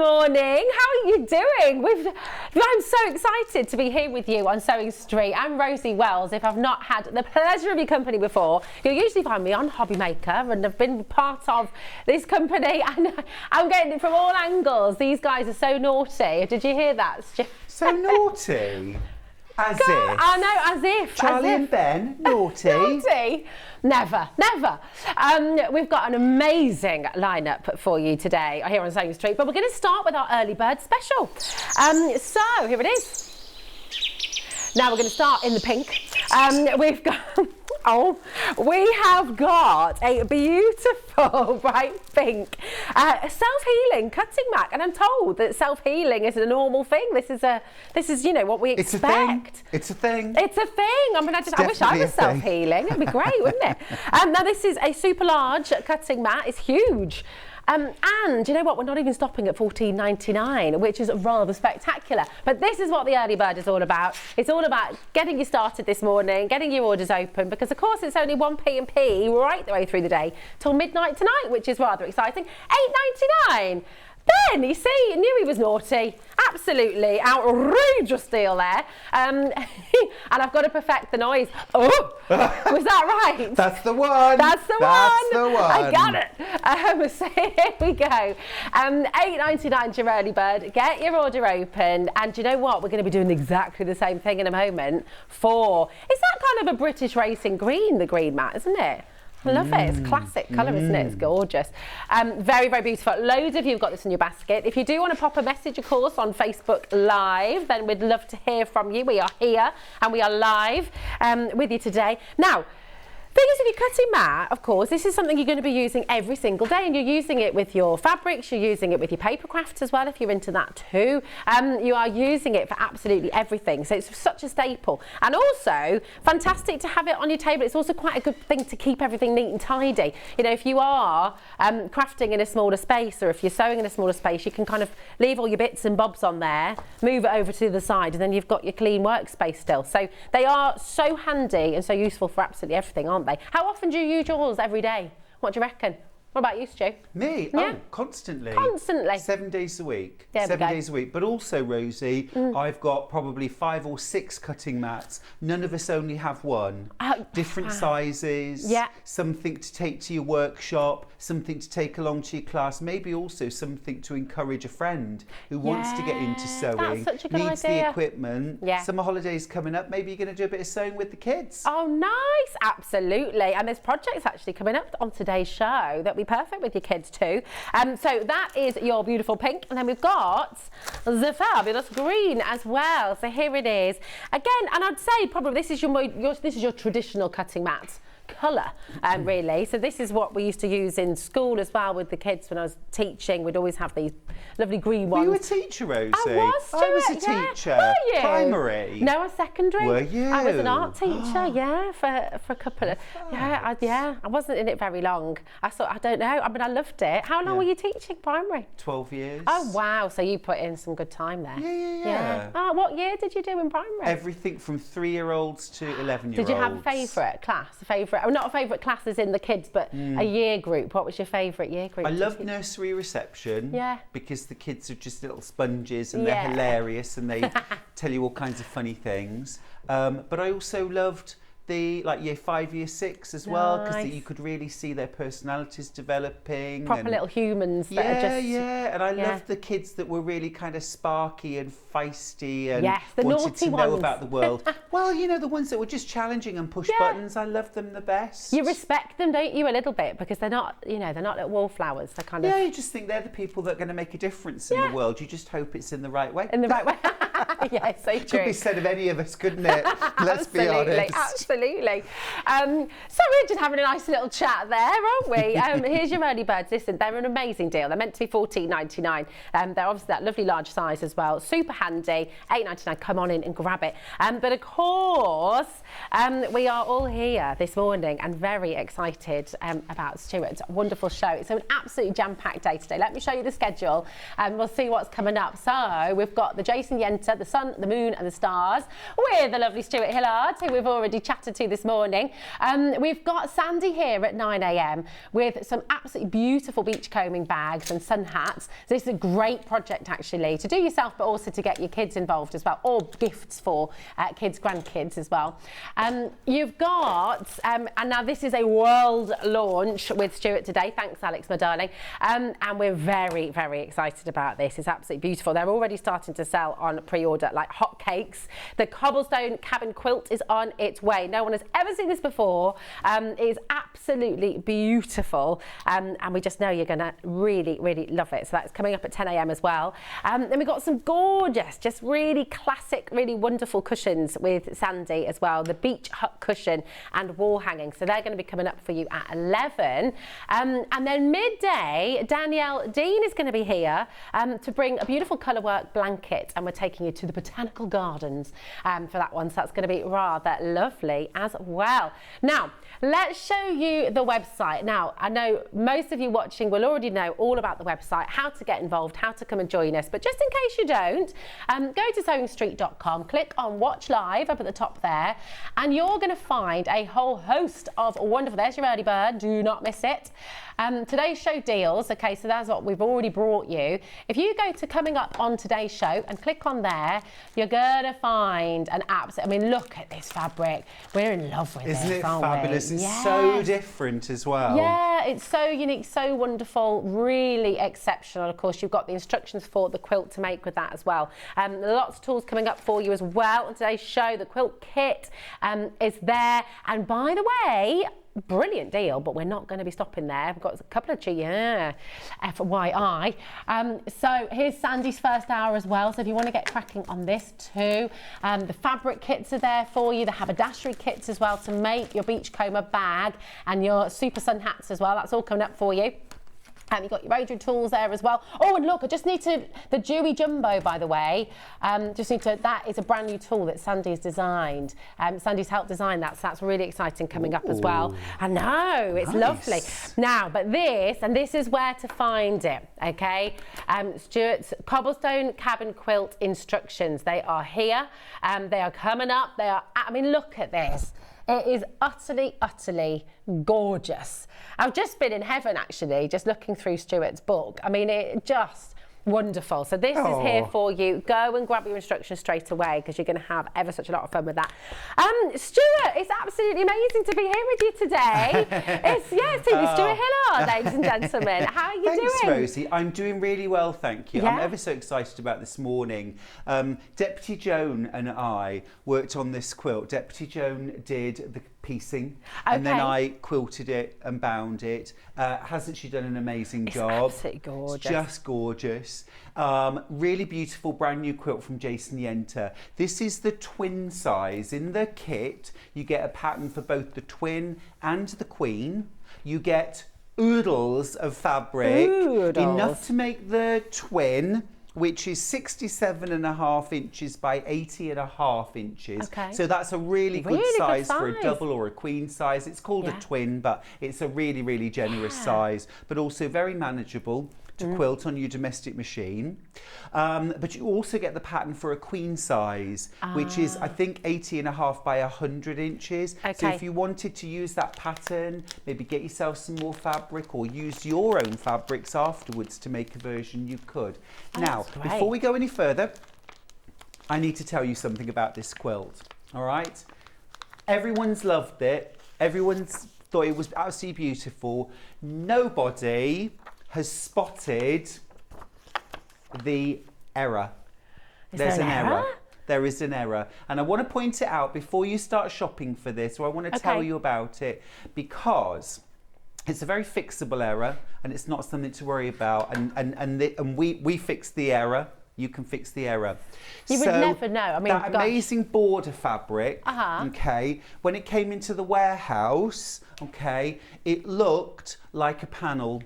morning. How are you doing? I'm so excited to be here with you on Sewing Street. I'm Rosie Wells. If I've not had the pleasure of your company before, you'll usually find me on Hobby Maker, and I've been part of this company, and I'm getting it from all angles. These guys are so naughty. Did you hear that, Stu? So naughty? As if. I know, as if. Charlie as if. and Ben, naughty. Naughty? Never, never. We've got an amazing lineup for you today here on Sewing Street, but we're going to start with our early bird special. So here it is. Now we're going to start in the pink. We've got, we have got a beautiful bright pink self-healing cutting mat, and I'm told that self-healing is a normal thing. This is you know what we expect. It's a thing. It's a thing. I mean, I wish I was self-healing. It'd be great, wouldn't it? Now this is a super large cutting mat. It's huge. And you know what, we're not even stopping at $14.99, which is rather spectacular. But this is what the early bird is all about. It's all about getting you started this morning, getting your orders open, because of course it's only 1p&p right the way through the day till midnight tonight, which is rather exciting. $8.99. Ben, you see, knew he was naughty. Absolutely outrageous deal there. And I've got to perfect the noise. Oh, was that right? That's the one. That's the one. That's the one. I got it. So here we go. $8.99 to your early bird. Get your order open. And do you know what? We're going to be doing exactly the same thing in a moment for, it's that kind of a British racing green, the green mat, isn't it? I love it. It's a classic colour, isn't it? It's gorgeous. Very, very beautiful. Loads of you have got this in your basket. If you do want to pop a message, of course, on Facebook Live, then we'd love to hear from you. We are here and we are live with you today. Now, thing is, if you're cutting mat, of course, this is something you're going to be using every single day, and you're using it with your fabrics, you're using it with your paper crafts as well, if you're into that too. You are using it for absolutely everything, so it's such a staple. And also, fantastic to have it on your table. It's also quite a good thing to keep everything neat and tidy. You know, if you are crafting in a smaller space, or if you're sewing in a smaller space, you can kind of leave all your bits and bobs on there, move it over to the side, and then you've got your clean workspace still. So they are so handy and so useful for absolutely everything, aren't they? How often do you use yours every day? What do you reckon? What about you, Stu? Me? Yeah. Oh, constantly. Constantly. 7 days a week. There we 7 go. days a week. But also, Rosie, I've got probably 5 or 6 cutting mats. None of us only have one. Different sizes. Yeah. Something to take to your workshop. Something to take along to your class. Maybe also something to encourage a friend who wants to get into sewing. That's such a good needs idea. the equipment. Yeah. Summer holidays coming up. Maybe you're going to do a bit of sewing with the kids. Oh, nice. Absolutely. And there's projects actually coming up on today's show that will be perfect with your kids too. So that is your beautiful pink. And then we've got the fabulous green as well. So here it is. Again, and I'd say probably this is your traditional cutting mat colour, really. So this is what we used to use in school as well with the kids when I was teaching. We'd always have these lovely green ones. Were you a teacher, Rosie? I was, Stuart, I was a teacher. Were you? Primary. No, a secondary. Were you? I was an art teacher, yeah, for a couple of... Yeah, I wasn't in it very long. I don't know. I mean, I loved it. How long were you teaching primary? 12 years. Oh, wow. So you put in some good time there. Yeah. Oh, what year did you do in primary? Everything from 3-year-olds to 11-year-olds. Did you have a favourite class? Not a favourite class as in the kids, but a year group. What was your favourite year group? I loved nursery reception. Yeah. Because the kids are just little sponges and they're hilarious and they tell you all kinds of funny things. But I also loved the year 5, year 6 as well, because you could really see their personalities developing. Proper little humans that are just... And I loved the kids that were really kind of sparky and feisty and the wanted to know ones. about the world. Well, you know, the ones that were just challenging and push buttons, I loved them the best. You respect them, don't you, a little bit, because they're not, you know, they're not little wallflowers. They're kind of... Yeah, you just think they're the people that are going to make a difference in the world. You just hope it's in the right way. In the right way. Yeah, so true. Could be said of any of us, couldn't it? Let's be honest. Absolutely. So we're just having a nice little chat there, aren't we? Here's your early birds. Listen, they're an amazing deal. They're meant to be $14.99. They're obviously that lovely large size as well. Super handy. $8.99. Come on in and grab it. But of course, we are all here this morning and very excited about Stuart's wonderful show. It's an absolutely jam-packed day today. Let me show you the schedule and we'll see what's coming up. So we've got the Jason Yenter, the sun, the moon and the stars with the lovely Stuart Hillard, who we've already chatted to this morning. We've got Sandi here at 9 a.m. with some absolutely beautiful beachcombing bags and sun hats. So this is a great project actually to do yourself, but also to get your kids involved as well, or gifts for kids, grandkids as well. You've got, and now this is a world launch with Stuart today. Thanks, Alex, my darling. And we're very, very excited about this. It's absolutely beautiful. They're already starting to sell on pre-order like hotcakes. The Cobblestone cabin quilt is on its way. No one has ever seen this before. It is absolutely beautiful. And we just know you're going to really, really love it. So that's coming up at 10 a.m. as well. Then we've got some gorgeous, just really classic, really wonderful cushions with Sandi as well. The beach hut cushion and wall hanging. So they're going to be coming up for you at 11. And then midday, Danielle, Deane is going to be here to bring a beautiful colourwork blanket, and we're taking you to the Botanical Gardens for that one. So that's going to be rather lovely as well. Now, let's show you the website. Now, I know most of you watching will already know all about the website, how to get involved, how to come and join us. But just in case you don't, go to sewingstreet.com, click on Watch Live up at the top there, and you're going to find a whole host of wonderful, there's your early bird, do not miss it. Today's show deals, okay, so that's what we've already brought you. If you go to coming up on today's show and click on there, you're going to find an absolute, I mean, look at this fabric. We're in love with it, Isn't it aren't fabulous? we? It's so different as well. Yeah, it's so unique, so wonderful, really exceptional. Of course, you've got the instructions for the quilt to make with that as well. Lots of tools coming up for you as well on today's show. The quilt kit is there. And by the way, brilliant deal, but we're not going to be stopping there. We've got a couple of FYI. So here's Sandi's first hour as well. So if you want to get cracking on this too, the fabric kits are there for you. The haberdashery kits as well to make your beachcomber bag and your super sun hats as well. That's all coming up for you. You've got your rotary tools there as well. Oh, and look, I just need to, the Dewy Jumbo, by the way, that is a brand new tool that Sandi's designed. Sandi's helped design that, so that's really exciting coming up as well. I know, it's lovely. Now, but this is where to find it, okay? Stuart's Cobblestone cabin quilt instructions. They are here, they are coming up. They are, I mean, look at this. It is utterly, utterly gorgeous. I've just been in heaven, actually, just looking through Stuart's book. I mean, it just wonderful. So this is here for you. Go and grab your instructions straight away because you're going to have ever such a lot of fun with that. Stuart, it's absolutely amazing to be here with you today. It's Stuart Hillard, ladies and gentlemen. How are you doing? Thanks, Rosie. I'm doing really well, thank you. Yeah. I'm ever so excited about this morning. Deputy Joan and I worked on this quilt. Deputy Joan did the piecing, and then I quilted it and bound it. Hasn't she done an amazing job? Absolutely gorgeous. It's just gorgeous. Really beautiful brand new quilt from Jason Yenter. This is the twin size. In the kit, you get a pattern for both the twin and the queen. You get oodles of fabric, enough to make the twin, which is 67.5 inches by 80.5 inches. Okay. So that's a really good size for a double or a queen size. It's called a twin, but it's a really, really generous size, but also very manageable to quilt on your domestic machine. But you also get the pattern for a queen size, which is, I think, 80.5 by 100 inches. Okay. So if you wanted to use that pattern, maybe get yourself some more fabric or use your own fabrics afterwards to make a version, you could. Now, before we go any further, I need to tell you something about this quilt, all right? Everyone's loved it. Everyone's thought it was absolutely beautiful. Nobody has spotted the error. There's an error. There is an error. And I want to point it out before you start shopping for this, or I want to tell you about it, because it's a very fixable error and it's not something to worry about. And we fixed the error. You can fix the error. You would never know. I mean, that amazing border fabric, okay, when it came into the warehouse, okay, it looked like a panel.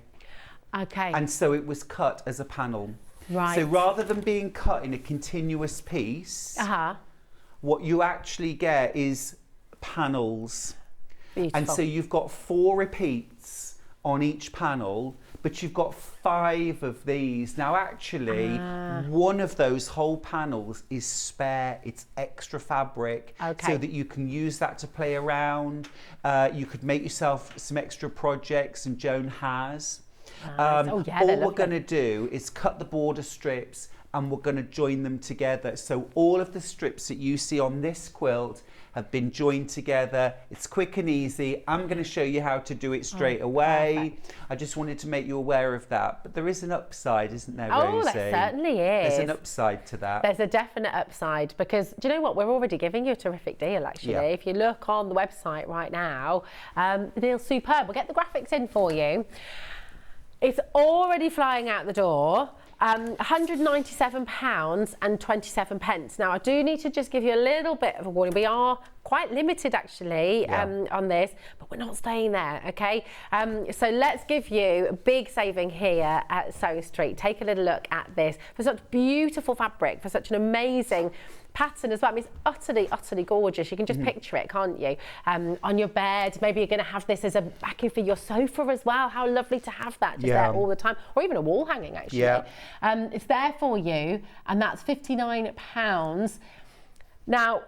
Okay. And so it was cut as a panel. Right. So rather than being cut in a continuous piece, what you actually get is panels. Beautiful. And so you've got 4 repeats on each panel, but you've got 5 of these. Now actually, one of those whole panels is spare, it's extra fabric, so that you can use that to play around. You could make yourself some extra projects, and Joan has. All we're going to do is cut the border strips, and we're going to join them together. So all of the strips that you see on this quilt have been joined together. It's quick and easy. I'm going to show you how to do it straight away. Perfect. I just wanted to make you aware of that. But there is an upside, isn't there, Rosie? Oh, there certainly is. There's an upside to that. There's a definite upside, because do you know what? We're already giving you a terrific deal, actually. Yeah. If you look on the website right now, the deal's superb. We'll get the graphics in for you. It's already flying out the door. £197.27. Now, I do need to just give you a little bit of a warning. We are quite limited, actually, on this, but we're not staying there, okay? So let's give you a big saving here at Sew Street. Take a little look at this. For such beautiful fabric, for such an amazing pattern as well. I mean, it's utterly, utterly gorgeous. You can just picture it, can't you? On your bed, maybe you're going to have this as a backing for your sofa as well. How lovely to have that just there all the time, or even a wall hanging, actually. Yeah. It's there for you, and that's £59. Now,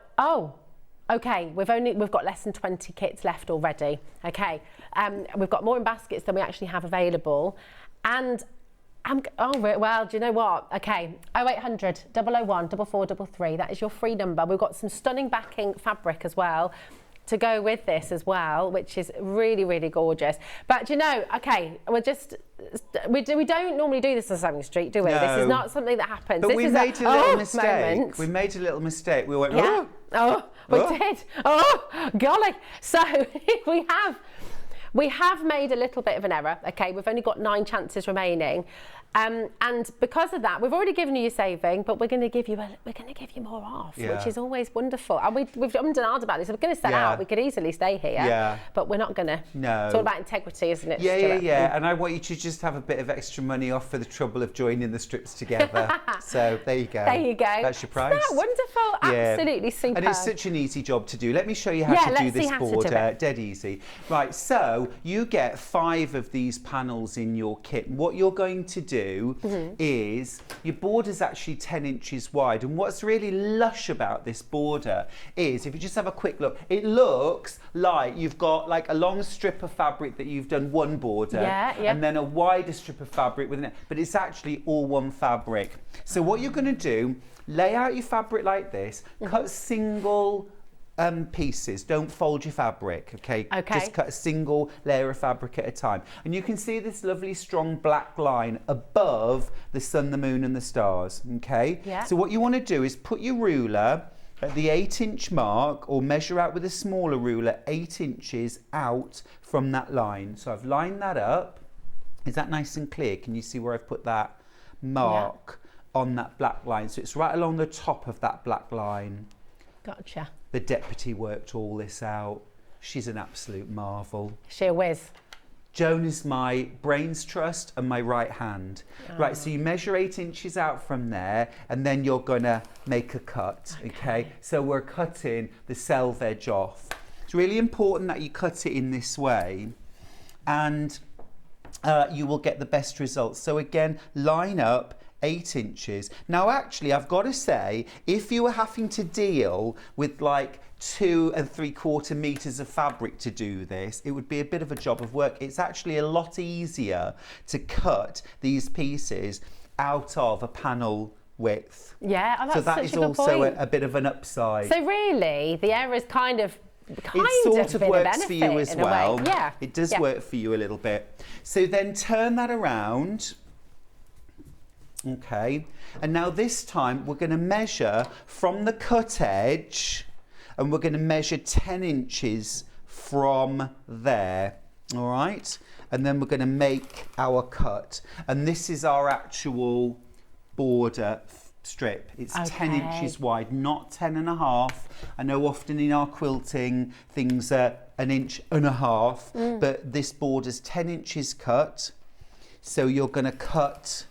okay, we've got less than 20 kits left already. Okay, we've got more in baskets than we actually have available, and well, do you know what? Okay, 0800 001 4433. That is your free number. We've got some stunning backing fabric as well to go with this as well, which is really, really gorgeous. But you know, okay, we don't normally do this on Sewing Street, do we? No. This is not something that happens. But this we is made a little mistake. Moment. We made a little mistake. We went, we did. Oh, golly. So we have made a little bit of an error. Okay, we've only got 9 chances remaining. And because of that, we've already given you your saving, but we're going to give you more off, which is always wonderful. And we've done about this. We're going to sell out. We could easily stay here, but we're not going to. No. It's all about integrity, isn't it? Yeah. And I want you to just have a bit of extra money off for the trouble of joining the strips together. So there you go. There you go. That's your price. Isn't that wonderful? Absolutely super. And it's such an easy job to do. Let me show you how to do this border. Dead easy. Right. So you get 5 of these panels in your kit. What you're going to do is your border's actually 10 inches wide, and what's really lush about this border is, if you just have a quick look, it looks like you've got like a long strip of fabric that you've done one border and then a wider strip of fabric within it, but it's actually all one fabric. So what you're going to do, lay out your fabric like this, cut single pieces, don't fold your fabric, okay? Just cut a single layer of fabric at a time. And you can see this lovely strong black line above the sun, the moon and the stars, okay? So what you want to do is put your ruler at the 8-inch mark, or measure out with a smaller ruler 8 inches out from that line. So I've lined that up. Is that nice and clear? Can you see where I've put that mark on that black line? So it's right along the top of that black line. Gotcha. The deputy worked all this out. She's an absolute marvel. She a whiz. Joan is my brains trust and my right hand. Right, so you measure 8 inches out from there, and then you're gonna make a cut, okay? So we're cutting the selve edge off. It's really important that you cut it in this way, and you will get the best results. So again, line up 8 inches. Now actually, I've got to say, if you were having to deal with like 2 3/4 meters of fabric to do this, it would be a bit of a job of work. It's actually a lot easier to cut these pieces out of a panel width. Yeah, that's so that is also a bit of an upside. So really, the error is kind of it sort of works for you as well. Yeah, it does work for you a little bit. So then turn that around. Okay, and now this time we're going to measure from the cut edge, and we're going to measure 10 inches from there. All right, and then we're going to make our cut, and this is our actual border strip. It's 10 inches wide, not 10.5. I know often in our quilting things are 1.5 inches, but this border's 10 inches cut. So you're going to cut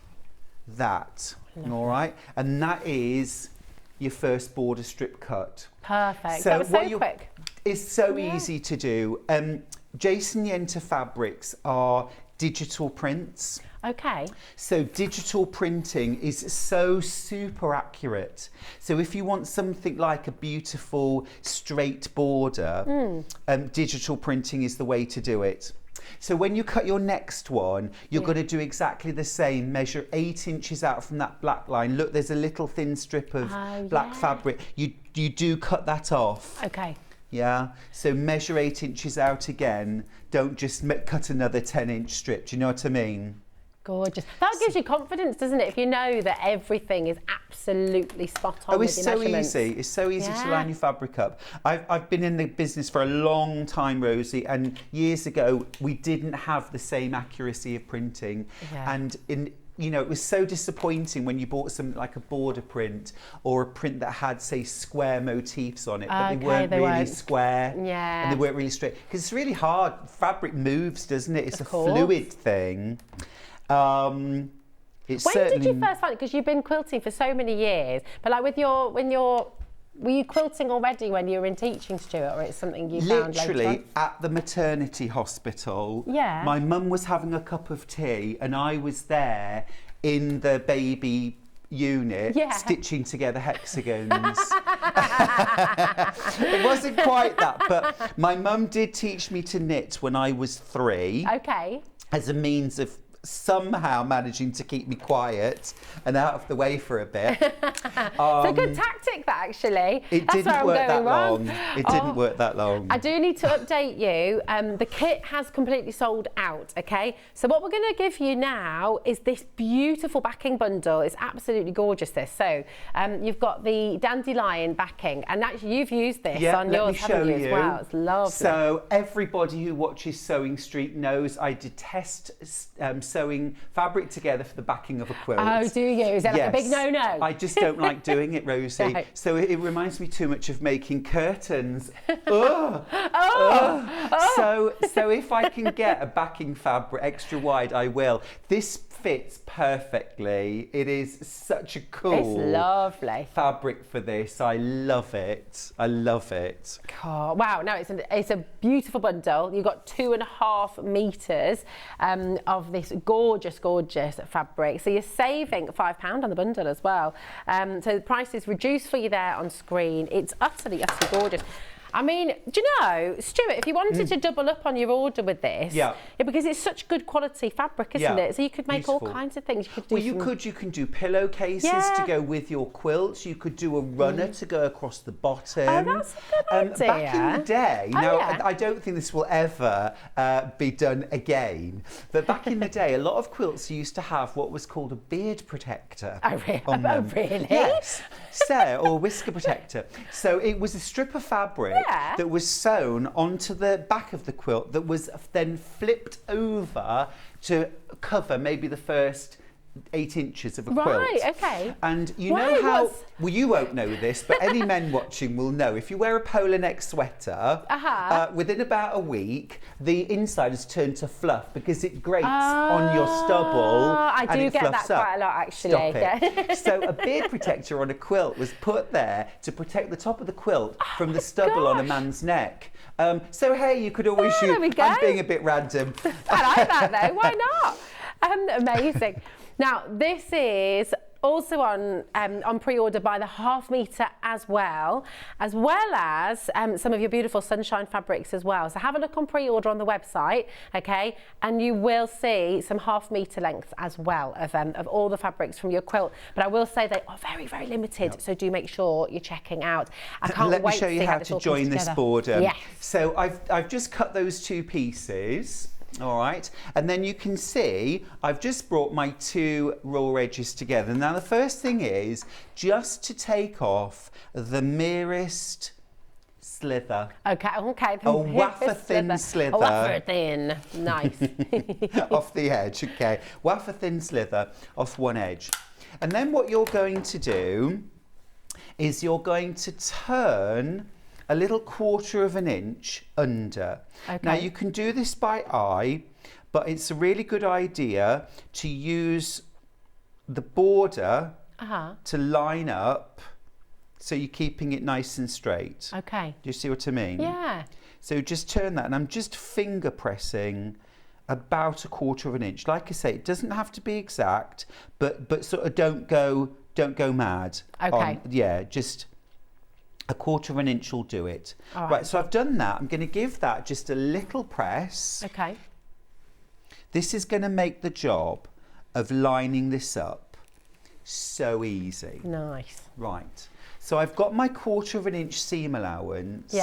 that. All right, and that is your first border strip cut. Perfect. So that was so quick. It's so easy to do. Jason Yenter fabrics are digital prints. Okay. So digital printing is so super accurate. So if you want something like a beautiful straight border, digital printing is the way to do it. So when you cut your next one, you're going to do exactly the same. Measure 8 inches out from that black line. Look, there's a little thin strip of black fabric. You do cut that off. Okay. Yeah, so measure 8 inches out again. Don't just cut another 10-inch strip. Do you know what I mean? Gorgeous. That gives you confidence, doesn't it? If you know that everything is absolutely spot on with your measurements. It's so easy to line your fabric up. I've been in the business for a long time, Rosie, and years ago we didn't have the same accuracy of printing, and it was so disappointing when you bought something like a border print or a print that had, say, square motifs on it, but they weren't really square, and they weren't really straight. Because it's really hard. Fabric moves, doesn't it? It's a fluid thing. When did you first find it? Because you've been quilting for so many years, but like were you quilting already when you were in teaching, Stuart, or it's something you found later on? Literally at the maternity hospital. Yeah. My mum was having a cup of tea and I was there in the baby unit stitching together hexagons. It wasn't quite that, but my mum did teach me to knit when I was 3. Okay. As a means of somehow managing to keep me quiet and out of the way for a bit. It's a good tactic, that, actually. It didn't work that long. It didn't work that long. I do need to update you. The kit has completely sold out, okay? So what we're going to give you now is this beautiful backing bundle. It's absolutely gorgeous, this. So you've got the dandelion backing, and actually you've used this on yours, haven't you, as well? It's lovely. So everybody who watches Sewing Street knows I detest sewing fabric together for the backing of a quilt. Oh, do you? Is that like a big no-no? I just don't like doing it, Rosie. No. So it reminds me too much of making curtains. So if I can get a backing fabric extra wide, I will. This fits perfectly. It is such a cool, it's lovely fabric for this. I love it. I love it. Oh, wow! No, it's a beautiful bundle. You've got 2.5 meters of this gorgeous fabric. So you're saving £5 on the bundle as well. So the price is reduced for you there on screen. It's utterly gorgeous. I mean, do you know, Stuart, if you wanted to double up on your order with this, because it's such good quality fabric, isn't it? So you could make all kinds of things. You can do pillowcases to go with your quilts. You could do a runner to go across the bottom. Oh, that's a good idea. Back in the day, I don't think this will ever be done again, but back in the day, a lot of quilts used to have what was called a beard protector. Oh, really? Yes. Or whisker protector. So it was a strip of fabric that was sewn onto the back of the quilt that was then flipped over to cover maybe the first 8 inches of a quilt. Right, okay. And you know how, well, you won't know this, but any men watching will know. If you wear a polar neck sweater, within about a week, the inside has turned to fluff because it grates on your stubble. I do get that quite a lot, actually. Stop it. So a beard protector on a quilt was put there to protect the top of the quilt from the stubble on a man's neck. So hey, you could always use. I'm being a bit random. I like that though. Why not? Amazing. Now, this is also on pre-order by the half metre as well as some of your beautiful sunshine fabrics as well. So have a look on pre-order on the website, okay, and you will see some half metre lengths as well of all the fabrics from your quilt. But I will say they are very, very limited, so do make sure you're checking out. I can't wait to see how Let me show you how to join this border. Yes. So I've just cut those 2 pieces. All right, and then you can see I've just brought my 2 raw edges together. Now the first thing is just to take off the merest slither. Okay. A wafer thin slither. A wafer thin, nice. Off the edge, okay. Wafer thin slither off one edge. And then what you're going to do is you're going to turn a little 1/4 of an inch under. Okay. Now you can do this by eye, but it's a really good idea to use the border to line up so you're keeping it nice and straight. Okay. Do you see what I mean? Yeah. So just turn that, and I'm just finger pressing about 1/4 of an inch. Like I say, it doesn't have to be exact, but sort of don't go mad. Okay. Yeah, just 1/4 of an inch will do it. All Right, so I've done that. I'm going to give that just a little press. Okay. This is going to make the job of lining this up so easy. Nice. Right. So I've got my 1/4 of an inch seam allowance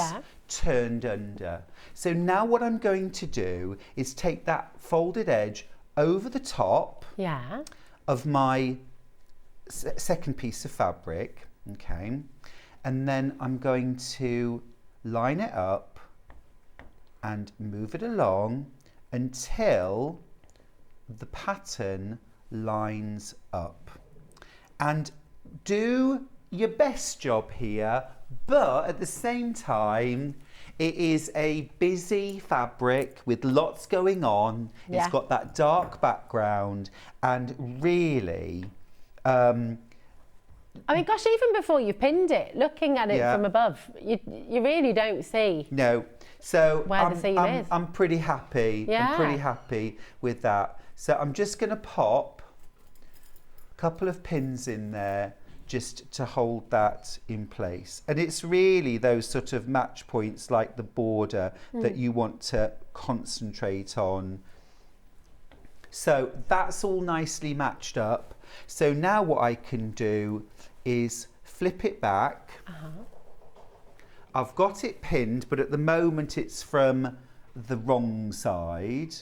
turned under. So now what I'm going to do is take that folded edge over the top of my second piece of fabric, okay? And then I'm going to line it up and move it along until the pattern lines up. And do your best job here, but at the same time, it is a busy fabric with lots going on. It's got that dark background, and really, I mean, gosh, even before you pinned it, looking at it from above, you really don't see. No. So where the seam is. I'm pretty happy. Yeah. I'm pretty happy with that. So I'm just going to pop a couple of pins in there just to hold that in place. And it's really those sort of match points like the border that you want to concentrate on. So that's all nicely matched up. So now what I can do is flip it back. I've got it pinned, but at the moment it's from the wrong side.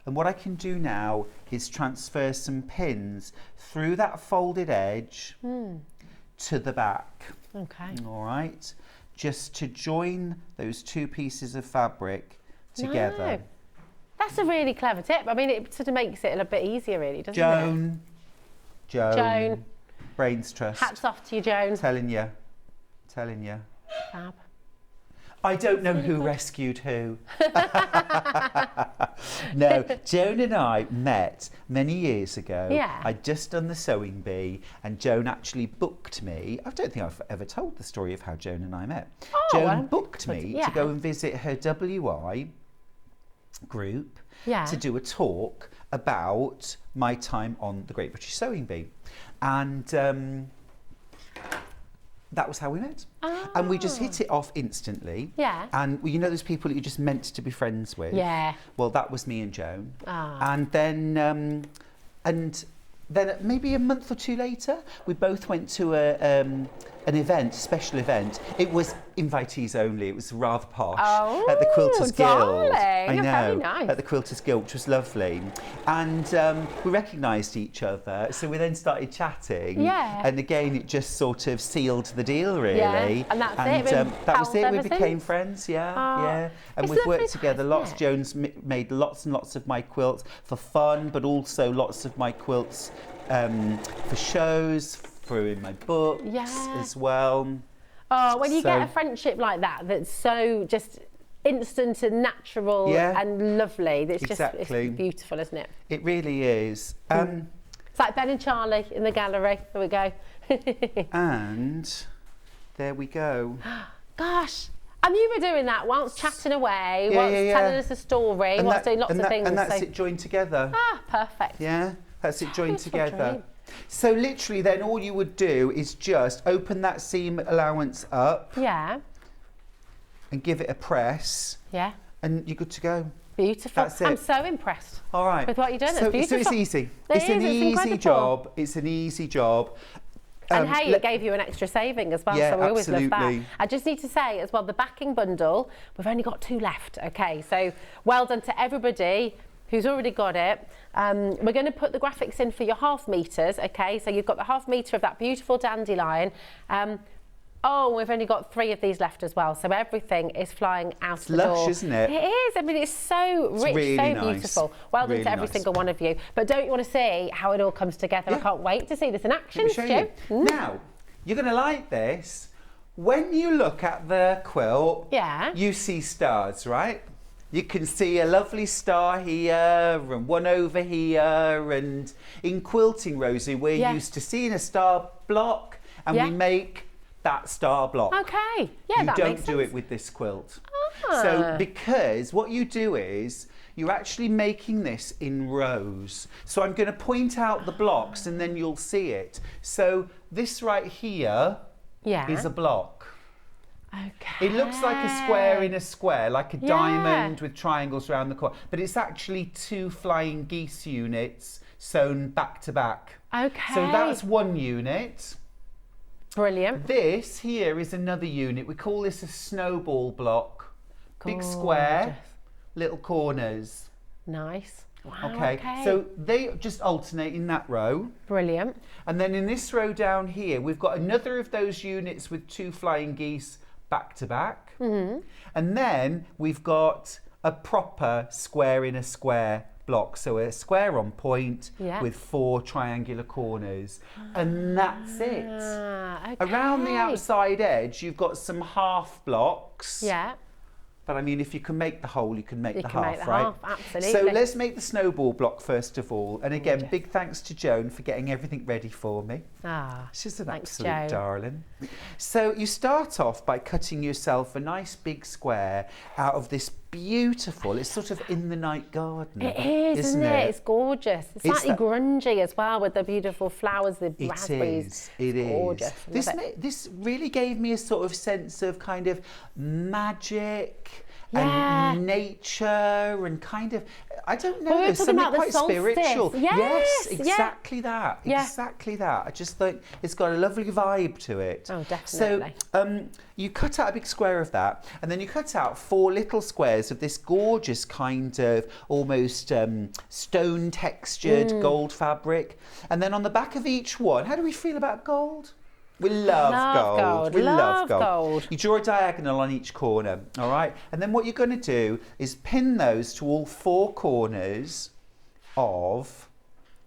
And what I can do now is transfer some pins through that folded edge to the back. Okay. All right. Just to join those two pieces of fabric together. No. That's a really clever tip. I mean, it sort of makes it a bit easier, really, doesn't it? Joan. Brains trust. Hats off to you, Joan. Telling you. Fab. I don't know who rescued who. No, Joan and I met many years ago. Yeah. I'd just done the sewing bee, and Joan actually booked me. I don't think I've ever told the story of how Joan and I met. Joan booked me to go and visit her WI group to do a talk about my time on the Great British Sewing Bee. And that was how we met. And we just hit it off instantly. Yeah. And you know those people that you're just meant to be friends with? Yeah. Well, that was me and Joan. And then maybe a month or two later, we both went to an event, special event. It was invitees only. It was rather posh at the Quilters Guild. I know, very nice. At the Quilters Guild, which was lovely. And we recognised each other, so we then started chatting. Yeah. And again, it just sort of sealed the deal, really. Yeah. And that's it. That was it. We became friends. Yeah. And we've worked together lots. Joan's made lots and lots of my quilts for fun, but also lots of my quilts for shows, for in my books as well. Oh, when you get a friendship like that, that's so just instant and natural and lovely. It's just it's beautiful, isn't it? It really is. It's like Ben and Charlie in the gallery. There we go. And there we go. Gosh. And you were doing that whilst chatting away, whilst telling us a story, whilst doing lots of things. And that's it joined together. Ah, perfect. Yeah, that's it joined together. So literally then all you would do is just open that seam allowance up. Yeah. And give it a press. Yeah. And you're good to go. Beautiful. That's it. I'm so impressed. All right. With what you've done. It's beautiful. So it's easy. It's an easy job. It's an easy job. And hey, it gave you an extra saving as well, so we always love that. I just need to say as well, the backing bundle, we've only got 2 left, okay? So well done to everybody who's already got it. We're going to put the graphics in for your half meters, okay? So you've got the half meter of that beautiful dandelion. Oh, we've only got 3 of these left as well, so everything is flying out the door. It's lush, isn't it? It is. I mean, it's so rich, really so beautiful. Well done to every single one of you. But don't you want to see how it all comes together? I can't wait to see this in action, Stu. Now, you're going to like this. When you look at the quilt, you see stars, right? You can see a lovely star here and one over here. And in quilting, Rosie, we're used to seeing a star block, and we make that star block. Okay, yeah, that makes sense. You don't do it with this quilt. So because what you do is you're actually making this in rows. So I'm going to point out the blocks and then you'll see it. So this right here is a block. Okay. It looks like a square in a square, like a diamond with triangles around the corner, but it's actually 2 flying geese units sewn back to back. Okay. So that's 1 unit. Brilliant. This here is another unit. We call this a snowball block. Big square, little corners. Nice. Wow, okay, so they just alternate in that row. Brilliant. And then in this row down here, we've got another of those units with 2 flying geese back to back. And then we've got a proper square in a square block. So a square on point with 4 triangular corners. And that's it. Okay. Around the outside edge, you've got some half blocks. Yeah. But I mean, if you can make the whole, you can make the half, make right? Half, absolutely. So let's make the snowball block first of all. And again, big thanks to Joan for getting everything ready for me. She's an absolute darling. So you start off by cutting yourself a nice big square out of this beautiful, it's sort of in the night garden. It is, isn't it? It's gorgeous. It's slightly grungy as well with the beautiful flowers, the raspberries. It is. Gorgeous. This really gave me a sort of sense of kind of magic and nature and kind of, I don't know, there's something quite spiritual. Yes, exactly that. Exactly that. I just thought it's got a lovely vibe to it. Oh, definitely. So you cut out a big square of that, and then you cut out 4 little squares of this gorgeous kind of almost stone textured gold fabric. And then on the back of each one, how do we feel about gold? We love gold. We love gold. You draw a diagonal on each corner, all right? And then what you're going to do is pin those to all 4 corners of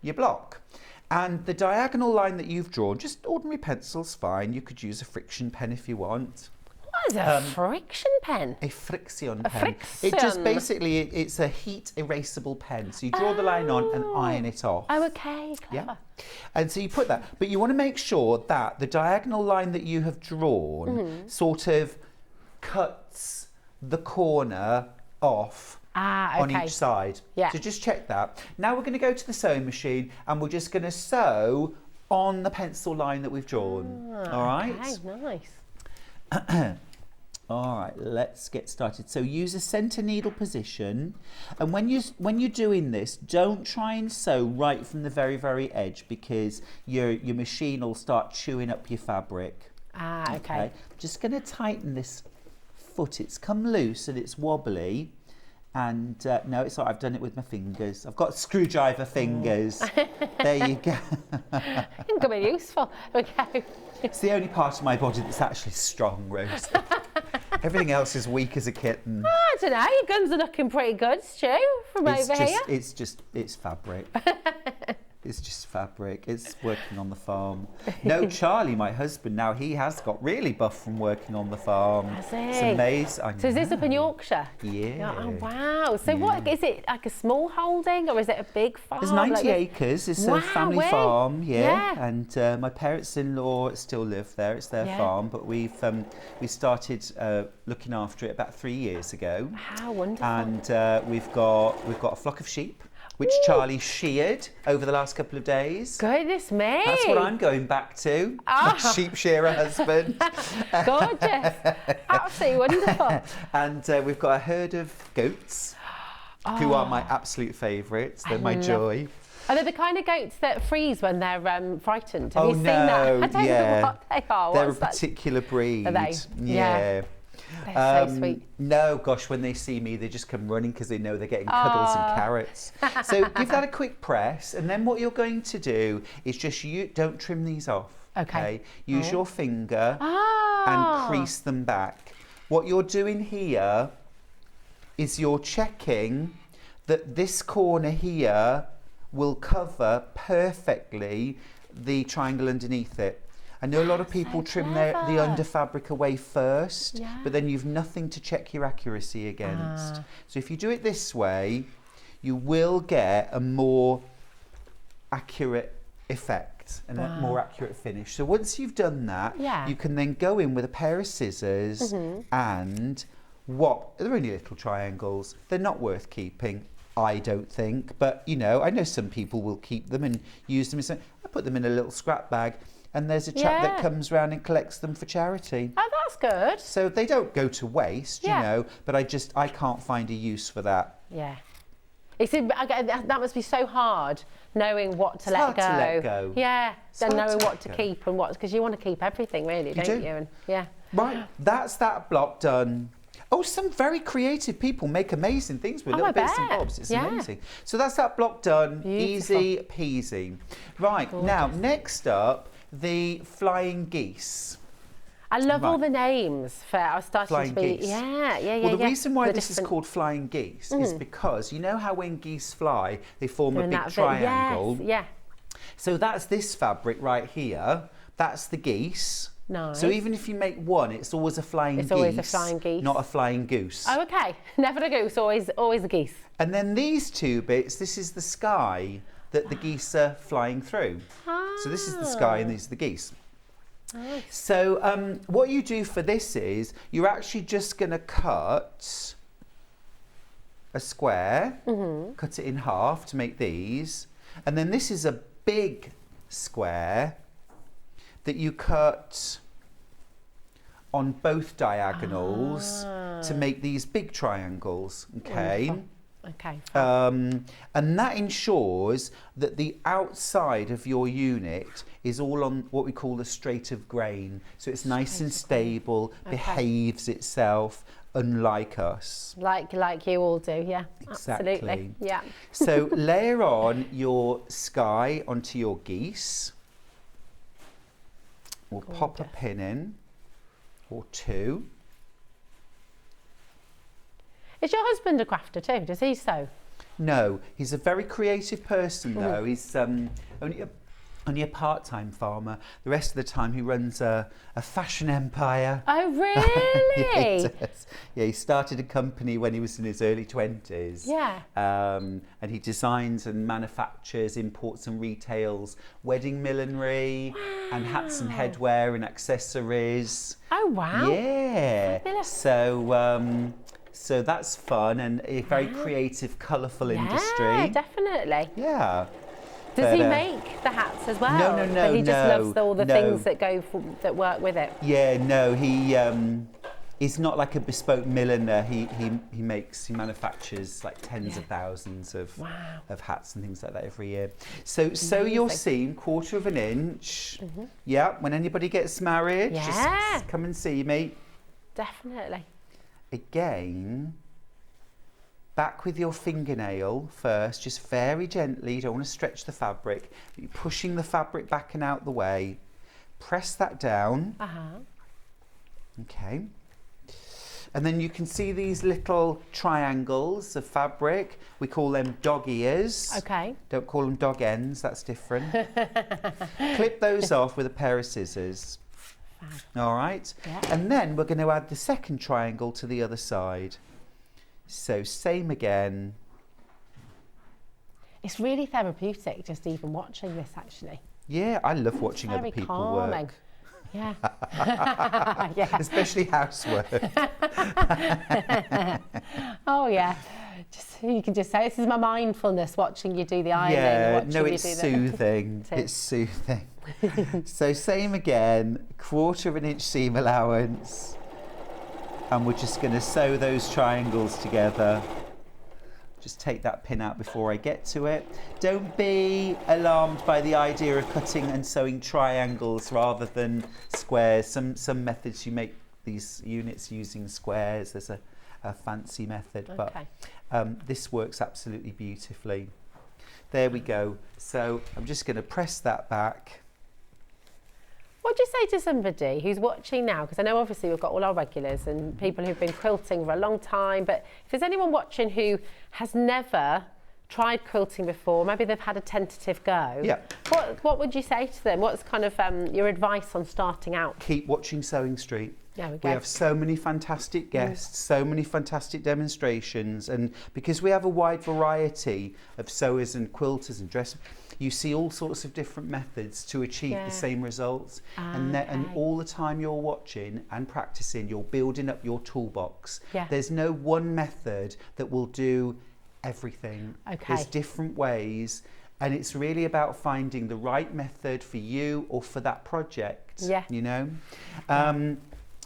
your block. And the diagonal line that you've drawn, just ordinary pencil's fine. You could use a friction pen if you want. What is a friction pen? A friction pen. It just basically, it's a heat erasable pen. So you draw the line on and iron it off. Oh, okay, clever. Yeah. And so you put that, but you want to make sure that the diagonal line that you have drawn sort of cuts the corner off on each side. So just check that. Now we're going to go to the sewing machine and we're just going to sew on the pencil line that we've drawn. All right? Okay, nice. All right, let's get started. So use a centre needle position, and when you're doing this, don't try and sew right from the very edge because your machine will start chewing up your fabric. Okay. Just going to tighten this foot. It's come loose and it's wobbly. And no, it's all right. I've done it with my fingers. I've got screwdriver fingers. There you go. It's going to be useful. Okay. It's the only part of my body that's actually strong, Rose. Everything else is weak as a kitten. I don't know. Your guns are looking pretty good, Stu, from over here. It's fabric. It's just fabric. It's working on the farm. No, Charlie, my husband, now he has got really buff from working on the farm. Has he? It's amazing. So is this up in Yorkshire? Yeah. Oh, wow. So what, is it like a small holding or is it a big farm? There's 90 acres. It's a family farm, and my parents-in-law still live there. It's their farm, but we started looking after it about 3 years ago. How wonderful. And we've got a flock of sheep, which Charlie sheared over the last couple of days. Goodness me. That's what I'm going back to. My sheep shearer husband. Gorgeous. Absolutely wonderful. And we've got a herd of goats, who are my absolute favourites. They're my joy. Are they the kind of goats that freeze when they're frightened? Have you seen that? I don't know what they are. They're a particular breed. Are they? Yeah. They're so sweet. No, gosh, when they see me, they just come running because they know they're getting cuddles and carrots. So give that a quick press, and then what you're going to do is just don't trim these off. Okay. Use your finger and crease them back. What you're doing here is you're checking that this corner here will cover perfectly the triangle underneath it. I know a lot of people trim the under fabric away first, but then you've nothing to check your accuracy against. So if you do it this way, you will get a more accurate effect and a more accurate finish. So once you've done that, you can then go in with a pair of scissors and they're only little triangles. They're not worth keeping. I don't think, but you know, I know some people will keep them and use them. I put them in a little scrap bag, and there's a chap that comes round and collects them for charity. Oh, that's good. So they don't go to waste, you know, but I can't find a use for that. Yeah. That must be so hard, knowing what to let go. To let go. Yeah, and knowing what to keep and what, because you want to keep everything, really, don't you? And, yeah. Right, that's that block done. Oh, some very creative people make amazing things with little bits and bobs. It's amazing. So that's that block done. Beautiful. Easy peasy. Right, gorgeous. Now next up, the flying geese. I love all the names for I was starting flying to be geese. Well, the reason why this is called flying geese is because you know how when geese fly they form a big triangle. Yes, so that's this fabric right here. That's the geese. Nice. So even if you make one, it's always a flying geese. It's always a flying geese. Not a flying goose. Oh, okay. Never a goose, always a geese. And then these two bits, this is the sky that the geese are flying through. So this is the sky and these are the geese. Nice. So what you do for this is you're actually just going to cut a square, cut it in half to make these, and then this is a big square that you cut on both diagonals to make these big triangles, okay? Wonderful. Okay. And that ensures that the outside of your unit is all on what we call a straight of grain. So it's nice and stable, behaves itself, unlike us. Like you all do, yeah. Exactly. Absolutely, yeah. So layer on your sky onto your geese. We'll pop a pin in, or two. Is your husband a crafter too? Does he sew? No, he's a very creative person though. He's only a part-time farmer. The rest of the time he runs a fashion empire. Oh, really? Yeah, he does. Yeah, he started a company when he was in his early 20s. Yeah. And he designs and manufactures, imports and retails wedding millinery and hats and headwear and accessories. Oh, wow. Yeah. Fabulous. So that's fun and a very creative, colourful industry. Yeah, definitely. Yeah. Does he make the hats as well? No, but he just loves all the things that work with it. Yeah, no, he's not like a bespoke milliner. He manufactures like tens of thousands of hats and things like that every year. So sew your seam 1/4 of an inch. Yeah, when anybody gets married, just come and see me. Definitely. Again, back with your fingernail first, just very gently. You don't want to stretch the fabric. You're pushing the fabric back and out the way. Press that down. Okay. And then you can see these little triangles of fabric. We call them dog ears. Okay. Don't call them dog ends, that's different. Clip those off with a pair of scissors. All right. Yeah. And then we're going to add the second triangle to the other side. So same again. It's really therapeutic just even watching this actually. Yeah, I love watching other people calming. Work. Yeah. Yeah. Especially housework. Oh yeah. You can just say, this is my mindfulness watching you do the ironing. Yeah, no, it's soothing. It's soothing. So same again, 1/4 of an inch seam allowance. And we're just going to sew those triangles together. Just take that pin out before I get to it. Don't be alarmed by the idea of cutting and sewing triangles rather than squares. Some methods you make these units using squares. There's a fancy method, but this works absolutely beautifully. There we go. So I'm just going to press that back. What do you say to somebody who's watching now? Because I know obviously we've got all our regulars and people who've been quilting for a long time, but if there's anyone watching who has never tried quilting before, maybe they've had a tentative go, what would you say to them? What's kind of your advice on starting out? Keep watching Sewing Street. We have so many fantastic guests, so many fantastic demonstrations, and because we have a wide variety of sewers and quilters and dressers, you see all sorts of different methods to achieve the same results. And all the time you're watching and practicing, you're building up your toolbox. There's no one method that will do everything. Okay. There's different ways, and it's really about finding the right method for you or for that project. Yeah. You know.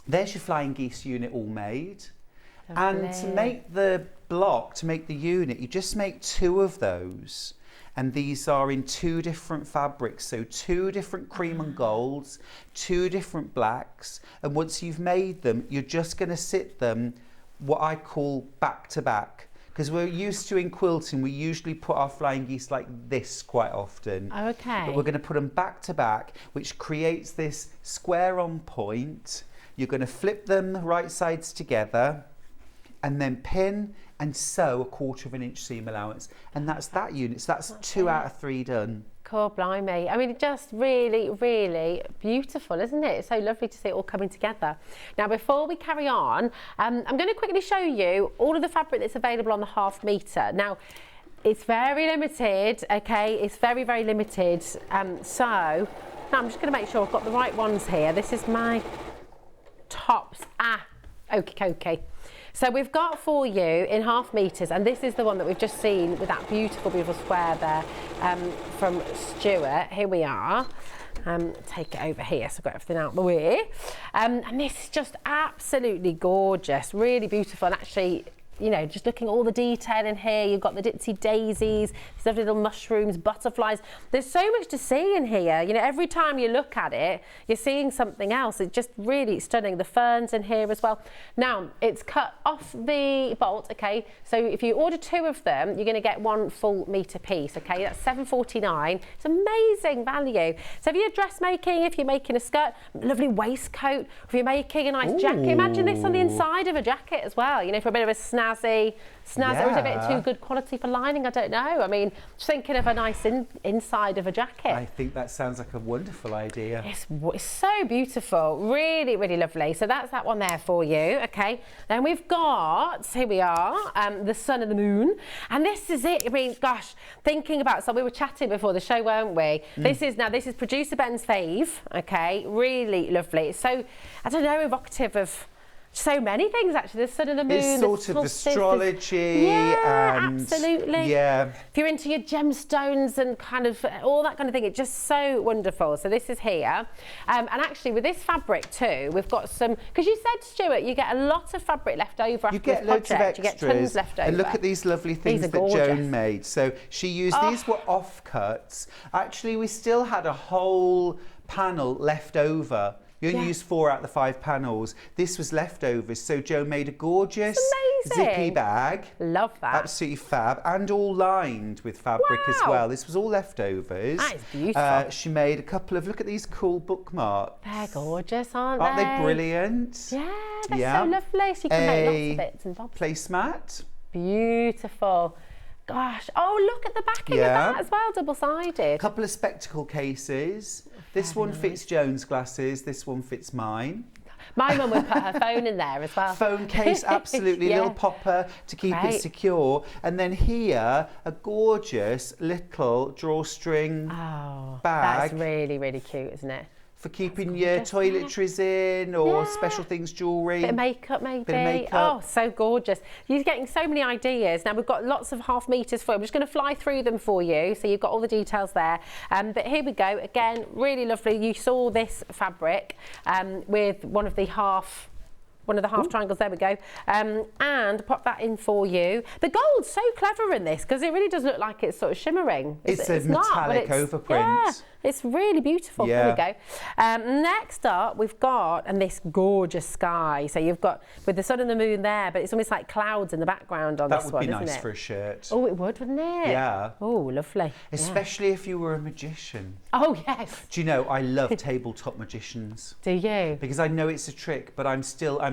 There's your flying geese unit all made. Lovely. And to make the block, to make the unit, you just make 2 of those. And these are in 2 different fabrics, so 2 different cream and golds, 2 different blacks. And once you've made them, you're just going to sit them what I call back to back. Because we're used to in quilting, we usually put our flying geese like this quite often. Okay. But we're going to put them back to back, which creates this square on point. You're going to flip them the right sides together and then pin and sew a 1/4 inch seam allowance. And that's that unit. So that's 2 out of 3 done. Cool, blimey. I mean, just really, really beautiful, isn't it? It's so lovely to see it all coming together. Now, before we carry on, I'm going to quickly show you all of the fabric that's available on the 1/2 metre. Now, it's very limited, okay? It's very, very limited. So, now I'm just going to make sure I've got the right ones here. This is my tops. Okay. So we've got for you in 1/2 metres, and this is the one that we've just seen with that beautiful, beautiful square there from Stuart. Here we are. Take it over here, so I've got everything out of the way. And this is just absolutely gorgeous, really beautiful, and actually, you know, just looking at all the detail in here. You've got the ditsy daisies, these lovely little mushrooms, butterflies. There's so much to see in here. You know, every time you look at it, you're seeing something else. It's just really stunning. The ferns in here as well. Now, it's cut off the bolt, okay? So if you order 2 of them, you're going to get 1 full metre piece, okay? That's £7.49. It's amazing value. So if you're dressmaking, if you're making a skirt, lovely waistcoat, if you're making a nice jacket, imagine this on the inside of a jacket as well, you know, for a bit of a snazzy, or is it a bit too good quality for lining? I don't know. I mean, just thinking of a nice inside of a jacket. I think that sounds like a wonderful idea. It's so beautiful, really, really lovely. So that's that one there for you, okay? Then we've got, here we are, the sun and the moon. And this is it. I mean, gosh, thinking about, so we were chatting before the show, weren't we? This is producer Ben's fave, okay? Really lovely. It's so, I don't know, evocative of so many things actually. The sun and the moon. It's sort of astrology. Yeah, and absolutely. Yeah. If you're into your gemstones and kind of all that kind of thing, it's just so wonderful. So this is here. And actually with this fabric too, we've got some, because you said, Stuart, you get a lot of fabric left over after You get this loads of project. extras. You get tons left over. And look at these lovely things that gorgeous. Joan made. So she used, these were offcuts. Actually, we still had a whole panel left over. You only used 4 out of the 5 panels. This was leftovers, so Jo made a gorgeous zippy bag. Love that. Absolutely fab, and all lined with fabric as well. This was all leftovers. That is beautiful. She made a couple of, look at these cool bookmarks. They're gorgeous, aren't Aren't they? they brilliant? Yeah, they're so lovely. So you can make lots of bits and bobs. Placemat. Beautiful. Gosh, oh, look at the backing of that as well, double-sided. A couple of spectacle cases. This one fits Joan's glasses, this one fits mine. My mum would put her phone in there as well. Phone case, absolutely, little popper to keep it secure. And then here, a gorgeous little drawstring bag. That's really, really cute, isn't it? For keeping your toiletries in or special things, jewellery. Bit of makeup maybe. Bit of makeup. Oh, so gorgeous. You're getting so many ideas. Now we've got lots of 1/2 metres for you. I'm just going to fly through them for you. So you've got all the details there. But here we go. Again, really lovely. You saw this fabric with one of the half triangles, there we go, and pop that in for you. The gold's so clever in this because it really does look like it's sort of shimmering. It's a metallic overprint. Yeah, it's really beautiful. Yeah. There we go. Next up, we've got, and this gorgeous sky. So you've got with the sun and the moon there, but it's almost like clouds in the background on this one, That would be isn't nice it? for a shirt. Oh, it would, wouldn't it? Yeah. Oh, lovely. Especially if you were a magician. Oh, yes. Do you know, I love tabletop magicians. Do you? Because I know it's a trick, but I'm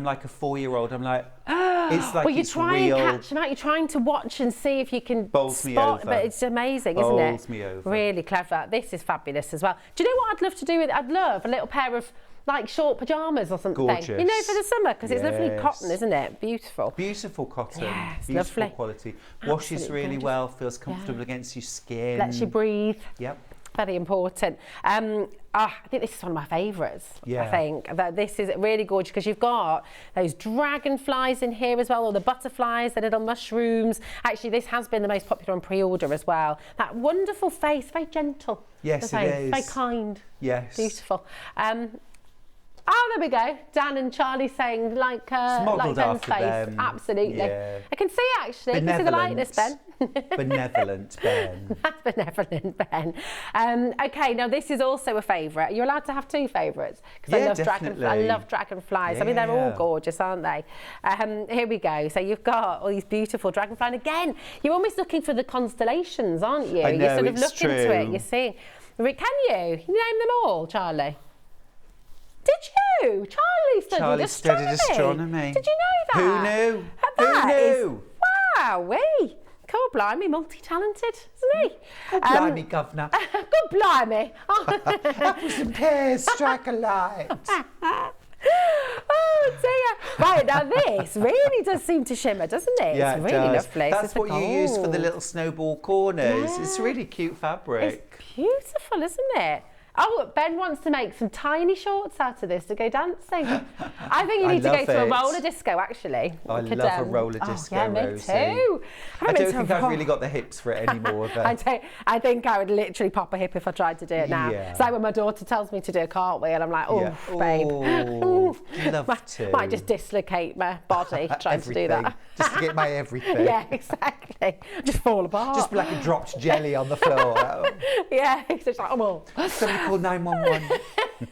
like a 4-year-old. I'm like, it's like well, you it's try real. and catch them out. You're trying to watch and see if you can Bowls me spot, over. but it's amazing, isn't it? Bowls me over. Really clever. This is fabulous as well. Do you know what I'd love to do with it? I'd love a little pair of like short pyjamas or something. Gorgeous. You know, for the summer, because it's lovely Yes. cotton, isn't it? Beautiful. Beautiful cotton. Yeah, it's beautiful lovely. quality. Washes Absolutely really gorgeous. well, feels comfortable against your skin. Lets you breathe. Yep. Very important. I think this is one of my favourites. Yeah. I think that this is really gorgeous because you've got those dragonflies in here as well, or the butterflies, the little mushrooms. Actually, this has been the most popular on pre-order as well. That wonderful face, very gentle. Yes, it is. Very kind. Yes. Beautiful. Oh, there we go. Dan and Charlie saying like Ben's after face. them. Absolutely. Yeah. I can see actually. I can see the likeness, Ben. Benevolent Ben. That's benevolent, Ben. Okay, now this is also a favourite. You're allowed to have two favourites because Yeah, I love definitely. I love dragonflies. I mean, they're all Yeah. gorgeous, aren't they? Here we go. So you've got all these beautiful dragonflies. And again, you're almost looking for the constellations, aren't you? I know, you sort of it's look into it. true. You're seeing. Can you name them all, Charlie? Did you? Charlie studied astronomy. Did you know that? Who knew? That Who is- knew? Wowee. God blimey, multi-talented, isn't he? Oh, blimey, governor. God blimey. Apples and pears strike a light. Oh dear. Right, now this really does seem to shimmer, doesn't it? Yeah, it's it really does. lovely. That's what you use for the little snowball corners. Yeah. It's really cute fabric. It's beautiful, isn't it? Oh, Ben wants to make some tiny shorts out of this to go dancing. I think you need to go love to a it. roller disco, actually. I We could, love a roller disco, yeah, me Rosie. too. I don't think I've really got the hips for it anymore. I think I would literally pop a hip if I tried to do it now. Yeah. It's like when my daughter tells me to do a cartwheel, I'm like, oh, Yeah. babe. Oh, love to. Might just dislocate my body trying to do that. Just to get my everything. Yeah, exactly. Just fall apart. Just like a dropped jelly on the floor. Yeah, it's just like, oh, well. Somebody call 911.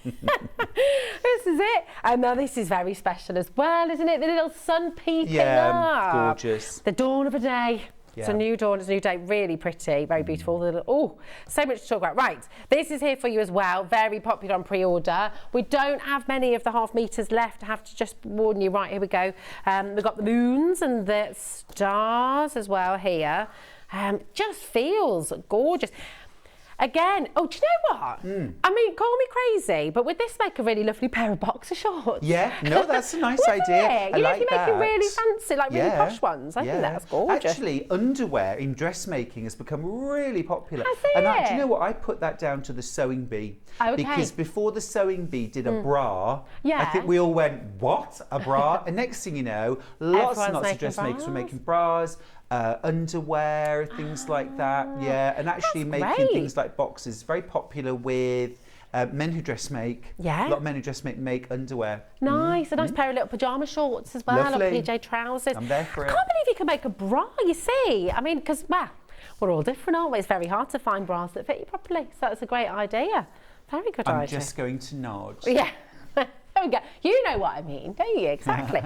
This is it. And now this is very special as well, isn't it? The little sun peeking up. Gorgeous. The dawn of a day. It's a Yeah. new dawn, it's a new day. Really pretty, very beautiful. Oh, so much to talk about. Right, this is here for you as well. Very popular on pre-order. We don't have many of the half meters left. I have to just warn you. Right, here we go. We've got the moons and the stars as well here. Just feels gorgeous. Again, oh, do you know what? I mean, call me crazy, but would this make a really lovely pair of boxer shorts? Yeah, no, that's a nice Wouldn't idea. it? I You know, like if you make that. it really fancy, like really posh ones. I think that's gorgeous. Actually, underwear in dressmaking has become really popular. Has And it? do you know what? I put that down to the sewing bee. Okay. Because before the sewing bee did a bra, I Yeah. think we all went, what? A bra? And next thing you know, lots and Everyone's lots of making dressmakers were bras. making bras, underwear, things like that. Yeah, and actually that's making great. things like boxes. Very popular with men who dressmake. Yeah. A lot of men who dressmake make underwear. Nice, a nice pair of little pyjama shorts as well, Lovely. or PJ trousers. I'm there for I it. can't believe you can make a bra, you see. I mean, because, well, we're all different, aren't we? It's very hard to find bras that fit you properly. So that's a great idea. Very good I'm idea. just going to nod. Yeah. There we go. You know what I mean, don't you? Exactly.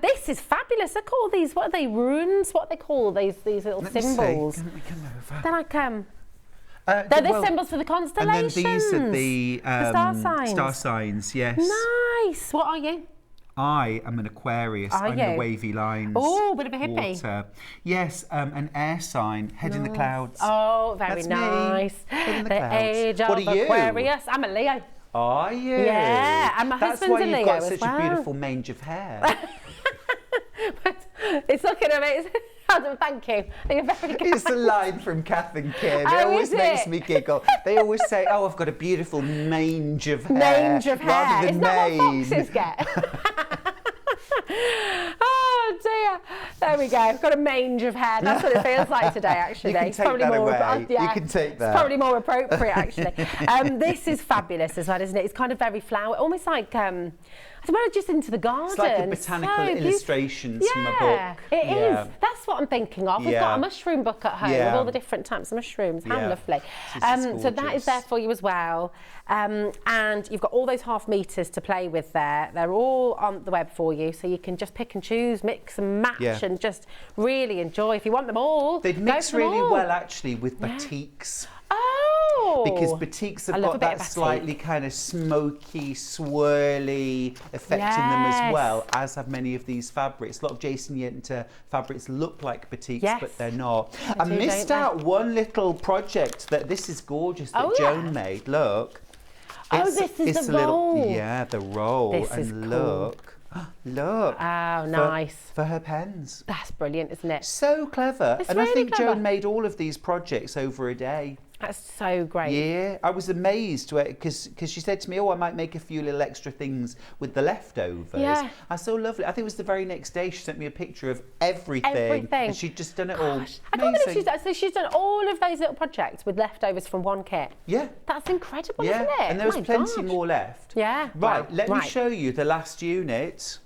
This is fabulous. They're called these, what are they, runes? What they call these little Let me see. symbols? Can we come over? They're like, they're the symbols for the And constellations. then these are the star signs. Star signs, yes. Nice. What are you? I am an Aquarius. Are I'm you? the wavy lines. Oh, bit of a hippie. Water. Yes, an air sign, head in the clouds. Oh, very That's me. nice. Head in the The clouds. age What of are you? Aquarius. I'm a Leo. Are you? Yeah, and my That's husband's why a you've Leo got as such well. a beautiful mange of hair. It's looking amazing. Thank you. You're very good. It's a line from Kath and Kim. It Oh, always is makes it? me giggle. They always say, "Oh, I've got a beautiful mange of hair." Mange of rather hair. than Isn't that mane. what foxes get? Oh dear. There we go. I've got a mange of hair. That's what it feels like today, actually. You can It's take probably that more away. You can take that. It's probably more appropriate, actually. This is fabulous as well, isn't it? It's kind of very flower, almost like I don't know, just into the garden. It's like a botanical So illustrations from a yeah, book. it Yeah. is. That's what I'm thinking of. We've Yeah. got a mushroom book at home with Yeah. all the different types of mushrooms. How Yeah. lovely. This is So that is gorgeous. there for you as well. And you've got all those half meters to play with there. They're all on the web for you, so you can just pick and choose, mix and match, Yeah. and just really enjoy. If you want them all, They'd go mix for them really all. well actually with batiks. Oh! Because batiks I have love a got bit that of batik. slightly kind of smoky, swirly effect in them as Yes. well, as have many of these fabrics. A lot of Jason Yenter fabrics look like batiks, Yes. but they're not. They I do, missed don't they? out one little project that this is gorgeous that Oh, yeah. Joan made. Look. Oh, this is it's the a little, roll. yeah, the roll. This and is cool. look. Look. Oh, nice. For her pens. That's brilliant, isn't it? So clever. It's And I really think clever. Joan made all of these projects over a day. That's so great. Yeah, I was amazed because she said to me, "Oh, I might make a few little extra things with the leftovers." Yeah. I so lovely. I think it was the very next day she sent me a picture of everything. And she'd just done it all. I can't believe she's done all of those little projects with leftovers from one kit. Yeah. That's incredible, isn't it? And there was plenty more left. Yeah. Right, let me show you the last unit.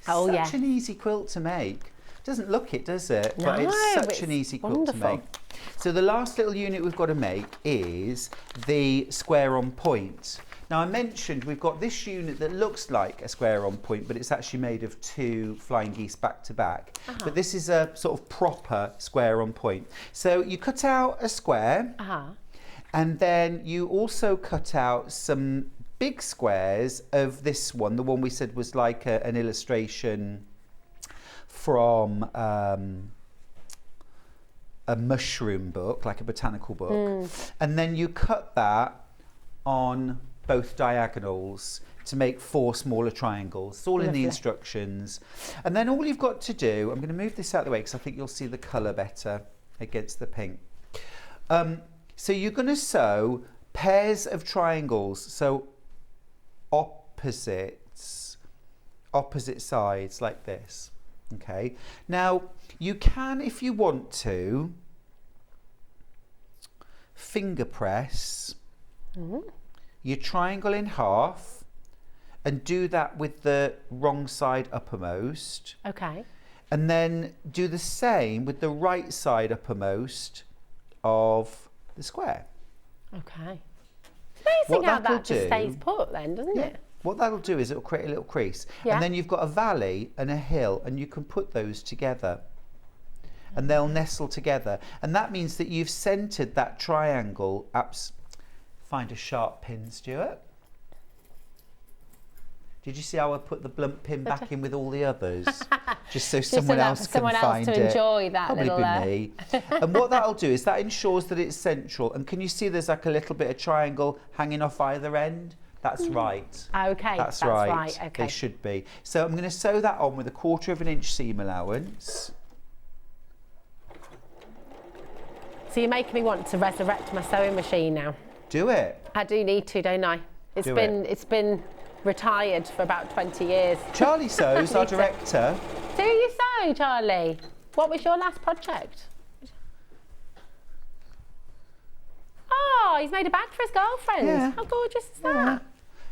Oh, Such an easy quilt to make. Doesn't look it, does it? No, but it's such an easy quilt to make. So the last little unit we've got to make is the square on point. Now I mentioned we've got this unit that looks like a square on point, but it's actually made of 2 flying geese back to back. But this is a sort of proper square on point. So you cut out a square, and then you also cut out some big squares of this one, the one we said was like an illustration from a mushroom book, like a botanical book, and then you cut that on both diagonals to make 4 smaller triangles. It's all in the instructions. And then all you've got to do, I'm going to move this out of the way because I think you'll see the colour better against the pink. So you're going to sew pairs of triangles, so opposite sides like this. Okay, now you can, if you want to, finger press your triangle in half and do that with the wrong side uppermost. Okay. And then do the same with the right side uppermost of the square. Okay. Amazing how that just stays put then, doesn't it? What that'll do is it'll create a little crease. And then you've got a valley and a hill, and you can put those together. And they'll nestle together. And that means that you've centred that triangle. Find a sharp pin, Stuart. Did you see how I put the blunt pin back in with all the others? Just so someone else can find it. Enjoy that. Probably be me. And what that'll do is that ensures that it's central. And can you see there's like a little bit of triangle hanging off either end? That's right. Okay, that's right. Okay. They should be. So I'm going to sew that on with a 1/4 inch seam allowance. So you're making me want to resurrect my sewing machine now. Do it. I do need to, don't I? It's been retired for about 20 years. Charlie sews, our director. Do you sew, Charlie? What was your last project? Oh, he's made a bag for his girlfriend. Yeah. How gorgeous is that?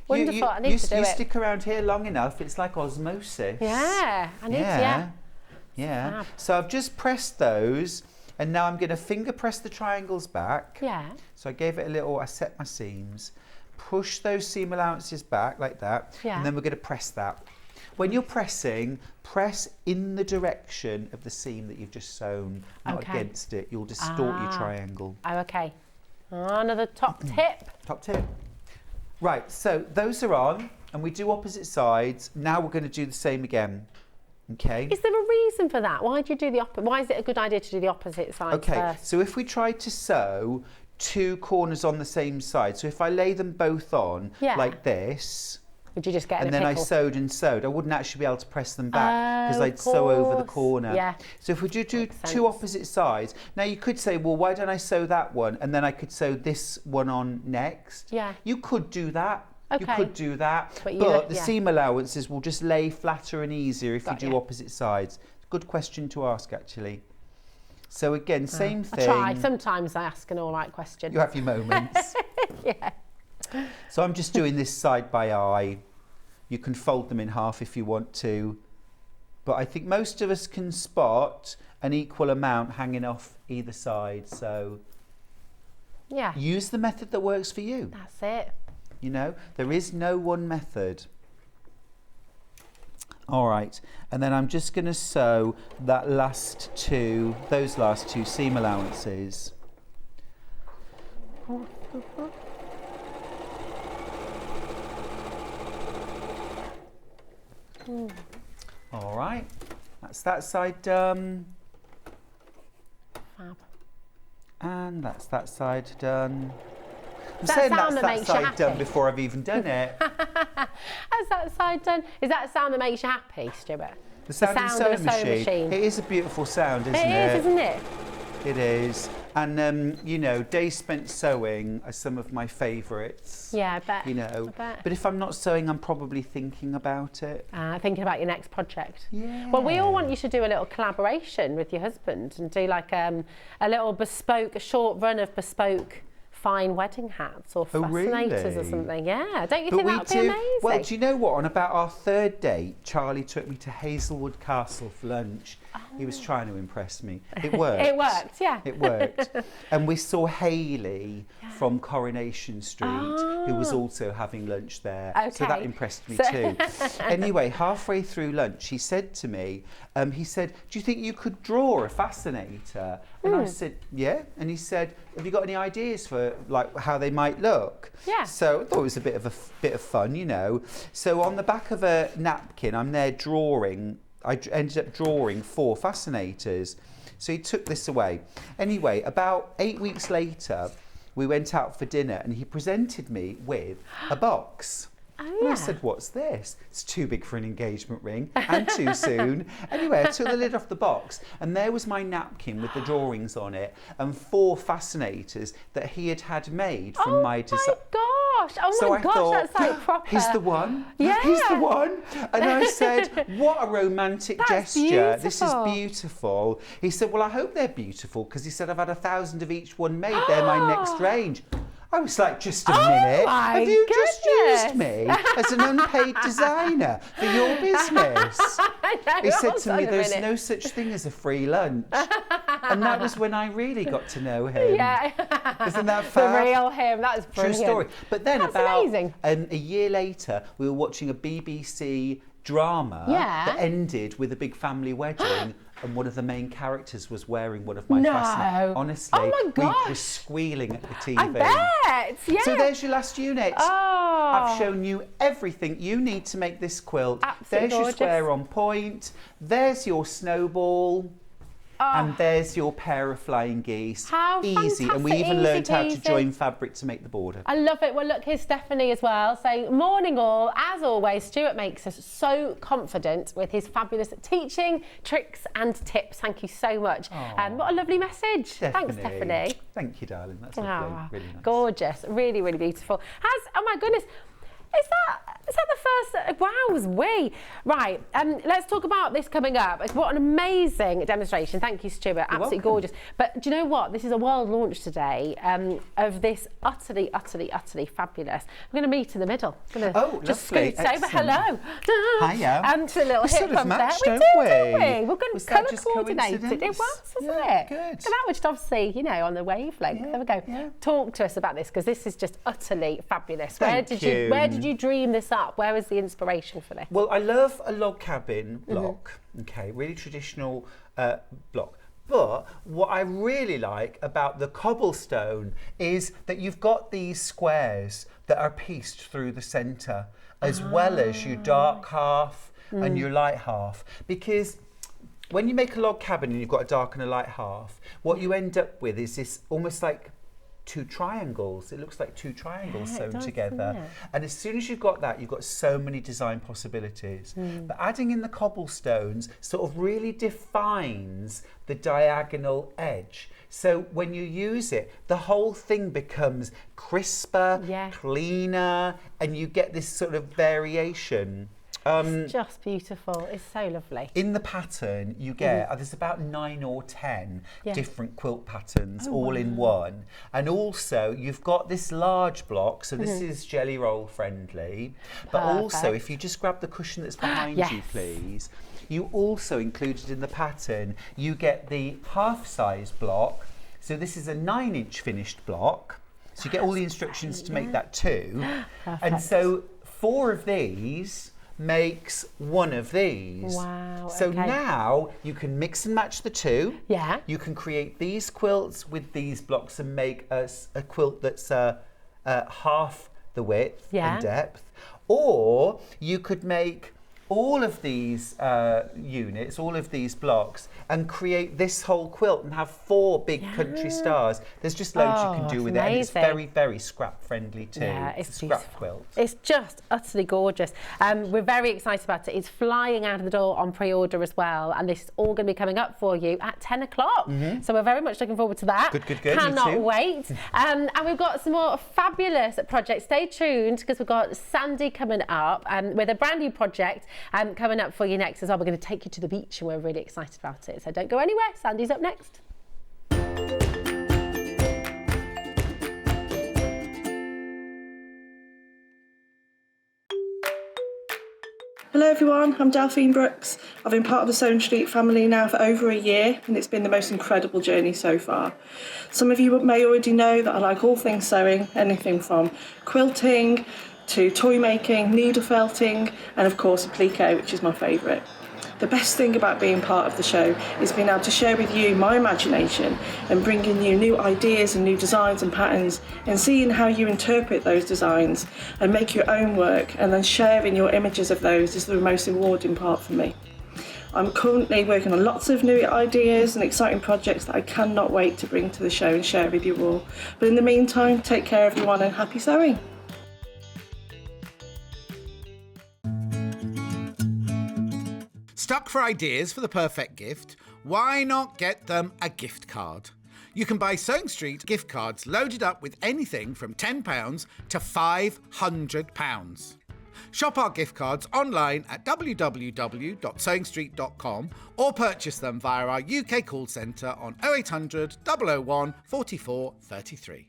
Wonderful. I need to do it. You stick around here long enough, it's like osmosis. Yeah, I need to. Yeah. So I've just pressed those, and now I'm going to finger press the triangles back. Yeah. So I gave it a little, I set my seams, push those seam allowances back like that, and then we're going to press that. When you're pressing, press in the direction of the seam that you've just sewn, not against it. You'll distort your triangle. Oh, okay. Another top tip. Top tip. Right, so those are on, and we do opposite sides. Now we're going to do the same again. Okay. Is there a reason for that? Why do you do the opposite? Why is it a good idea to do the opposite sides first? So if we try to sew 2 corners on the same side, so if I lay them both on like this, would you just get and then I sewed and sewed, I wouldn't actually be able to press them back because I'd sew over the corner. Yeah. So if we do 2 opposite sides, now you could say, well, why don't I sew that one and then I could sew this one on next? Yeah. You could do that. You could do that, but the seam allowances will just lay flatter and easier if you do opposite sides. Good question to ask, actually. So again, same thing. I try. Sometimes I ask an all right question. You have your moments. Yeah. So I'm just doing this side by eye. You can fold them in half if you want to, but I think most of us can spot an equal amount hanging off either side. So use the method that works for you. That's it. You know, there is no one method. All right, and then I'm just going to sew those last 2 seam allowances. All right, that's that side done. Fab. And that's that side done. I'm saying that's that side done before I've even done it. That's that side done. Is that a sound that makes you happy, Stuart? The sound of a sewing machine. It is a beautiful sound, isn't it? It is, isn't it? It is. And, you know, days spent sewing are some of my favourites. Yeah, I bet. You know, I bet. but if I'm not sewing, I'm probably thinking about it. Thinking about your next project. Yeah. Well, we all want you to do a little collaboration with your husband and do like a little bespoke, a short run of bespoke fine wedding hats or fascinators or something. Yeah, don't you think that would be amazing? Well, do you know what? On about our third date, Charlie took me to Hazelwood Castle for lunch. He was trying to impress me. It worked. It worked, yeah. It worked. And we saw Hayley from Coronation Street, who was also having lunch there. Okay. So that impressed me too. Anyway, halfway through lunch, he said to me, he said, do you think you could draw a fascinator? And I said, yeah. And he said, have you got any ideas for like how they might look? Yeah. So I thought it was a bit of fun, you know. So on the back of a napkin, I'm there drawing. I ended up drawing 4 fascinators. So he took this away. Anyway, about 8 weeks later, we went out for dinner and he presented me with a box. And I said, what's this? It's too big for an engagement ring and too soon. Anyway, I took the lid off the box and there was my napkin with the drawings on it and 4 fascinators that he had made from my design. Oh my gosh! Oh so my I gosh, thought, that's like proper. He's the one. Yeah. He's the one. And I said, what a romantic That's gesture. This is beautiful. beautiful. He said, well, I hope they're beautiful because he said, I've had 1,000 of each one made. They're my next range. I was like, just a minute. my Have you just used goodness. me as an unpaid designer for your business? He said to me, there's no such thing as a free lunch. And that was when I really got to know him. Yeah. Isn't that The fab? real him. That was True brilliant. story. But then That's about amazing. a year later, we were watching a BBC drama that ended with a big family wedding. And one of the main characters was wearing one of my fascinators. Honestly, oh my gosh. we were squealing at the TV. I bet. Yeah. So there's your last unit. Oh. I've shown you everything you need to make this quilt. Absolutely There's your gorgeous. square on point. There's your snowball. And there's your pair of flying geese. How easy. And we fantastic, even learned how to easy join fabric to make the border. I love it. Well, look, here's Stephanie as well saying, morning all. As always, Stuart makes us so confident with his fabulous teaching, tricks and tips. Thank you so much. And what a lovely message. Thanks, Stephanie. Thank you, darling. That's lovely. Really nice. Gorgeous. Really, really beautiful. Oh my goodness. Is that the first? Wow's we. Right, let's talk about this coming up. What an amazing demonstration. Thank you, Stuart. Absolutely gorgeous. But do you know what? This is a world launch today of this utterly, utterly, utterly fabulous. We're going to meet in the middle. Just lovely. scoot over. Hello. Hiya. And to a little hip sort of bump matched, there. don't we? we? We're going Was to that colour just coordinated. It coincidence? was, wasn't Yeah, it? good. So that was just obviously, you know, on the wavelength. Yeah, There we go. yeah. Talk to us about this because this is just utterly fabulous. Thank you. Where did you dream this up? Where was the inspiration for this? Well, I love a log cabin block. Okay, really traditional block. But what I really like about the cobblestone is that you've got these squares that are pieced through the centre, as well as your dark half and your light half. Because when you make a log cabin and you've got a dark and a light half, what you end up with is this almost like 2 triangles. It looks like 2 triangles sewn together. And as soon as you've got that, you've got so many design possibilities. But adding in the cobblestones sort of really defines the diagonal edge. So when you use it, the whole thing becomes crisper, cleaner, and you get this sort of variation. It's just beautiful. It's so lovely. In the pattern, you get, there's about 9 or 10 different quilt patterns all in one. And also, you've got this large block, so this is jelly roll friendly. But also, if you just grab the cushion that's behind you, please, you also included in the pattern, you get the half-size block. So this is a 9-inch finished block. So you get all the instructions to make that too. And so 4 of these makes 1 of these. Wow. So now you can mix and match the 2. Yeah. You can create these quilts with these blocks and make a quilt that's half the width and depth. Or you could make all of these units, all of these blocks, and create this whole quilt and have 4 big country stars. There's just loads you can do with it, and it's very, very scrap friendly too. Yeah, it's a scrap beautiful quilt. It's just utterly gorgeous. We're very excited about it. It's flying out of the door on pre-order as well, and this is all going to be coming up for you at 10 o'clock. So we're very much looking forward to that. Good. Cannot wait. And we've got some more fabulous projects. Stay tuned, because we've got Sandi coming up with a brand new project coming up for you next as well. We're going to take you to the beach, and we're really excited about it. So don't go anywhere. Sandi's up next. Hello everyone, I'm Delphine Brooks. I've been part of the Sewing Street family now for over a year, and it's been the most incredible journey so far. Some of you may already know that I like all things sewing, anything from quilting to toy making, needle felting, and of course applique, which is my favourite. The best thing about being part of the show is being able to share with you my imagination and bringing you new ideas and new designs and patterns, and seeing how you interpret those designs and make your own work, and then sharing your images of those is the most rewarding part for me. I'm currently working on lots of new ideas and exciting projects that I cannot wait to bring to the show and share with you all. But in the meantime, take care everyone, and happy sewing. Stuck for ideas for the perfect gift? Why not get them a gift card? You can buy Sewing Street gift cards loaded up with anything from £10 to £500. Shop our gift cards online at www.sewingstreet.com or purchase them via our UK call centre on 0800 001 44 33.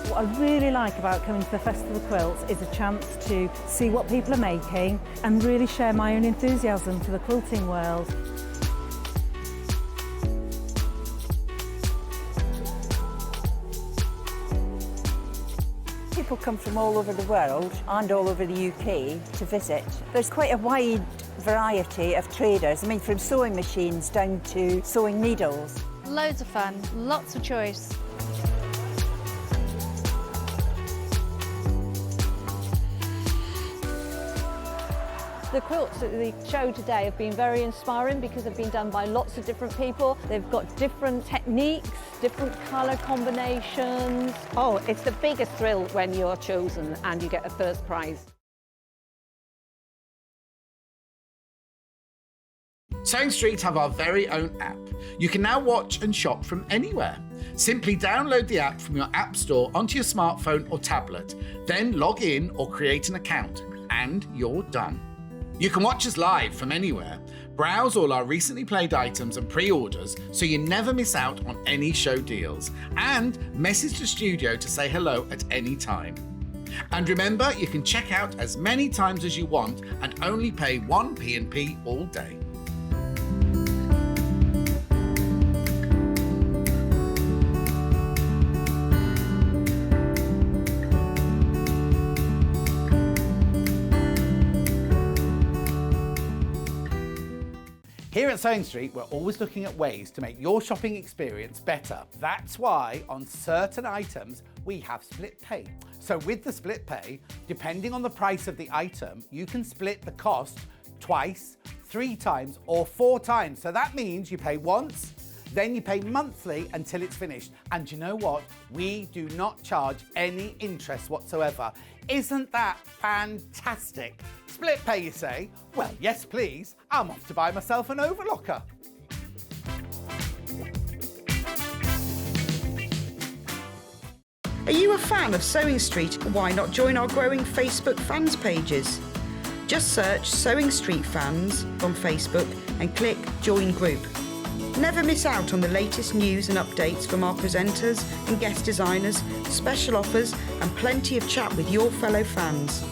What I really like about coming to the Festival of Quilts is a chance to see what people are making and really share my own enthusiasm for the quilting world. People come from all over the world and all over the UK to visit. There's quite a wide variety of traders, I mean from sewing machines down to sewing needles. Loads of fun, lots of choice. The quilts at the show today have been very inspiring because they've been done by lots of different people. They've got different techniques, different colour combinations. Oh, it's the biggest thrill when you're chosen and you get a first prize. Sewing Street have our very own app. You can now watch and shop from anywhere. Simply download the app from your app store onto your smartphone or tablet, then log in or create an account, and you're done. You can watch us live from anywhere, browse all our recently played items and pre-orders so you never miss out on any show deals, and message the studio to say hello at any time. And remember, you can check out as many times as you want and only pay 1 P&P all day. Here at Sewing Street, we're always looking at ways to make your shopping experience better. That's why on certain items, we have split pay. So with the split pay, depending on the price of the item, you can split the cost twice, 3 times, or 4 times. So that means you pay once, then you pay monthly until it's finished. And you know what? We do not charge any interest whatsoever. Isn't that fantastic? Split pay, you say? Well, yes, please. I'm off to buy myself an overlocker. Are you a fan of Sewing Street? Why not join our growing Facebook fans pages? Just search Sewing Street Fans on Facebook and click Join Group. Never miss out on the latest news and updates from our presenters and guest designers, special offers and plenty of chat with your fellow fans.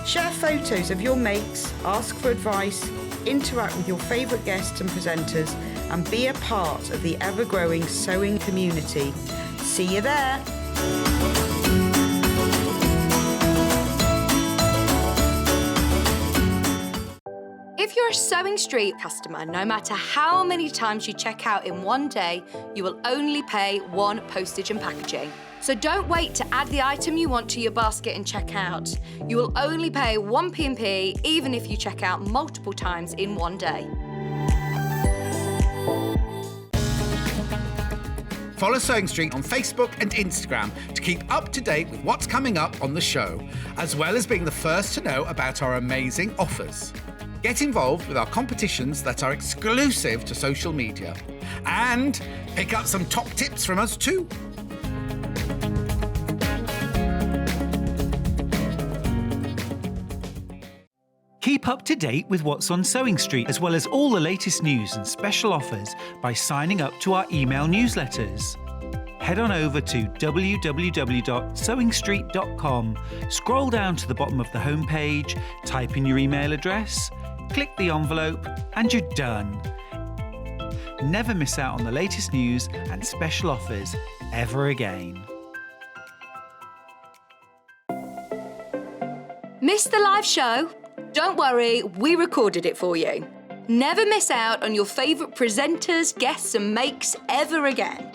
Share photos of your makes, ask for advice, interact with your favourite guests and presenters, and be a part of the ever-growing sewing community. See you there! If you're a sewing Street customer, no matter how many times you check out in one day, you will only pay one postage and packaging. So don't wait to add the item you want to your basket and check out. You will only pay one P&P even if you check out multiple times in one day. Follow Sewing Street on Facebook and Instagram to keep up to date with what's coming up on the show, as well as being the first to know about our amazing offers. Get involved with our competitions that are exclusive to social media. And pick up some top tips from us too. Keep up to date with what's on Sewing Street, as well as all the latest news and special offers by signing up to our email newsletters. Head on over to www.sewingstreet.com, scroll down to the bottom of the homepage, type in your email address, click the envelope, and you're done. Never miss out on the latest news and special offers ever again. Missed the live show? Don't worry, we recorded it for you. Never miss out on your favourite presenters, guests and makes ever again.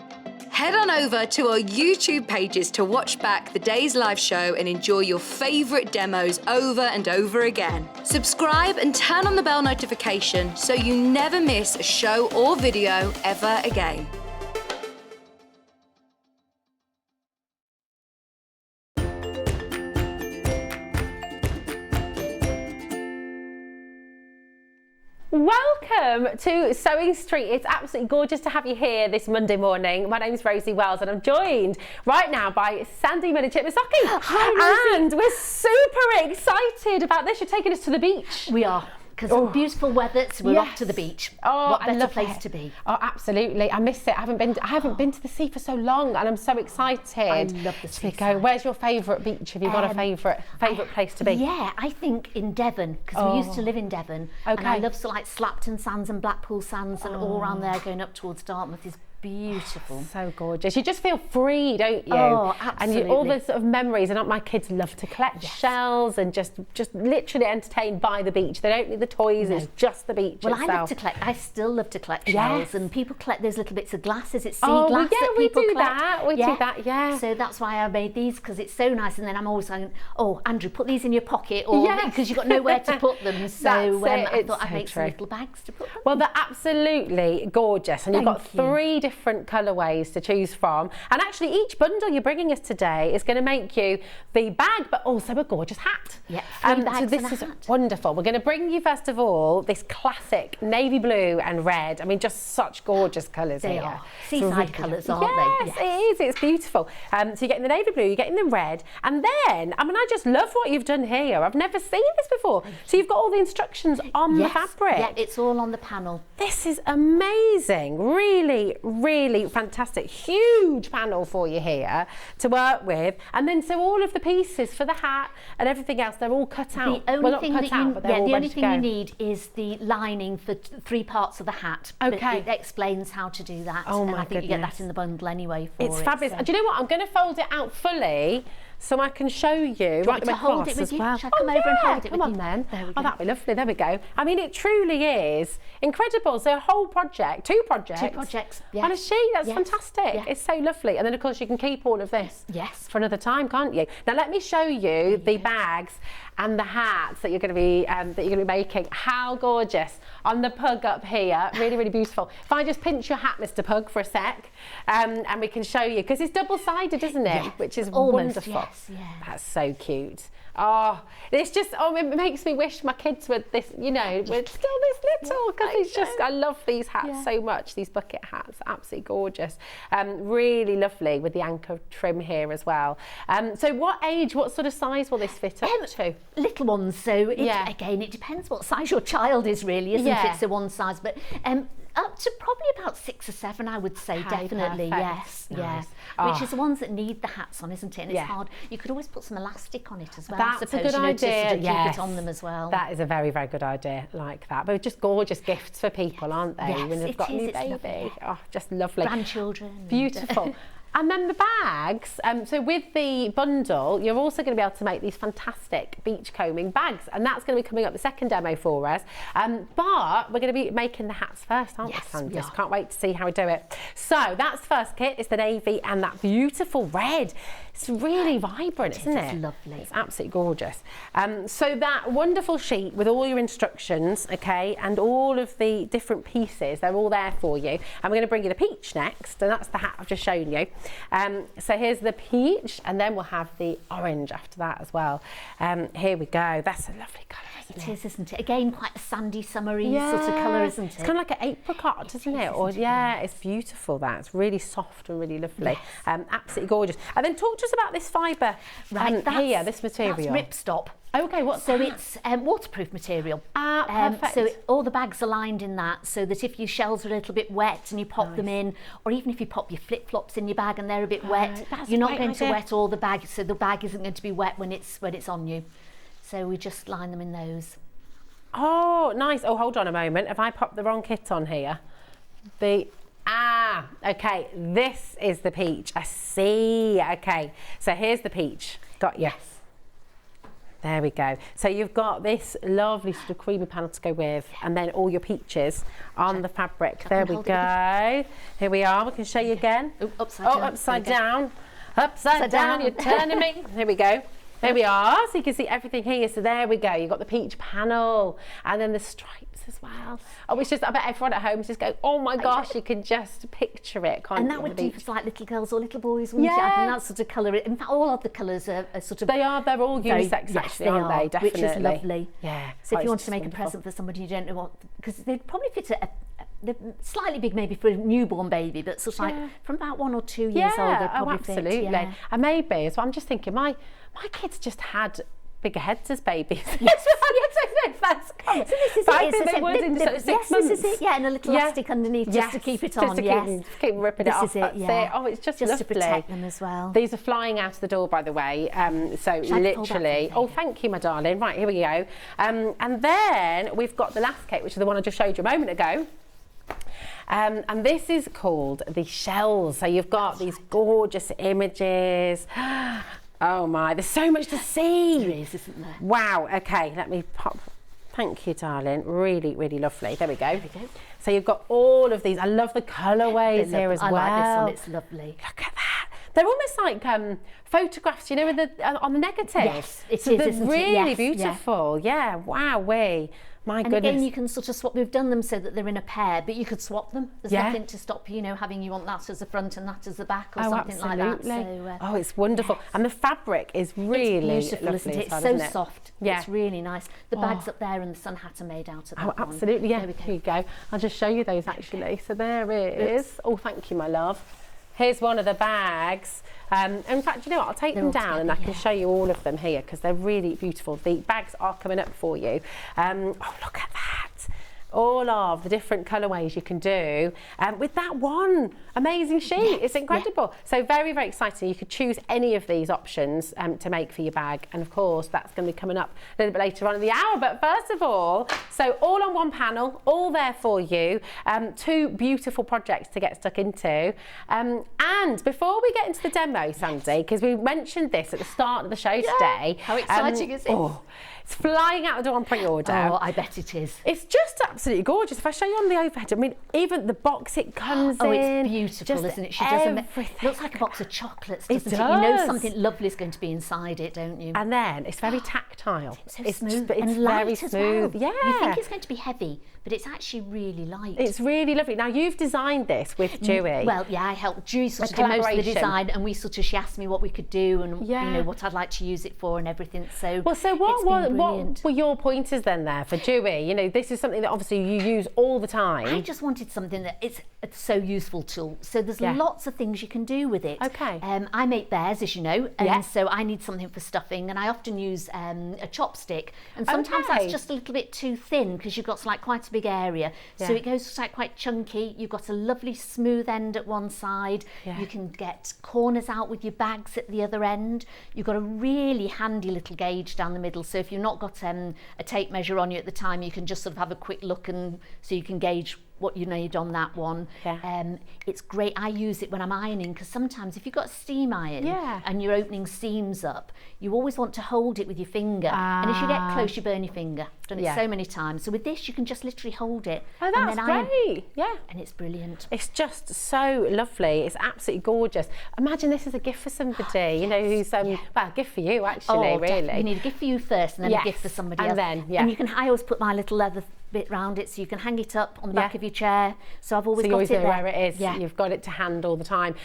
Head on over to our YouTube pages to watch back the day's live show and enjoy your favourite demos over and over again. Subscribe and turn on the bell notification so you never miss a show or video ever again. Welcome to Sewing Street. It's absolutely gorgeous to have you here this Monday morning. My name is Rosie Wells and I'm joined right now by Sandi Millichip Massocchi. Hi, Rosie. And we're super excited about this. You're taking us to the beach. We are. Because of beautiful weather, so we're off to the beach. Oh, what I better love place it. to be? Oh, absolutely. I miss it. I haven't been to the sea for so long, and I'm so excited. I love the sea. Where's your favourite beach? Have you got a favourite place to be? Yeah, I think in Devon, because we used to live in Devon. Okay. And I love like Slapton Sands and Blackpool Sands and all around there going up towards Dartmouth is beautiful. So gorgeous. You just feel free, don't you? Oh, absolutely. And all the sort of memories. And my kids love to collect shells and just literally entertained by the beach. They don't need the toys. No. It's just the beach Well, itself. I love to collect. I still love to collect shells, and people collect those little bits of glass. Is it sea glass that people do collect? That. We do that. Yeah. So that's why I made these, because it's so nice. And then I'm always saying, "Oh, Andrew, put these in your pocket," or because you've got nowhere to put them. So I thought I'd make some little bags to put them. Well, they're absolutely gorgeous, and you've got 3 different colourways to choose from, and actually each bundle you're bringing us today is going to make you the bag but also a gorgeous hat. So this is wonderful. We're going to bring you first of all this classic navy blue and red. I mean, just such gorgeous colours. They here. are seaside colours, aren't they? Yes, it is. It's beautiful. So you're getting the navy blue, you're getting the red, and then I just love what you've done here. I've never seen this before. So you've got all the instructions on the fabric. Yeah, it's all on the panel. This is amazing. Really, really fantastic. Huge panel for you here to work with, and then so all of the pieces for the hat and everything else, they're all cut out. The only thing you need is the lining for 3 parts of the hat. Okay. It explains how to do that. Oh, and my I think you get that in the bundle anyway. It's fabulous. Do you know what? I'm going to fold it out fully so I can show you. Right, to hold it with you? Shall I come over and hold it with you? Come on then. There we go. Oh, that'd be lovely. There we go. I mean, it truly is incredible. So a whole project, 2 projects. 2 projects, yes. On a sheet. That's Yes. fantastic. Yeah. It's so lovely. And then of course you can keep all of this for another time, can't you? Now let me show you the bags and the hats that you're going to be making. How gorgeous on the pug up here. Really, really beautiful. If I just pinch your hat, Mr. Pug, for a sec, and we can show you, because it's double-sided, isn't it? Which is almost, wonderful. yes, yeah. That's so cute. Oh, it's just, it makes me wish my kids were this, were still this little, because it's just, I love these hats so much, these bucket hats, absolutely gorgeous. Really lovely with the anchor trim here as well. So what sort of size will this fit up to? Little ones, so again, it depends what size your child is really, isn't it? So one size, but up to probably about 6 or 7, I would say, definitely, perfect. yes, Nice. Which is the ones that need the hats on, isn't it? And it's hard. You could always put some elastic on it as well. That's a good idea. To keep it on them as well. That is a very, very good idea, like that. But just gorgeous gifts for people, aren't they? Yes, when they've got a new baby. Lovely. Oh, just lovely. Grandchildren. Beautiful. And then the bags, so with the bundle, you're also going to be able to make these fantastic beachcombing bags, and that's going to be coming up the second demo for us. But we're going to be making the hats first, aren't we, Sandy? Yes, can't wait to see how we do it. So that's the first kit. It's the navy and that beautiful red. It's really vibrant, isn't it? It's lovely. It's absolutely gorgeous. So that wonderful sheet with all your instructions, okay, and all of the different pieces, they're all there for you. And we're going to bring you the peach next, and that's the hat I've just shown you. So here's the peach, and then we'll have the orange after that as well. Here we go. That's a lovely colour, isn't it? It is, isn't it? Again, quite a sandy, summery sort of colour, isn't it? It's kind of like an apricot, isn't it? Or it's beautiful. That it's really soft and really lovely. Yes. Absolutely gorgeous. And then talk to us about this fibre here, this material. That's ripstop. Okay, what's so that? It's waterproof material. Perfect. So all the bags are lined in that, so that if your shells are a little bit wet and you pop them in, or even if you pop your flip-flops in your bag and they're a bit wet, you're not going to wet all the bag, so the bag isn't going to be wet when it's on you. So we just line them in those. Oh, nice. Oh, hold on a moment. Have I popped the wrong kit on here? Okay, this is the peach. I see. Okay, so here's the peach. Got you. Yes. There we go. So you've got this lovely sort of creamy panel to go with, and then all your peaches on the fabric. There we go. Here we are. We can show you again. Upside down. Upside down. Upside down. You're turning me. Here we go. There we are. So you can see everything here. So there we go. You've got the peach panel, and then the stripes as well. Oh, it's just, I bet everyone at home is just going, oh my gosh, you can just picture it, can't you? And that would do for like little girls or little boys, wouldn't it? I think that sort of colour. In fact, all of the colours are sort of... They're all unisex, actually, aren't they? Definitely. Which is lovely. Yeah. So if you want to make a present for somebody you don't know what... Because they'd probably fit they're slightly big maybe for a newborn baby, but sort of like from about 1 or 2 years old, they'd probably absolutely. fit. Yeah. And maybe, so I'm just thinking, my kids just had bigger heads as babies. Yes. So this is they would in 6 months. This is it. Yeah, and a little elastic underneath just to keep it on. Just to keep ripping it off. This is it. Oh, it's just to protect them as well. These are flying out of the door, by the way. So literally. Oh, thank you, my darling. Right, here we go. And then we've got the last kit, which is the one I just showed you a moment ago. And this is called the shells. So you've got these gorgeous images. Oh my, there's so much to see. There is, isn't there? Wow, okay, let me pop. Thank you, darling. Really, really lovely. There we go. So you've got all of these. I love the colourways here as well. I like this one, it's lovely. Look at that. They're almost like photographs, you know, with on the negative. Yes, it is, isn't really it? Beautiful. Yeah, wow-wee. My goodness. And again, you can sort of swap. We've done them so that they're in a pair, but you could swap them. There's nothing to stop you know having you want that as the front and that as the back or something like that. So, oh, it's wonderful. Yes. And the fabric is really it's beautiful, lovely, isn't it? It's so soft. Yeah. It's really nice. The bags up there and the sun hat are made out of that. Oh, absolutely. Yeah. Here you go. I'll just show you those actually. So there it is. Oh, thank you, my love. Here's one of the bags. In fact, you know what? I'll take them down and I can show you all of them here because they're really beautiful. The bags are coming up for you. Oh, look at that. All of the different colourways you can do with that one amazing sheet. It's incredible. So very, very exciting. You could choose any of these options to make for your bag. And of course, that's going to be coming up a little bit later on in the hour. But first of all, so all on one panel, all there for you. 2 beautiful projects to get stuck into. And before we get into the demo, Sandy, because we mentioned this at the start of the show today. How exciting is it? Oh, it's flying out the door on pre-order. Oh, I bet it is. It's just absolutely gorgeous. If I show you on the overhead, I mean, even the box it comes in. Oh, it's beautiful, isn't it? She does it looks like a box of chocolates, doesn't it? You know something lovely is going to be inside it, don't you? And then it's very tactile. It's smooth and very light smooth. As well. Yeah. You think it's going to be heavy, but it's actually really light. It's really lovely. Now, you've designed this with Dewey. Well, yeah, I helped. Dewey sort of did most of the design, and we sort of, she asked me what we could do and you know what I'd like to use it for and everything. So, what were your pointers then there for Dewey? You know, this is something that obviously you use all the time. I just wanted something that it's a so useful tool. So there's lots of things you can do with it. Okay. I make bears, as you know, and so I need something for stuffing, and I often use a chopstick, and sometimes that's just a little bit too thin because you've got like quite a big area. So it goes like quite chunky. You've got a lovely smooth end at one side. You can get corners out with your bags at the other end. You've got a really handy little gauge down the middle. So if you've not got a tape measure on you at the time, you can just sort of have a quick look, and so you can gauge what you need on that one. It's great. I use it when I'm ironing, because sometimes if you've got a steam iron and you're opening seams up, you always want to hold it with your finger, and if you get close, you burn your finger. I've done it so many times. So with this, you can just literally hold it. Oh, that's and then iron, great. and it's brilliant. It's just so lovely. It's absolutely gorgeous. Imagine this as a gift for somebody, you know, who's well, a gift for you actually, really. You need a gift for you first, and then a gift for somebody else. And then, and you can. I always put my little leather bit round it, so you can hang it up on the back of your chair. So I've always got it there. Where it is. You've got it to hand all the time.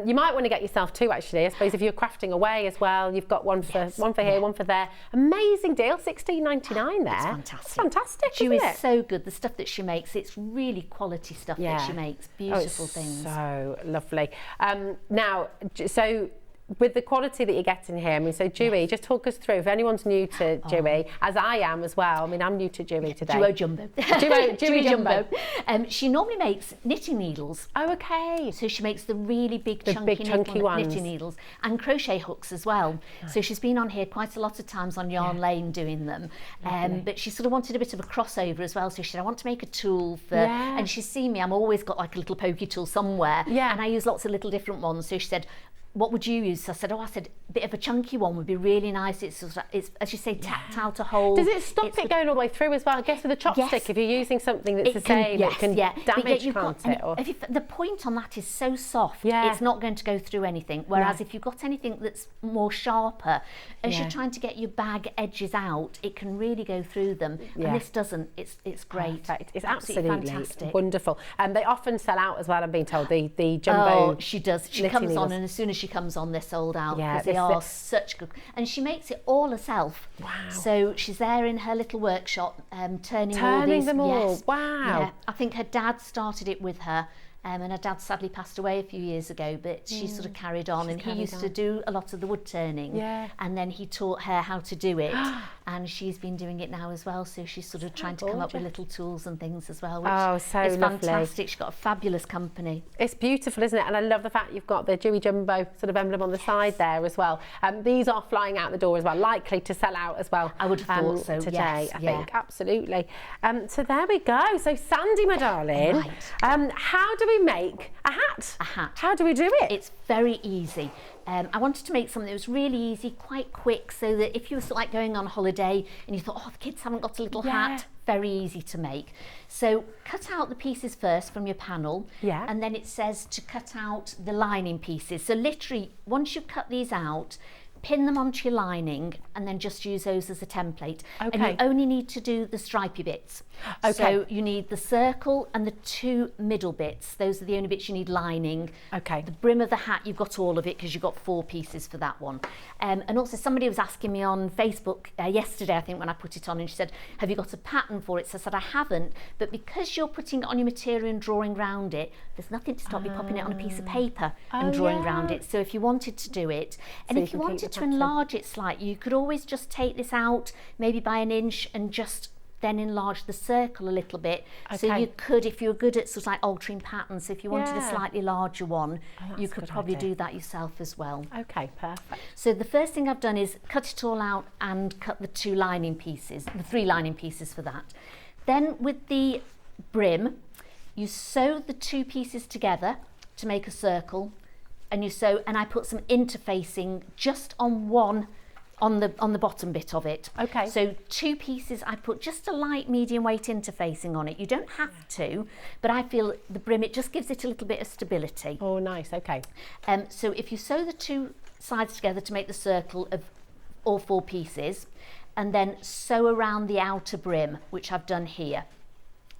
You might want to get yourself two, actually. I suppose if you're crafting away as well, you've got one for here, one for there. Amazing deal, $16.99 there. It's fantastic. It's fantastic, She isn't is it? so good. The stuff that she makes, it's really quality stuff that she makes. Beautiful things. So lovely. Now, so with the quality that you're getting here, I mean, so Dewey, just talk us through, if anyone's new to Dewey, as I am as well, I mean, I'm new to Dewey today. Duo Jumbo. Dewey Jumbo. She normally makes knitting needles. Oh, okay. So she makes the really big, chunky ones. knitting needles, and crochet hooks as well. So she's been on here quite a lot of times on Yarn Lane doing them. But she sort of wanted a bit of a crossover as well. So she said, I want to make a tool for, and she's seen me, I'm always got like a little pokey tool somewhere. And I use lots of little different ones. So she said, what would you use? So I said, a bit of a chunky one would be really nice. It's as you say, tactile to hold. Does it stop it going all the way through as well? I guess with a chopstick, if you're using something that's the same, it can damage, can't it? Or... the point on that is so soft, it's not going to go through anything. Whereas if you've got anything that's more sharper, as you're trying to get your bag edges out, it can really go through them. And this doesn't. It's great. Perfect. It's absolutely fantastic. Wonderful. And they often sell out as well, I'm being told, the jumbo. Oh, she does. She comes on, and as soon as she comes on, they're sold out, because they are such good. And she makes it all herself. Wow. So she's there in her little workshop, turning all these. them all. Yes. Wow. Yeah. I think her dad started it with her. And her dad sadly passed away a few years ago, but she sort of carried on, and he used to do a lot of the wood turning, and then he taught her how to do it, and she's been doing it now as well, so she's sort of trying to come up with little tools and things as well, which is fantastic. She's got a fabulous company. It's beautiful, isn't it? And I love the fact you've got the Dewey Jumbo sort of emblem on the side there as well. These are flying out the door as well, likely to sell out as well. I would have thought so, today, I think, absolutely. So there we go. So Sandi, my darling, how do we make a hat? A hat. How do we do it? It's very easy. I wanted to make something that was really easy, quite quick, so that if you were sort of like going on holiday and you thought, the kids haven't got a little hat, very easy to make. So cut out the pieces first from your panel, and then it says to cut out the lining pieces. So literally, once you've cut these out, pin them onto your lining, and then just use those as a template. And you only need to do the stripy bits. So you need the circle and the two middle bits. Those are the only bits you need lining. The brim of the hat, you've got all of it, because you've got 4 pieces for that one. And also somebody was asking me on Facebook yesterday, I think, when I put it on, and she said, have you got a pattern for it? So I said, I haven't, but because you're putting it on your material and drawing around it, there's nothing to stop you popping it on a piece of paper and drawing around it. So if you wanted to do it, and if you wanted to enlarge it slightly, you could always just take this out maybe by 1 inch and just then enlarge the circle a little bit. So you could, if you're good at sort of like altering patterns, so if you wanted a slightly larger one, you could probably do that yourself as well. Okay, perfect. So the first thing I've done is cut it all out and cut the 2 lining pieces, the 3 lining pieces for that. Then with the brim, you sew the 2 pieces together to make a circle, and you sew, and I put some interfacing just on one, on the bottom bit of it. So 2 pieces, I put just a light medium weight interfacing on it. You don't have to, but I feel the brim, it just gives it a little bit of stability. Oh, nice, okay. So if you sew the 2 sides together to make the circle of all 4 pieces, and then sew around the outer brim, which I've done here.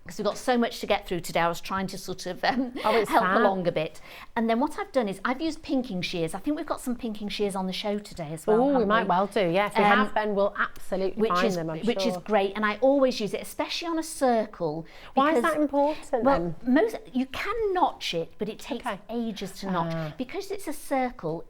Because we've got so much to get through today, I was trying to sort of help along a bit. And then what I've done is I've used pinking shears. I think we've got some pinking shears on the show today as well. Oh, we might well do, yeah. If we have, then we'll absolutely find them, I'm sure. Which is great, and I always use it, especially on a circle. Why is that important then? You can notch it, but it takes ages to notch. Because it's a circle,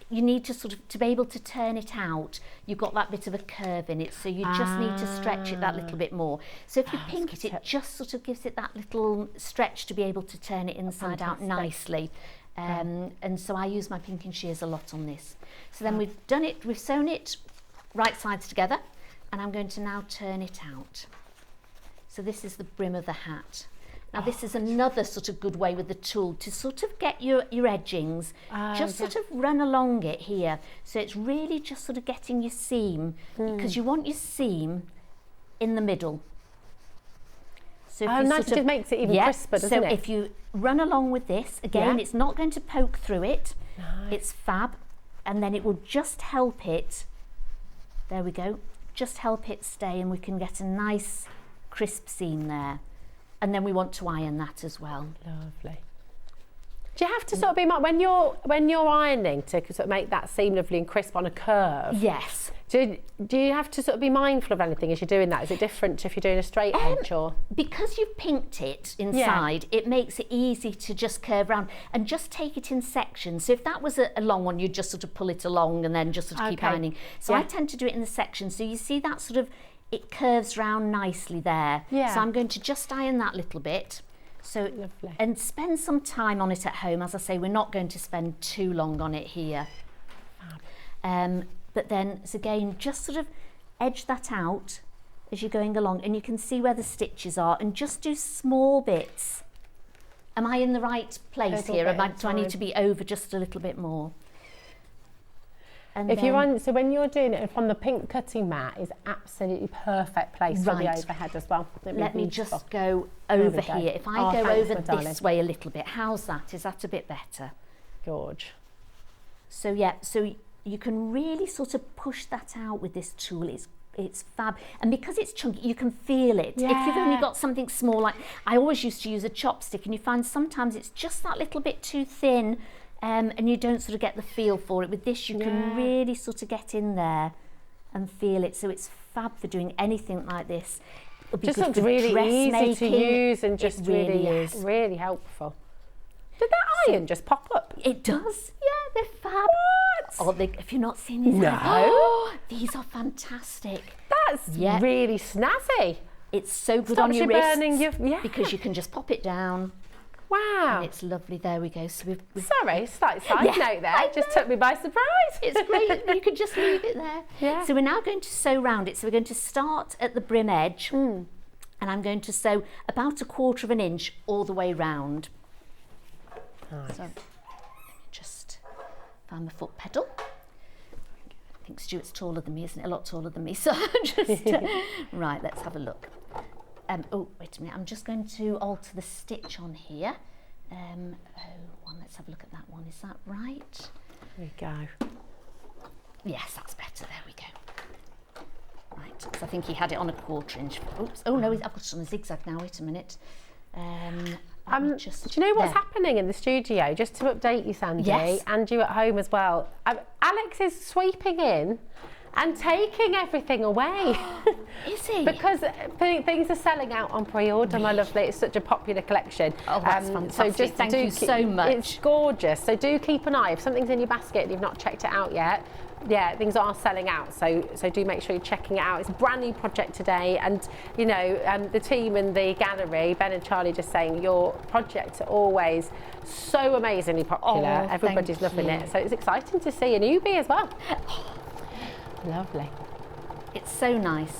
you need to sort of, to be able to turn it out, you've got that bit of a curve in it, so you just need to stretch it that little bit more. So if you pink it, it just sort of gives it that little stretch to be able to turn it inside out nicely. And so I use my pinking shears a lot on this. So then we've done it, we've sewn it right sides together, and I'm going to now turn it out. So this is the brim of the hat. Now this is another sort of good way with the tool to sort of get your edgings, just sort of run along it here. So it's really just sort of getting your seam, because you want your seam in the middle. So if you nice, it just makes it even crisper, doesn't it? So if you run along with this, again, it's not going to poke through it. Nice. It's fab, and then it will just help it, there we go, just help it stay, and we can get a nice crisp seam there. And then we want to iron that as well. Lovely. Do you have to sort of be when you're ironing to sort of make that seam lovely and crisp on a curve? Yes. Do you have to sort of be mindful of anything as you're doing that? Is it different if you're doing a straight edge or? Because you've pinked it inside, it makes it easy to just curve around and just take it in sections. So if that was a long one, you'd just sort of pull it along and then just sort of keep ironing. So I tend to do it in the sections. So you see that sort of, it curves round nicely there. Yeah. So I'm going to just iron that little bit. So, lovely. And spend some time on it at home. As I say, we're not going to spend too long on it here. But then, so again, just sort of edge that out as you're going along, and you can see where the stitches are, and just do small bits. Am I in the right place here? Do I need to be over just a little bit more? And if you're on, so when you're doing it from the pink cutting mat is absolutely perfect place for the overhead as well. Let me just go over here. If I go over this way a little bit, how's that? Is that a bit better? Gorge. So yeah, so you can really sort of push that out with this tool. It's fab, and because it's chunky, you can feel it. Yeah. If you've only got something small, like I always used to use a chopstick, and you find sometimes it's just that little bit too thin. And you don't sort of get the feel for it. With this, you can really sort of get in there and feel it. So it's fab for doing anything like this. It'll be just good looks for really easy to dressmaking. use and just really helpful. Did that iron just pop up? It does. Yeah, they're fab. What? Oh, have you not seen these? No. Oh, these are fantastic. That's really snazzy. It's so good on your wrists burning because you can just pop it down. Wow. And it's lovely. There we go. So we've sorry, slight side note there. It just took me by surprise. It's great. You could just leave it there. Yeah. So we're now going to sew round it. So we're going to start at the brim edge, and I'm going to sew about 1/4 of an inch all the way round. Nice. So let me just find my foot pedal. I think Stuart's taller than me, isn't it? A lot taller than me. So just right. Let's have a look. Oh, wait a minute, I'm just going to alter the stitch on here. Let's have a look at that one. Is that right? There we go. Yes, that's better. There we go. Right, because I think he had it on 1/4 inch. Oops. Oh, no, I've got it on a zigzag now. Wait a minute. Do you know what's happening in the studio? Just to update you, Sandy, and you at home as well. Alex is sweeping in and taking everything away. Is he? Because things are selling out on pre-order, my lovely. It's such a popular collection. Oh, that's fantastic. So just thank you so much. It's gorgeous. So do keep an eye. If something's in your basket and you've not checked it out yet, things are selling out. So do make sure you're checking it out. It's a brand new project today, and you know the team in the gallery, Ben and Charlie, just saying your projects are always so amazingly popular. Everybody's loving it. So it's exciting to see a newbie as well. Lovely. It's so nice.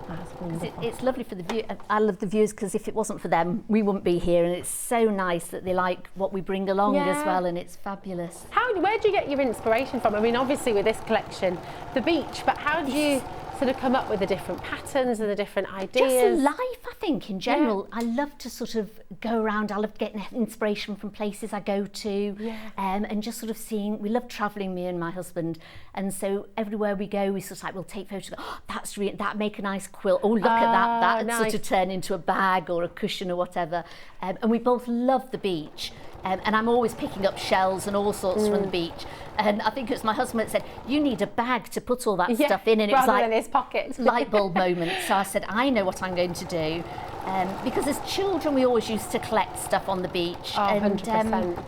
That's wonderful. It's lovely for the view. I love the viewers because if it wasn't for them, we wouldn't be here. And it's so nice that they like what we bring along as well, and it's fabulous. Where do you get your inspiration from? I mean, obviously with this collection, the beach, but how do you sort of come up with the different patterns and the different ideas? Just life, I think, in general. I love to sort of go around. I love getting inspiration from places I go to, and just sort of seeing. We love travelling, me and my husband, and so everywhere we go, we sort of like we'll take photos. Oh, that make a nice quilt. Oh, look at that. That nice. Sort of turn into a bag or a cushion or whatever. And we both love the beach. And I'm always picking up shells and all sorts from the beach. And I think it was my husband that said, you need a bag to put all that stuff in. And it was like in his pocket. light bulb moment. So I said, I know what I'm going to do. Because as children, we always used to collect stuff on the beach. Oh, and 100%.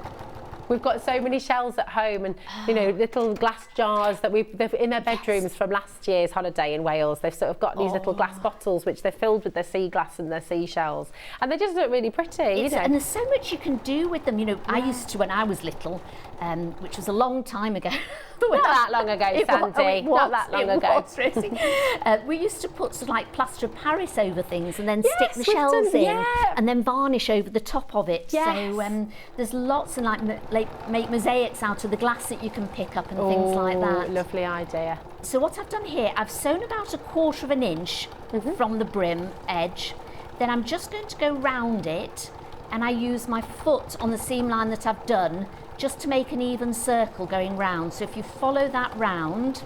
We've got so many shells at home, and you know, little glass jars that they've in their bedrooms from last year's holiday in Wales. They've sort of got these little glass bottles which they're filled with their sea glass and their seashells, and they just look really pretty. You know. And there's so much you can do with them. You know, I used to when I was little, which was a long time ago. Not that long ago, Sandy. Not that long ago. We used to put sort of like plaster of Paris over things and then stick the shells in and then varnish over the top of it. Yes. So there's lots of make mosaics out of the glass that you can pick up and things like that. Lovely idea. So what I've done here, I've sewn about 1/4 of an inch from the brim edge. Then I'm just going to go round it, and I use my foot on the seam line that I've done just to make an even circle going round. So if you follow that round,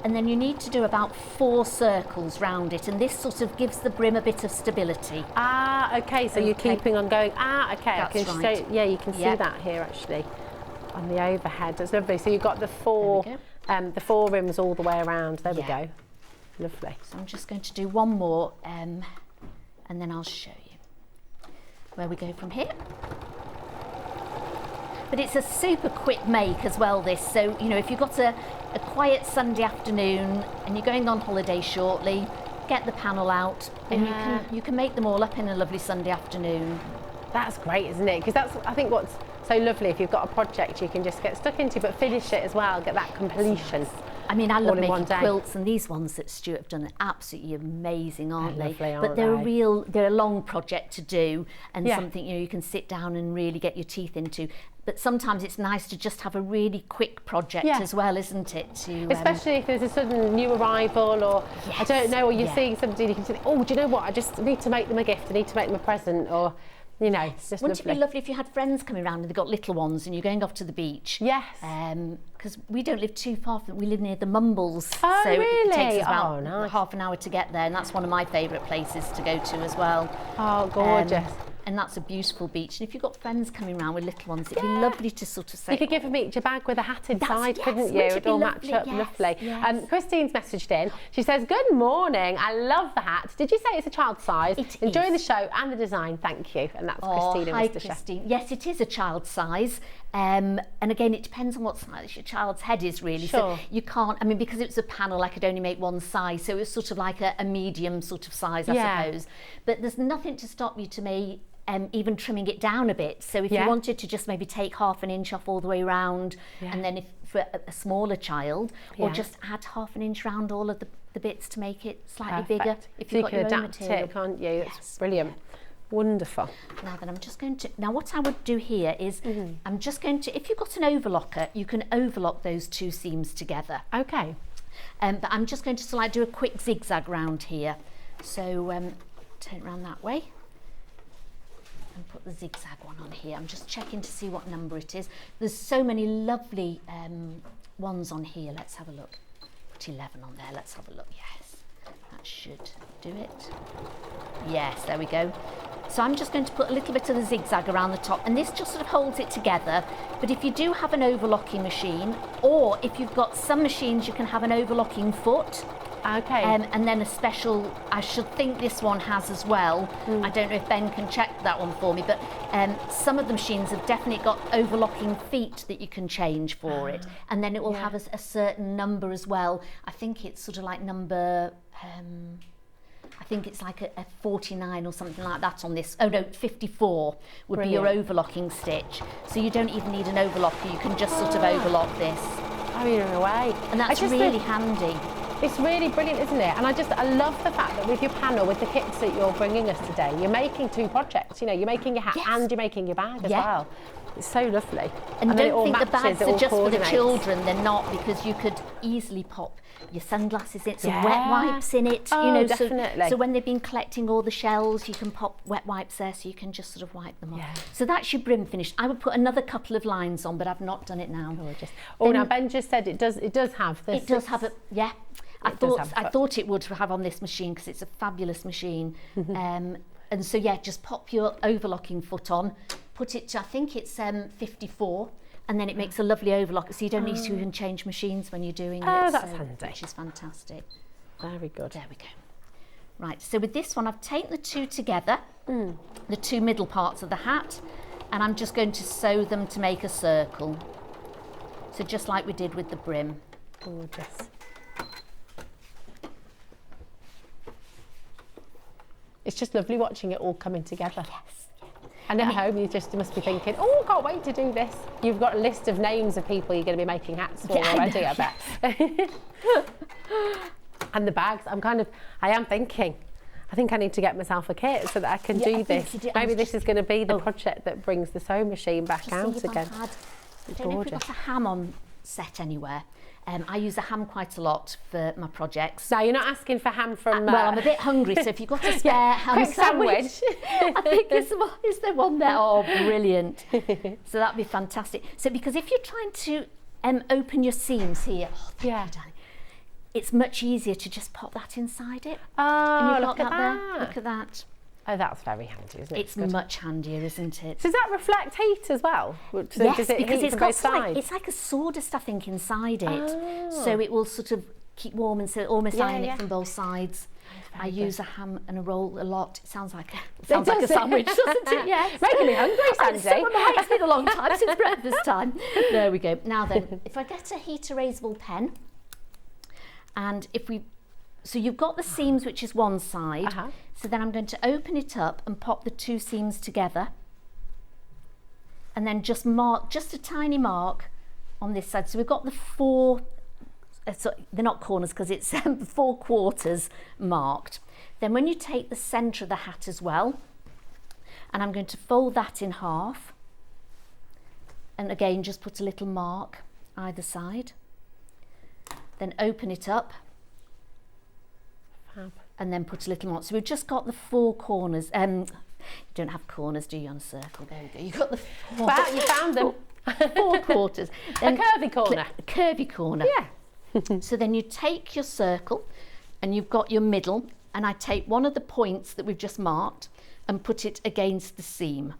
and then you need to do about 4 circles round it, and this sort of gives the brim a bit of stability. Okay, so you're keeping on going. Okay, That's right. You can see that here actually on the overhead. That's lovely. So you've got the 4 rims all the way around. There we go. Lovely. So I'm just going to do one more, and then I'll show you where we go from here. But it's a super quick make as well, this. So, you know, if you've got a quiet Sunday afternoon and you're going on holiday shortly, get the panel out and you can make them all up in a lovely Sunday afternoon. That's great, isn't it? Because that's, I think, what's so lovely. If you've got a project you can just get stuck into, but finish it as well, get that completion. I mean, I love making quilts, and these ones that Stuart have done are absolutely amazing, aren't they? Lovely, but they're a long project to do, and something you can sit down and really get your teeth into. But sometimes it's nice to just have a really quick project as well, isn't it? Especially if there's a sudden new arrival, or I don't know, or you're seeing somebody, you can say, oh, do you know what? I just need to make them a gift. I need to make them a present, or. You know, it's just Wouldn't it be lovely if you had friends coming around and they've got little ones and you're going off to the beach? Yes. Because we don't live too far from, we live near the Mumbles. Oh, so really? It takes us about half an hour to get there, and that's one of my favourite places to go to as well. Oh, gorgeous. And that's a beautiful beach. And if you've got friends coming around with little ones, it'd be lovely to sort of say... You could give them each a bag with a hat inside, couldn't you? It'd all match up lovely. Yes. Christine's messaged in. She says, good morning. I love the hat. Did you say it's a child size? It Enjoy is. the show and the design. Thank you. And that's Christine in Hi, Worcestershire. Christine. Yes, it is a child size. And again, it depends on what size your child's head is, really. Sure. So you can't, I mean, because it's a panel, I could only make one size. So it's sort of like a medium sort of size, I suppose. But there's nothing to stop you to make even trimming it down a bit. So if you wanted to just maybe take half an inch off all the way around, and then if for a smaller child, or just add half an inch round all of the bits to make it slightly bigger. If so you've got you can your own adapt material. it, can't you? It's brilliant. Wonderful. Now then, I'm just going to, now what I would do here is, I'm just going to, if you've got an overlocker, you can overlock those 2 seams together. Okay. But I'm just going to sort of like do a quick zigzag round here. So turn it round that way. And put the zigzag one on here. I'm just checking to see what number it is. There's so many lovely ones on here. Let's have a look. Put 11 on there. Let's have a look. Yes, that should do it. Yes, there we go. So I'm just going to put a little bit of the zigzag around the top, and this just sort of holds it together. But if you do have an overlocking machine, or if you've got some machines, you can have an overlocking foot. Okay. And then a special, I should think this one has as well. I don't know if Ben can check that one for me, but some of the machines have definitely got overlocking feet that you can change for it. And then it will have a certain number as well. I think it's sort of like number, I think it's like a 49 or something like that on this. Oh no, 54 would be your overlocking stitch. So you don't even need an overlocker, you can just sort of overlock this. Oh, you're away. And that's really handy. It's really brilliant, isn't it? And I love the fact that with your panel, with the kits that you're bringing us today, you're making 2 projects. You know, you're making your hat and you're making your bag as well. It's so lovely. And don't think the bags are just for the children. They're not, because you could easily pop your sunglasses in, some wet wipes in it. Oh, you know, definitely. So when they've been collecting all the shells, you can pop wet wipes there, so you can just sort of wipe them off. So that's your brim finished. I would put another couple of lines on, but I've not done it now. Now Ben just said it does have this. It does have it. Yeah. I thought it would have on this machine because it's a fabulous machine. And so just pop your overlocking foot on, put it to, I think it's 54, and then it makes a lovely overlock, so you don't need to even change machines when you're doing it. Oh, that's handy. Which is fantastic. Very good. There we go. Right, so with this one, I've taken the 2 together, the 2 middle parts of the hat, and I'm just going to sew them to make a circle. So just like we did with the brim. Gorgeous. It's just lovely watching it all coming together. Yes. And at home, you must be thinking, oh, I can't wait to do this. You've got a list of names of people you're going to be making hats for already, I bet. And the bags, I am thinking, I think I need to get myself a kit so that I can do this. Maybe this is going to be the project that brings the sewing machine back out again. I don't know if we've got a ham on set anywhere. I use a ham quite a lot for my projects. So you're not asking for ham from... well, I'm a bit hungry, so if you've got a spare ham sandwich, I think is there one there? Oh, brilliant. So that'd be fantastic. So because if you're trying to open your seams here, it's much easier to just pop that inside it. Oh, look at that. There. Look at that. Oh, that's very handy, isn't it? It's much handier, isn't it? Does that reflect heat as well? So yes, does it because heat it's from got both sides? it's like a sawdust, I think, inside it. Oh. So it will sort of keep warm and so almost iron it from both sides. I use a ham and a roll a lot. It sounds like a sandwich, doesn't it? Yes. Making me hungry, Sandy. It's been a long time since breakfast time. There we go. Now then, if I get a heat erasable pen, and so you've got the seams, which is one side. So then I'm going to open it up and pop the two seams together, and then just mark just a tiny mark on this side. So we've got the four. So they're not corners because it's 4 quarters marked. Then when you take the centre of the hat as well, and I'm going to fold that in half, and again just put a little mark either side. Then open it up. Fab. And then put a little mark. So we've just got the 4 corners. You don't have corners, do you, on a circle? There we go. You've got the 4. But you found them. 4 quarters. Then a curvy corner. A curvy corner. Yeah. So then you take your circle and you've got your middle, and I take one of the points that we've just marked and put it against the seam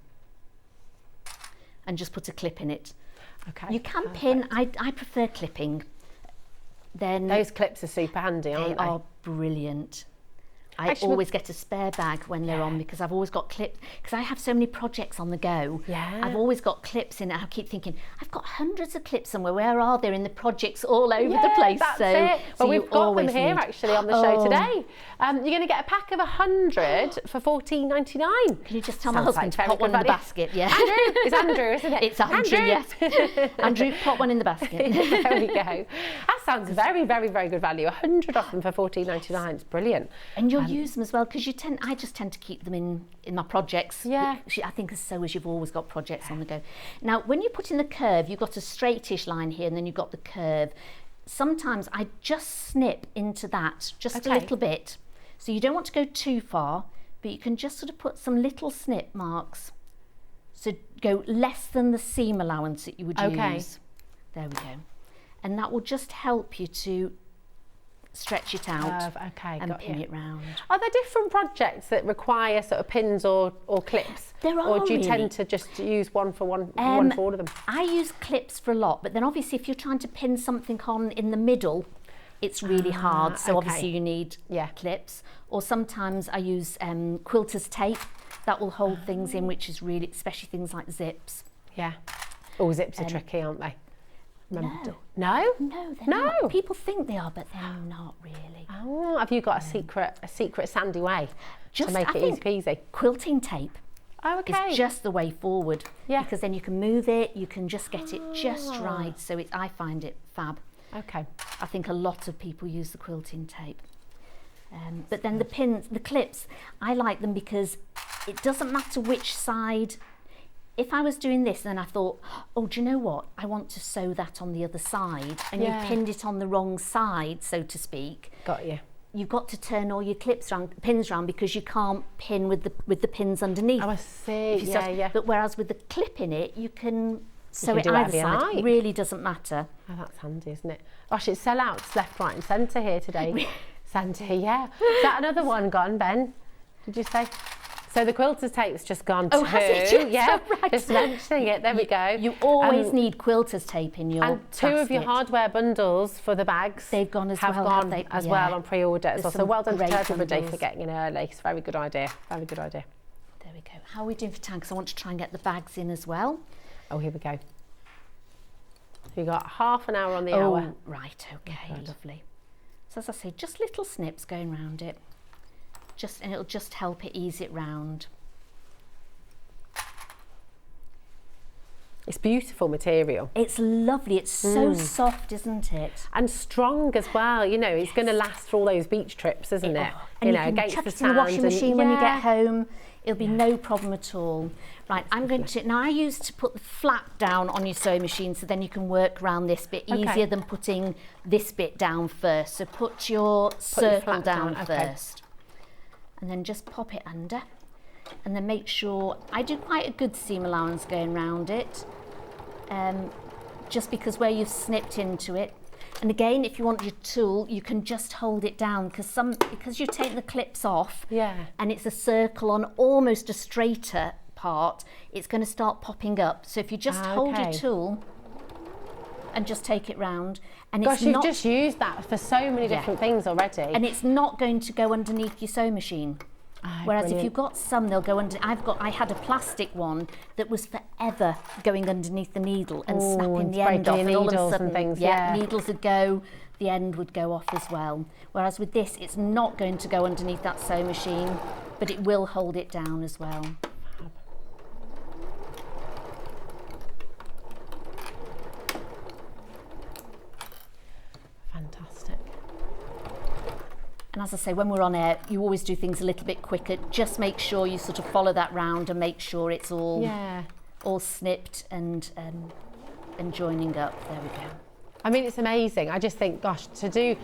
and just put a clip in it. Okay. You can pin. I prefer clipping. Then those clips are super handy, aren't they? They are brilliant. I always get a spare bag when they're on, because I've always got clips, because I have so many projects on the go. Yeah. I've always got clips in it. I keep thinking, I've got hundreds of clips somewhere. Where are they in the projects all over the place? That's so, it. So well, we've got them here actually on the show today. You're going to get a pack of 100 for $14.99. Can you just tell my husband to pop one in the basket? Yeah. Andrew. It's Andrew, isn't it? It's Andrew, yes. Andrew, pop one in the basket. There we go. That sounds very, very, very good value. 100 of them for $14.99. It's brilliant. And you'll use them as well, because I just tend to keep them in my projects. Yeah. I think as sewers, you've always got projects on the go. Now, when you put in the curve, you've got a straightish line here, and then you've got the curve. Sometimes I just snip into that just a little bit. So you don't want to go too far, but you can just sort of put some little snip marks. So go less than the seam allowance that you would use. There we go. And that will just help you to stretch it out and pin it round. Are there different projects that require sort of pins or clips? There are. Or do you tend to just use one for all of them? I use clips for a lot, but then obviously if you're trying to pin something on in the middle, it's really hard. So obviously you need clips. Or sometimes I use quilter's tape. That will hold things in, which is really, especially things like zips. Yeah. Oh, zips are tricky, aren't they? No? No, they're not. People think they are, but they're not really. Oh, have you got a secret Sandy way to make it easy peasy? Quilting tape. Oh, okay. It's just the way forward. Yeah. Because then you can move it, you can just get it just right. So I find it fab. Okay. I think a lot of people use the quilting tape. But then the pins, the clips, I like them because it doesn't matter which side. If I was doing this and then I thought, oh, do you know what? I want to sew that on the other side, and you pinned it on the wrong side, so to speak. Got you. You've got to turn all your pins round because you can't pin with the pins underneath. Oh, I see. Yeah. But whereas with the clip in it, you can sew it either side. It really doesn't matter. Oh, that's handy, isn't it? Gosh, it's sellouts left, right, and centre here today. Sandy, yeah. Is that another one gone, Ben? Did you say? So the quilter's tape's just gone too. Has it? Yeah, Right. just mentioning it. There we go. You always need quilter's tape in your And two of your hardware bundles for the bags they've gone as have well, gone have they? as well on pre-order. There's So well done to great everybody bundles. for getting in early. It's a very good idea. Very good idea. There we go. How are we doing for time? Because I want to try and get the bags in as well. Oh, here we go. We've got half an hour on the hour. Right, okay, lovely. So as I say, just little snips going round it. And it'll just help it ease it round. It's beautiful material. It's lovely. It's so soft, isn't it? And strong as well. You know, it's going to last for all those beach trips, isn't it? And you know, can against chuck the it in the washing sand machine when you get home. It'll be no problem at all. Right, I'm going to, now I used to put the flap down on your sewing machine so then you can work around this bit easier than putting this bit down first. So put your circle down first. And then just pop it under. And then make sure, I do quite a good seam allowance going round it. Just because where you've snipped into it. And again, if you want your tool, you can just hold it down because you take the clips off and it's a circle on almost a straighter part, it's going to start popping up. So if you just hold your tool and just take it round, and Gosh, you've just used that for so many different things already. And it's not going to go underneath your sewing machine. Whereas if you've got some, they'll go under. I had a plastic one that was forever going underneath the needle and snapping the end off, and all of a sudden, needles would go, the end would go off as well. Whereas with this, it's not going to go underneath that sewing machine, but it will hold it down as well. Fantastic. And as I say, when we're on air, you always do things a little bit quicker. Just make sure you sort of follow that round and make sure it's all snipped and joining up. There we go. I mean, it's amazing. I just think, gosh, to do,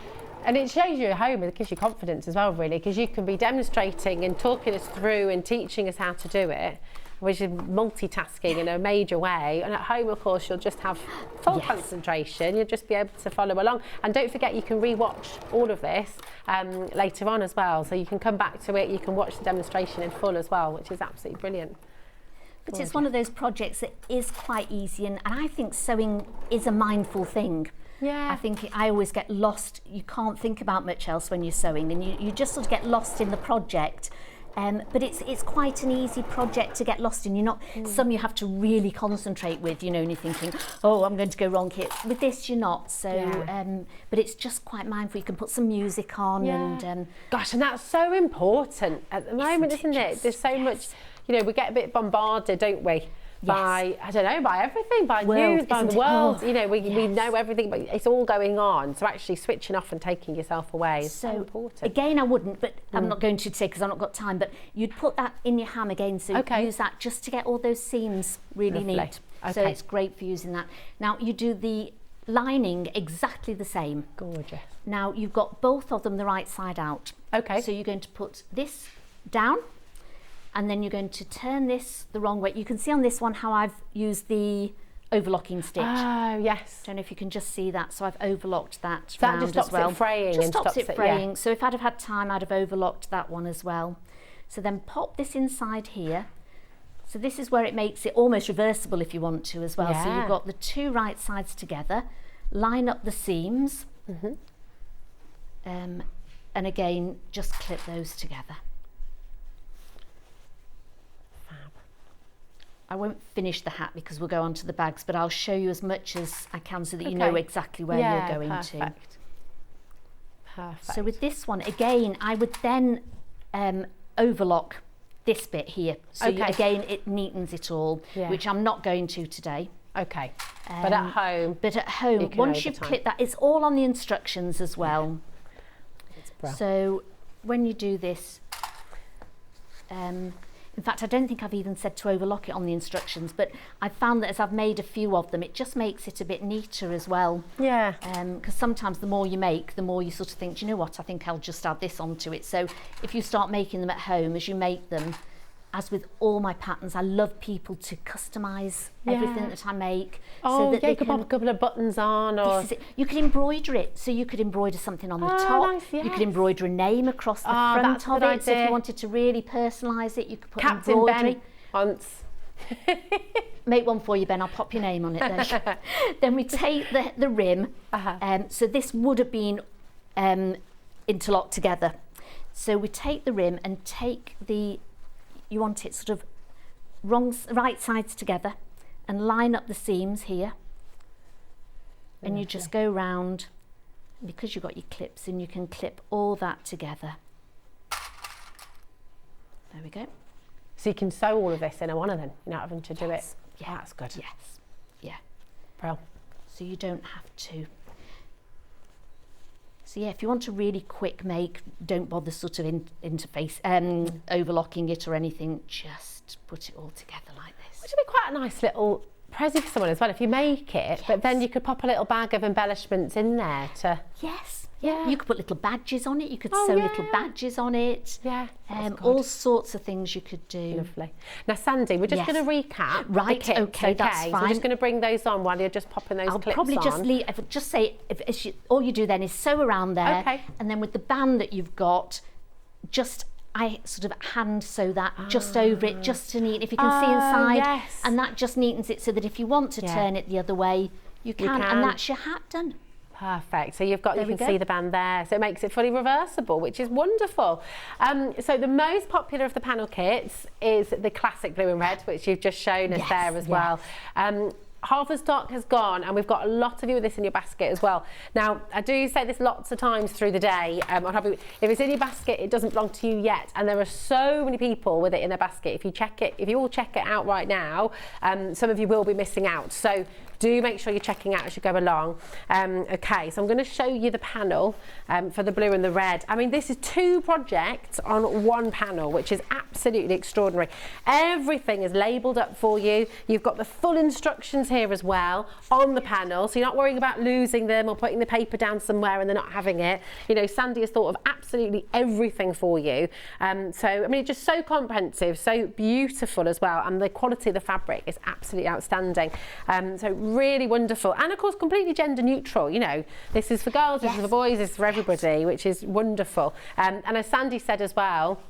and it shows you at home, it gives you confidence as well, really, because you can be demonstrating and talking us through and teaching us how to do it, which is multitasking in a major way. And at home, of course, you'll just have full concentration. You'll just be able to follow along. And don't forget, you can re-watch all of this later on as well. So you can come back to it, you can watch the demonstration in full as well, which is absolutely brilliant. But it's one of those projects that is quite easy, and I think sewing is a mindful thing. I think I always get lost. You can't think about much else when you're sewing, and you just sort of get lost in the project. But it's quite an easy project to get lost in. You're not some you have to really concentrate with, you know, and you're thinking, oh, I'm going to go wrong here. With this, you're not. So, but it's just quite mindful. You can put some music on, and gosh, and that's so important at the moment, isn't it? There's so much, you know, we get a bit bombarded, don't we? By, I don't know, by everything, by news, by the world. You know, we know everything, but it's all going on. So actually switching off and taking yourself away is so important. Again, I wouldn't, but I'm not going to say because I've not got time, but you'd put that in your ham again. So use that just to get all those seams really neat. So it's great for using that. Now you do the lining exactly the same. Gorgeous. Now you've got both of them the right side out. So you're going to put this down, and then you're going to turn this the wrong way. You can see on this one how I've used the overlocking stitch. Oh, yes. Don't know if you can just see that. So I've overlocked that so round that just as well. It fraying just and stops it fraying. So if I'd have had time, I'd have overlocked that one as well. So then pop this inside here. So this is where it makes it almost reversible if you want to as well. So you've got the two right sides together, line up the seams, and again, just clip those together. I won't finish the hat because we'll go on to the bags, but I'll show you as much as I can so that you know exactly where you're going to. Perfect. So with this one, again, I would then overlock this bit here. So again, it neatens it all, which I'm not going to today. But at home. But at home, once you've clipped that, it's all on the instructions as well. So when you do this, in fact, I don't think I've even said to overlock it on the instructions, but I've found that as I've made a few of them, it just makes it a bit neater as well. Because sometimes the more you make, the more you sort of think, do you know what, I think I'll just add this onto it. So if you start making them at home, as you make them, as with all my patterns, I love people to customise everything that I make. Oh, so that you could pop a couple of buttons on. Or... This is it. You could embroider it. So you could embroider something on the top. You could embroider a name across the front of it. So if you wanted to really personalise it, you could put Captain embroidery. Ben once. Make one for you, Ben. I'll pop your name on it. There. Then we take the rim. So this would have been interlocked together. So we take the rim and take the... You want it sort of right sides together and line up the seams here. And you just go round, because you've got your clips in, you can clip all that together. There we go. So you can sew all of this in a one of them, you're not having to do it. Yeah, that's good. Yes. Yeah. Bro. So you don't have to. So yeah, if you want a really quick make, don't bother sort of interface, overlocking it or anything, just put it all together like this. Which would be quite a nice little present for someone as well, if you make it, but then you could pop a little bag of embellishments in there to... Yes. Yeah. You could put little badges on it, you could sew little badges on it. Yeah. All sorts of things you could do. Lovely. Now, Sandy, we're just going to recap. Right, the kits, okay, that's fine. So we're just going to bring those on while you're just popping those clips on. I'll probably just say, all you do then is sew around there, and then with the band that you've got, I sort of hand sew that just over it, just to neaten, if you can see inside, and that just neatens it so that if you want to turn it the other way, you can, and that's your hat done. Perfect. So you've got, you can see the band there. So it makes it fully reversible, which is wonderful. So the most popular of the panel kits is the classic blue and red, which you've just shown us there as well. Half the stock has gone, and we've got a lot of you with this in your basket as well. Now, I do say this lots of times through the day. If it's in your basket, it doesn't belong to you yet, and there are so many people with it in their basket. If you check it, if you all check it out right now, some of you will be missing out. So do make sure you're checking out as you go along. Okay, so I'm going to show you the panel for the blue and the red. I mean, this is 2 projects on 1 panel, which is absolutely extraordinary. Everything is labelled up for you. You've got the full instructions here as well on the panel, so you're not worrying about losing them or putting the paper down somewhere and they're not having it. You know, Sandy has thought of absolutely everything for you. So, I mean, it's just so comprehensive, so beautiful as well, and the quality of the fabric is absolutely outstanding. So really wonderful, and of course completely gender neutral. You know, this is for girls, this is for boys, this is for everybody, which is wonderful. And as Sandy said as well,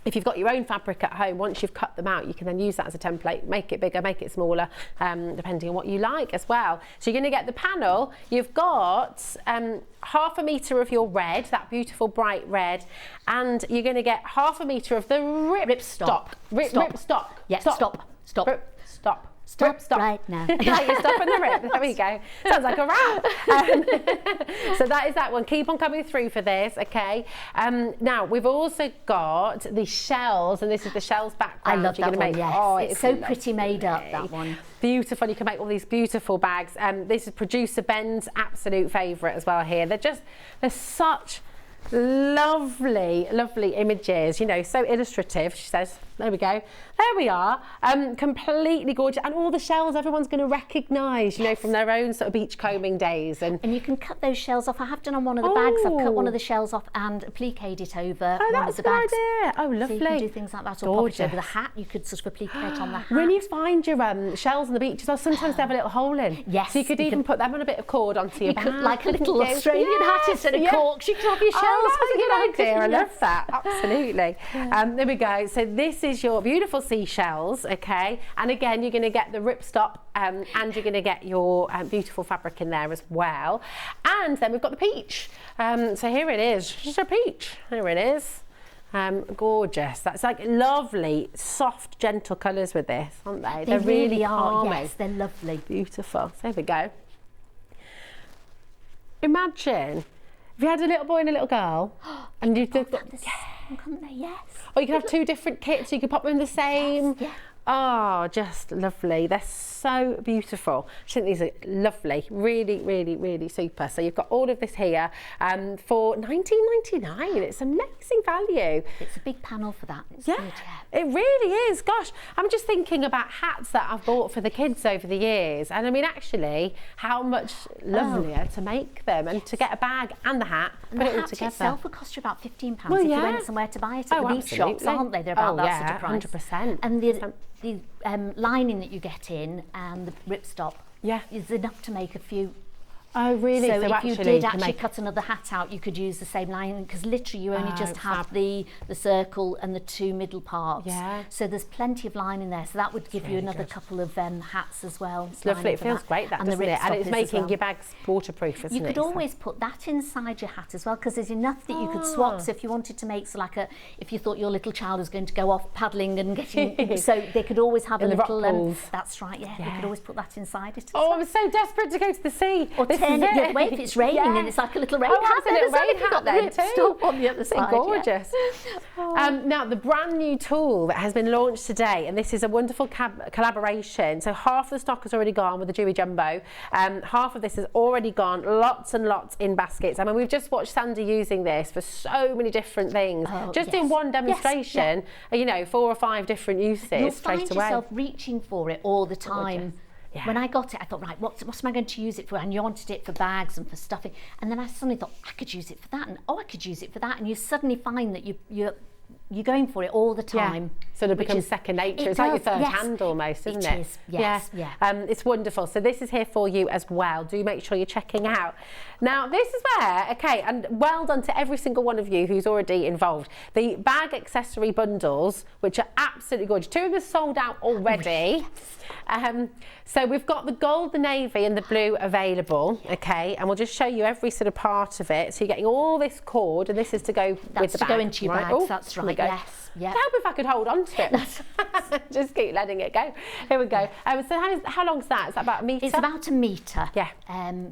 if you've got your own fabric at home, once you've cut them out, you can then use that as a template, make it bigger, make it smaller, depending on what you like as well. So you're going to get the panel. You've got half a metre of your red, that beautiful bright red, and you're going to get half a metre of the ripstop. Ripstop. Yeah, stop. Stop. Stop right now. You're stopping the rip. There we go. Sounds like a rap. So that is that one. Keep on coming through for this, okay? Now, we've also got the shells, and this is the shells background. I love that one, yes. Oh, it's so pretty made up, that one. Beautiful. You can make all these beautiful bags. This is producer Ben's absolute favourite as well here. They're such lovely images, you know, so illustrative. She says, there we go, there we are, completely gorgeous, and all the shells everyone's going to recognise, you know, from their own sort of beachcombing days. And you can cut those shells off. I have done on one of the bags. I've cut one of the shells off and appliqued it over one of the bags. Idea. Oh, lovely. So you can do things like that, or pop it over the hat. You could sort of applique it on the hat. When you find your shells on the beach as well, sometimes they have a little hole in. Yes. So you could even put them on a bit of cord onto your bag. Could, like a little Australian hat instead of corks. You could have your shells. Oh, that's a good idea. I love that. Absolutely. There we go. So this is your beautiful seashells, okay? And again, you're going to get the ripstop, and you're going to get your beautiful fabric in there as well. And then we've got the peach. So here it is. Just a peach. Here it is. Gorgeous. That's like lovely, soft, gentle colours with this, aren't they? They really are. Yes, they're lovely. Beautiful. So there we go. Imagine if you had a little boy and a little girl, and you've got yes. Or you could have 2 different kits. You could pop them in the same. Yes, yeah. Oh, just lovely. They're so beautiful. I think these are lovely. Really, really, really super. So you've got all of this here for $19.99. It's amazing value. It's a big panel for that. It's yeah, good, yeah, it really is. Gosh, I'm just thinking about hats that I've bought for the kids over the years. And I mean, actually, how much lovelier to make them and to get a bag and the hat, put it all together. Itself would cost you about £15 if you went somewhere to buy it. At these shops, aren't they? They're about that sort of price. 100%. And the lining that you get in and the ripstop is enough to make a few. Oh, really? So if you did actually cut another hat out, you could use the same lining, because literally you only just have the circle and the 2 middle parts. Yeah. So there's plenty of line in there. So that would give you another couple of hats as well. It's lovely. It feels great, that, doesn't it? And it's making your bags waterproof, isn't it? You could always put that inside your hat as well, because there's enough that you could swap. So if you wanted to make if you thought your little child was going to go off paddling and getting, so they could always have a little. That's right. Yeah, they could always put that inside it. I'm so desperate to go to the sea. Or to turn it the other way if it's raining and it's like a little rain hat. There's a little rain hat there too. On the other side. Gorgeous. Now, the brand new tool that has been launched today, and this is a wonderful collaboration. So half the stock has already gone with the Dewy Jumbo. Half of this has already gone, lots and lots in baskets. I mean, we've just watched Sandi using this for so many different things. Just in one demonstration, you know, 4 or 5 different uses straight away. You'll find yourself reaching for it all the time. Yeah. When I got it, I thought, right, what am I going to use it for? And you wanted it for bags and for stuffing. And then I suddenly thought, I could use it for that. And I could use it for that. And you suddenly find that you're going for it all the time. Sort of becomes second nature. It's like your third hand almost, isn't it? It is, yes. It's wonderful. So this is here for you as well. Do make sure you're checking out. Now, this is where, okay, and well done to every single one of you who's already involved. The bag accessory bundles, which are absolutely gorgeous. 2 of them sold out already. So we've got the gold, the navy and the blue available, okay, and we'll just show you every sort of part of it. So you're getting all this cord, and this is to go with the bag. Go into your bags, that's right, yes. Help if I could hold on to it. Just keep letting it go. Here we go. So how long's that? Is that about a metre? It's about a metre. Yeah.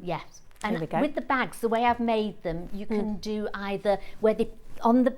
Yes. And with the bags, the way I've made them, you can do either where on the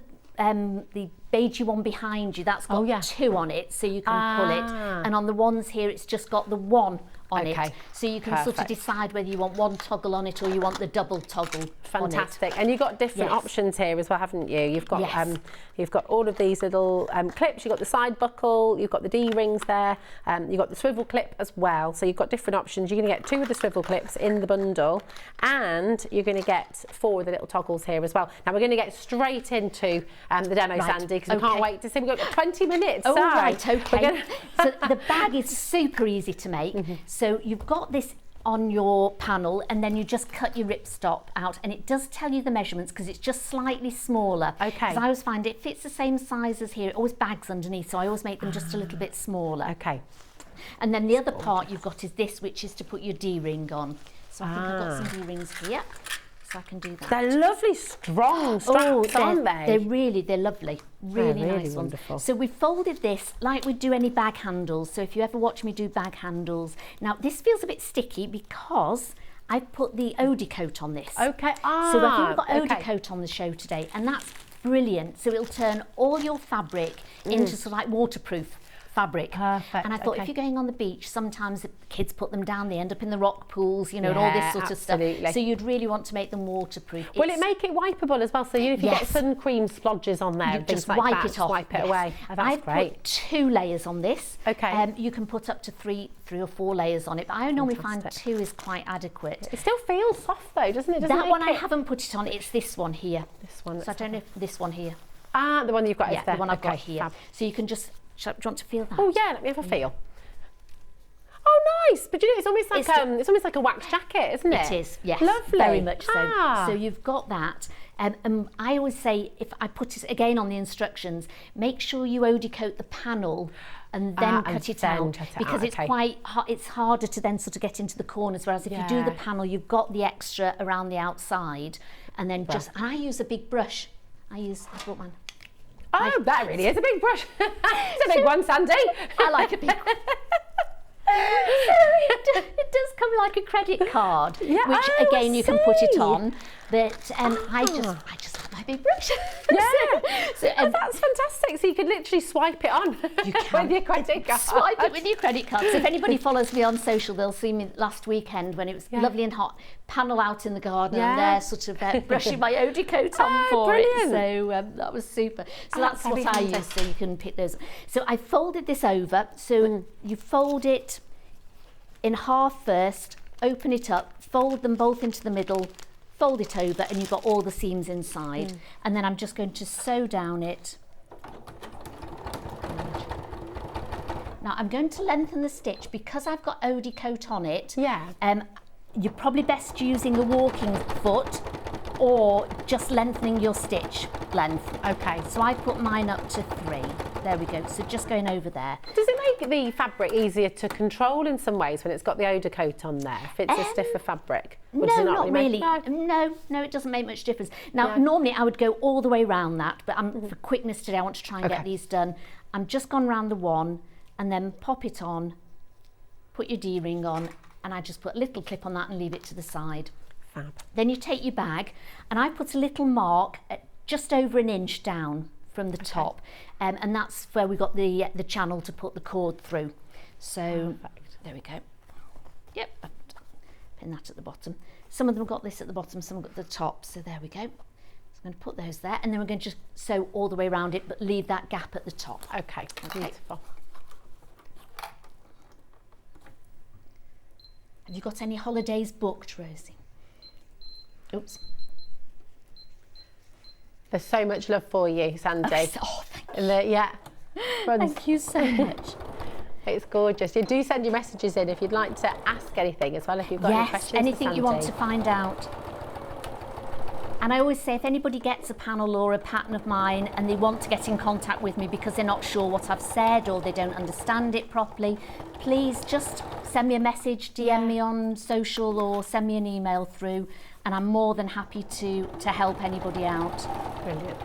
beigey one behind you, that's got 2 on it, so you can pull it. And on the ones here, it's just got the 1 on it. So you can sort of decide whether you want 1 toggle on it or you want the double toggle. Fantastic. And you've got different options here as well, haven't you? You've got all of these little clips. You've got the side buckle, you've got the D-rings there, you've got the swivel clip as well. So you've got different options. You're going to get 2 of the swivel clips in the bundle, and you're going to get 4 of the little toggles here as well. Now we're going to get straight into the demo, Sandi, because we can't wait to see. We've got 20 minutes. Oh, right, okay. So the bag is super easy to make. So you've got this on your panel, and then you just cut your ripstop out, and it does tell you the measurements because it's just slightly smaller. Okay. Because I always find it fits the same size as here. It always bags underneath, so I always make them just a little bit smaller. Okay. And then the other part you've got is this, which is to put your D-ring on. So I think I've got some D-rings here, so I can do that. They're lovely, strong straps, aren't they? They're lovely. Really nice wonderful. ones. So we folded this like we do any bag handles. So if you ever watch me do bag handles, now this feels a bit sticky because I've put the Odie coat on this. Okay. So I think we've got Odie coat on the show today, and that's brilliant. So it'll turn all your fabric into sort of like waterproof fabric. Perfect. And I thought if you're going on the beach, sometimes the kids put them down, they end up in the rock pools, you know, and all this sort of stuff. So you'd really want to make them waterproof. Will it make it wipeable as well? So if you get sun cream splodges on there, you just wipe it off. Wipe it away. Oh, that's I've put 2 layers on this. Okay. You can put up to 3 or 4 layers on it, but I normally find 2 is quite adequate. It still feels soft though, doesn't it? That one I haven't put it on. It's this one here. This one. So I don't know if this one here. The one you've got is there. The one I've got here. So you can just. Do you want to feel that? Oh yeah, let me have a feel. Oh nice, but you know it's almost like a wax jacket, isn't it? It is, yes. Lovely. Very much so. So you've got that. And I always say, if I put it again on the instructions, make sure you Odie coat the panel and then cut it out, because it's quite it's harder to then sort of get into the corners, whereas if you do the panel, you've got the extra around the outside, and then and I use a big brush. I brought mine. Oh, that really is a big brush. It's a big one, Sandi. I like a big one. It does come like a credit card, which again you can put it on. But I just like my big brush. That's fantastic. So you could literally swipe it on with your credit card. Swipe it with your credit card. So if anybody follows me on social, they'll see me last weekend when it was lovely and hot. Panel out in the garden, and there, sort of brushing my Odie coat on for it. So that was super. So that's what I use. So you can pick those. So I folded this over. So you fold it in half first, open it up, fold them both into the middle, fold it over, and you've got all the seams inside. And then I'm just going to sew down it. Now I'm going to lengthen the stitch because I've got Odie coat on it. You're probably best using a walking foot or just lengthening your stitch length. Okay, so I put mine up to 3. There we go, so just going over there. Does it make the fabric easier to control in some ways when it's got the Odie coat on there, if it's a stiffer fabric? No, not really. No, it doesn't make much difference. Now, normally I would go all the way around that, but for quickness today, I want to try and get these done. I'm just gone round the one and then pop it on, put your D-ring on, and I just put a little clip on that and leave it to the side. Fab. Then you take your bag, and I put a little mark at just over an inch down from the top, and that's where we got the channel to put the cord through. So there we go. Yep, pin that at the bottom. Some of them got this at the bottom, some got the top, so there we go. So I'm going to put those there, and then we're going to just sew all the way around it, but leave that gap at the top. Okay, beautiful. Have you got any holidays booked, Rosie? Oops. There's so much love for you, Sandy. Oh, thank you. Thank you so much. It's gorgeous. You do send your messages in if you'd like to ask anything as well, if you've got any questions. Anything you want to find out. And I always say, if anybody gets a panel or a pattern of mine and they want to get in contact with me because they're not sure what I've said or they don't understand it properly, please just send me a message, DM me on social, or send me an email through, and I'm more than happy to help anybody out. Brilliant.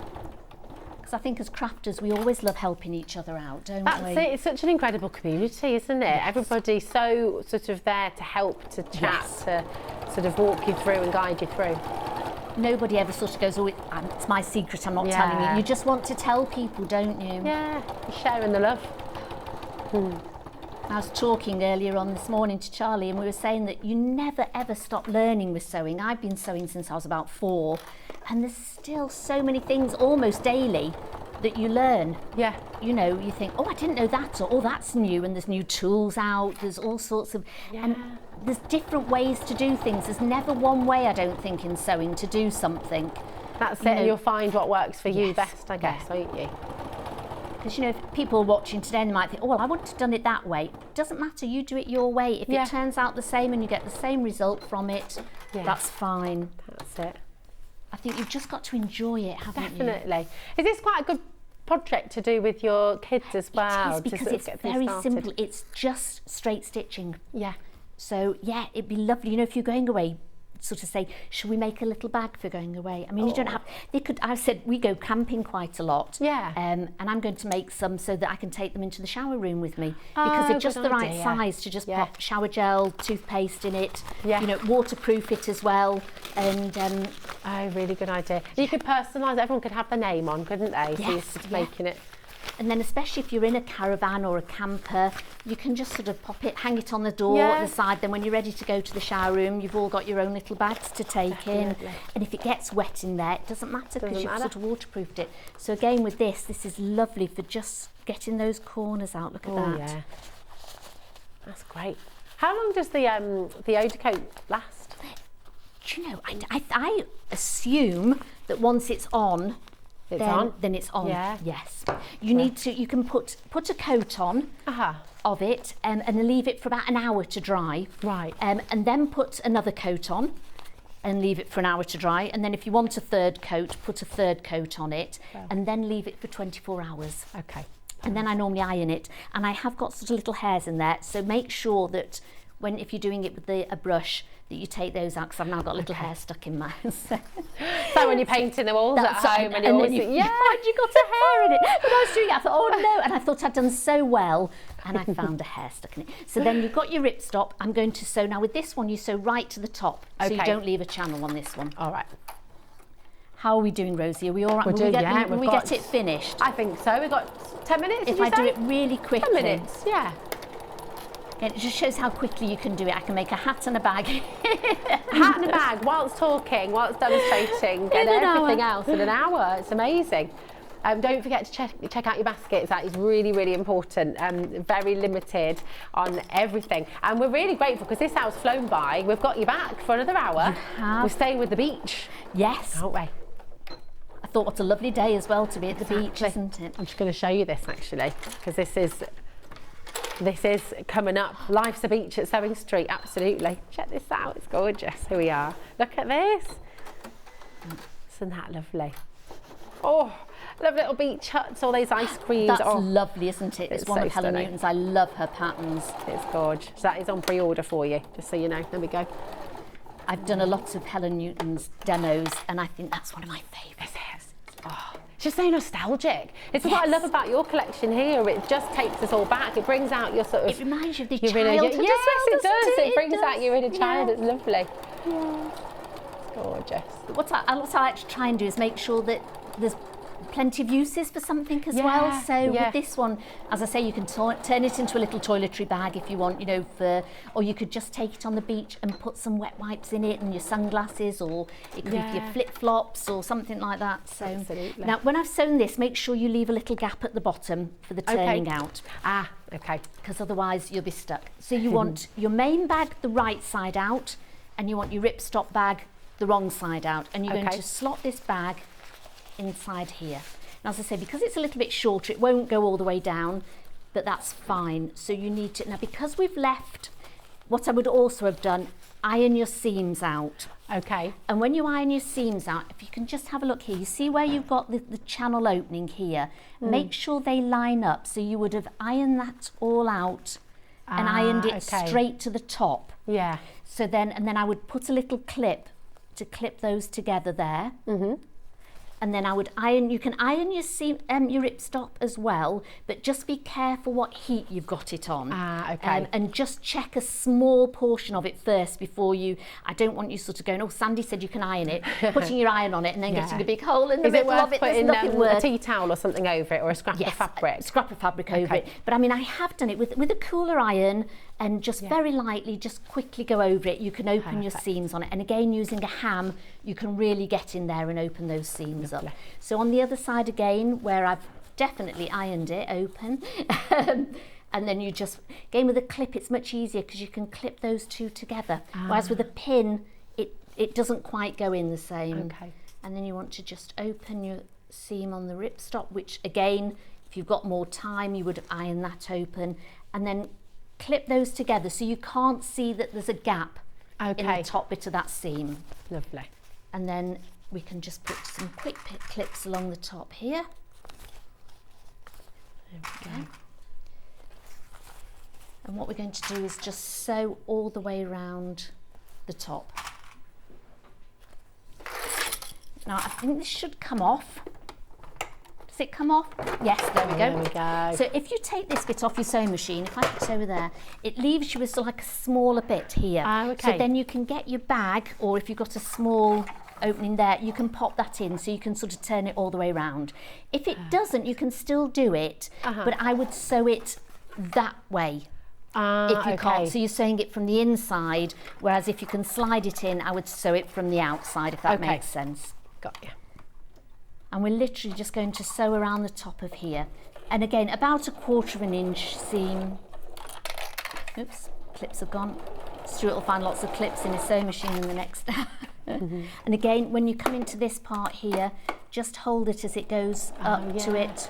Because I think as crafters, we always love helping each other out, don't we? That's it. It's such an incredible community, isn't it? Yes. Everybody's so sort of there to help, to chat, to sort of walk you through and guide you through. Nobody ever sort of goes, oh, it's my secret, I'm not telling you. You just want to tell people, don't you? Yeah, you're sharing the love. I was talking earlier on this morning to Charlie, and we were saying that you never ever stop learning with sewing. I've been sewing since I was about 4, and there's still so many things almost daily that you learn. Yeah. You know, you think, oh, I didn't know that, or oh, that's new, and there's new tools out, there's all sorts of, and there's different ways to do things. There's never one way, I don't think, in sewing to do something. That's it, and you'll find what works for you best, I guess, won't you? Because, you know, if people are watching today and they might think, oh, well, I wouldn't have done it that way. It doesn't matter, you do it your way. If it turns out the same and you get the same result from it, that's fine. That's it. I think you've just got to enjoy it, haven't you? Definitely. Is this quite a good project to do with your kids as well? It is, because it's very simple. It's just straight stitching. Yeah. So, yeah, it'd be lovely. You know, if you're going away, sort of say, should we make a little bag for going away? I mean, you don't have, they could, I said, we go camping quite a lot. Yeah. And I'm going to make some so that I can take them into the shower room with me, because they're just the right size to just pop shower gel, toothpaste in it, you know, waterproof it as well. And really good idea. You could personalise, everyone could have their name on, couldn't they? So you're sort of making it. And then especially if you're in a caravan or a camper, you can just sort of pop it, hang it on the door at the side. Then when you're ready to go to the shower room, you've all got your own little bags to take in. And if it gets wet in there, it doesn't matter, because you've sort of waterproofed it. So again with this is lovely for just getting those corners out. Look at that. Yeah. That's great. How long does the overcoat last? Do you know, I assume that once it's on, then it's on. Yeah. Yes. You need to. You can put a coat on of it, and leave it for about an hour to dry. Right. And then put another coat on, and leave it for an hour to dry. And then if you want a third coat, put a third coat on it, and then leave it for 24 hours. Okay. And then I normally iron it, and I have got sort of little hairs in there. So make sure that if you're doing it with a brush, that you take those out, because I've now got little hair stuck in mine. So when you're painting the walls at home and you always think, you got a hair in it. When I was doing it, I thought, oh no, and I thought I'd done so well, and I found a hair stuck in it. So then you've got your ripstop. I'm going to sew, now with this one, you sew right to the top, so you don't leave a channel on this one. All right. How are we doing, Rosie? Are we all right? Will we get it finished? I think so. We've got 10 minutes, If I do it really quickly. 10 minutes, yeah. It just shows how quickly you can do it. I can make a hat and a bag. Hat and a bag, whilst talking, whilst demonstrating, and everything else in an hour. It's amazing. Don't forget to check out your baskets. That is really, really important. Very limited on everything. And we're really grateful, because this hour's flown by. We've got you back for another hour. We're staying with the beach. Yes. Aren't we? I thought, what a lovely day as well to be at the beach, isn't it? I'm just going to show you this, actually, because this is coming up. Life's a beach at Sewing Street, absolutely. Check this out, it's gorgeous. Here we are. Look at this. Isn't that lovely? Oh, love little beach huts, all those ice creams. That's lovely, isn't it? It's one of Helen stunning. Newton's. I love her patterns. It's gorgeous. So that is on pre-order for you, just so you know. There we go. I've done a lot of Helen Newton's demos, and I think that's one of my favourites. Oh. just so nostalgic. It's what I love about your collection here. It just takes us all back. It brings out your sort of... It reminds you of the your childhood inner, yes, as well, it does. It brings does. out your inner child. It's lovely. Yeah. It's gorgeous. What I like to try and do is make sure that there's plenty of uses for something as well. So with this one, as I say, you can turn it into a little toiletry bag if you want, you know, or you could just take it on the beach and put some wet wipes in it and your sunglasses, or it could be your flip-flops or something like that. So absolutely. Now, when I've sewn this, make sure you leave a little gap at the bottom for the turning out. Ah, okay. Because otherwise you'll be stuck. So you want your main bag the right side out, and you want your ripstop bag the wrong side out, and you're going to slot this bag inside here. And as I say, because it's a little bit shorter, it won't go all the way down, but that's fine. So you need to, now because we've left, what I would also have done, iron your seams out. Okay. And when you iron your seams out, if you can just have a look here, you see where you've got the channel opening here, make sure they line up. So you would have ironed that all out and ironed it straight to the top. Yeah. So then, and then I would put a little clip to clip those together there. And then I would iron, you can iron your seam, your ripstop as well, but just be careful what heat you've got it on. And just check a small portion of it first before you, I don't want you sort of going, oh, Sandy said you can iron it, putting your iron on it and then getting a big hole in the middle of it. Is it worth putting a tea towel or something over it, or a scrap of fabric? Scrap of fabric over it. But I mean, I have done it with a cooler iron, and just very lightly, just quickly go over it. You can open your seams on it. And again, using a ham, you can really get in there and open those seams up. So on the other side again, where I've definitely ironed it open, and then you just, again with a clip, it's much easier because you can clip those two together. Whereas with a pin, it doesn't quite go in the same. And then you want to just open your seam on the ripstop, which again, if you've got more time, you would iron that open, and then clip those together so you can't see that there's a gap in the top bit of that seam. Lovely. And then we can just put some quick clips along the top here. There we go. And what we're going to do is just sew all the way around the top. Now I think this should come off. Does it come off? Yes, there we go. There we go. So if you take this bit off your sewing machine, if I put it over there, it leaves you with sort of like a smaller bit here. So then you can get your bag, or if you've got a small opening there, you can pop that in so you can sort of turn it all the way around. If it doesn't, you can still do it, but I would sew it that way. If you can't, so you're sewing it from the inside, whereas if you can slide it in, I would sew it from the outside, if that makes sense. Got you. And we're literally just going to sew around the top of here. And again, about 1/4 inch seam. Oops, clips have gone. Stuart will find lots of clips in his sewing machine in the next. And again, when you come into this part here, just hold it as it goes up to it.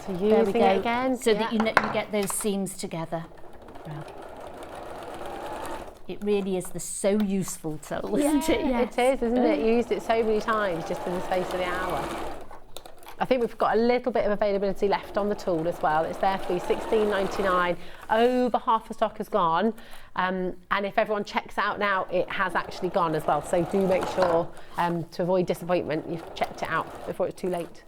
So using it again. So that you get those seams together. It really is so useful tool, isn't it? It is, isn't it? You used it so many times just in the space of the hour. I think we've got a little bit of availability left on the tool as well. It's there for you, £16.99. Over half the stock has gone. And if everyone checks out now, it has actually gone as well. So do make sure, to avoid disappointment, you've checked it out before it's too late.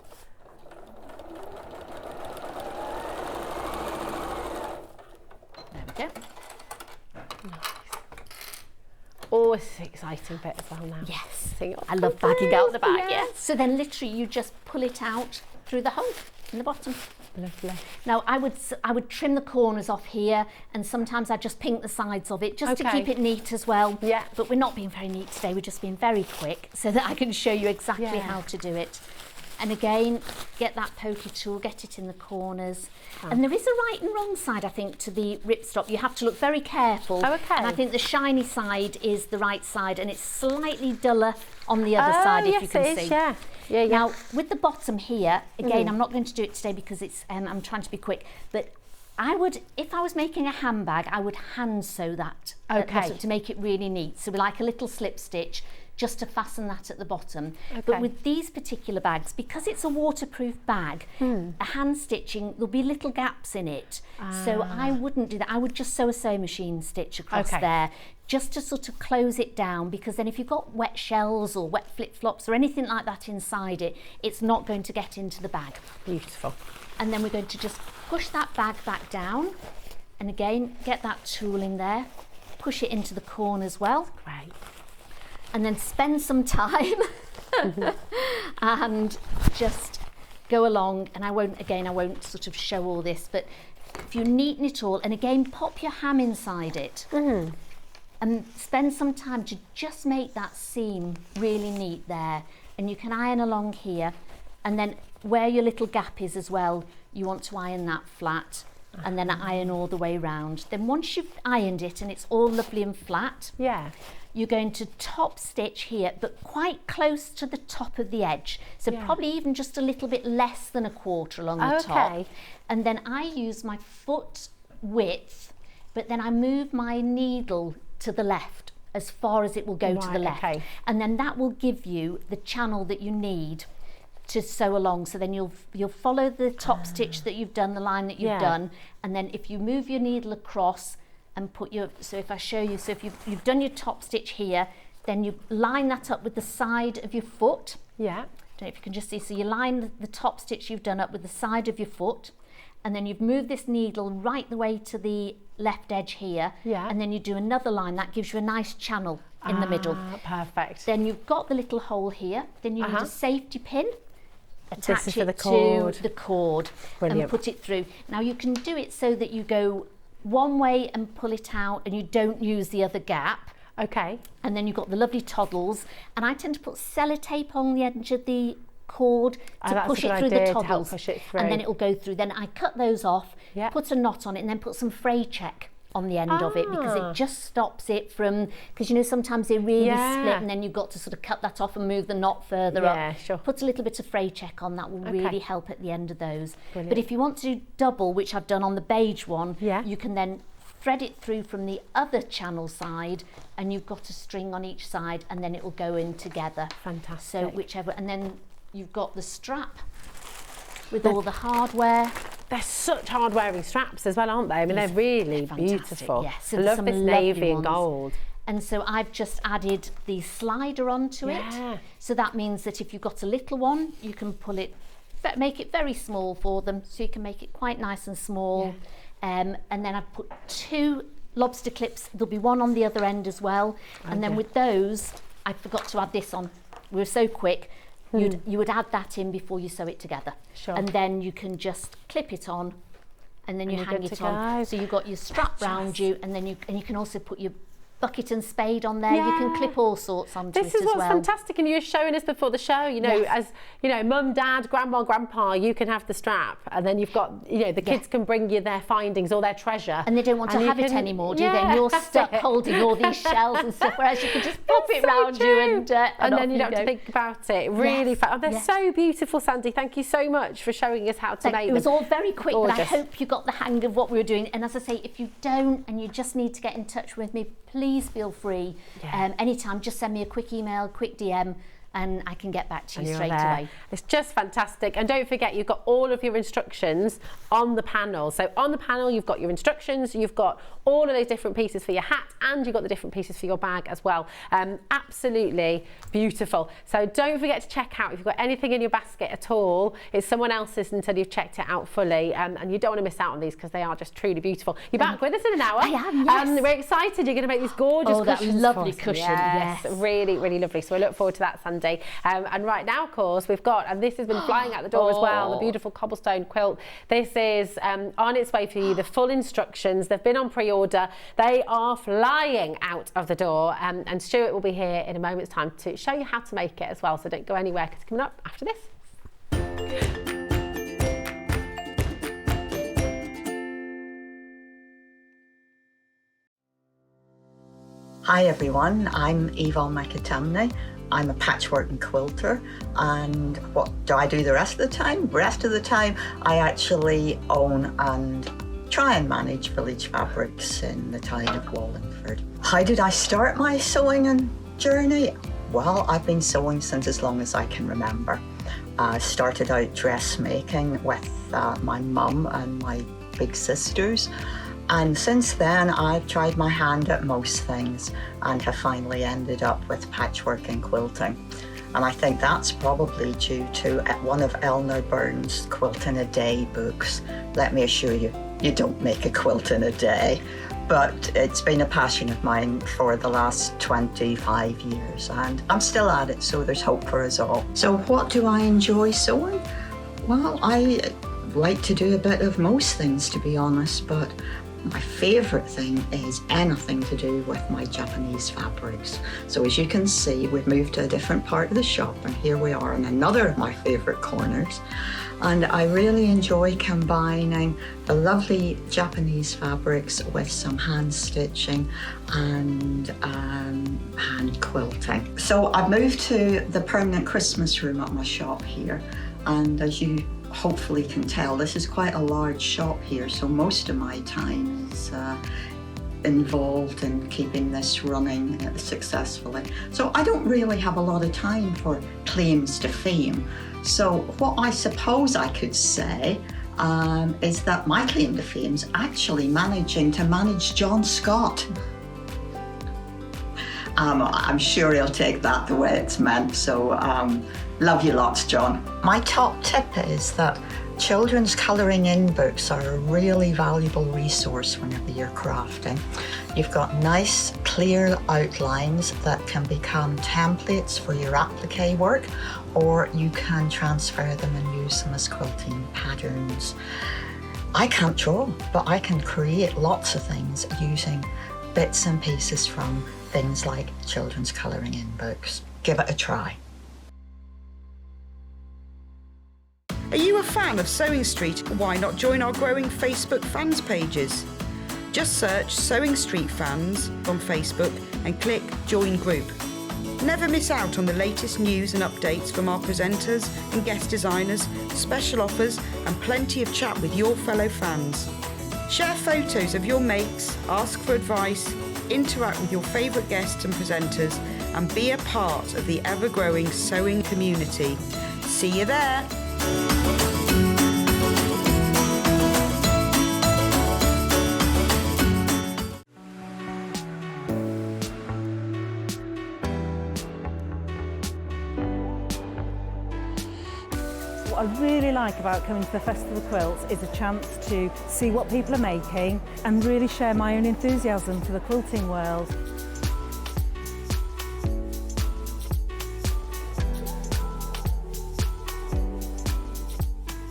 There we go. Always an exciting bit as well now. Yes, oh, I love bagging out the back. Yes. So then literally you just pull it out through the hole in the bottom. Lovely. Now I would trim the corners off here, and sometimes I just pink the sides of it just to keep it neat as well. Yeah. But we're not being very neat today, we're just being very quick so that I can show you exactly how to do it. And again, get that pokey tool, get it in the corners. And there is a right and wrong side, I think, to the ripstop. You have to look very careful. And I think the shiny side is the right side, and it's slightly duller on the other side, if you can see. Now, with the bottom here, again, I'm not going to do it today because it's I'm trying to be quick, but I would, if I was making a handbag, I would hand sew that at the bottom to make it really neat. So like a little slip stitch, just to fasten that at the bottom. Okay. But with these particular bags, because it's a waterproof bag, a hand stitching, there'll be little gaps in it. So I wouldn't do that. I would just sew a sewing machine stitch across there, just to sort of close it down, because then if you've got wet shells or wet flip-flops or anything like that inside it, it's not going to get into the bag. Beautiful. And then we're going to just push that bag back down, and again, get that tooling there, push it into the corner as well. Great. And then spend some time and just go along, and I won't sort of show all this, but if you neaten it all, and again, pop your ham inside it, and spend some time to just make that seam really neat there. And you can iron along here, and then where your little gap is as well, you want to iron that flat, and then iron all the way round. Then once you've ironed it and it's all lovely and flat, you're going to top stitch here, but quite close to the top of the edge. So probably even just a little bit less than a quarter along the top. And then I use my foot width, but then I move my needle to the left as far as it will go to the left. And then that will give you the channel that you need to sew along. So then you'll follow the top stitch that you've done, the line that you've done, and then if you move your needle across and put your, so if I show you, so if you've done your top stitch here, then you line that up with the side of your foot. Don't know if you can just see, so you line the top stitch you've done up with the side of your foot, and then you've moved this needle right the way to the left edge here, and then you do another line that gives you a nice channel in the middle. Perfect. Then you've got the little hole here, then you need a safety pin, attach This is for it the cord. to the cord. Brilliant. And put it through. Now you can do it so that you go one way and pull it out and you don't use the other gap. And then you've got the lovely toddles, and I tend to put sellotape on the edge of the cord to push it through the toddles, and then it will go through. Then I cut those off, put a knot on it, and then put some fray check on the end of it, because it just stops it from, because you know sometimes they really split, and then you've got to sort of cut that off and move the knot further up. Put a little bit of fray check on, that will really help at the end of those. But if you want to do double, which I've done on the beige one, you can then thread it through from the other channel side, and you've got a string on each side, and then it will go in together. Fantastic. So whichever, and then you've got the strap with all the hardware. They're such hard wearing straps as well, aren't they? I mean, they're really beautiful. Yes, I love this navy and gold. And so I've just added the slider onto it. So that means that if you've got a little one, you can pull it, make it very small for them, so you can make it quite nice and small. And then I've put 2 lobster clips. There'll be one on the other end as well. And then with those, I forgot to add this on. We were so quick. You would add that in before you sew it together. And then you can just clip it on, and then you hang it on. So you've got your strap round you, and then you can also put your bucket and spade on there. You can clip all sorts onto it as well. This is what's fantastic, and you were showing us before the show, you know, as you know, mum, dad, grandma, grandpa, you can have the strap, and then you've got, you know, the kids can bring you their findings or their treasure, and they don't want to have it anymore, do they? You're stuck holding all these shells and stuff, whereas you can just pop it round you, and then you don't have to think about it. Really they're so beautiful, Sandy. Thank you so much for showing us how to make them. It was all very quick, but I hope you got the hang of what we were doing. And as I say, if you don't and you just need to get in touch with me, please feel free. Anytime, just send me a quick email, quick DM, and I can get back to you straight away. It's just fantastic. And don't forget, you've got all of your instructions on the panel. So on the panel, you've got your instructions, you've got all of those different pieces for your hat, and you've got the different pieces for your bag as well. Absolutely beautiful. So don't forget to check out, if you've got anything in your basket at all, it's someone else's until you've checked it out fully. And you don't want to miss out on these, because they are just truly beautiful. You're back with us in an hour. I am, yes. We're excited. You're going to make these gorgeous cushions. That lovely cushion. Yes, really, really lovely. So we look forward to that, Sunday. And right now, of course, we've got, and this has been flying out the door as well, the beautiful Cobblestone quilt. This is on its way for you, the full instructions. They've been on pre-order. They are flying out of the door. And Stuart will be here in a moment's time to show you how to make it as well. So don't go anywhere, because coming up after this. Hi everyone, I'm Yvonne McAtamney. I'm a patchwork and quilter, and what do I do the rest of the time? The rest of the time I actually own and try and manage Village Fabrics in the town of Wallingford. How did I start my sewing and journey? Well, I've been sewing since as long as I can remember. I started out dressmaking with my mum and my big sisters. And since then, I've tried my hand at most things and have finally ended up with patchwork and quilting. And I think that's probably due to one of Eleanor Burns' Quilt in a Day books. Let me assure you, you don't make a quilt in a day. But it's been a passion of mine for the last 25 years, and I'm still at it, so there's hope for us all. So what do I enjoy sewing? Well, I like to do a bit of most things, to be honest, but my favourite thing is anything to do with my Japanese fabrics. So as you can see, we've moved to a different part of the shop, and here we are in another of my favourite corners. And I really enjoy combining the lovely Japanese fabrics with some hand stitching and hand quilting. So I've moved to the permanent Christmas room at my shop here, and as you hopefully can tell, this is quite a large shop here, so most of my time is involved in keeping this running successfully. So I don't really have a lot of time for claims to fame. So what I suppose I could say is that my claim to fame is actually managing to manage John Scott. I'm sure he'll take that the way it's meant, so love you lots, John. My top tip is that children's colouring in books are a really valuable resource whenever you're crafting. You've got nice, clear outlines that can become templates for your applique work, or you can transfer them and use them as quilting patterns. I can't draw, but I can create lots of things using bits and pieces from things like children's colouring in books. Give it a try. Are you a fan of Sewing Street? Why not join our growing Facebook fans pages? Just search Sewing Street Fans on Facebook and click Join Group. Never miss out on the latest news and updates from our presenters and guest designers, special offers and plenty of chat with your fellow fans. Share photos of your makes, ask for advice, interact with your favourite guests and presenters, and be a part of the ever-growing sewing community. See you there! What I really like about coming to the Festival of Quilts is a chance to see what people are making and really share my own enthusiasm for the quilting world.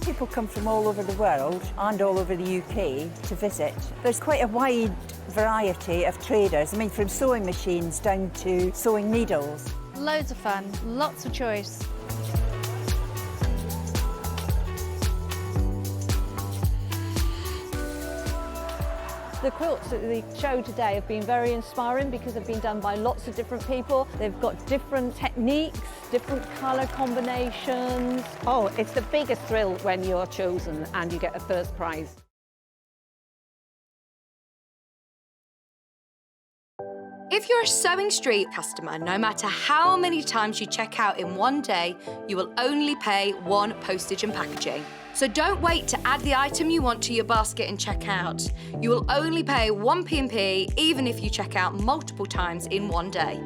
People come from all over the world and all over the UK to visit. There's quite a wide variety of traders, I mean from sewing machines down to sewing needles. Loads of fun, lots of choice. The quilts at the show today have been very inspiring because they've been done by lots of different people. They've got different techniques, different colour combinations. Oh, it's the biggest thrill when you're chosen and you get a first prize. If you're a Sewing Street customer, no matter how many times you check out in one day, you will only pay one postage and packaging. So don't wait to add the item you want to your basket and check out. You will only pay one P&P even if you check out multiple times in one day.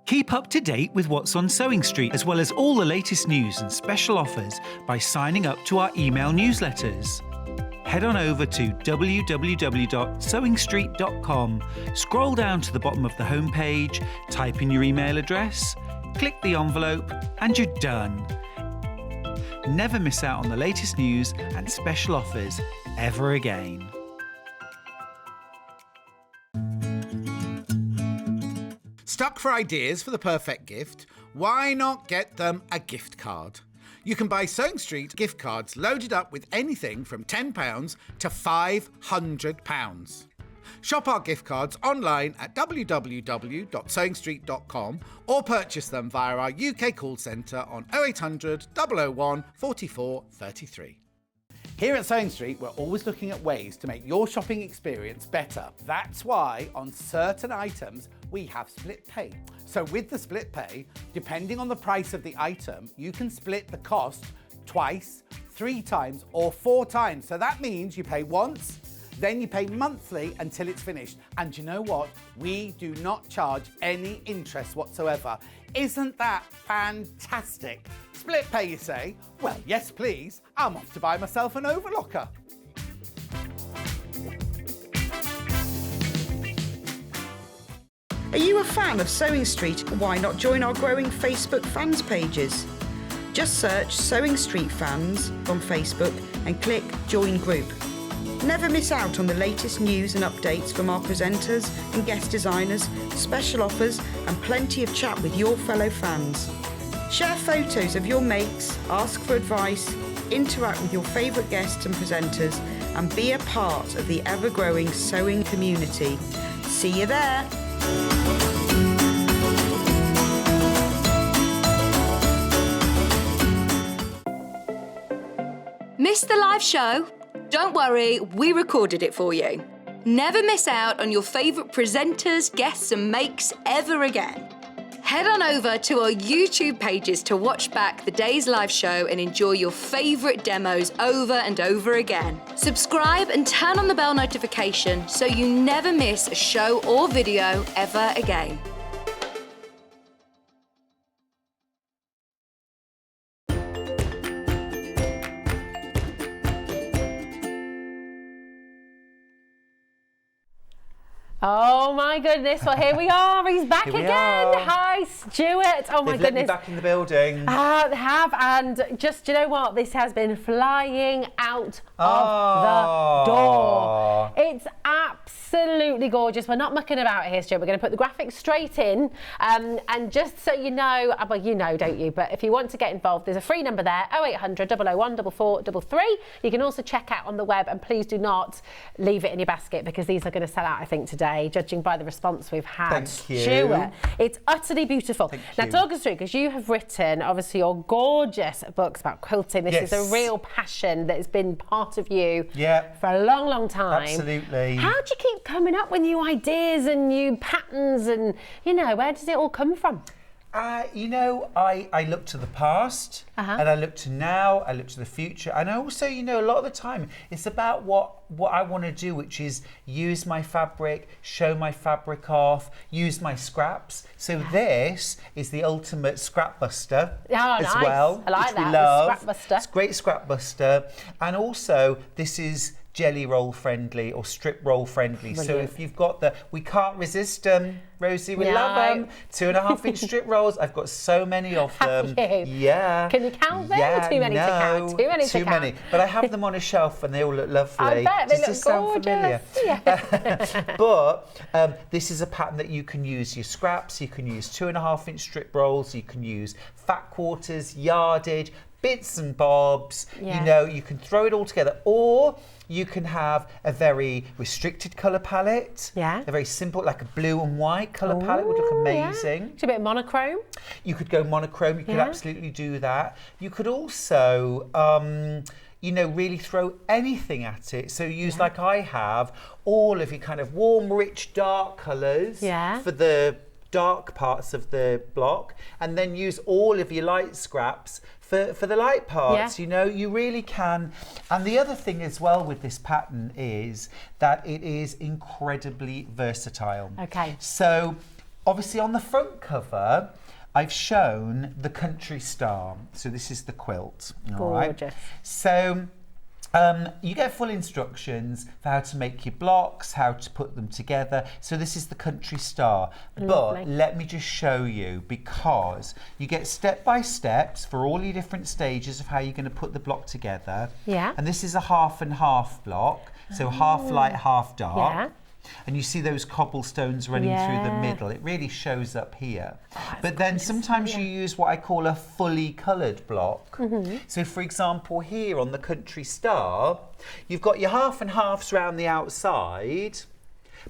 Keep up to date with what's on Sewing Street, as well as all the latest news and special offers by signing up to our email newsletters. Head on over to www.sewingstreet.com, scroll down to the bottom of the homepage, type in your email address, click the envelope, and you're done. Never miss out on the latest news and special offers ever again. Stuck for ideas for the perfect gift? Why not get them a gift card? You can buy Sewing Street gift cards loaded up with anything from £10 to £500. Shop our gift cards online at www.sewingstreet.com or purchase them via our UK call centre on 0800 001 44 33. Here at Sewing Street, we're always looking at ways to make your shopping experience better. That's why on certain items, we have split pay. So with the split pay, depending on the price of the item, you can split the cost twice, 3 times, or 4 times. So that means you pay once, then you pay monthly until it's finished. And you know what? We do not charge any interest whatsoever. Isn't that fantastic? Split pay, you say? Well, yes, please. I'm off to buy myself an overlocker. Are you a fan of Sewing Street? Why not join our growing Facebook fans pages? Just search Sewing Street Fans on Facebook and click Join Group. Never miss out on the latest news and updates from our presenters and guest designers, special offers and plenty of chat with your fellow fans. Share photos of your makes, ask for advice, interact with your favourite guests and presenters and be a part of the ever-growing sewing community. See you there! Missed the live show? Don't worry, we recorded it for you. Never miss out on your favourite presenters, guests and makes ever again. Head on over to our YouTube pages to watch back the day's live show and enjoy your favourite demos over and over again. Subscribe and turn on the bell notification so you never miss a show or video ever again. Oh my goodness, well here we are, he's back again. Hi Stuart, oh my They've goodness. let me back in the building. They have, and just, you know what, this has been flying out of the door. It's absolutely gorgeous. We're not mucking about here, Stuart. We're going to put the graphics straight in, and just so you know, well you know, don't you, but if you want to get involved, there's a free number there, 0800 001 4433. You can also check out on the web, and please do not leave it in your basket because these are going to sell out, I think, today, judging by the response we've had. Thank you. Stuart, it's utterly beautiful. Now talk us through, because you have written obviously your gorgeous books about quilting. This is a real passion that has been part of you for a long, long time. Absolutely. How do you keep coming up with new ideas and new patterns, and you know, where does it all come from? You know, I look to the past and I look to now, I look to the future, and I also, you know, a lot of the time it's about what I want to do, which is use my fabric, show my fabric off, use my scraps. So this is the ultimate scrap buster as well, I like which that, we love. the scrap buster. It's a great scrap buster, and also this is jelly roll friendly or strip roll friendly. Brilliant. So if you've got we can't resist them, Rosie, we love them. 2.5-inch strip rolls. I've got so many of them. Have you? Yeah. Can you count them? Yeah, Too many to count. Too many to count. But I have them on a shelf and they all look lovely. I bet they Does look this sound gorgeous. familiar? Yeah. But this is a pattern that you can use your scraps, you can use 2.5-inch strip rolls, you can use fat quarters, yardage, bits and bobs. You know, you can throw it all together, or you can have a very restricted colour palette. A very simple, like a blue and white colour palette would look amazing. It's a bit monochrome. You could go monochrome, you could absolutely do that. You could also, you know, really throw anything at it. So use, like I have, all of your kind of warm, rich, dark colours for the dark parts of the block, and then use all of your light scraps for the light parts. You know, you really can. And the other thing as well with this pattern is that it is incredibly versatile. So obviously on the front cover I've shown the country star. So this is the quilt. All right. So you get full instructions for how to make your blocks, how to put them together. So this is the country star. But let me just show you, because you get step-by-steps for all your different stages of how you're going to put the block together. And this is a half and half block. So half light, half dark. And you see those cobblestones running through the middle. It really shows up here. But then sometimes you use what I call a fully coloured block. So for example, here on the country star, you've got your half and halves around the outside,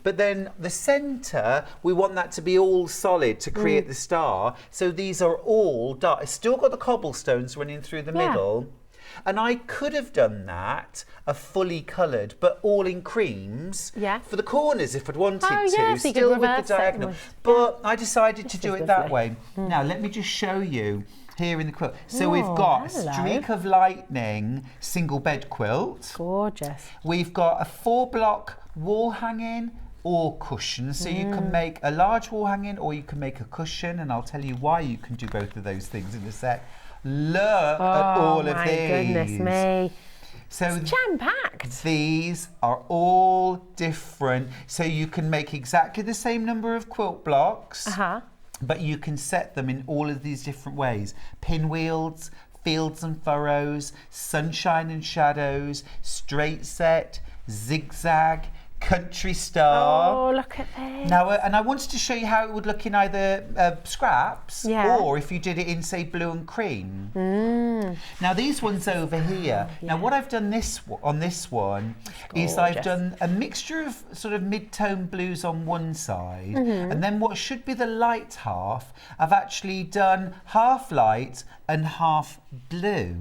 but then the centre, we want that to be all solid to create the star. So these are all dark. It's still got the cobblestones running through the middle. And I could have done that, a fully coloured, but all in creams for the corners if I'd wanted to, so still with the diagonal. But I decided to do it that way. Now, let me just show you here in the quilt. So we've got a Streak of Lightning single bed quilt. Gorgeous. We've got a 4-block wall hanging or cushion. So you can make a large wall hanging or you can make a cushion, and I'll tell you why you can do both of those things in a sec. Look at all of these. Oh my goodness me. So it's jam-packed. These are all different. So you can make exactly the same number of quilt blocks, but you can set them in all of these different ways. Pinwheels, fields and furrows, sunshine and shadows, straight set, zigzag, country star. Oh, look at this. Now, and I wanted to show you how it would look in either scraps or if you did it in, say, blue and cream. Now, these ones over here. Now, what I've done on this one is I've done a mixture of sort of mid-tone blues on one side, and then what should be the light half, I've actually done half light and half blue,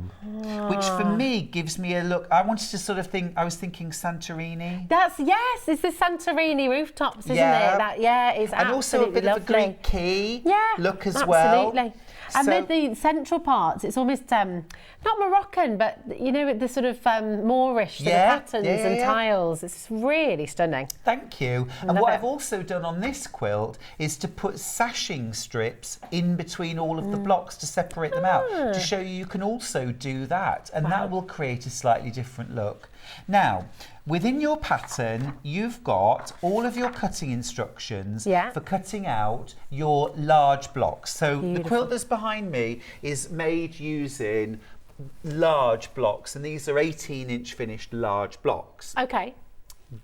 which for me gives me a look. I wanted to sort of think, I was thinking Santorini. Yes, it's the Santorini rooftops, isn't it? It's and also a bit lovely. of a Greek key look as absolutely. well. And with the central parts, it's almost not Moroccan, but you know, the sort of Moorish sort of patterns and tiles. It's really stunning. Thank you. And what I've also done on this quilt is to put sashing strips in between all of the blocks to separate them out, to show you can also do that, and that will create a slightly different look. Now, within your pattern, you've got all of your cutting instructions for cutting out your large blocks. So the quilt that's behind me is made using large blocks, and these are 18-inch finished large blocks. Okay.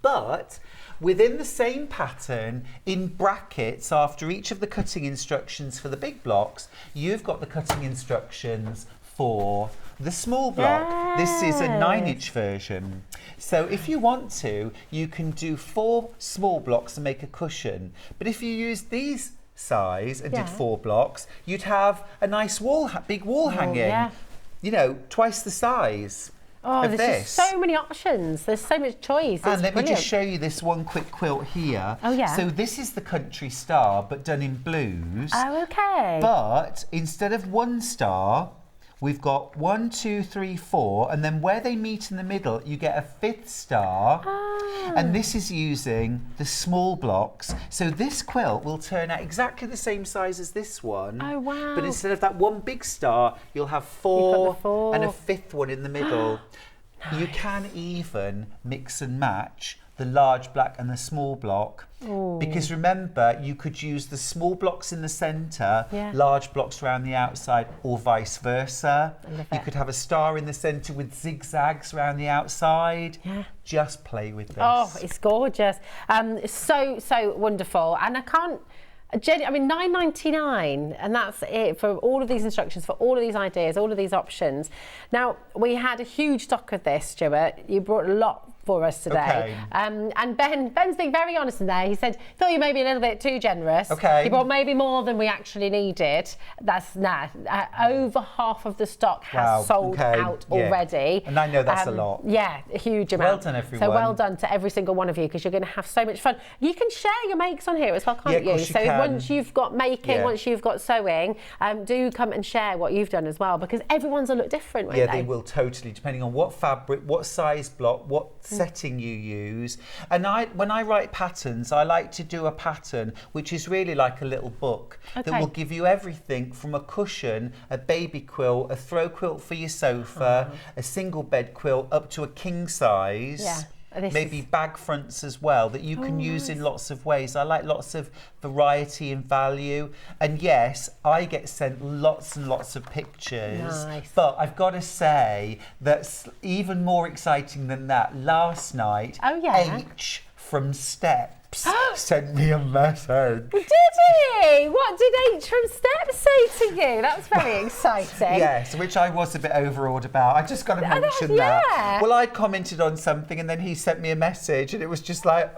But within the same pattern, in brackets after each of the cutting instructions for the big blocks, you've got the cutting instructions for the small block. This is a 9-inch version. So if you want to, you can do 4 small blocks and make a cushion. But if you use these size and did 4 blocks, you'd have a nice big wall hanging. You know, twice the size. There's just so many options. There's so much choice. And let me just show you this one quick quilt here. So this is the country star, but done in blues. But instead of 1 star, we've got 1, 2, 3, 4, and then where they meet in the middle, you get a 5th star. And this is using the small blocks. So this quilt will turn out exactly the same size as this one. But instead of that 1 big star, you'll have 4 and a 5th one in the middle. You can even mix and match the large block and the small block. Because remember, you could use the small blocks in the centre, large blocks around the outside, or vice versa. You could have a star in the centre with zigzags around the outside. Just play with this. Oh, it's gorgeous. So wonderful. And I mean, $9.99, and that's it for all of these instructions, for all of these ideas, all of these options. Now, we had a huge stock of this, Stuart. You brought a lot for us today. And Ben's being very honest in there. He said, thought you may be a little bit too generous. He brought maybe more than we actually needed. That's over half of the stock has sold out already. And I know that's a lot. Yeah, a huge amount. Well done, everyone. So well done to every single one of you, because you're going to have so much fun. You can share your makes on here as well, can't you? So once you've got making, once you've got sewing, do come and share what you've done as well, because everyone's will look different, won't they? They will totally, depending on what fabric, what size block, what setting you use. And when I write patterns, I like to do a pattern which is really like a little book that will give you everything from a cushion, a baby quilt, a throw quilt for your sofa, a single bed quilt, up to a king size. Maybe bag fronts as well, that you can use in lots of ways. I like lots of variety and value. And yes, I get sent lots and lots of pictures. But I've got to say that's even more exciting than that. Last night, H from Steps sent me a message. Did he? What did H from Steps say to you? That's very exciting. Yes, which I was a bit overawed about. I just got to mention that. Well, I commented on something and then he sent me a message and it was just like...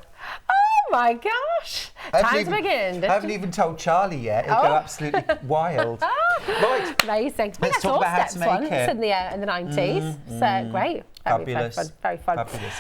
Oh my gosh. Time to begin. I haven't even told Charlie yet. He'll go absolutely wild. Right. Amazing. Let's talk about how to make it. In the 90s. So great. Fabulous. Very fun. Fabulous.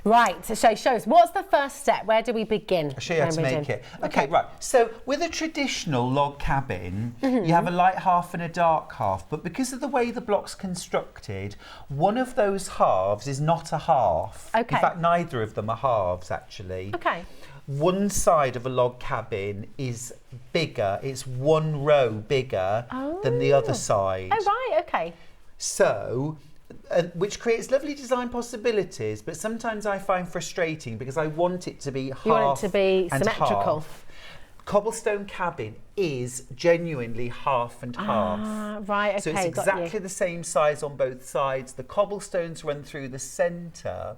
Right, so show us, what's the first step? Where do we begin? I'll show you how to make it. Okay, right. So with a traditional log cabin, you have a light half and a dark half, but because of the way the block's constructed, one of those halves is not a half. Okay. In fact, neither of them are halves, actually. Okay. One side of a log cabin is bigger, it's one row bigger than the other side. Oh, right, okay. So, which creates lovely design possibilities, but sometimes I find frustrating because I want it to be half. You want it to be and symmetrical. Half. Cobblestone cabin is genuinely half and half. Right, okay, so it's exactly the same size on both sides. The cobblestones run through the centre.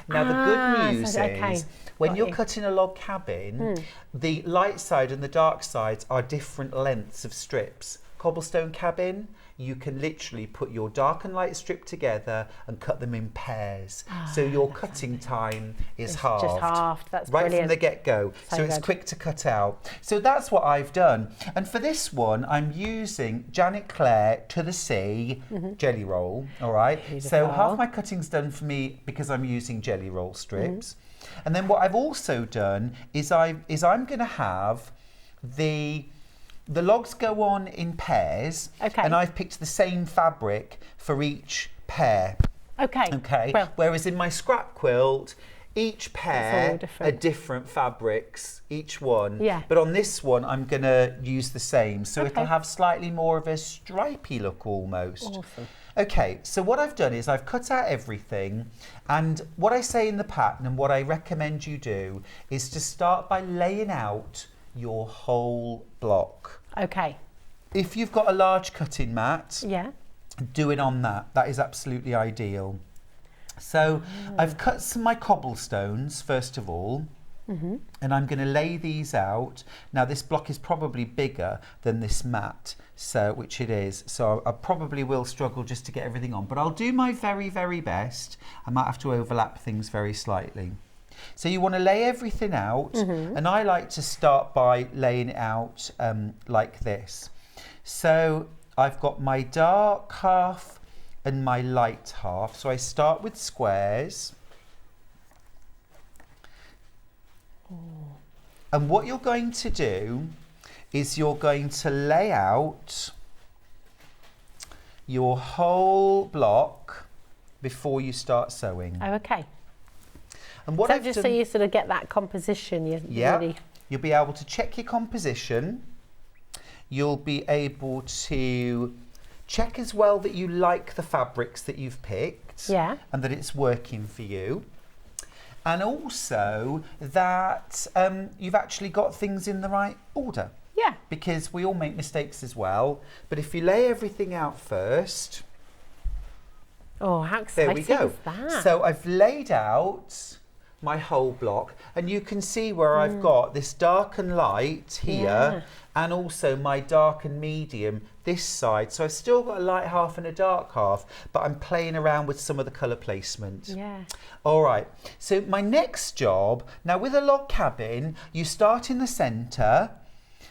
Now the good news is when you're cutting a log cabin, the light side and the dark sides are different lengths of strips. Cobblestone cabin, you can literally put your dark and light strip together and cut them in pairs. So your cutting time is halved. Just halved, that's right brilliant. From the get-go. So it's quick to cut out. So that's what I've done. And for this one, I'm using Janet Clare To The Sea jelly roll, all right? Beautiful. So half my cutting's done for me because I'm using jelly roll strips. And then what I've also done is I'm going to have the logs go on in pairs, and I've picked the same fabric for each pair. Okay. Well, whereas in my scrap quilt, each pair are different fabrics, each one. Yeah. But on this one, I'm going to use the same, so it'll have slightly more of a stripy look almost. Awesome. Okay, so what I've done is I've cut out everything, and what I say in the pattern and what I recommend you do is to start by laying out your whole block. Okay. If you've got a large cutting mat, do it on that. That is absolutely ideal. So I've cut my cobblestones first of all, and I'm going to lay these out. Now this block is probably bigger than this mat, which it is. So I probably will struggle just to get everything on, but I'll do my very, very best. I might have to overlap things very slightly. So you want to lay everything out, and I like to start by laying it out like this. So I've got my dark half and my light half. So I start with squares. And what you're going to do is you're going to lay out your whole block before you start sewing. Oh, okay. And what so I've just done, so you sort of get that composition, you'll be able to check your composition. You'll be able to check as well that you like the fabrics that you've picked, and that it's working for you. And also that you've actually got things in the right order. Yeah. Because we all make mistakes as well. But if you lay everything out first. Oh, how exciting is that? So I've laid out my whole block, and you can see where I've got this dark and light here, and also my dark and medium this side. So I've still got a light half and a dark half, but I'm playing around with some of the colour placement. Yeah. All right, so my next job, now with a log cabin, you start in the centre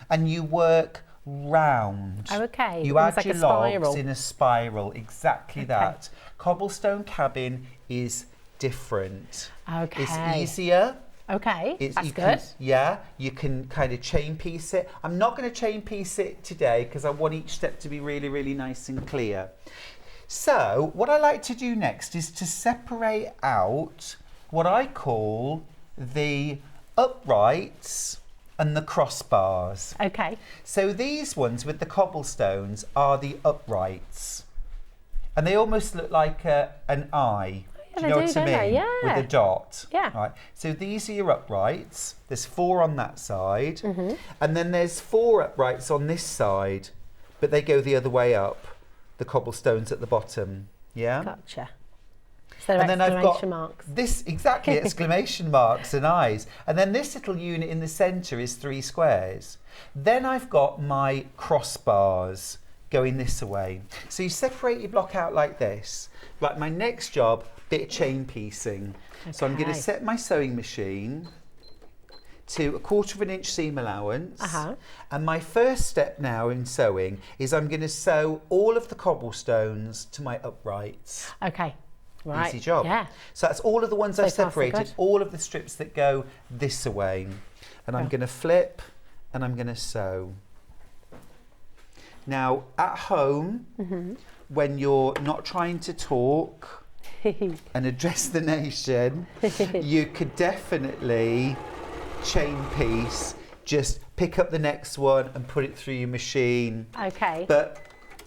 and you work round. Oh, okay. You add your logs in a spiral, exactly that. Cobblestone cabin is different. Okay. It's easier. Okay, that's good. You can kind of chain piece it. I'm not going to chain piece it today because I want each step to be really, really nice and clear. So what I like to do next is to separate out what I call the uprights and the crossbars. Okay. So these ones with the cobblestones are the uprights. And they almost look like an eye. Do you know what I mean? Yeah. With a dot. Yeah. Right. So these are your uprights. There's 4 on that side. And then there's 4 uprights on this side, but they go the other way up. The cobblestones at the bottom. Yeah? Gotcha. So and then I've got marks. This, exactly, exclamation marks and eyes. And then this little unit in the centre is 3 squares. Then I've got my crossbars going this way. So you separate your block out like this. Like my next job, bit of chain piecing. So I'm going to set my sewing machine to 1/4 of an inch seam allowance. And my first step now in sewing is I'm going to sew all of the cobblestones to my uprights. Okay. Right. Easy job. Yeah. So that's all of the ones I've So far, so separated, good. all of the strips that go this away. And I'm going to flip and I'm going to sew. Now, at home, when you're not trying to talk and address the nation, you could definitely chain piece, just pick up the next one and put it through your machine. Okay. But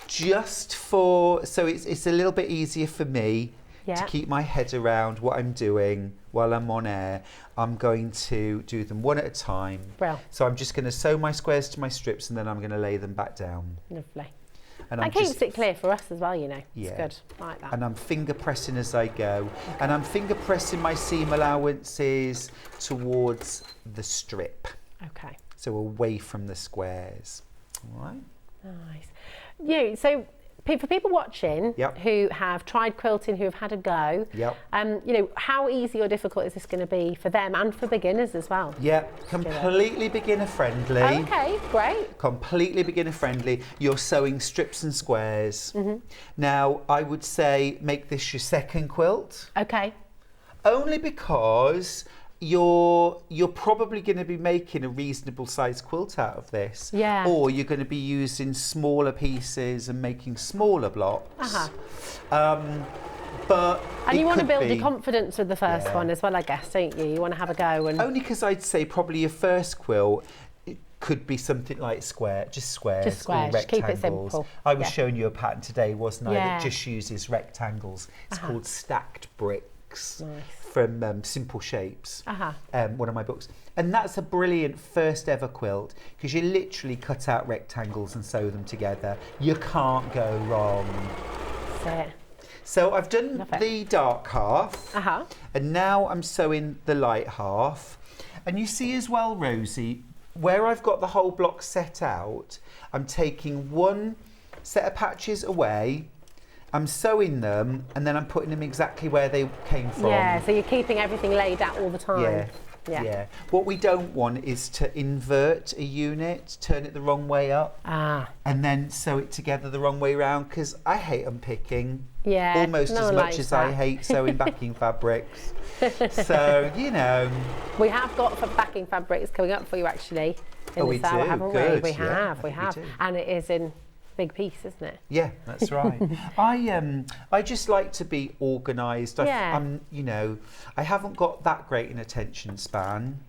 just so it's a little bit easier for me to keep my head around what I'm doing while I'm on air, I'm going to do them one at a time. Well. So I'm just going to sew my squares to my strips and then I'm going to lay them back down. Lovely. And that keeps it clear for us as well, you know. Yeah. It's good. I like that. And I'm finger pressing as I go. Okay. And I'm finger pressing my seam allowances towards the strip. Okay. So away from the squares. All right. Nice. So for people watching who have tried quilting, who have had a go, you know, how easy or difficult is this going to be for them and for beginners as well? Yeah, completely beginner friendly. Okay, great. Completely beginner friendly. You're sewing strips and squares. Now, I would say make this your second quilt. Okay. Only because you're probably going to be making a reasonable sized quilt out of this. Yeah. Or you're going to be using smaller pieces and making smaller blocks. But and you want to build your confidence with the first one as well, I guess, don't you? You want to have a go. And only because I'd say probably your first quilt it could be something like just squares or rectangles. Keep it simple. I was showing you a pattern today, wasn't I, that just uses rectangles. It's called Stacked Bricks. Nice. From Simple Shapes, one of my books. And that's a brilliant first ever quilt because you literally cut out rectangles and sew them together. You can't go wrong. That's it. So I've done the dark half and now I'm sewing the light half. And you see as well, Rosie, where I've got the whole block set out, I'm taking one set of patches away, I'm sewing them and then I'm putting them exactly where they came from. Yeah, so you're keeping everything laid out all the time. Yeah. What we don't want is to invert a unit, turn it the wrong way up, and then sew it together the wrong way around because I hate unpicking almost as much as I hate sewing backing fabrics. So, you know. We have got backing fabrics coming up for you actually in the sale, haven't we? We have. And it is in big piece, isn't it? Yeah, that's right. I just like to be organised. I'm, you know, I haven't got that great an attention span.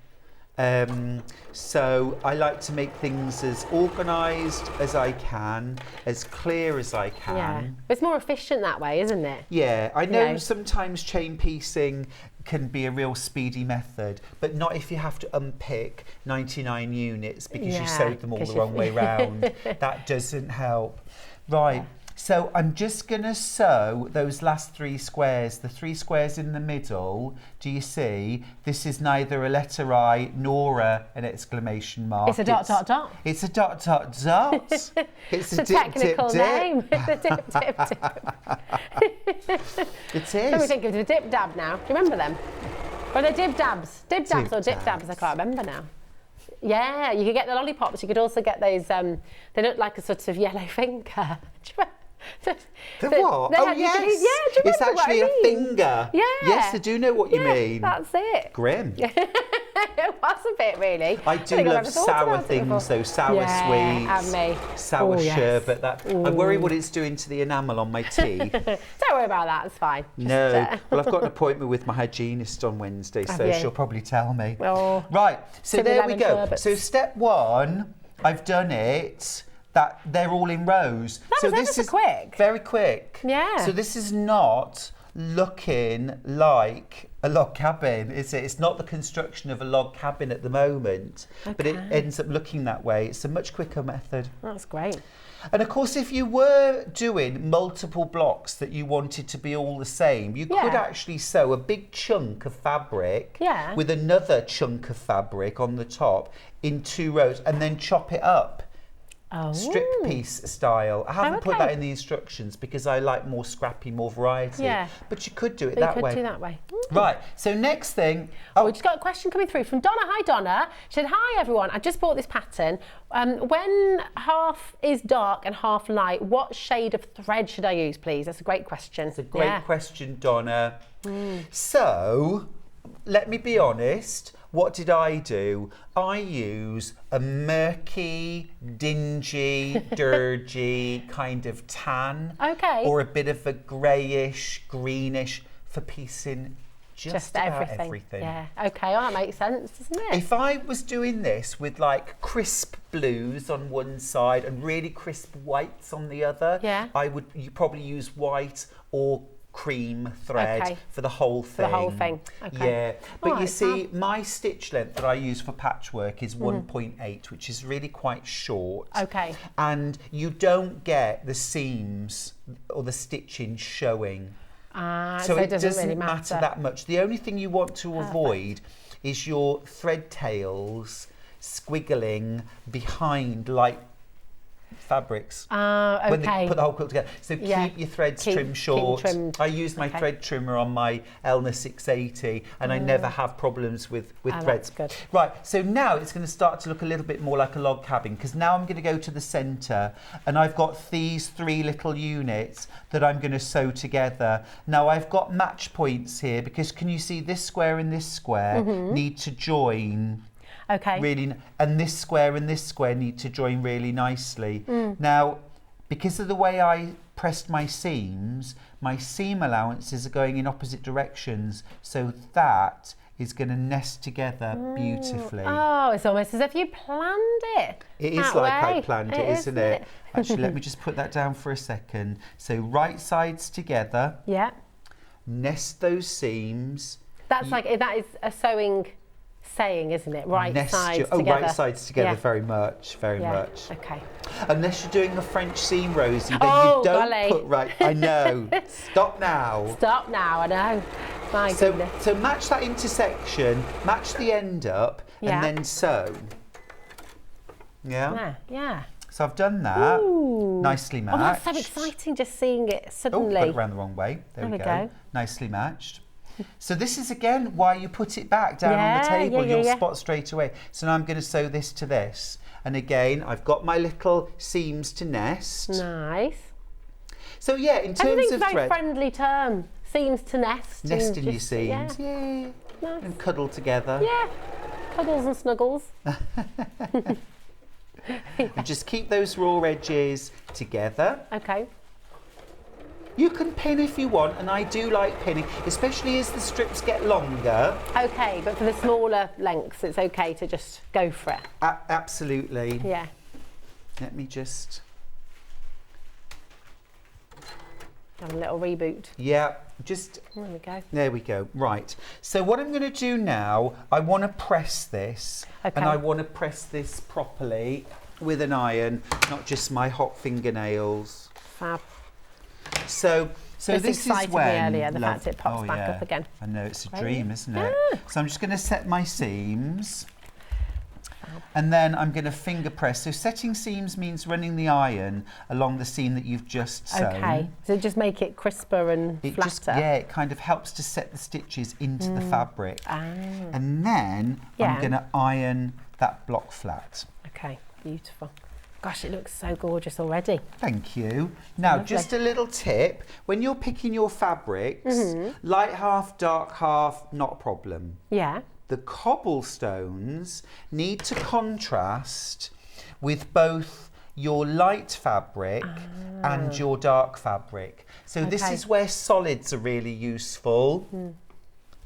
So I like to make things as organised as I can, as clear as I can. Yeah, it's more efficient that way, isn't it? Yeah, I know sometimes chain piecing can be a real speedy method, but not if you have to unpick 99 units because you sewed them all the wrong way round. That doesn't help. Right. So I'm just going to sew those last 3 squares, the 3 squares in the middle. Do you see? This is neither a letter I nor an exclamation mark. It's a dot, dot, dot. It's a dot, dot, dot. It's a dip, technical dip, name. dip. It's a dip, dip, dip. It is. Let me think of the dip dab now. Do you remember them? Or the dib dabs? Dib dabs or dip dabs? I can't remember now. Yeah, you could get the lollipops. You could also get those. They look like a sort of yellow finger. The what? Oh, yes. It's actually a finger. Yeah. Yes, I do know what you mean. That's it. Grim. It was a bit, really. I do love sour things, though. Sour sweets. And me. Sour sherbet. I worry what it's doing to the enamel on my teeth. Don't worry about that. It's fine. No. Well, I've got an appointment with my hygienist on Wednesday, so she'll probably tell me. Oh. Right. So there we go. So step 1, I've done it. That they're all in rows. That was ever quick. Very quick. Yeah. So this is not looking like a log cabin, is it? It's not the construction of a log cabin at the moment, but it ends up looking that way. It's a much quicker method. That's great. And of course, if you were doing multiple blocks that you wanted to be all the same, you could actually sew a big chunk of fabric with another chunk of fabric on the top in 2 rows and then chop it up strip piece style. I haven't put that in the instructions because I like more scrappy, more variety. Yeah. But you could do it that way. You could do that way. Right, so next thing... we just got a question coming through from Donna. Hi, Donna. She said, hi, everyone. I just bought this pattern. When half is dark and half light, what shade of thread should I use, please? That's a great question. It's a great question, Donna. So, let me be honest. What did I do? I use a murky, dingy, dirgy kind of tan. Okay. Or a bit of a greyish, greenish for piecing just about everything. Yeah, okay, well, that makes sense, doesn't it? If I was doing this with like crisp blues on one side and really crisp whites on the other, you probably use white or cream thread for the whole thing. For the whole thing, okay. Yeah, but you see, my stitch length that I use for patchwork is 1.8, which is really quite short. Okay. And you don't get the seams or the stitching showing. So it doesn't really matter that much. The only thing you want to avoid is your thread tails squiggling behind like fabrics when they put the whole quilt together. So keep your threads trimmed short. I use my thread trimmer on my Elna 680 and I never have problems with threads. That's good. Right, so now it's going to start to look a little bit more like a log cabin because now I'm going to go to the centre and I've got these 3 little units that I'm going to sew together. Now I've got match points here because can you see this square and this square need to join. Okay. Really, and this square need to join really nicely. Now, because of the way I pressed my seam allowances are going in opposite directions, so that is going to nest together beautifully. Oh, it's almost as if you planned it. It is like I planned it, isn't it? Actually, let me just put that down for a second. So right sides together. Yeah. Nest those seams. That's that is a sewing saying, isn't it? Right sides together. Right sides together, very much. Okay. Unless you're doing a French seam, Rosie, then you don't put right. I know. Stop now. Stop now, I know. My goodness. So match that intersection, match the end up, and then sew. Yeah? Yeah. So I've done that. Ooh. Nicely matched. Oh, that's so exciting just seeing it suddenly. Oh, put it around the wrong way. There we go. Nicely matched. So this is again why you put it back down on the table. You'll spot straight away. So now I'm going to sew this to this. And again, I've got my little seams to nest. Nice. So yeah, in terms of thread. very friendly term. Seams to nest. Nesting your seams. Yeah. Nice. And cuddle together. Yeah. Cuddles and snuggles. And just keep those raw edges together. Okay. You can pin if you want, and I do like pinning, especially as the strips get longer. Okay, but for the smaller lengths, it's okay to just go for it. Absolutely. Yeah. Let me just... have a little reboot. Yeah, just... There we go. There we go. Right. So what I'm going to do now, I want to press this. Okay. And I want to press this properly with an iron, not just my hot fingernails. Fab. So this is when... earlier, the fact it pops back up again. I know, it's a dream, isn't it? So I'm just going to set my seams. And then I'm going to finger press. So setting seams means running the iron along the seam that you've just sewn. Okay, so just make it crisper and flatter. It kind of helps to set the stitches into the fabric. And then I'm going to iron that block flat. Okay, beautiful. Gosh, it looks so gorgeous already. Thank you. Now, just a little tip. When you're picking your fabrics, light half, dark half, not a problem. Yeah. The cobblestones need to contrast with both your light fabric and your dark fabric. So this is where solids are really useful.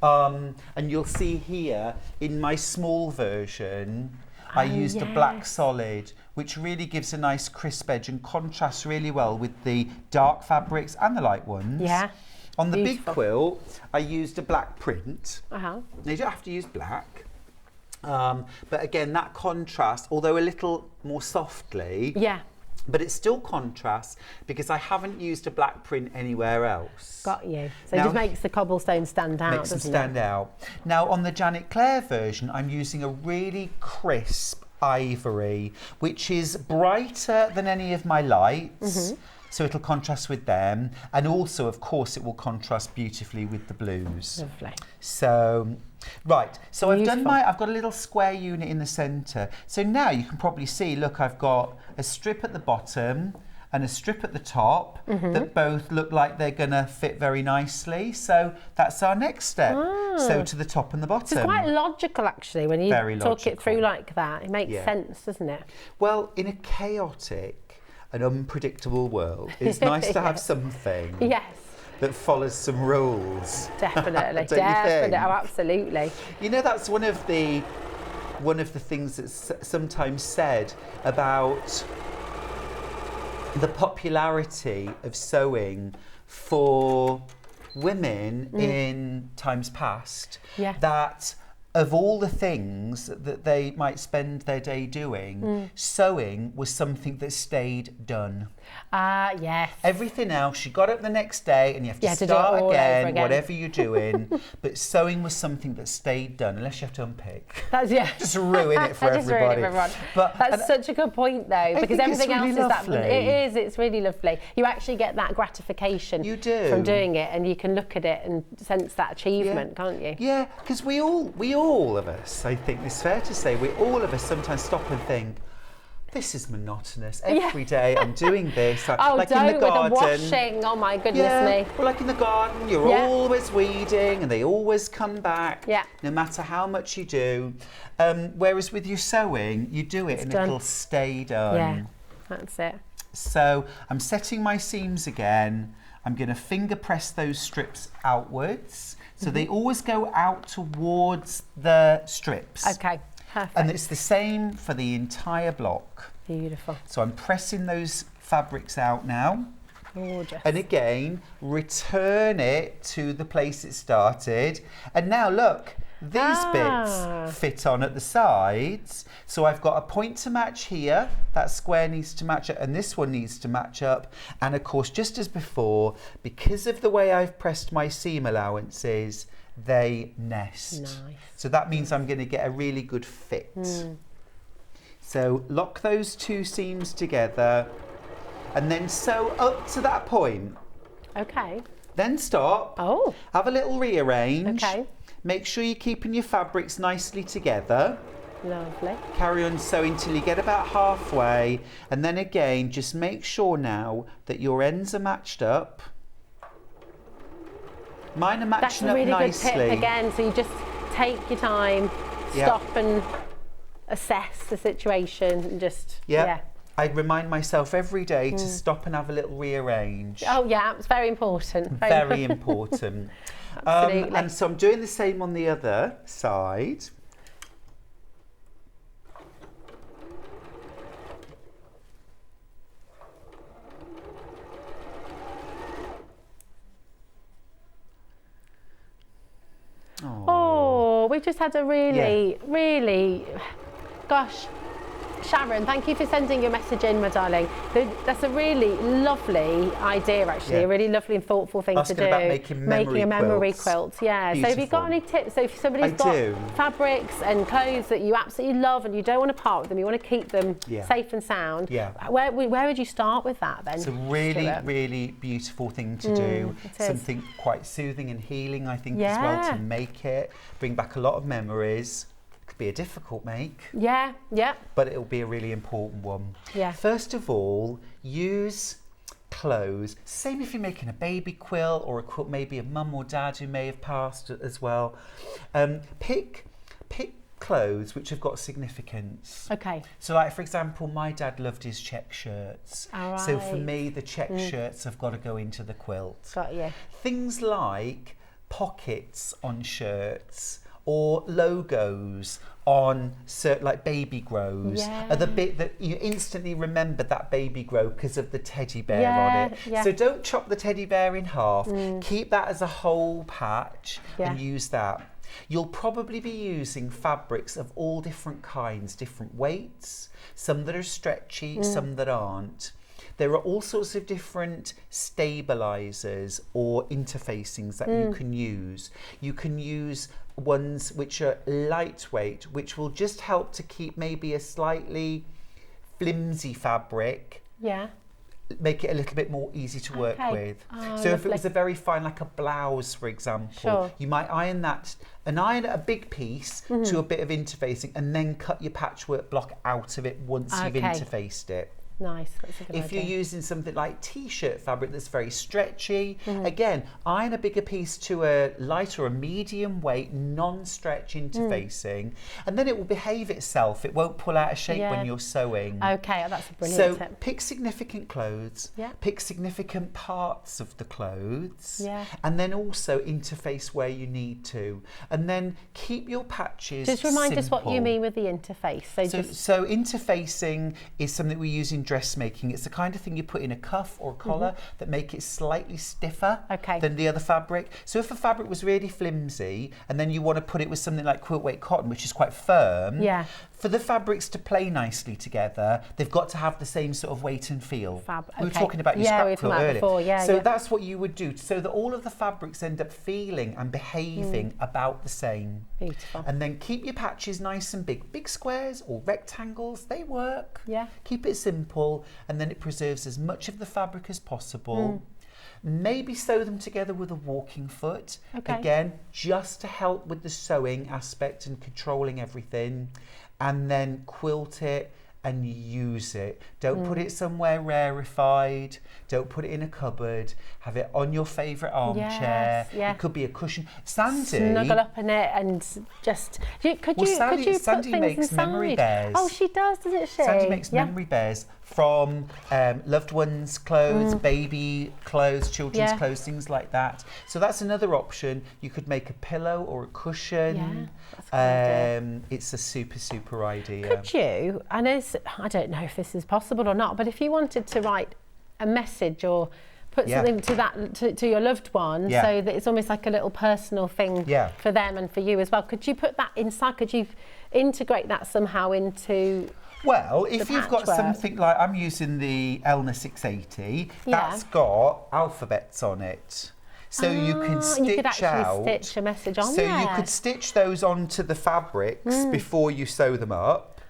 And you'll see here in my small version, I used a black solid, which really gives a nice crisp edge and contrasts really well with the dark fabrics and the light ones. Yeah. On the big quilt, I used a black print. Now, you don't have to use black. But again, that contrast, although a little more softly, but it still contrasts because I haven't used a black print anywhere else. Got you. So it just makes the cobblestone stand out, Makes them stand out. Now, on the Janet Clare version, I'm using a really crisp Ivory, which is brighter than any of my lights. So it'll contrast with them. And also, of course, it will contrast beautifully with the blues. Lovely. So, right. So Beautiful. I've got a little square unit in the centre. So now you can probably see, look, I've got a strip at the bottom and a strip at the top that both look like they're going to fit very nicely. So that's our next step. So to the top and the bottom. It's quite logical, actually, when you talk it through like that. It makes sense, doesn't it? Well, in a chaotic and unpredictable world, it's nice to have something that follows some rules. Definitely, Don't you think? Oh, absolutely. You know, that's one of the things that's sometimes said about the popularity of sewing for women in times past, that of all the things that they might spend their day doing, sewing was something that stayed done. Yes. Everything else, you got up the next day and you have to start again, whatever you're doing. But sewing was something that stayed done, unless you have to unpick. That's, just ruin it for everybody. But that's such a good point, though, because everything else is lovely. that. It is. It's really lovely. You actually get that gratification from doing it, and you can look at it and sense that achievement, can't you? Yeah, because we all of us, I think it's fair to say, we all of us sometimes stop and think, this is monotonous. Every day I'm doing this. Like in the garden. With the washing, oh my goodness me. Well, like in the garden, you're always weeding and they always come back, no matter how much you do. Whereas with your sewing, you do it and it'll stay done. Yeah, that's it. So I'm setting my seams again. I'm going to finger press those strips outwards. So they always go out towards the strips. Okay, perfect. And it's the same for the entire block. Beautiful. So I'm pressing those fabrics out now. Gorgeous. And again, return it to the place it started. And now look, these bits fit on at the sides. So I've got a point to match here. That square needs to match up and this one needs to match up. And of course, just as before, because of the way I've pressed my seam allowances, they nest. Nice. So that means I'm going to get a really good fit. So lock those two seams together and then sew up to that point. Okay. Then stop. Oh. Have a little rearrange. Okay. Make sure you're keeping your fabrics nicely together. Lovely. Carry on sewing till you get about halfway. And then again, just make sure now that your ends are matched up. Mine are matching up nicely. That's a really good tip again. So you just take your time, stop and assess the situation and just, I remind myself every day to stop and have a little rearrange. Oh yeah, it's very important. Very important. Absolutely. And so I'm doing the same on the other side. Oh, we've just had a really, gosh, Sharon, thank you for sending your message in, my darling. That's a really lovely idea, actually, a really lovely and thoughtful thing to do. About making a memory quilt. Yeah. Beautiful. So have you got any tips? So if somebody's got fabrics and clothes that you absolutely love and you don't want to part with them, you want to keep them safe and sound, where would you start with that then? It's a really beautiful thing to do. Something quite soothing and healing, I think, as well, to make it. Bring back a lot of memories. Be a difficult make. Yeah. But it'll be a really important one. Yeah. First of all, use clothes. Same if you're making a baby quilt or a quilt maybe of mum or dad who may have passed as well. Pick clothes which have got significance. Okay. So like, for example, my dad loved his check shirts. All right. So for me, the check shirts have got to go into the quilt. Got you. Things like pockets on shirts or logos on certain, like baby grows, are the bit that you instantly remember that baby grow because of the teddy bear on it. So don't chop the teddy bear in half. Keep that as a whole patch and use that. You'll probably be using fabrics of all different kinds, different weights, some that are stretchy, some that aren't. There are all sorts of different stabilizers or interfacings that you can use. You can use ones which are lightweight, which will just help to keep maybe a slightly flimsy fabric. Yeah. Make it a little bit more easy to work with. So if it was a very fine, like a blouse, for example, you might iron a big piece to a bit of interfacing, and then cut your patchwork block out of it once you've interfaced it. Nice, that's a good idea. If you're using something like t-shirt fabric that's very stretchy, again, iron a bigger piece to a light or a medium weight, non-stretch interfacing, and then it will behave itself. It won't pull out of shape when you're sewing. Okay, that's a brilliant tip. So pick significant clothes, pick significant parts of the clothes, and then also interface where you need to. And then keep your patches Just remind us what you simple. mean with the interface. So interfacing is something we use in dressmaking. It's the kind of thing you put in a cuff or a collar that make it slightly stiffer than the other fabric. So if a fabric was really flimsy and then you want to put it with something like quilt weight cotton, which is quite firm, for the fabrics to play nicely together, they've got to have the same sort of weight and feel. We were talking about your scrap quilt earlier. So that's what you would do, so that all of the fabrics end up feeling and behaving about the same. Beautiful. And then keep your patches nice and big. Big squares or rectangles, they work. Keep it simple, and then it preserves as much of the fabric as possible. Maybe sew them together with a walking foot. Again, just to help with the sewing aspect and controlling everything. And then quilt it and use it. Don't put it somewhere rarefied. Don't put it in a cupboard. Have it on your favourite armchair. It could be a cushion. Sandy, snuggle up in it and just. Sandy makes memory bears. Oh, she does, doesn't she? Sandy makes memory bears from loved ones' clothes, baby clothes, children's clothes, things like that. So that's another option. You could make a pillow or a cushion. That's a good idea. It's a super idea. Could you, I don't know if this is possible or not, but if you wanted to write a message or put something to your loved one, so that it's almost like a little personal thing for them and for you as well, could you put that inside? Could you integrate that somehow into? Well, if you've got something like, I'm using the Elna 680, that's got alphabets on it. So you can stitch you could actually stitch a message on there. So you could stitch those onto the fabrics before you sew them up.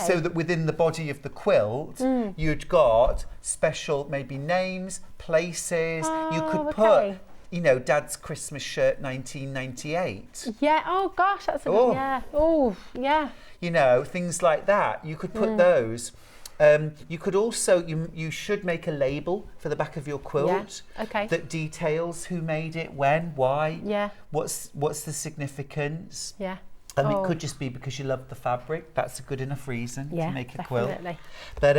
So that within the body of the quilt, you'd got special maybe names, places. You could put, you know, Dad's Christmas shirt 1998. Yeah, oh gosh, that's a good, oh, yeah. You know, things like that. You could put those. You could also, you should make a label for the back of your quilt that details who made it, when, why, what's the significance. And it could just be because you love the fabric. That's a good enough reason to make a quilt. But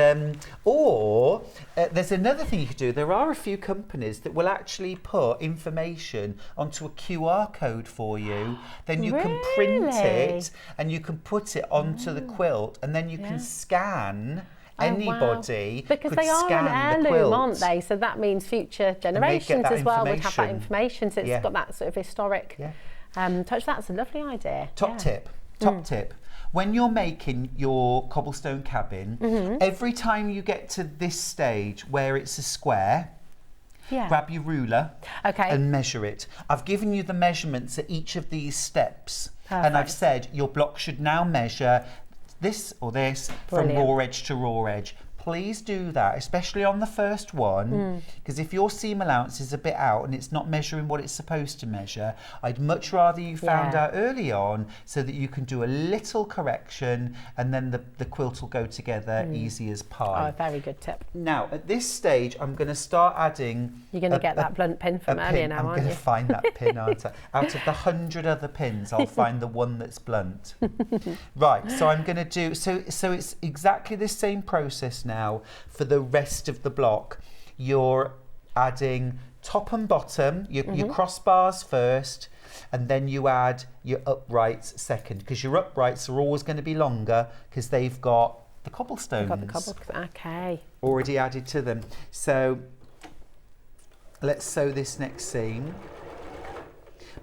there's another thing you could do. There are a few companies that will actually put information onto a QR code for you. Then you can print it and you can put it onto the quilt, and then you can scan. Anybody because could they are scan an heirloom, the quilt, aren't they? So that means future generations as well would have that information. So it's got that sort of historic touch. That's a lovely idea. Top tip. When you're making your cobblestone cabin, every time you get to this stage where it's a square, grab your ruler and measure it. I've given you the measurements at each of these steps. And I've said your block should now measure this or this from raw edge to raw edge. Please do that, especially on the first one, because if your seam allowance is a bit out and it's not measuring what it's supposed to measure, I'd much rather you found out early on so that you can do a little correction and then the quilt will go together easy as pie. Oh, very good tip. Now, at this stage, I'm going to start adding... You're going to get that blunt pin from earlier now, aren't you? I'm going to find that pin, aren't I? Out of the 100 other pins, I'll find the one that's blunt. Right, so I'm going to do... So it's exactly the same process now. For the rest of the block, you're adding top and bottom, your crossbars first, and then you add your uprights second, because your uprights are always going to be longer because they've got the cobblestones already added to them. So let's sew this next seam.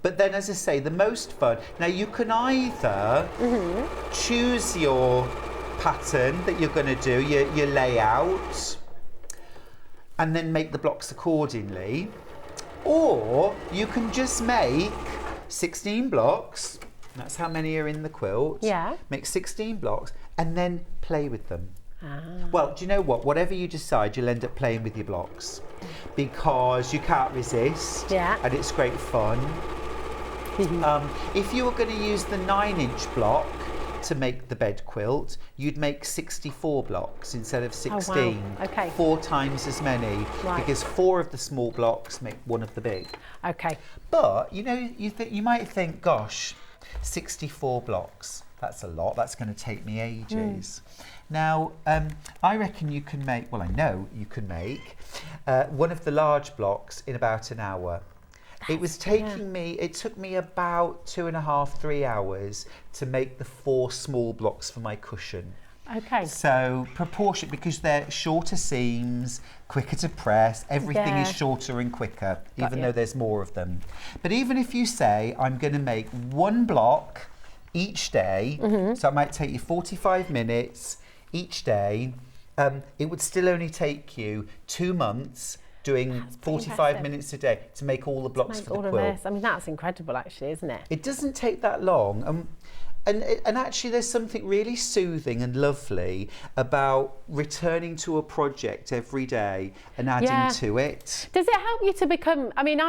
But then, as I say, the most fun, now you can either choose your pattern that you're going to do, your layout, and then make the blocks accordingly. Or you can just make 16 blocks. That's how many are in the quilt. Yeah. Make 16 blocks and then play with them. Well, do you know what? Whatever you decide, you'll end up playing with your blocks because you can't resist. Yeah. And it's great fun. If you were going to use the 9-inch block to make the bed quilt, you'd make 64 blocks instead of 16. Oh, wow. Okay. 4 times as many, Right. because 4 of the small blocks make 1 of the big. Okay. But you know, you might think, gosh, 64 blocks. That's a lot. That's going to take me ages. Now, I reckon you can make. Well, I know you can make one of the large blocks in about an hour. It was taking me, it took me about 2.5, 3 hours to make the 4 small blocks for my cushion. Okay. So proportion, because they're shorter seams, quicker to press, everything is shorter and quicker, even though there's more of them. But even if you say, I'm going to make 1 block each day, so it might take you 45 minutes each day, it would still only take you 2 months doing 45 minutes a day to make all the blocks for the quilt. I mean, that's incredible, actually, isn't it? It doesn't take that long. And actually there's something really soothing and lovely about returning to a project every day and adding to it. Does it help you to become, I mean,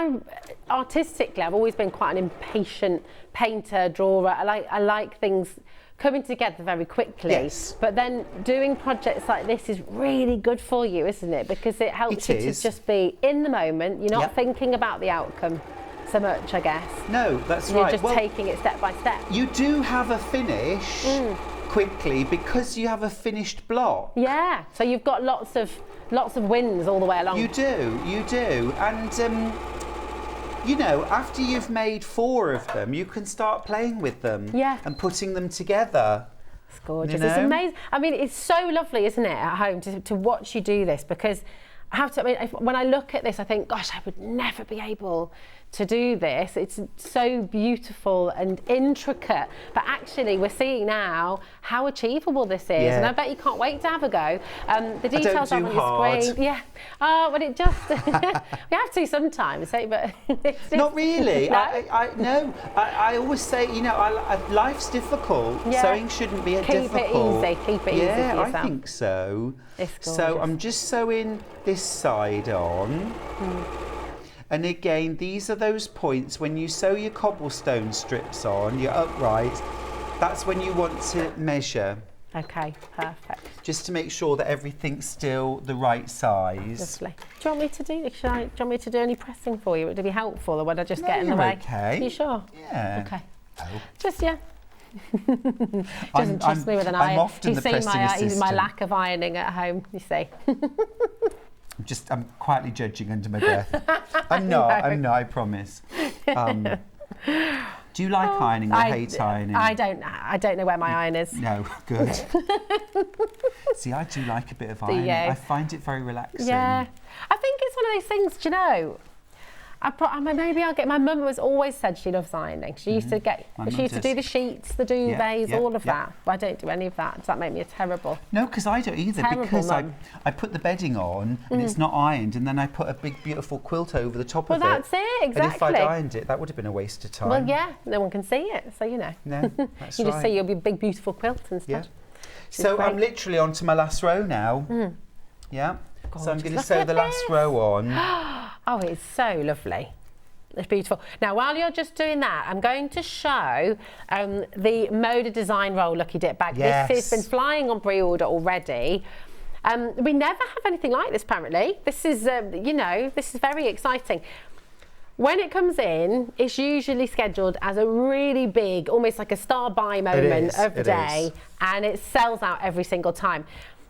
artistically, I've always been quite an impatient painter, drawer. I like things coming together very quickly. Yes. But then doing projects like this is really good for you, isn't it? Because it helps you to just be in the moment. You're not thinking about the outcome so much, I guess. No, that's You're right. just taking it step by step. You do have a finish quickly because you have a finished block. Yeah, so you've got lots of wins all the way along. You do. And you know, after you've made 4 of them, you can start playing with them and putting them together. It's gorgeous. You know? It's amazing. I mean, it's so lovely, isn't it, at home to watch you do this, because I have to, I mean, when I look at this, I think, gosh, I would never be able to do this. It's so beautiful and intricate, but actually we're seeing now how achievable this is, and I bet you can't wait to have a go. The details are on your screen. Yeah. But it just we have to sometimes, but it's not really. No? I always say, you know, life's difficult. Sewing shouldn't be difficult. Keep it easy. Yeah, I think so. So I'm just sewing this side on. And again, these are those points when you sew your cobblestone strips on, your uprights, that's when you want to measure. Okay, perfect. Just to make sure that everything's still the right size. Lovely. Do you want me to do? Do you want me to do any pressing for you? Would it be helpful, or would I just get in the way? Okay. Are you sure? Yeah. Okay. Oh. Just doesn't trust me with an iron. I'm often the pressing assistant. My lack of ironing at home, you see. I'm quietly judging under my breath. I'm not, I promise. Do you like ironing or hate ironing? I don't know where my iron is. No, good. See, I do like a bit of ironing. I find it very relaxing. Yeah. I think it's one of those things, do you know, maybe I'll get. My mum has always said she loves ironing. She used to get. She used to do the sheets, the duvets, all of that. But I don't do any of that. Does that make me a terrible? No, because I don't either. Because I put the bedding on and it's not ironed, and then I put a big beautiful quilt over the top of it. Well, that's it, exactly. And if I'd ironed it, that would have been a waste of time. Well, yeah, no one can see it, so you know. No, that's you right. just see your big beautiful quilt instead. Yeah. So I'm literally onto my last row now. Yeah. Gorgeous. So I'm going to sew the last row on. Oh, it's so lovely. It's beautiful. Now, while you're just doing that, I'm going to show the Moda Design Roll Lucky Dip bag. Yes. This has been flying on pre-order already. We never have anything like this, apparently. This is, you know, this is very exciting. When it comes in, it's usually scheduled as a really big, almost like a star buy moment of the day, and it sells out every single time.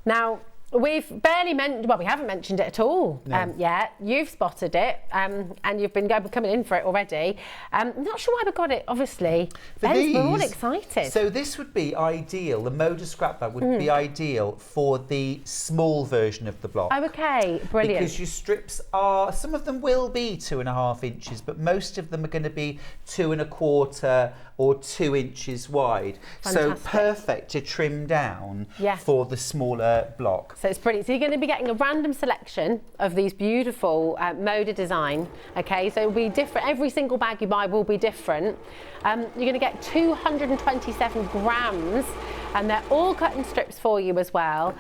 Now, we've barely mentioned, well, we haven't mentioned it at all yet. You've spotted it, and you've been coming in for it already. I'm not sure why we got it, obviously. We're all excited. So this would be ideal, the Moda scrap bag would be ideal for the small version of the block. Oh, okay, brilliant. Because your strips are, some of them will be 2.5 inches, but most of them are going to be 2 1/4 or 2 inches wide. Fantastic. So perfect to trim down for the smaller block. So it's brilliant. So you're going to be getting a random selection of these beautiful Moda design. Okay, so it'll be different. Every single bag you buy will be different. You're going to get 227 grams, and they're all cut in strips for you as well.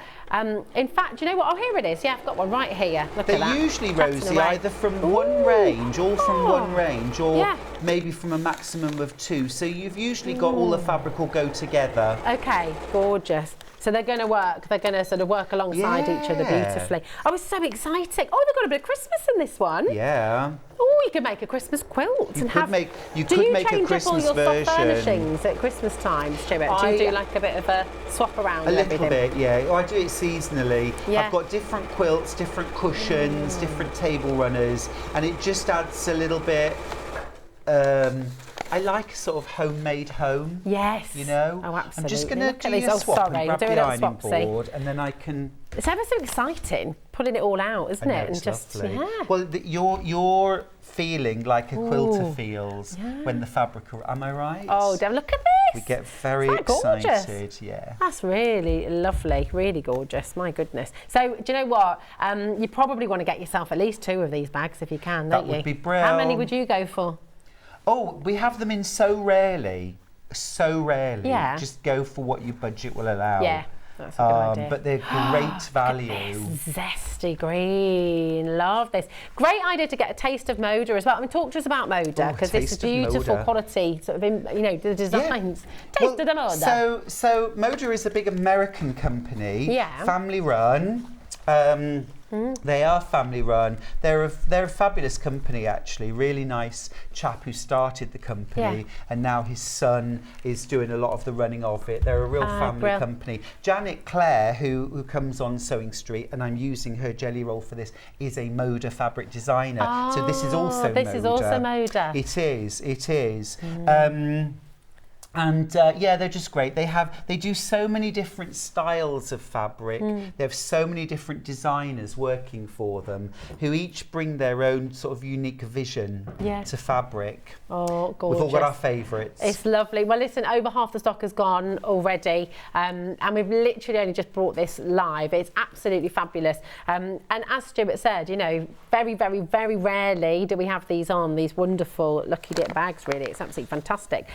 In fact, do you know what? Oh, here it is. Yeah, I've got one right here. Look at that. They're usually, Rosie, either from one range, or from one range, or maybe from a maximum of 2. So you've usually got all the fabric will go together. Okay, gorgeous. So they're going to work. They're going to sort of work alongside each other beautifully. Oh, it's so exciting. Oh, they've got a bit of Christmas in this one. Yeah. Oh, you could make a Christmas quilt You and could have. make a do you Christmas change up all your version. soft furnishings at Christmas time, Stuart? Do you do like a bit of a swap around? A and little everything? bit, yeah. Oh, I do it seasonally. Yeah. I've got different quilts, different cushions, different table runners, and it just adds a little bit. I like a sort of homemade home. Yes. You know? Oh, absolutely. I'm just going to do these. a swap sorry. and grab Do a the little ironing swapsy. board, and then I can. It's ever so exciting pulling it all out, isn't I know, it? it's And just lovely. yeah. Well, you're feeling like a quilter feels when the fabric. Am I right? Oh, damn! Look at this. We get very Isn't that excited. gorgeous? Yeah. That's really lovely, really gorgeous. My goodness. So, do you know what? You probably want to get yourself at least 2 of these bags if you can, don't you? That would be brilliant. How many would you go for? Oh, we have them in so rarely. Yeah. Just go for what your budget will allow. Yeah, that's a good idea. But they're great value. Zesty green, love this. Great idea to get a taste of Moda as well. I mean, talk to us about Moda, because it's beautiful quality, sort of, the designs. Taste of the Moda. So Moda is a big American company, family run. They are family run. They're a fabulous company, actually. Really nice chap who started the company, and now his son is doing a lot of the running of it. They're a real family company. Janet Clare, who comes on Sewing Street, and I'm using her jelly roll for this, is a Moda fabric designer. So this is also Moda. This is also Moda. It is. And they're just great. They do so many different styles of fabric. They have so many different designers working for them, who each bring their own sort of unique vision to fabric. Oh, gorgeous. We've all got our favourites. It's lovely. Well, listen, over half the stock has gone already, and we've literally only just brought this live. It's absolutely fabulous. And as Stuart said, very, very, very rarely do we have these on, these wonderful Lucky Dip bags, really. It's absolutely fantastic.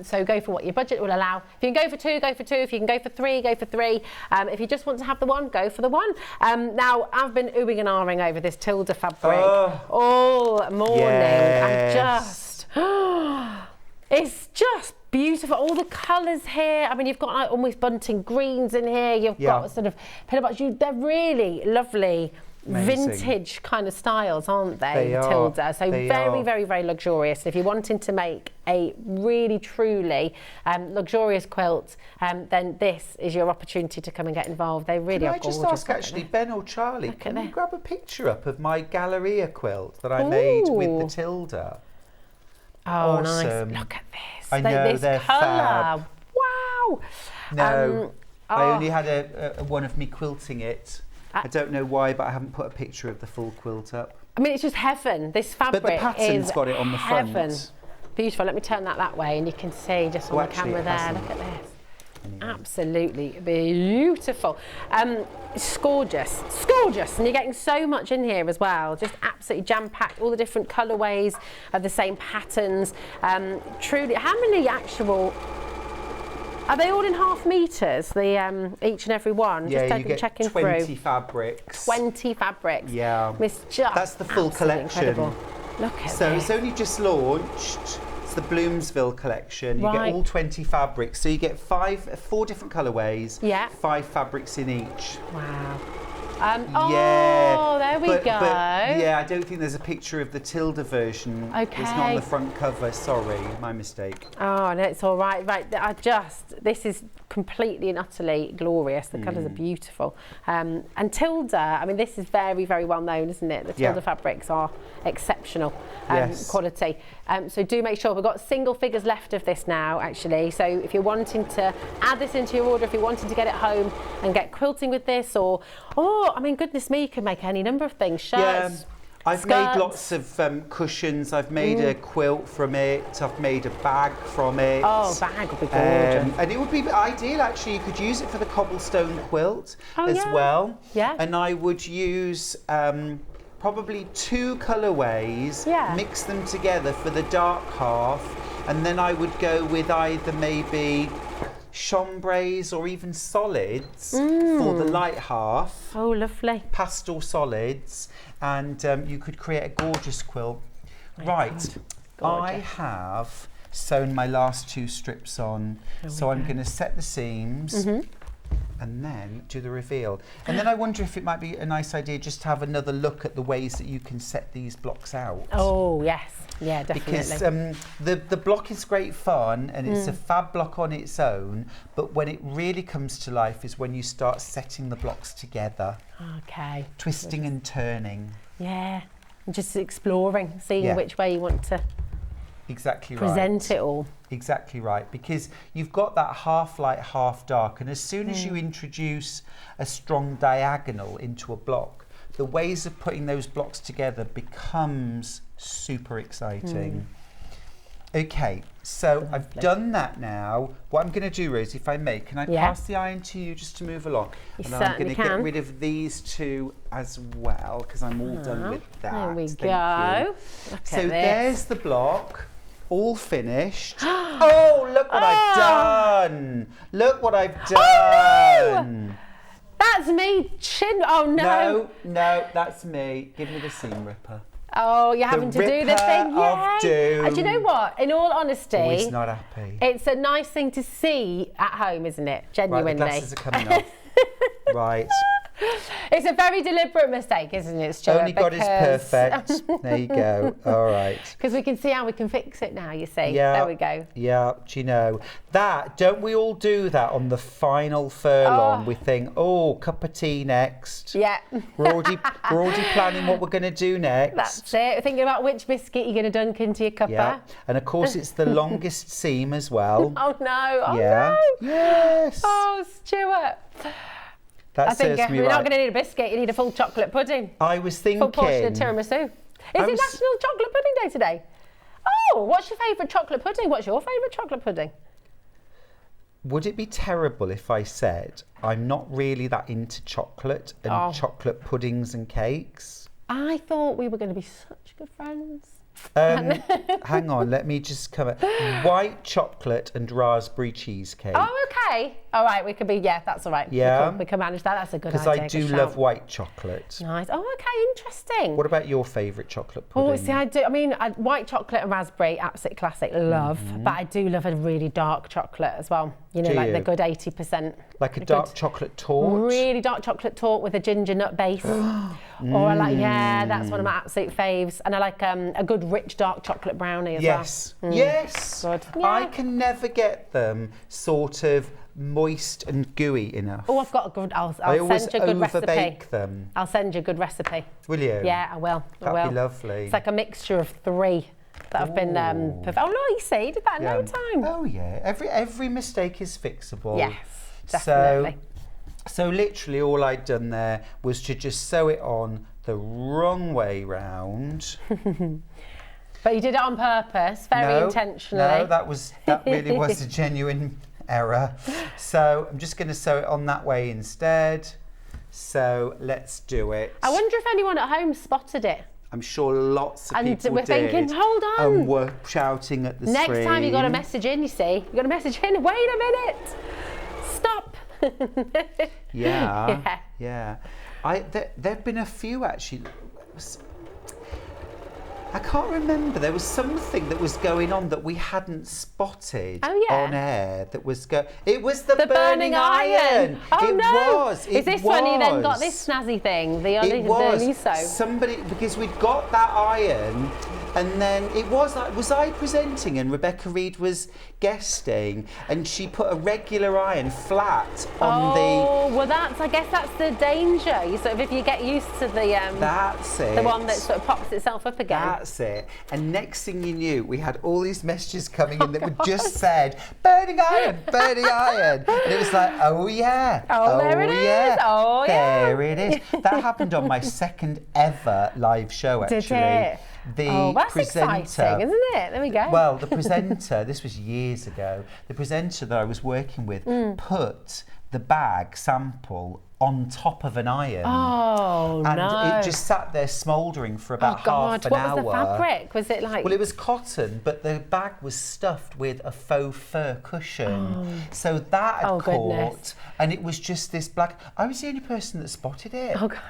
So go for what your budget will allow. If you can go for 2, go for 2. If you can go for 3, go for 3. If you just want to have the one, go for the one. Now, I've been oohing and ahhing over this Tilda fabric all morning. Yes. It's just beautiful. All the colours here. I mean, you've got like almost bunting greens in here. You've got sort of they're really lovely. Amazing. Vintage kind of styles, aren't they? They are. Tilda. So very, very, very luxurious. If you're wanting to make a really, truly luxurious quilt, then this is your opportunity to come and get involved. They really are gorgeous. Can I just ask, actually, Ben or Charlie, can you grab a picture up of my Galleria quilt that I made with the Tilda? Oh, awesome. nice. Look at this. I know, this they're colour. fab. Wow. No, I only had a one of me quilting it. I don't know why, but I haven't put a picture of the full quilt up. I mean, it's just heaven. This fabric but the pattern's is got it on the heaven. front. Beautiful. Let me turn that way, and you can see just on the camera there. Look at this. Anyway. Absolutely beautiful. It's gorgeous. It's gorgeous. And you're getting so much in here as well. Just absolutely jam-packed. All the different colourways of the same patterns. Truly, how many actual... Are they all in half metres, each and every one? Yeah, just you get checking 20 through. fabrics. 20 fabrics. Yeah. It's just that's the full collection. Incredible. Look at so this. It's only just launched. It's the Bloomsville collection. You get all 20 fabrics. So you get 4 different colourways. Yeah. 5 fabrics in each. Wow. There we go. I don't think there's a picture of the Tilda version. Okay. It's not on the front cover. Sorry, my mistake. Oh, no, it's all right. Right, this is completely and utterly glorious. The colours are beautiful. And Tilda, I mean, this is very, very well known, isn't it? The Tilda fabrics are exceptional quality. So do make sure, we've got single figures left of this now, actually. So if you're wanting to add this into your order, if you're wanting to get it home and get quilting with this, I mean, goodness me, you could make any number of things. Shirts. I've made lots of cushions. I've made a quilt from it. I've made a bag from it. Oh, bag would be gorgeous. And it would be ideal, actually. You could use it for the cobblestone quilt as well. Yeah. And I would use probably 2 colourways, mix them together for the dark half, and then I would go with either maybe chambrays or even solids for the light half. Oh, lovely. Pastel solids, and you could create a gorgeous quilt. Right, I have sewn my last 2 strips on, so I'm going to set the seams and then do the reveal. And then I wonder if it might be a nice idea just to have another look at the ways that you can set these blocks out. Oh, yes. Yeah, definitely. Because the block is great fun and it's a fab block on its own, but when it really comes to life is when you start setting the blocks together. Okay. Twisting and turning. Yeah, and just exploring, seeing which way you want to present it all. Exactly right, because you've got that half light, half dark, and as soon as you introduce a strong diagonal into a block, the ways of putting those blocks together becomes super exciting. Okay, so I've done that now. What I'm going to do, Rosie, if I may, can I pass the iron to you just to move along? You and I'm going to certainly get rid of these 2 as well, because I'm all done with that. There we Thank go. you. So there's the block. All finished. Oh, look what I've done. Look what I've done. Oh, no! That's me Oh, no. No, that's me. Give me the seam ripper. Oh, you're having to do the thing. Of doom. And do you know what? In all honesty, Always not happy. It's a nice thing to see at home, isn't it? Genuinely. Right, the glasses are coming off. Right. It's a very deliberate mistake, isn't it, Stuart? Only God is perfect. There you go. All right. Because we can see how we can fix it now, you see. Yeah. There we go. Yeah, do you know, don't we all do that on the final furlong? We think, oh, cup of tea next. Yeah. We're already planning what we're going to do next. That's it. Thinking about which biscuit you're going to dunk into your cuppa. Yeah. And of course, it's the longest seam as well. Oh, no. Oh, yeah. no. Yes. Oh, Stuart. That I think serves me you're right. not going to need a biscuit, you need a full chocolate pudding. I was thinking... Full portion of tiramisu. Is it National Chocolate Pudding Day today? Oh, what's your favourite chocolate pudding? What's your favourite chocolate pudding? Would it be terrible if I said I'm not really that into chocolate and chocolate puddings and cakes? I thought we were going to be such good friends. Hang on, let me just come up. White chocolate and raspberry cheesecake. Oh, okay. All right, we could be, that's all right. Yeah. We can manage that. That's a good idea. Because I do love white chocolate. Nice. Oh, okay, interesting. What about your favourite chocolate pudding? Oh, see, I do. I mean, white chocolate and raspberry, absolute classic, love. But I do love a really dark chocolate as well. You know, the good 80%. Like a dark chocolate torte? Really dark chocolate torte with a ginger nut base. Or I like, that's one of my absolute faves. And I like a good rich dark chocolate brownie as well. Yes. Good. I can never get them sort of moist and gooey enough. Oh, I've got a good, I'll I always send you a good recipe. overbake them. I'll send you a good recipe. Will you? Yeah, I will. That'd be lovely. It's like a mixture of 3 that have been perfect. Oh, no, you see, did that in no time. Oh, yeah. Every mistake is fixable. Yes, definitely. So literally all I'd done there was to just sew it on the wrong way round. But you did it on purpose, very intentionally. No, that really was a genuine error. So I'm just going to sew it on that way instead. So let's do it. I wonder if anyone at home spotted it. I'm sure lots of people And we're thinking, hold on. And were shouting at the screen. Next time you got a message in, you see. You got a message in, wait a minute. Stop. Yeah. There've been a few actually. I can't remember. There was something that was going on that we hadn't spotted on air. That was It was the burning iron. Oh it was. Is this when you then got this snazzy thing? It was. Somebody, because we'd got that iron And then it was I presenting and Rebecca Reed was guesting, and she put a regular iron flat on the... Oh, well I guess that's the danger. You sort of, if you get used to the... that's it. The one that sort of pops itself up again. That's it. And next thing you knew, we had all these messages coming in that would just said, burning iron, burning iron. And it was like, oh yeah. Oh, there it yeah. is. Oh, yeah. There it is. That happened on my second ever live show, actually. Did it? The that's presenter, exciting, isn't it? There we go. Well, the presenter, this was years ago, the presenter that I was working with put the bag sample on top of an iron. Oh, and no. it just sat there smouldering for about half an hour. What was the fabric? Was it like... Well, it was cotton, but the bag was stuffed with a faux fur cushion. So that had caught, and it was just this black... I was the only person that spotted it. Oh, God.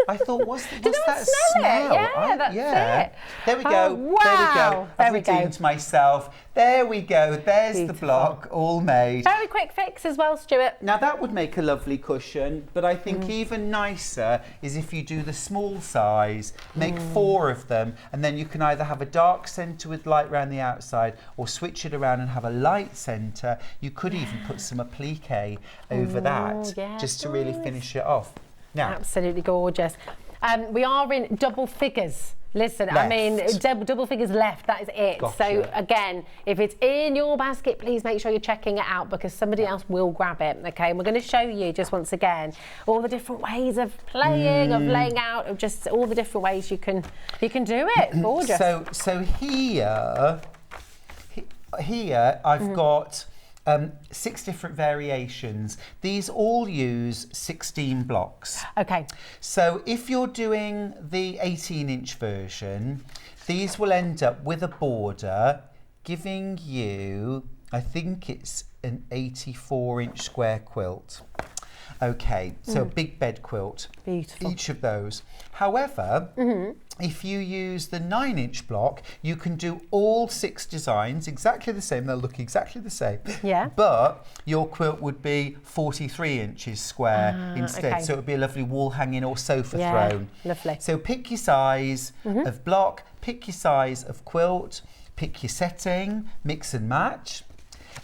I thought, what's that smell? smell? Yeah, that's it. There we go. Wow. I've redeemed myself. There we go. There's the block all made. Very quick fix as well, Stuart. Now that would make a lovely cushion, but I think even nicer is if you do the small size, make 4 of them, and then you can either have a dark centre with light around the outside or switch it around and have a light centre. You could even put some applique over that just to really finish it off. Now, absolutely gorgeous. We are in double figures. Listen, left. I mean, double figures left, that is it. Gotcha. So again, if it's in your basket, please make sure you're checking it out because somebody else will grab it, okay? And we're going to show you just once again all the different ways of playing, of laying out, of just all the different ways you can do it. Gorgeous. So here I've got 6 different variations. These all use 16 blocks. Okay. So if you're doing the 18-inch version, these will end up with a border giving you, I think it's an 84-inch square quilt. Okay, so a big bed quilt. Beautiful. Each of those. However, if you use the 9-inch block, you can do all 6 designs exactly the same. They'll look exactly the same. Yeah. But your quilt would be 43 inches square instead. Okay. So it would be a lovely wall hanging or sofa throne. Lovely. So pick your size of block, pick your size of quilt, pick your setting, mix and match.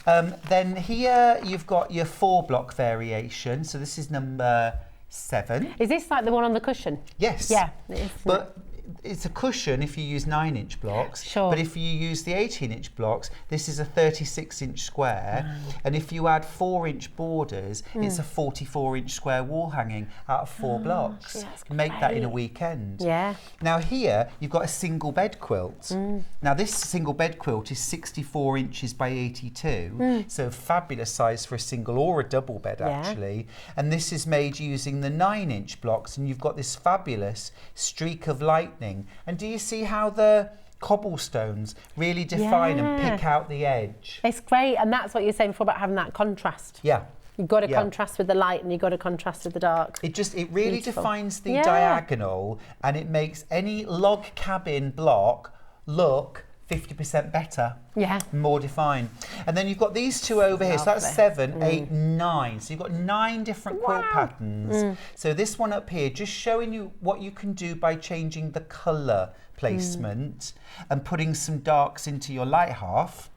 Then here you've got your 4-block variation. So this is number 7. Is this like the one on the cushion? Yes. Yeah. It is, but it's a cushion if you use 9-inch blocks. Sure. But if you use the 18-inch blocks, this is a 36-inch square. And if you add 4-inch borders, it's a 44-inch square wall hanging out of 4 blocks. Gee, that's Make that in a great. weekend. Yeah. Now here, you've got a single bed quilt. Now this single bed quilt is 64 inches by 82. So fabulous size for a single or a double bed actually. And this is made using the 9-inch blocks, and you've got this fabulous streak of lightning. And do you see how the cobblestones really define and pick out the edge? It's great, and that's what you're saying before about having that contrast. Yeah. You've got to contrast with the light and you've got to contrast with the dark. It really Beautiful. defines the diagonal, and it makes any log cabin block look 50% better. Yeah. More defined. And then you've got these 2 over here. So that's Lovely. 7, 8, 9. So you've got 9 different quilt patterns. So this one up here, just showing you what you can do by changing the colour placement and putting some darks into your light half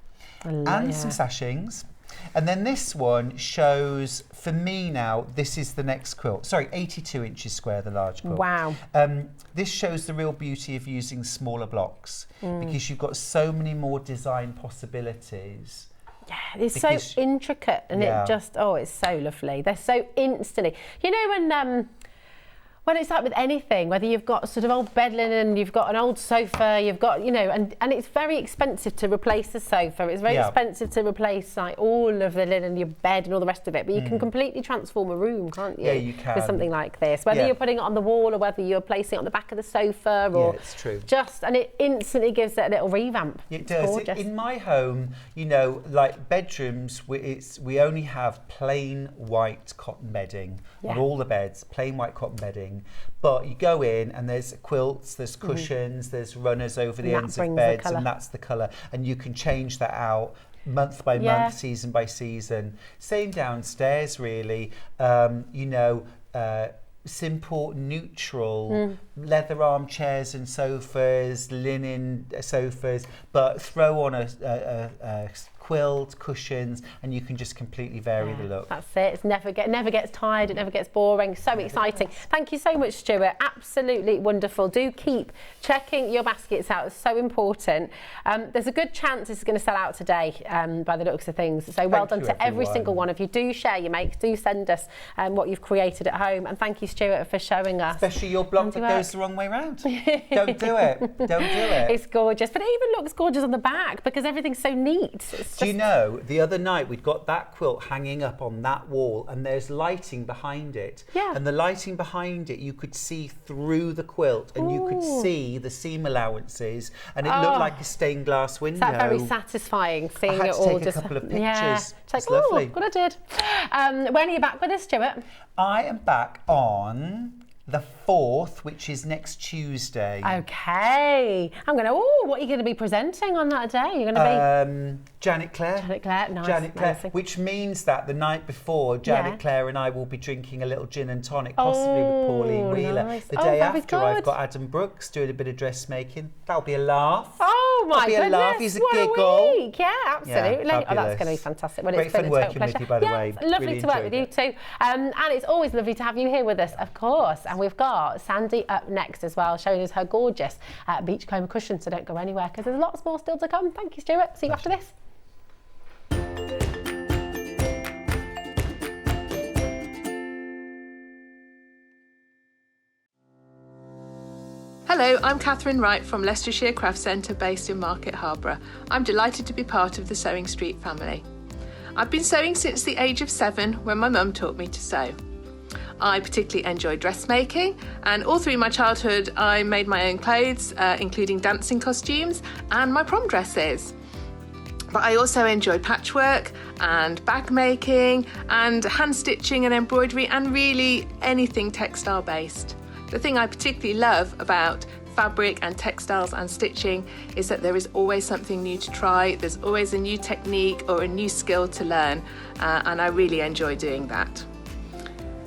and some sashings. And then this one shows, for me now, this is the next quilt. Sorry, 82 inches square, the large quilt. Wow. This shows the real beauty of using smaller blocks because you've got so many more design possibilities. Yeah, it's so intricate and it just, it's so lovely. They're so instantly. You know when it's like with anything, whether you've got sort of old bed linen, you've got an old sofa, you've got, you know, and it's very expensive to replace the sofa. It's very expensive to replace like all of the linen, your bed and all the rest of it. But you can completely transform a room, can't you? Yeah, you can. With something like this. Whether you're putting it on the wall or whether you're placing it on the back of the sofa or... Yeah, it's true. And it instantly gives it a little revamp. It does. In my home, you know, like bedrooms, we only have plain white cotton bedding on all the beds, plain white cotton bedding. But you go in and there's quilts, there's cushions, there's runners over the ends of beds, and that's the colour. And you can change that out month by month, season by season. Same downstairs, really. You know, simple, neutral leather armchairs and sofas, linen sofas, but throw on a quilt, cushions, and you can just completely vary the look. That's it. It never gets tired. It never gets boring. So exciting. Thank you so much, Stuart. Absolutely wonderful. Do keep checking your baskets out. It's so important. There's a good chance this is going to sell out today by the looks of things. So well done to every single one of you. Do share your makes. Do send us what you've created at home. And thank you, Stuart, for showing us. Especially your block that goes the wrong way round. Don't do it. Don't do it. It's gorgeous. But it even looks gorgeous on the back because everything's so neat. Do you know, the other night we'd got that quilt hanging up on that wall and there's lighting behind it. Yeah. And the lighting behind it, you could see through the quilt and you could see the seam allowances and it looked like a stained glass window. Is that very satisfying, seeing I had it to all? take a couple of pictures. Yeah. It's like, lovely. Good I did. When are you back with us, Stuart? I am back on the 4th, which is next Tuesday. Okay. What are you going to be presenting on that day? You're going to be... Janet Clare. Janet Clare, nice. Janet Clare, which means that the night before, Janet Clare and I will be drinking a little gin and tonic, possibly with Pauline Wheeler. Nice. The day after, I've got Adam Brooks doing a bit of dressmaking. That'll be a laugh. Oh my goodness! That'll be a laugh. He's a what giggle. A week. Yeah, absolutely. Yeah, that's going to be fantastic. Well, Great it's been fun a total working pleasure. with you, by the way. Lovely really to work with you too. And it's always lovely to have you here with us, of course. And we've got Sandi up next as well, showing us her gorgeous beachcomb cushion. So don't go anywhere because there's lots more still to come. Thank you, Stuart. See you after this. Hello, I'm Catherine Wright from Leicestershire Craft Centre based in Market Harborough. I'm delighted to be part of the Sewing Street family. I've been sewing since the age of 7 when my mum taught me to sew. I particularly enjoy dressmaking and all through my childhood I made my own clothes, including dancing costumes and my prom dresses. But I also enjoy patchwork and bag making and hand stitching and embroidery and really anything textile based. The thing I particularly love about fabric and textiles and stitching is that there is always something new to try, there's always a new technique or a new skill to learn, and I really enjoy doing that.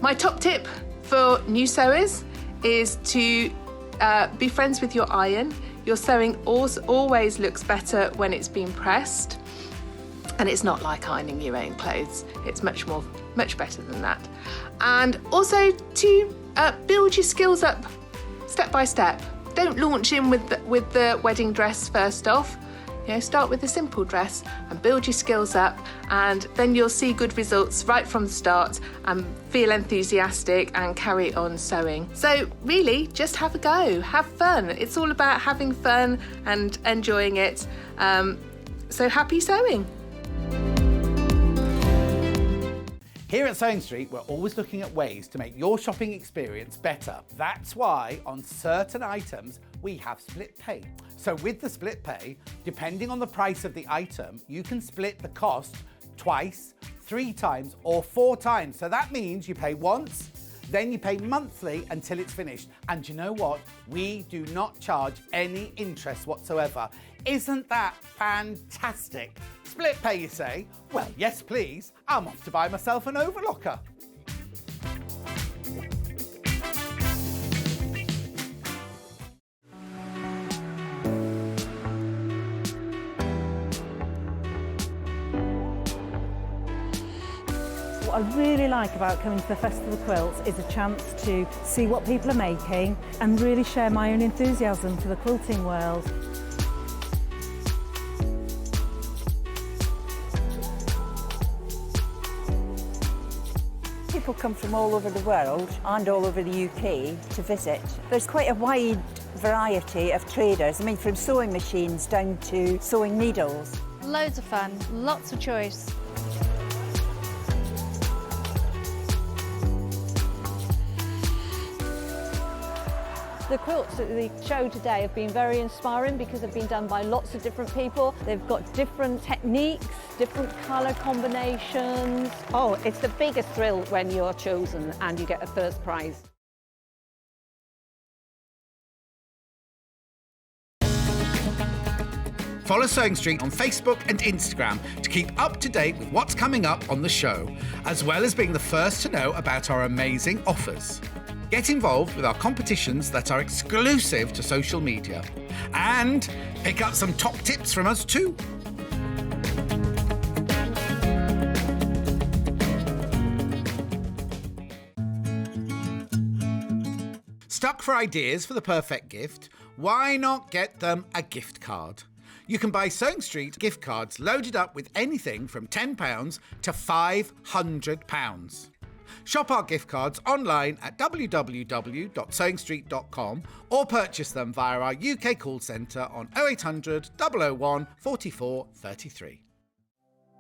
My top tip for new sewers is to be friends with your iron. Your sewing always looks better when it's been pressed, and it's not like ironing your own clothes. It's much better than that. And also to build your skills up step by step. Don't launch in with the wedding dress first off. You know, start with a simple dress and build your skills up, and then you'll see good results right from the start and feel enthusiastic and carry on sewing. So really, just have a go, have fun. It's all about having fun and enjoying it. So happy sewing. Here at Sewing Street, we're always looking at ways to make your shopping experience better. That's why on certain items, we have split pay. So with the split pay, depending on the price of the item, you can split the cost twice, 3 times, or 4 times. So that means you pay once, then you pay monthly until it's finished. And you know what? We do not charge any interest whatsoever. Isn't that fantastic? Split pay, you say? Well, yes, please. I'm off to buy myself an overlocker. What I really like about coming to the Festival of Quilts is a chance to see what people are making and really share my own enthusiasm for the quilting world. People come from all over the world and all over the UK to visit. There's quite a wide variety of traders. I mean, from sewing machines down to sewing needles. Loads of fun, lots of choice. The quilts at the show today have been very inspiring because they've been done by lots of different people. They've got different techniques, different colour combinations. Oh, it's the biggest thrill when you're chosen and you get a first prize. Follow Sewing Street on Facebook and Instagram to keep up to date with what's coming up on the show, as well as being the first to know about our amazing offers. Get involved with our competitions that are exclusive to social media. And pick up some top tips from us too. Stuck for ideas for the perfect gift? Why not get them a gift card? You can buy Sewing Street gift cards loaded up with anything from £10 to £500. Shop our gift cards online at www.sewingstreet.com or purchase them via our UK call centre on 0800 001 44 33.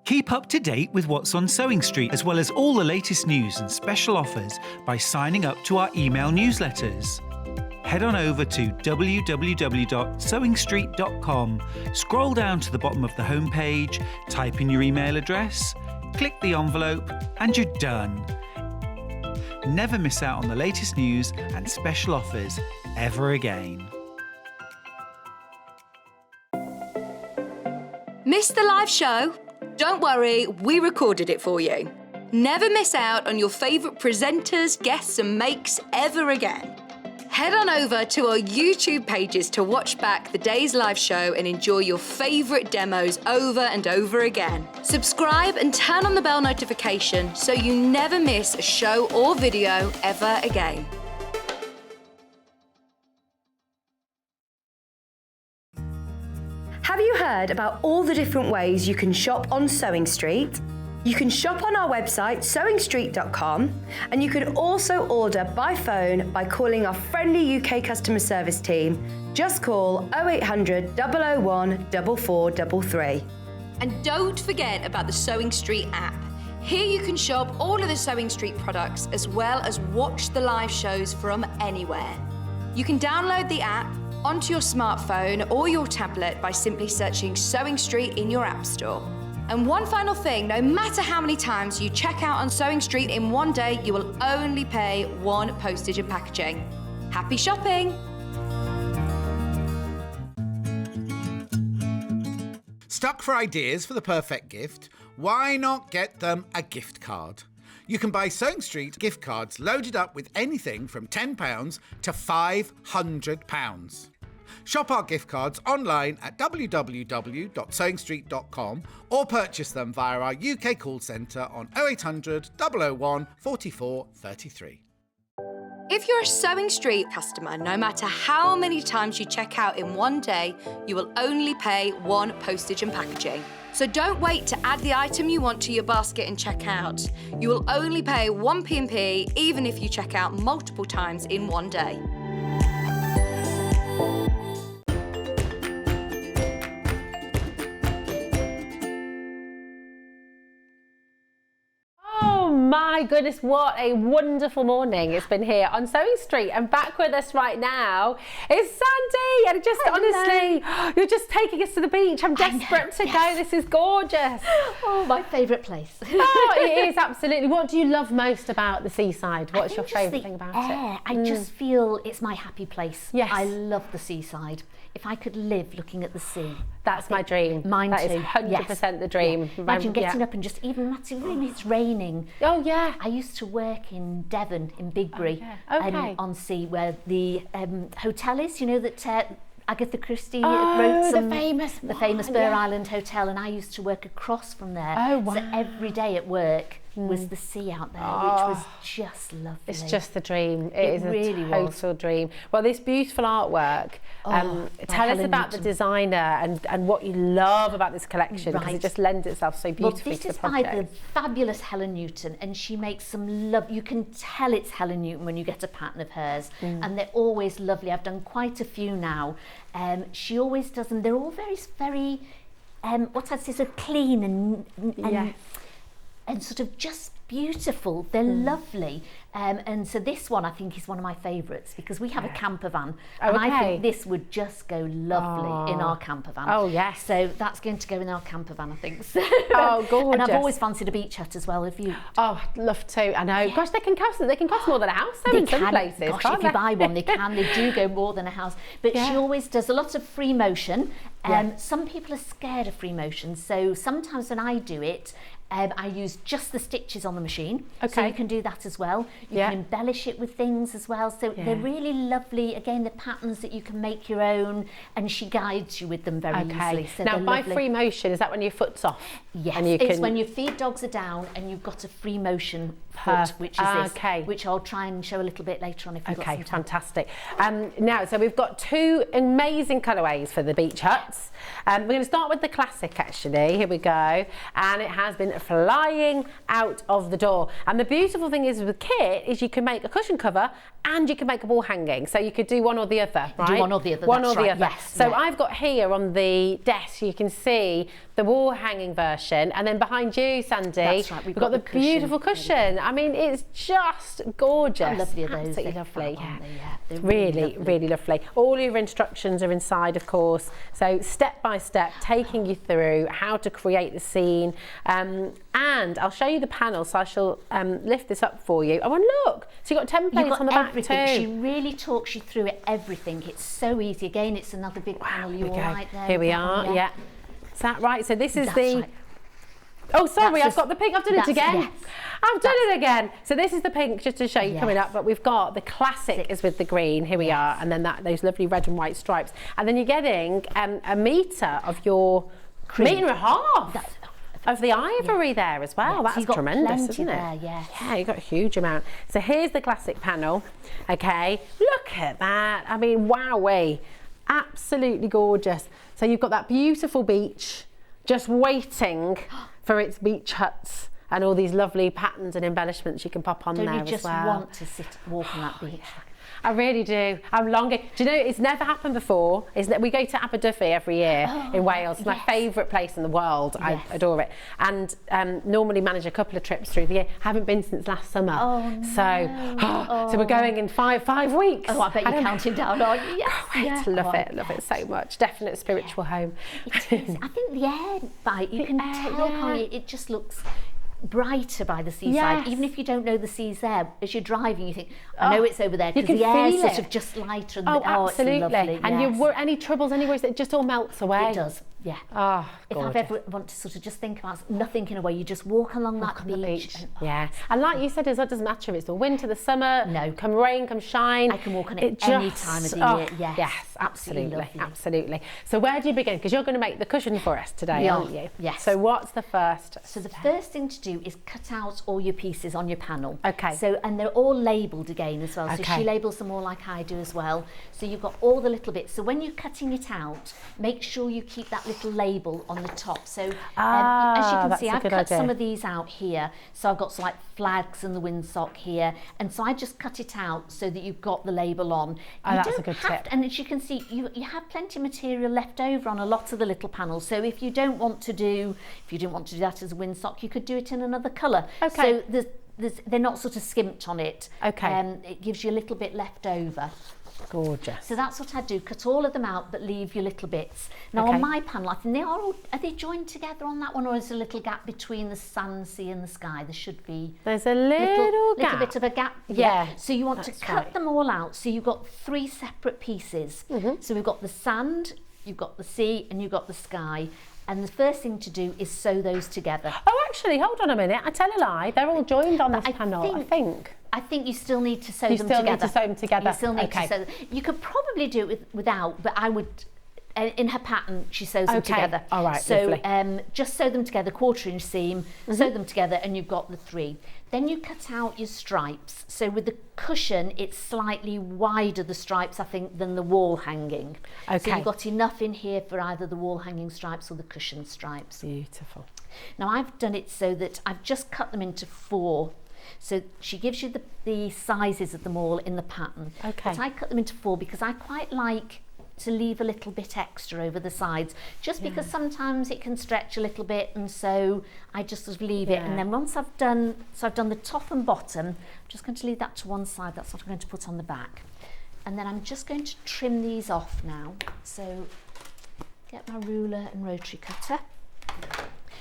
Keep up to date with what's on Sewing Street, as well as all the latest news and special offers by signing up to our email newsletters. Head on over to www.sewingstreet.com, scroll down to the bottom of the homepage, type in your email address, click the envelope, and you're done. Never miss out on the latest news and special offers ever again. Missed the live show? Don't worry, we recorded it for you. Never miss out on your favourite presenters, guests and makes ever again. Head on over to our YouTube pages to watch back the day's live show and enjoy your favourite demos over and over again. Subscribe and turn on the bell notification so you never miss a show or video ever again. Have you heard about all the different ways you can shop on Sewing Street? You can shop on our website, sewingstreet.com, and you can also order by phone by calling our friendly UK customer service team. Just call 0800 001 4433. And don't forget about the Sewing Street app. Here you can shop all of the Sewing Street products as well as watch the live shows from anywhere. You can download the app onto your smartphone or your tablet by simply searching Sewing Street in your app store. And one final thing, no matter how many times you check out on Sewing Street in one day, you will only pay one postage and packaging. Happy shopping! Stuck for ideas for the perfect gift? Why not get them a gift card? You can buy Sewing Street gift cards loaded up with anything from £10 to £500. Shop our gift cards online at www.sewingstreet.com or purchase them via our UK call centre on 0800 001 44 33. If you're a Sewing Street customer, no matter how many times you check out in one day, you will only pay one postage and packaging. So don't wait to add the item you want to your basket and check out. You will only pay one P&P even if you check out multiple times in one day. My goodness, what a wonderful morning it's been here on Sewing Street, and back with us right now is Sandi. And just honestly, you're just taking us to the beach. I'm desperate to go. This is gorgeous. Oh, my favourite place. Oh, it is absolutely. What do you love most about the seaside? What's your favourite thing about it? I just feel it's my happy place. Yes. I love the seaside. If I could live looking at the sea. That's my dream. Mine that too. That is 100% the dream. Yeah. Imagine getting up and just, even when it's raining. Oh yeah. I used to work in Devon, in Bigbury, on sea, where the hotel is, you know, that Agatha Christie wrote the famous Burr Island Hotel, and I used to work across from there. Oh wow. So every day at work was the sea out there, which was just lovely. It's just the dream. It is really a total dream. Well, this beautiful artwork, tell us about the designer and what you love about this collection, because it just lends itself so beautifully to the project. This is by the fabulous Helen Newton, and she makes some love. You can tell it's Helen Newton when you get a pattern of hers, and they're always lovely. I've done quite a few now. She always does them. They're all very, very, what I'd say, sort of clean and sort of just beautiful. They're lovely. And so this one I think is one of my favourites, because we have a camper van, and I think this would just go lovely in our camper van. Oh yes. So that's going to go in our camper van, I think. So, oh gorgeous. And I've always fancied a beach hut as well. Have you? Oh, I'd love to. I know. Yeah. Gosh, they can cost more than a house though, in some places. Gosh, if you buy one, they do go more than a house. But she always does a lot of free motion. Some people are scared of free motion, so sometimes when I do it, I use just the stitches on the machine, so Okay. you can do that as well. You Yeah. can embellish it with things as well, so they're really lovely. Again, the patterns that you can make your own, and she guides you with them very easily. So now, they're by lovely. free motion, is that when your foot's off? Yes, And you it's can... when your feed dogs are down and you've got a free motion foot, which is this, which I'll try and show a little bit later on if you've got some time. Fantastic. Now, so we've got two amazing colourways for the beach huts. We're going to start with the classic, actually. Here we go. And it has been flying out of the door. And the beautiful thing is with the kit is you can make a cushion cover and you can make a wall hanging. So you could do one or the other, right? Do one or the other, One that's or the right, other. yes, So yeah. I've got here on the desk, you can see the wall hanging version. And then behind you, Sandy, That's right, we've got the cushion. beautiful cushion. I mean, it's just gorgeous. How lovely are those? Absolutely They're lovely. flat, aren't they? Yeah, they're Really lovely. All your instructions are inside, of course. So step by step, taking you through how to create the scene. And I'll show you the panel. So I shall lift this up for you. Oh, and look. So you've got templates You've got on the back everything. too. She really talks you through it, everything. It's so easy. Again, it's another big panel. You're all right there. Here we That are. one, Yeah. Is that right? So this is That's the... right. Oh, sorry, That's I've got the pink. I've done it that's- again. yes. I've done it again. So this is the pink, just to show you coming Yes. up. But we've got the classic is with the green. Here we are, and then those lovely red and white stripes. And then you're getting a metre of your metre and a half of the ivory there as well. Yeah, so That's you've got tremendous, plenty isn't it? there, yes. Yeah, you've got a huge amount. So here's the classic panel. Okay, look at that. I mean, wowee, absolutely gorgeous. So you've got that beautiful beach, just waiting for its beach huts and all these lovely patterns and embellishments you can pop on Don't there you just as well. want to walk on that beach? I really do. I'm longing. Do you know, it's never happened before. We go to Aberdyfi every year in Wales. It's my favourite place in the world. I adore it. And normally manage a couple of trips through the year. Haven't been since last summer. So we're going in five weeks. Oh, I bet you're counting down, aren't you? Yes. Love it so much. Definite spiritual home. It is. I think the air bite, you can tell, can't you? It just looks brighter by the seaside. Yes. Even if you don't know the sea's there, as you're driving you think, I know it's over there, you because can the air's feel sort it. of just lighter. And Absolutely. It's lovely. And yes. any troubles anywhere, it just all melts away. It does, yeah. Oh, if I've ever want to sort of just think about nothing in a way, you just walk along that beach. Yeah, and like you said, it doesn't matter if it's the winter, the summer, come rain, come shine. I can walk on it any time of the year. Yes, absolutely. So where do you begin? Because you're going to make the cushion for us today, aren't you? Yes. So what's the first? So the first thing to do is cut out all your pieces on your panel. Okay. So, and they're all labelled again as well. So Okay. she labels them all like I do as well. So you've got all the little bits. So when you're cutting it out, make sure you keep that little label on the top. So as you can that's see, a I've good cut idea. some of these out here. So I've got like flags and the windsock here. And so I just cut it out so that you've got the label on. Oh, You that's a don't good have tip. to- and as you can see, you have plenty of material left over on a lot of the little panels. So if you didn't want to do that as a windsock, you could do it in another colour. Okay. So they're not sort of skimped on it. Okay. It gives you a little bit left over. Gorgeous. So that's what I do, cut all of them out but leave your little bits. Now Okay. on my panel, I think are they joined together on that one, or is there a little gap between the sun, sea and the sky? There should be. There's a little gap. Little bit of a gap. Yeah, So you want to that's cut right. them all out. So you've got 3 separate pieces. So we've got the sand, you've got the sea and you've got the sky. And the first thing to do is sew those together. Oh, actually, hold on a minute. I tell a lie. They're all joined on this panel, I think. I think you still need to sew You them still together. need to sew them together. You still need Okay. to sew them. You could probably do it without, but I would. In her pattern, she sews them Okay. together. All right, so lovely. just sew them together, 1/4 inch seam, sew them together, and you've got the 3. Then you cut out your stripes. So with the cushion, it's slightly wider, the stripes, I think, than the wall hanging. So Okay. you've got enough in here for either the wall hanging stripes or the cushion stripes. Beautiful. Now I've done it so that I've just cut them into 4. So she gives you the sizes of them all in the pattern. Okay. But I cut them into 4 because I quite like to leave a little bit extra over the sides, just because sometimes it can stretch a little bit, and so I just sort of leave it. And then once I've done the top and bottom, I'm just going to leave that to one side. That's what I'm going to put on the back. And then I'm just going to trim these off now. So get my ruler and rotary cutter.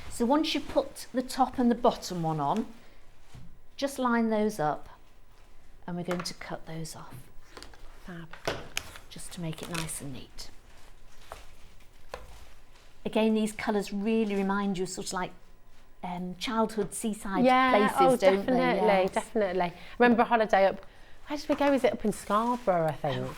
So once you put the top and the bottom one on, just line those up, and we're going to cut those off. Fab. Just to make it nice and neat. Again, these colours really remind you of sort of like childhood seaside Yeah, places, don't definitely, they? Yes. definitely. Remember a holiday up, where did we go? Is it up in Scarborough, I think? Oh, really?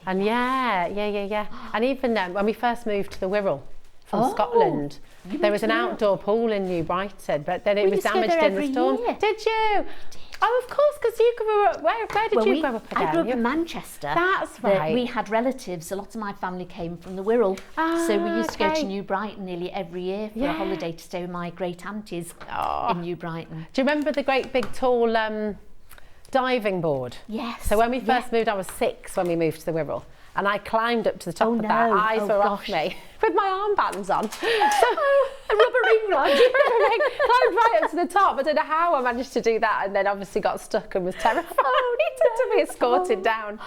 And yeah. And even when we first moved to the Wirral from Scotland, there was an outdoor pool in New Brighton, but then it was damaged in the storm. Did you? Oh, of course, because you grew up. Where did you grow up again? I grew up in Manchester. That's right. We had relatives. A lot of my family came from the Wirral, so we used to go to New Brighton nearly every year for a holiday to stay with my great aunties in New Brighton. Do you remember the great big tall diving board? Yes. So when we first moved, I was 6 when we moved to the Wirral. And I climbed up to the top of that. Eyes were off me with my armbands on. So a rubber ring around you. Climbed right up to the top. I don't know how I managed to do that, and then obviously got stuck and was terrified to be escorted down.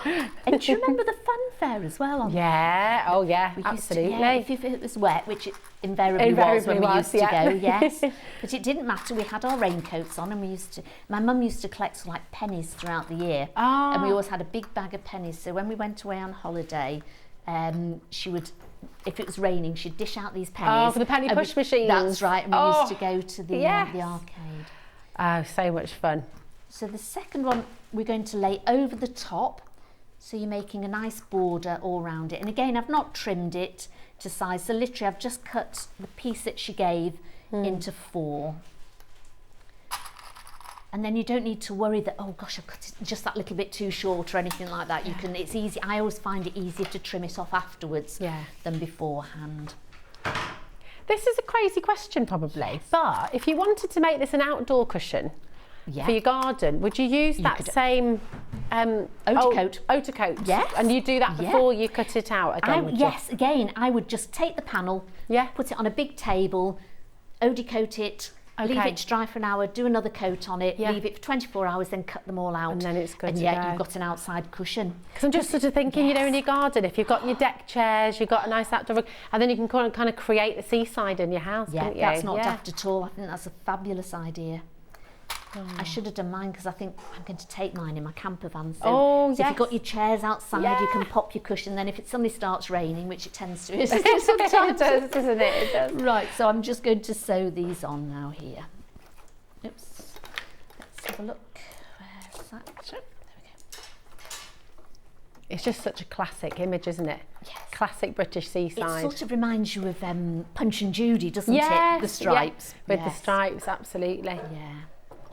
And do you remember the fun fair as well? Yeah. Oh yeah. Absolutely. If it was wet, which it invariably was when we used to go. Yes. But it didn't matter. We had our raincoats on, and we used to. My mum used to collect like pennies throughout the year, and we always had a big bag of pennies. So when we went away on holiday, she would, if it was raining, she'd dish out these pennies. Oh, for the penny push machines. That's right. And we used to go to the arcade. Oh, so much fun. So the second one we're going to lay over the top. So you're making a nice border all around it. And again, I've not trimmed it to size. So literally I've just cut the piece that she gave into 4. And then you don't need to worry that, oh gosh, I've cut it just that little bit too short or anything like that. You can, it's easy. I always find it easier to trim it off afterwards than beforehand. This is a crazy question probably, but if you wanted to make this an outdoor cushion for your garden, would you use that same outer coat? Yes. And you do that before you cut it out again? Yes, again, I would just take the panel, put it on a big table, eau-de coat it, leave it to dry for an hour, do another coat on it, leave it for 24 hours, then cut them all out. And then it's good and to you've go. got an outside cushion. Because I'm just sort of thinking, you know, in your garden, if you've got your deck chairs, you've got a nice outdoor rug, and then you can kind of create the seaside in your house, can't you? That's not daft at all. I think that's a fabulous idea. I should have done mine because I think I'm going to take mine in my camper van. So, if you've got your chairs outside, you can pop your cushion. Then if it suddenly starts raining, which it tends to, sometimes it does, doesn't it? It does. Right, so I'm just going to sew these on now here. Oops. Let's have a look. Where's that? There we go. It's just such a classic image, isn't it? Yes. Classic British seaside. It sort of reminds you of Punch and Judy, doesn't it? The stripes. With the stripes, absolutely. Yeah.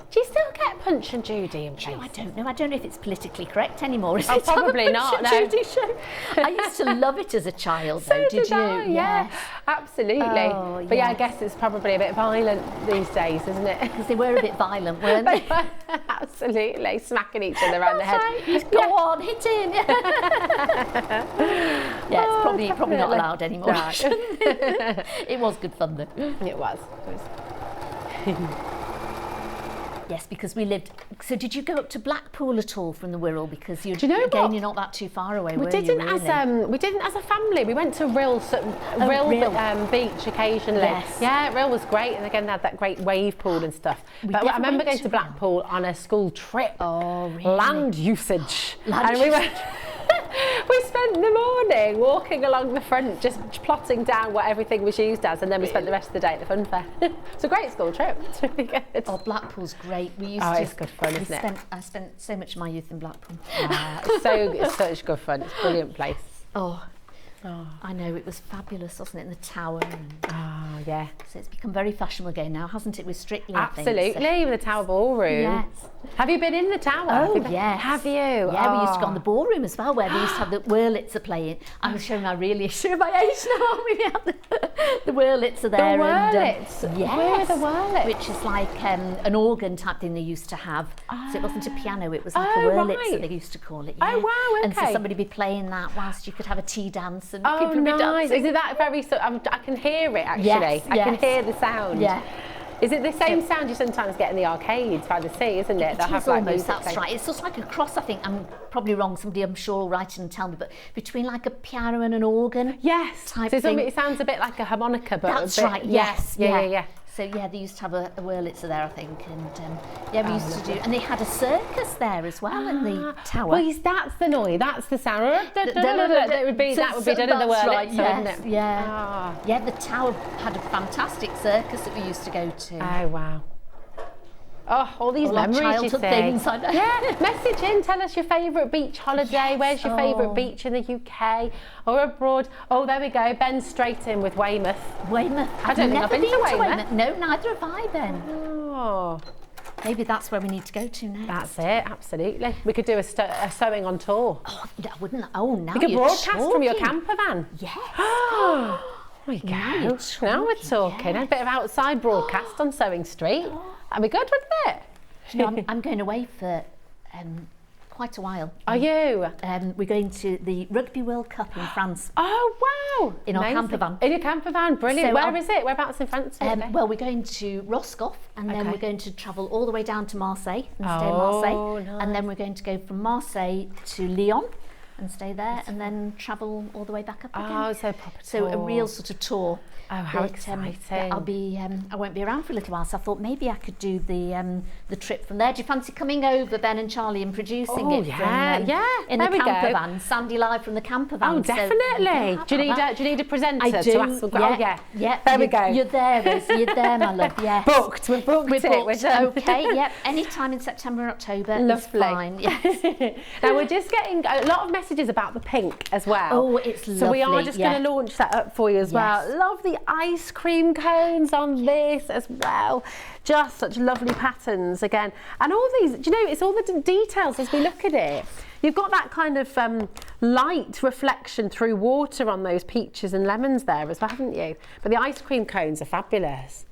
Do you still get Punch and Judy in places? I don't know. I don't know if it's politically correct anymore. Is Oh, it probably on the not. Punch and Judy show? I used to love it as a child, though. Did you? Yeah, absolutely. Oh, but yeah, I guess it's probably a bit violent these days, isn't it? Because they were a bit violent, weren't they? Absolutely, smacking each other around the head. Right. Go on, hit him. Yeah, it's probably not allowed anymore. No. It was good fun, though. It was. Yes, because we lived. So, did you go up to Blackpool at all from the Wirral? Because you're not that too far away. We didn't as a family. We went to Rill Beach occasionally. Yes. Yeah, Rill was great, and again they had that great wave pool and stuff. But I remember going to Blackpool on a school trip. Oh, really? Land usage. We spent the morning walking along the front, just plotting down what everything was used as, and then we spent the rest of the day at the fun fair. It's a great school trip. It's really good. Oh, Blackpool's great. We used it's good fun, isn't it? I spent so much of my youth in Blackpool. It's such good fun. It's a brilliant place. Oh, I know, it was fabulous, wasn't it? In the tower. Oh, yeah. So it's become very fashionable again now, hasn't it? With Strictly, Absolutely, with the Tower Ballroom. Yes. Have you been in the Tower? Oh, yes. Have you? Yeah, we used to go on the ballroom as well, where they used to have the Wurlitzer playing. I'm showing my age now. We have the Wurlitzer there. The Wurlitz? Yes. Where are the Wurlitz? Which is like an organ type thing they used to have. So it wasn't a piano, it was like a Wurlitzer, they used to call it. Yeah. Oh, wow, okay. And so somebody would be playing that whilst you could have a tea dance and Oh, people would be nice. dancing. Is it that very... I can hear it, actually. Yes, I can hear the sound. Yeah. Is it the same sound you sometimes get in the arcades by the sea, isn't it? It is almost, that's right. It's just like a cross, I think. I'm probably wrong. Somebody, I'm sure, will write and tell me, but between like a piano and an organ. Yes. Type so thing. It sounds a bit like a harmonica, but that's right. Yes. Yeah. So yeah, they used to have a Wurlitzer there, I think, and yeah, we used to do, and they had a circus there as well in the tower. Well, that's the noise, that's the sound. That would be done in the Wurlitzer, wouldn't it? Yeah. Yeah, the tower had a fantastic circus that we used to go to. Oh wow. Oh, all these memories, childhood things. I know. Yeah, message in, tell us your favourite beach holiday. Where's your favourite beach in the UK or abroad? Oh, there we go. Ben's straight in with Weymouth. Weymouth. I don't think I've been to Weymouth. No, neither have I, Ben. Oh. Maybe that's where we need to go to next. That's it, absolutely. We could do a sewing on tour. Oh, I wouldn't. Oh, now we could you're broadcast talking. from your camper van. Yes. Oh, there we go. Now we're talking. Yeah. A bit of outside broadcast on Sewing Street. That'd be good, wouldn't it? No, I'm going away for quite a while. Are you? We're going to the Rugby World Cup in France. Oh, wow. In our camper van. In your camper van, brilliant. So Where is it? Whereabouts in France? Well, we're going to Roscoff, and then we're going to travel all the way down to Marseille and stay in Marseille. Nice. And then we're going to go from Marseille to Lyon and stay there, and then travel all the way back up again. Oh, so proper So a real sort of tour. Oh, how exciting. I'll be, I won't be around for a little while, so I thought maybe I could do the trip from there. Do you fancy coming over, Ben and Charlie, and producing it? Yeah, in the camper van. Sandy live from the camper van. Oh, definitely. Do you need a presenter I do. to ask? Yeah. There we go. You're there, Liz. You're there, my love. Yes. Booked. We're booked. We're it. We're done. Okay. Yep. Any time in September or October. Lovely. Is fine. Yes. Now we're just getting a lot of messages about the pink as well. Oh, it's lovely. So we are just going to launch that up for you as well. Love the ice cream cones on this as well. Just such lovely patterns again. And all these, do you know, it's all the details as we look at it. You've got that kind of light reflection through water on those peaches and lemons there as well, haven't you? But the ice cream cones are fabulous.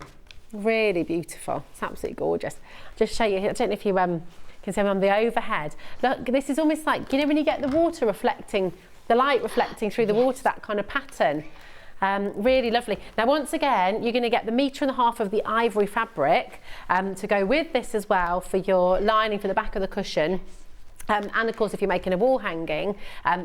Really beautiful. It's absolutely gorgeous. Just show you, I don't know if you can see them on the overhead. Look, this is almost like, you know, when you get the water reflecting, the light reflecting through the water, that kind of pattern. Really lovely. Now, once again, you're going to get the 1.5 meters of the ivory fabric to go with this as well for your lining for the back of the cushion. And of course, if you're making a wall hanging,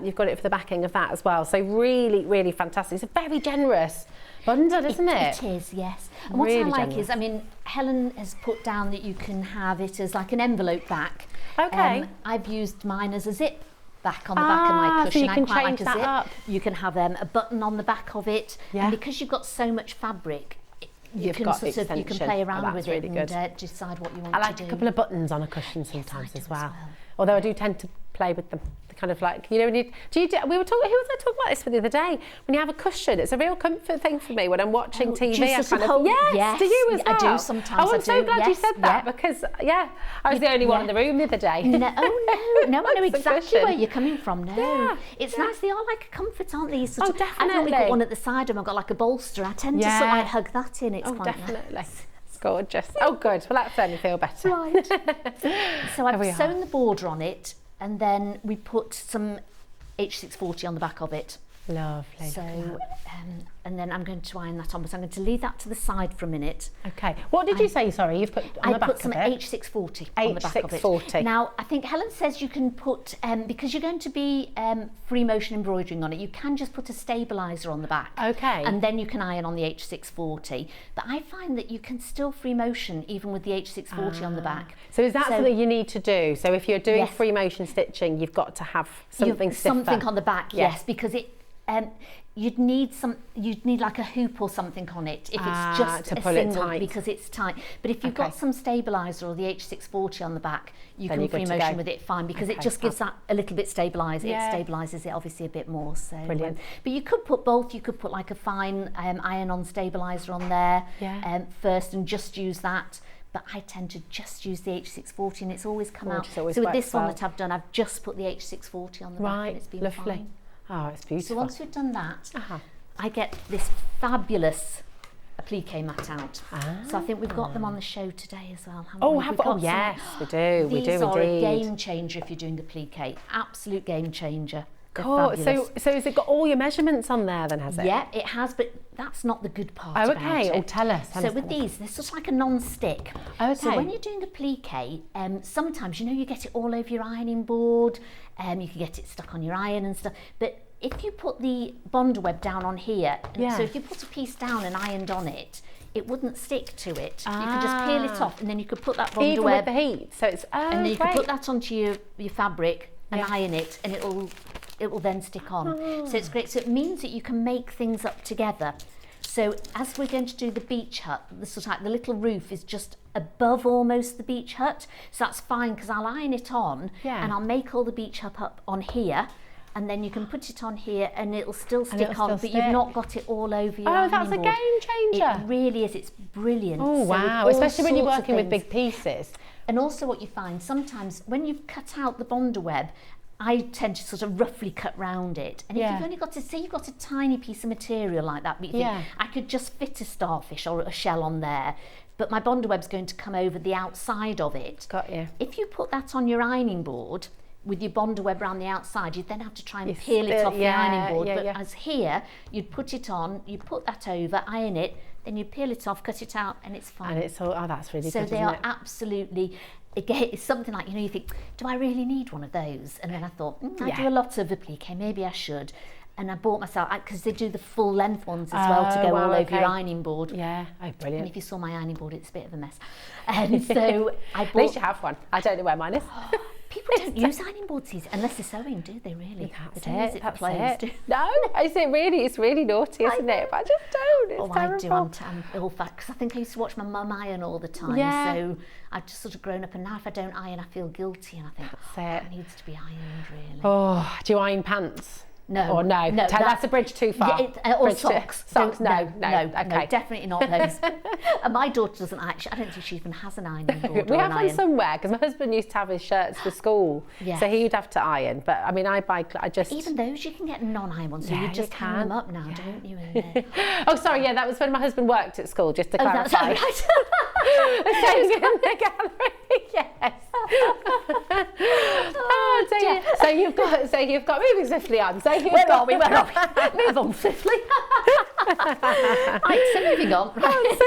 you've got it for the backing of that as well. So really, really fantastic. It's a very generous bundle, isn't it? It is, yes. And what I like is, I mean, Helen has put down that you can have it as like an envelope back. Okay. I've used mine as a zip back on the back of my cushion. So you can I quite change like a that zip. up. You can have a button on the back of it. Yeah. And because you've got so much fabric, you can got sort of, you can play around with it and decide what you want to do. I like a couple of buttons on a cushion sometimes as well. Although I do tend to play with them. Kind of like, you know, when we were talking, who was I talking about this for the other day? When you have a cushion, it's a real comfort thing for me when I'm watching TV. Yes, do you as well? I do sometimes. Oh, I'm so glad you said that because, I was the only one in the room the other day. No, I know exactly where you're coming from. No, it's nice. They are like a comfort, aren't they? Sort of, definitely. I've normally got one at the side and I've got like a bolster. I tend to sort of like hug that in. It's quite definitely. Nice. It's gorgeous. Oh, good. Well, that's made me feel better. Right. So I've sewn the border on it, and then we put some H640 on the back of it. Lovely. So, and then I'm going to iron that on, but I'm going to leave that to the side for a minute. Okay. What did you say? Sorry, you've put on the back of it. I put some H640 on the back of it. H640. Now, I think Helen says you can put, because you're going to be free motion embroidering on it, you can just put a stabiliser on the back. Okay. And then you can iron on the H640. But I find that you can still free motion even with the H640 on the back. So is that something you need to do? So if you're doing free motion stitching, you've got to have something stiffer. Something on the back, yes, because it you'd need like a hoop or something on it if it's just to a pull single it tight. because it's tight. But if you've got some stabiliser or the H640 on the back, you Then can you're free good to motion go. with it fine because it just gives that a little bit stabiliser. It stabilises it obviously a bit more. So Brilliant. But you could put both. You could put like a fine iron-on stabiliser on there first and just use that. But I tend to just use the H640 and it's always come out. So with this one that I've done, I've just put the H640 on the back and it's been lovely. fine. Oh, it's beautiful. So once we've done that, I get this fabulous applique mat out. So I think we've got them on the show today as well. Yes, we do. These are a game changer if you're doing applique. Absolute game changer. Cool. So has it got all your measurements on there then, has it? Yeah, it has, but that's not the good part about it. Oh, tell us. So with these, this is like a non-stick. Okay. So when you're doing applique, sometimes, you know, you get it all over your ironing board, you can get it stuck on your iron and stuff, but if you put the bond web down on here, so if you put a piece down and ironed on it, it wouldn't stick to it. You could just peel it off, and then you could put that bonder even web. with the heat, so it's and then you great. could put that onto your fabric and iron it, and it will then stick on. So it's great. So it means that you can make things up together. So as we're going to do the beach hut, the little roof is just above almost the beach hut. So that's fine, because I'll iron it on and I'll make all the beach hut up on here. And then you can put it on here and it'll still stick on, but you've not got it all over your ironing board. Oh, that's a game changer. It really is. It's brilliant. Oh, wow. Especially when you're working with big pieces. And also what you find, sometimes when you've cut out the bonder web, I tend to sort of roughly cut round it. And if you've only got to, say you've got a tiny piece of material like that, but you think, I could just fit a starfish or a shell on there, but my bonder web's going to come over the outside of it. Got you. If you put that on your ironing board, with your bonder web around the outside, you'd then have to try and peel it off the ironing board. But as here, you'd put it on, you put that over, iron it, then you peel it off, cut it out, and it's fine. And it's all, that's really so good, they isn't are it? absolutely, again, it's something like, you think, do I really need one of those? And then I thought, I do a lot of applique, maybe I should. And I bought myself, because they do the full length ones as well to go all over your ironing board. Yeah, brilliant. And if you saw my ironing board, it's a bit of a mess. And so I bought... At least you have one. I don't know where mine is. People don't use ironing boards unless they're sewing, do they really? That's they don't use it for clothes, do No, is it really? It's really naughty, isn't it? But I just don't. It's terrible. I'm ill fat, because I think I used to watch my mum iron all the time. Yeah. So I've just sort of grown up, and now if I don't iron, I feel guilty, and I think, it needs to be ironed, really. Oh, do you iron pants? No. Or no? That's a bridge too far. Or socks. Socks, no, no, definitely not those. And my daughter doesn't actually, I don't think she even has an ironing board. We have one somewhere, because my husband used to have his shirts for school, so he'd have to iron. But I mean, even those you can get non-iron ones, so you just hang them up now, don't you? Oh, sorry, that was when my husband worked at school, just to clarify. That's right. Same in the gallery, yes. Oh dear. So you've got moving swiftly on. So where are we? Move on swiftly. Right, so moving on. That's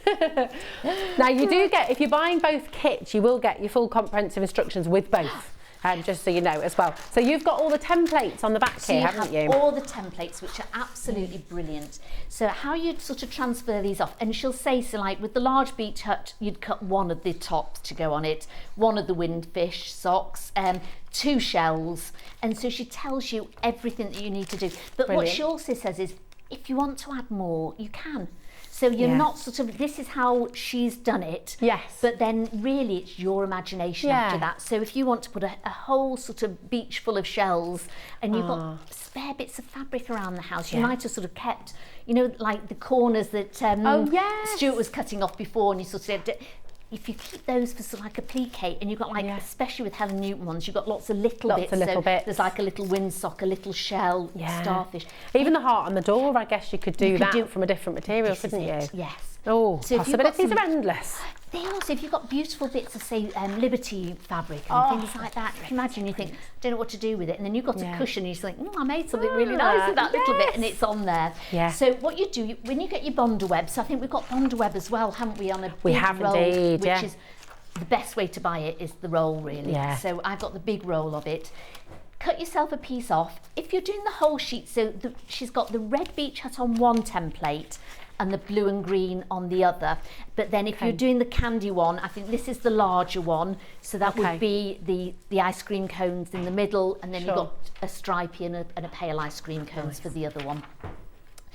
it. Now you do get, if you're buying both kits, you will get your full comprehensive instructions with both. Just so you know as well. So you've got all the templates on the back here, haven't you? All the templates, which are absolutely brilliant. So how you'd sort of transfer these off, and she'll say, so like with the large beach hut, you'd cut one of the tops to go on it, one of the windfish socks, 2 shells, and so she tells you everything that you need to do. But what she also says is, if you want to add more, you can. So you're not sort of, this is how she's done it. Yes. But then really it's your imagination after that. So if you want to put a whole sort of beach full of shells, and you've got spare bits of fabric around the house, you might have sort of kept, like the corners that Stuart was cutting off before, and you sort of if you keep those for sort of like a applique, and you've got like, especially with Helen Newton ones, you've got lots of little bits. There's like a little windsock, a little shell, starfish. Even the heart on the door, I guess you could do that from a different material, couldn't you? Yes. Oh, so possibilities are endless. They also, if you've got beautiful bits of, say, Liberty fabric and things like that, you can imagine, you think, I don't know what to do with it, and then you've got a cushion, and you think, I made something really nice with that little bit, and it's on there. Yeah. So what you do, when you get your bonder web, so I think we've got bonder web as well, haven't we, on a big roll, indeed, which is the best way to buy it is the roll, really. Yeah. So I've got the big roll of it. Cut yourself a piece off. If you're doing the whole sheet, so she's got the red beach hut on one template, and the blue and green on the other. But then if you're doing the candy one, I think this is the larger one, so that would be the ice cream cones in the middle, and then you've got a stripy and a pale ice cream cones for the other one.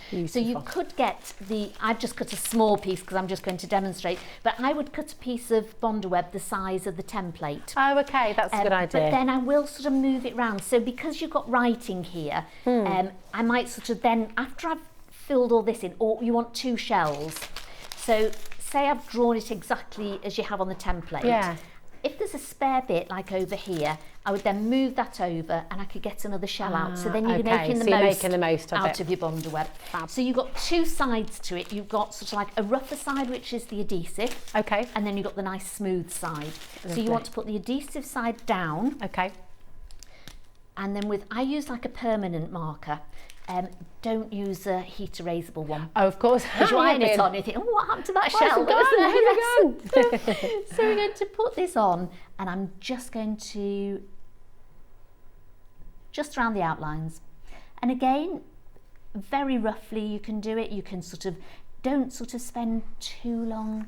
Beautiful. So you could get I've just cut a small piece because I'm just going to demonstrate, but I would cut a piece of bonder web the size of the template. Oh, okay, that's a good idea. But then I will sort of move it round. So because you've got writing here, I might sort of then, after I've filled all this in, or you want 2 shells. So say I've drawn it exactly as you have on the template. Yeah. If there's a spare bit like over here, I would then move that over and I could get another shell out. So then you're making the most out of your bonder web. Fab. So you've got 2 sides to it. You've got sort of like a rougher side, which is the adhesive. Okay. And then you've got the nice smooth side. So you want to put the adhesive side down. Okay. And then I use like a permanent marker. Don't use a heat erasable one. Oh, of course. Because you iron it on, you think, what happened to that shell? So we're going to put this on, and I'm just going to around the outlines. And again, very roughly you can do it. You can sort of don't sort of spend too long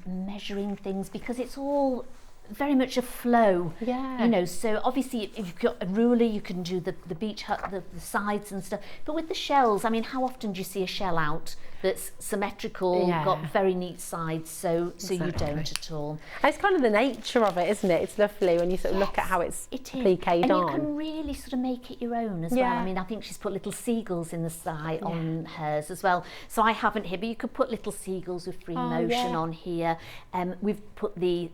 measuring things, because it's all very much a flow, you know. So obviously if you've got a ruler, you can do the beach hut, the sides and stuff, but with the shells, I mean, how often do you see a shell out that's symmetrical, got very neat sides? So you don't at all. And it's kind of the nature of it, isn't it? It's lovely when you sort of look at how it's pliqued and on. you can really sort of make it your own as well. I mean, I think she's put little seagulls in the sky on hers as well, so I haven't here, but you could put little seagulls with free motion on here. We've put the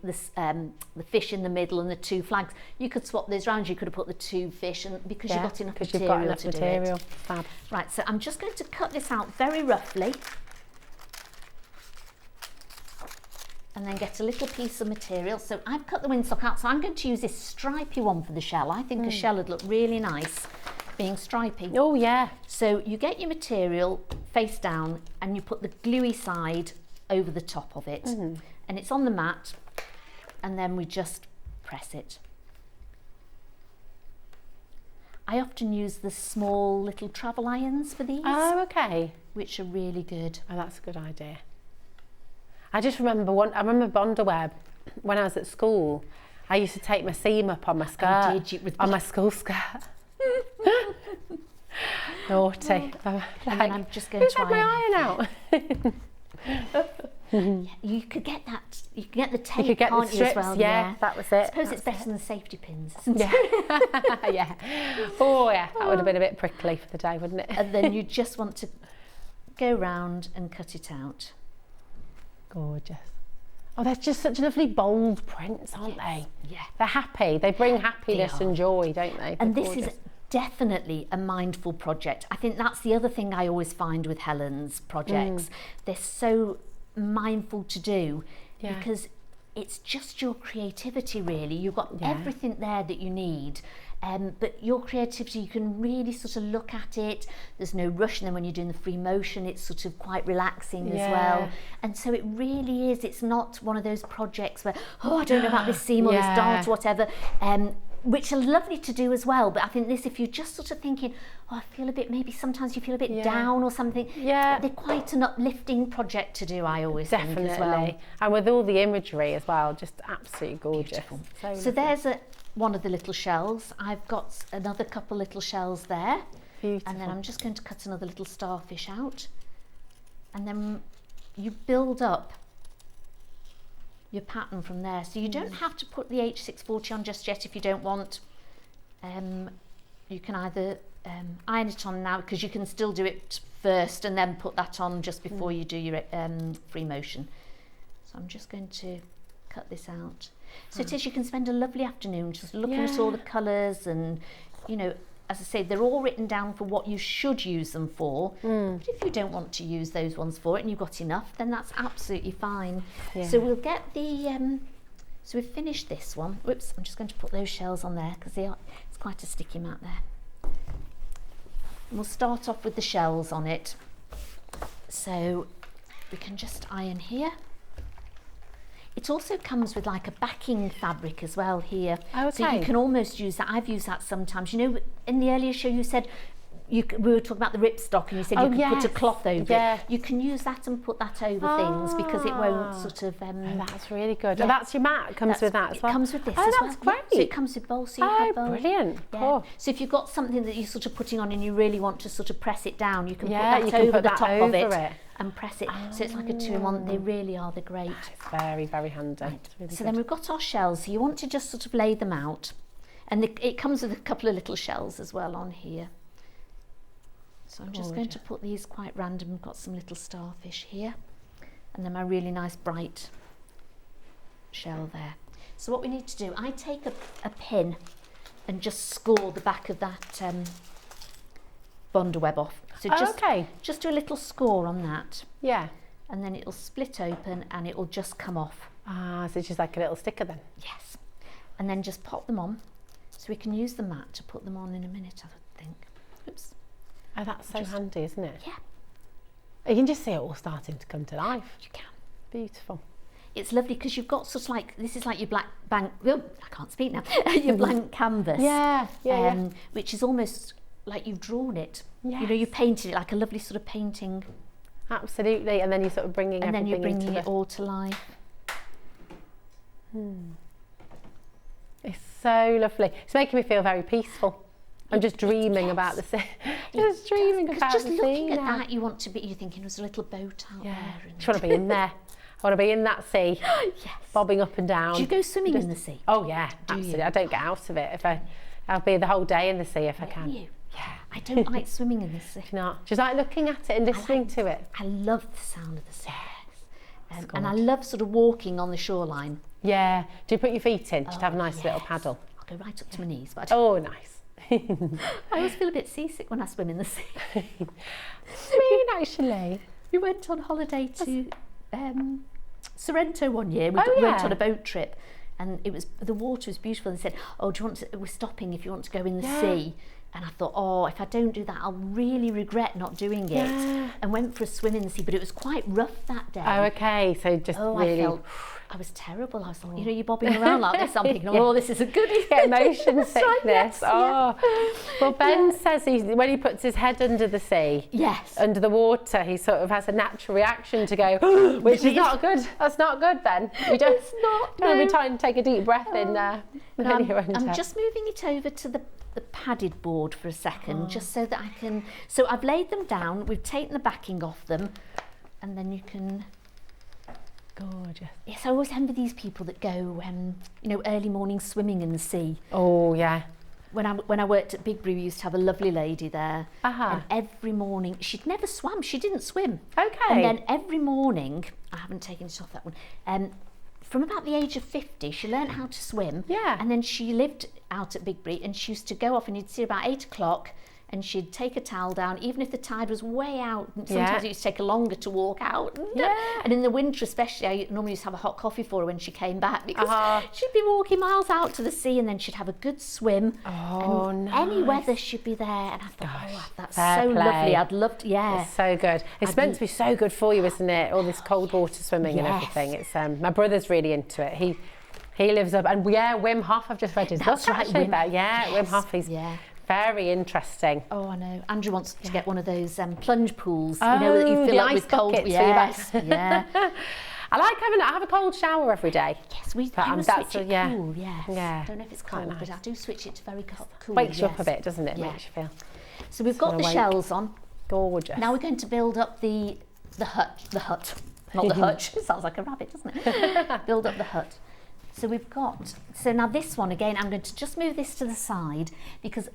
fish in the middle and the 2 flags. You could swap those round. You could have put the 2 fish, and because you've got enough material to do it. Fab. Right, so I'm just going to cut this out very roughly, and then get a little piece of material. So I've cut the windsock out, so I'm going to use this stripy one for the shell. I think a shell would look really nice being stripy. Oh yeah. So you get your material face down and you put the gluey side over the top of it, and it's on the mat, and then we just press it. I often use the small little travel irons for these. Oh, okay. Which are really good. Oh, that's a good idea. I just remember Bonderweb when I was at school. I used to take my seam up on my skirt, on my school skirt. Naughty. And then I'm just going to take my iron out. You could get that. You can get the tape, you could get can't the strips, you, as well? Yeah, that was it. I suppose it's better than the safety pins, isn't it? Yeah. Oh yeah, that would have been a bit prickly for the day, wouldn't it? And then you just want to go round and cut it out. Gorgeous. Oh, they're just such lovely bold prints, aren't they? Yeah. They're happy. They bring happiness and joy, don't they? And this is definitely a mindful project. I think that's the other thing I always find with Helen's projects. They're so mindful to do because it's just your creativity, really. You've got everything there that you need. But your creativity, you can really sort of look at it. There's no rush, and then when you're doing the free motion, it's sort of quite relaxing as well. And so it really is. It's not one of those projects where, oh, I don't know about this seam or this dart or whatever, which are lovely to do as well. But I think this, if you're just sort of thinking, oh, I feel a bit, maybe sometimes you feel a bit down or something, they're quite an uplifting project to do, I always think as well. And with all the imagery as well, just absolutely gorgeous. So there's one of the little shells. I've got another couple little shells there. Beautiful. And then I'm just going to cut another little starfish out. And then you build up your pattern from there. So you don't have to put the H640 on just yet if you don't want. You can either iron it on now, because you can still do it first and then put that on just before you do your free motion. So I'm just going to cut this out. So it is, you can spend a lovely afternoon just looking at all the colours, and, you know, as I say, they're all written down for what you should use them for. But if you don't want to use those ones for it and you've got enough, then that's absolutely fine. So we'll get the, so we've finished this one. Whoops, I'm just going to put those shells on there because it's quite a sticky mat there. And we'll start off with the shells on it. So we can just iron here. It also comes with like a backing fabric as well here. So you can almost use that. I've used that sometimes. You know, in the earlier show you said, we were talking about the ripstock, and you said you could put a cloth over it. You can use that and put that over things because it won't sort of... that's really good. And that's your mat, comes with that as well? It comes with this as well. That's great. So it comes with bowls, so you have bowls. Brilliant. Cool. So if you've got something that you're sort of putting on and you really want to sort of press it down, you can put that over the top of it. And press it, so it's like a 2-in-1. They really are, they're great. It's very, very handy. Right. So then we've got our shells, so you want to just sort of lay them out, and it comes with a couple of little shells as well on here. So I'm just going to put these quite random. We've got some little starfish here, and then my really nice bright shell there. So what we need to do, I take a pin and just score the back of that Bonderweb off. So just do a little score on that. Yeah. And then it'll split open and it will just come off. Ah, so it's just like a little sticker then? Yes. And then just pop them on. So we can use the mat to put them on in a minute, I think. Oops. Oh, that's so handy, isn't it? Yeah. You can just see it all starting to come to life. You can. Beautiful. It's lovely because you've got sort of like, this is like your black blank, I can't speak now, your blank canvas. Which is almost like you've drawn it. Yes. You know, you painted it like a lovely sort of painting absolutely. And then you're sort of bringing and everything then you're bringing into it all to life. It's so lovely. It's making me feel very peaceful. I'm just dreaming about the sea. Just dreaming about just the sea looking at now. that, you want to be. You're thinking there's a little boat out there. And Just want to be in there. I want to be in that sea, bobbing up and down. Do you go swimming in the sea? Oh yeah, absolutely. you? I don't get out of it. I'll be the whole day in the sea if I can. You? Yeah. I don't like swimming in the sea. Not. Just like looking at it and listening to it. I love the sound of the sea. And I love sort of walking on the shoreline. Yeah. Do you put your feet in? Just have a nice little paddle. I'll go right up to my knees. But Oh, nice. I always feel a bit seasick when I swim in the sea. Me, actually. We went on holiday to Sorrento one year. We went on a boat trip, and the water was beautiful. And they said, "Oh, do you want to? We're stopping if you want to go in the sea." And I thought, oh, if I don't do that, I'll really regret not doing it. Yeah. And went for a swim in the sea, but it was quite rough that day. Oh, okay. So just really... I was terrible. I was like, you're bobbing around like this. I'm thinking, oh, this is a goodie. Get motion sickness. Yes, oh. Well, Ben says when he puts his head under the sea, under the water, he sort of has a natural reaction to go, which is not good. That's not good, Ben. You don't, it's not. Every time take a deep breath in there. I'm just moving it over to the padded board for a second, just so that I can... So I've laid them down, we've taken the backing off them, and then you can... Gorgeous. Yes, I always envy these people that go, early morning swimming in the sea. Oh, yeah. When I worked at Bigbury, we used to have a lovely lady there. And every morning, she'd never swam, she didn't swim. Okay. And then every morning, I haven't taken it off that one, from about the age of 50, she learned how to swim. Yeah. And then she lived out at Bigbury, and she used to go off, and you'd see her about 8 o'clock, and she'd take a towel down, even if the tide was way out. Sometimes it used to take her longer to walk out. And in the winter especially, I normally used to have a hot coffee for her when she came back, because she'd be walking miles out to the sea, and then she'd have a good swim. Oh, and nice. any weather she'd be there. And I thought, that's fair so play. lovely. I'd love to, It's so good. It's meant to be so good for you, isn't it? All this cold water swimming and everything. It's my brother's really into it. He lives up, and Wim Hof, I've just read his book actually about, Wim Hof, he's very interesting. Oh, I know. Andrew wants to get one of those plunge pools, that you fill up with cold. Yes. Yeah. I have a cold shower every day. Yes, we switch it cool, yes. I don't know if it's cold, but I do switch it to very cool. Wakes you up a bit, doesn't it? Yeah. Makes you feel. So we've got the shells on. Gorgeous. Now we're going to build up the hut. Not the hutch. It sounds like a rabbit, doesn't it? Build up the hut. So we've got, now this one again, I'm going to just move this to the side, because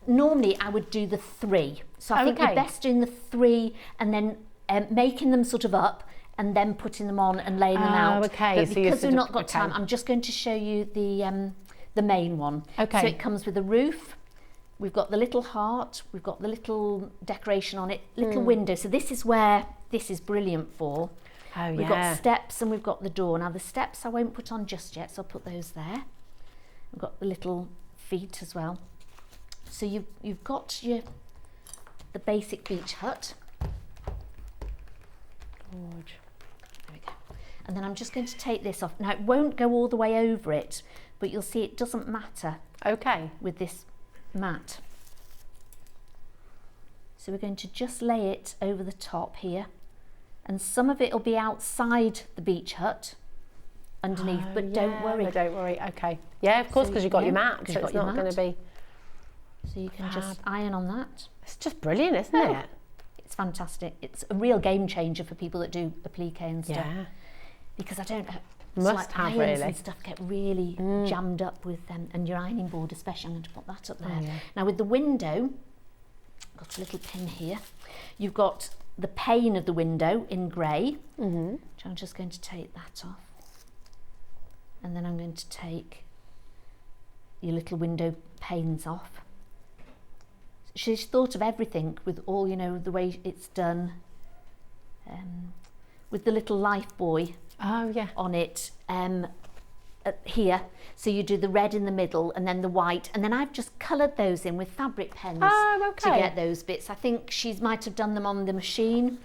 normally I would do the 3. So I think you're best doing the 3 and then making them sort of up and then putting them on and laying them out. Okay. But because we've not got time, I'm just going to show you the main one. Okay. So it comes with a roof. We've got the little heart. We've got the little decoration on it, little window. So this is where this is brilliant for. Oh, we've got steps and we've got the door. Now the steps I won't put on just yet, so I'll put those there. We've got the little feet as well. So you've got the basic beach hut. Gorge. There we go. And then I'm just going to take this off. Now it won't go all the way over it, but you'll see it doesn't matter. Okay. With this mat. So we're going to just lay it over the top here. And some of it will be outside the beach hut underneath, but don't worry. But don't worry, okay. Yeah, of course, because you've got your mat, so it's not going to be... So you can just iron on that. It's just brilliant, isn't it? It's fantastic. It's a real game changer for people that do applique and stuff. Yeah. Because I don't... Must have, irons really. and stuff get really jammed up with them, and your ironing board especially. I'm going to put that up there. Now with the window, I've got a little pin here. You've got the pane of the window in grey, which I'm just going to take that off. And then I'm going to take your little window panes off. She's thought of everything with all, the way it's done. With the little life buoy on it here. So you do the red in the middle and then the white. And then I've just coloured those in with fabric pens to get those bits. I think she might have done them on the machine.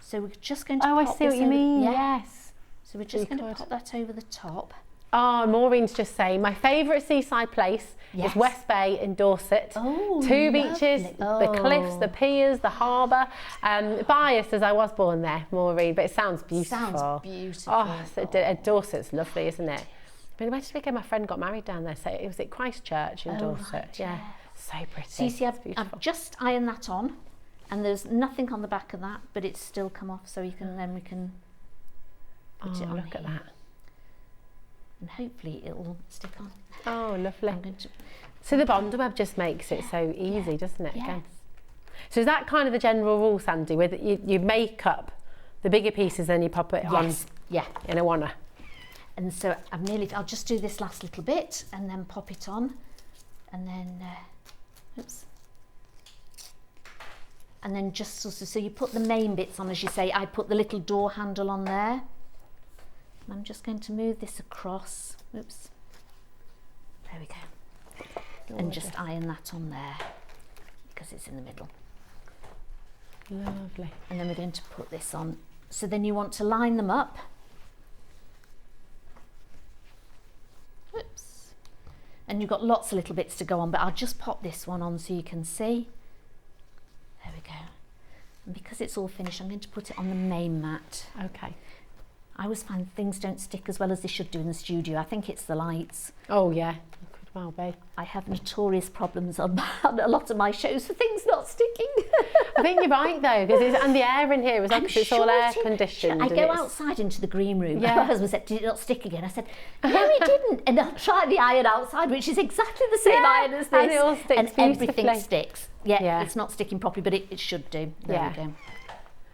So we're just going to pop I see what you mean, yes. So we're just going to pop that over the top. Oh, Maureen's just saying, my favourite seaside place is West Bay in Dorset. Oh, 2 beaches, the cliffs, the piers, the harbour. Biased as I was born there, Maureen, but it sounds beautiful. Sounds beautiful. Oh, Dorset's lovely, isn't it? I mean, where did we go? My friend got married down there, so it was at Christchurch in Dorset. Right, yeah, so pretty. So you see, I've just ironed that on, and there's nothing on the back of that, but it's still come off, so we can put it on look at that. And hopefully it'll stick on. Oh, lovely. So the Bondweb just makes it so easy, doesn't it? Yeah. Again. So is that kind of the general rule, Sandy, where you make up the bigger pieces, then you pop it on in a wanna? And so I'll just do this last little bit and then pop it on, and then, oops. And then just so you put the main bits on, as you say. I put the little door handle on there. And I'm just going to move this across. Oops. There we go. And just iron that on there because it's in the middle. Lovely. And then we're going to put this on. So then you want to line them up. Oops. And you've got lots of little bits to go on, but I'll just pop this one on so you can see. There we go. And because it's all finished, I'm going to put it on the main mat. Okay. I always find things don't stick as well as they should do in the studio. I think it's the lights. Oh yeah, it could well be. I have notorious problems on a lot of my shows for things not sticking. I think you're right though, and the air in here as well, because it's all air conditioned. I go outside into the green room. Yeah. My husband said, "Did it not stick again?" I said, "No, it didn't." And I'll try the iron outside, which is exactly the same iron as this, and it all sticks and everything sticks. Yeah, it's not sticking properly, but it should do. There we go.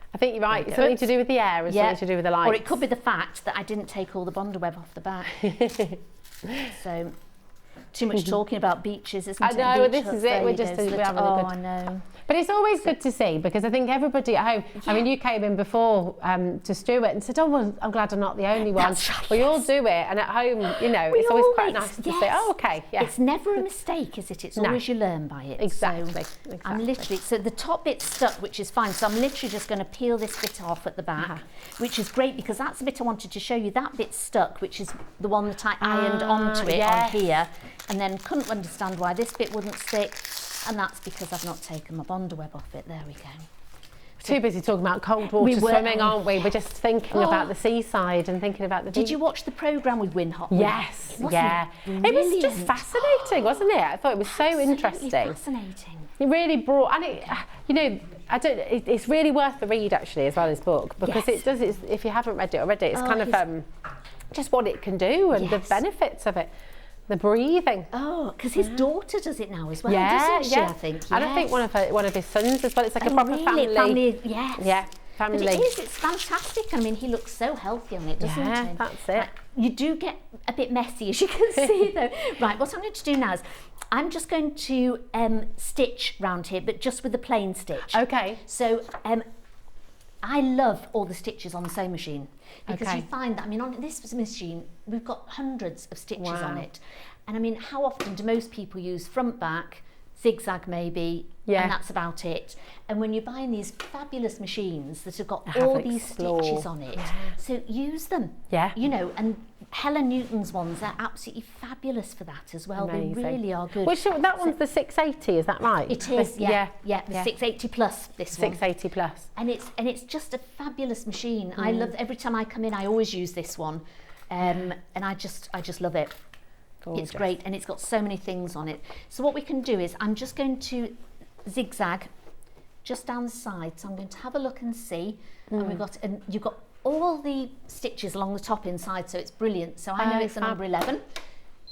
I think you're right. It's something to do with the air, and something to do with the lights. Or it could be the fact that I didn't take all the Bondweb off the back. So, too much talking about beaches, isn't it? I know, this is it. We're just having a good... I know. But it's always good to see, because I think everybody at home, I mean, you came in before to Stuart and said, oh, well, I'm glad I'm not the only one. We all do it, and at home, you know, it's always quite nice to say, oh, okay, It's never a mistake, is it? It's always you learn by it. Exactly. So I'm literally, so the top bit's stuck, which is fine, so I'm literally just going to peel this bit off at the back, which is great, because that's the bit I wanted to show you. That bit's stuck, which is the one that I ironed onto it on here, and then couldn't understand why this bit wouldn't stick. And that's because I've not taken my Bondweb off it. There we go. Too busy talking about cold water swimming, aren't we? We're just thinking about the seaside and thinking about the beach. Did you watch the programme with Win Hot? Yes, It was just fascinating, wasn't it? I thought it was so interesting. Fascinating. It really brought, and it, you know, it's really worth the read actually as well as book, because it does. If you haven't read it already, it's kind of just what it can do and the benefits of it. The breathing. Oh, because his daughter does it now as well, doesn't she? I think. Yes. And I think one of his sons as well. It's like a proper family. Yes. Yeah, family. But it is. It's fantastic. I mean, he looks so healthy on it, doesn't he? Yeah, that's it. You do get a bit messy, as you can see, though. Right, what I'm going to do now is I'm just going to stitch round here, but just with the plain stitch. Okay. So I love all the stitches on the sewing machine, because you find that, I mean, on this machine, we've got hundreds of stitches on it. And I mean, how often do most people use front, back, zigzag maybe, and that's about it. And when you're buying these fabulous machines that have got all these stitches on it, so use them. Yeah. You know, and Helen Newton's ones, they're absolutely fabulous for that as well. Amazing. They really are good. Which that one's the 680, is that right? It is, the 680 plus this one. 680 plus. And it's just a fabulous machine. I love, every time I come in, I always use this one, and I just love it. Gorgeous. It's great, and it's got so many things on it. So what we can do is, I'm just going to zigzag just down the side. So I'm going to have a look and see. And you've got all the stitches along the top inside, so it's brilliant. So I know it's a number 11.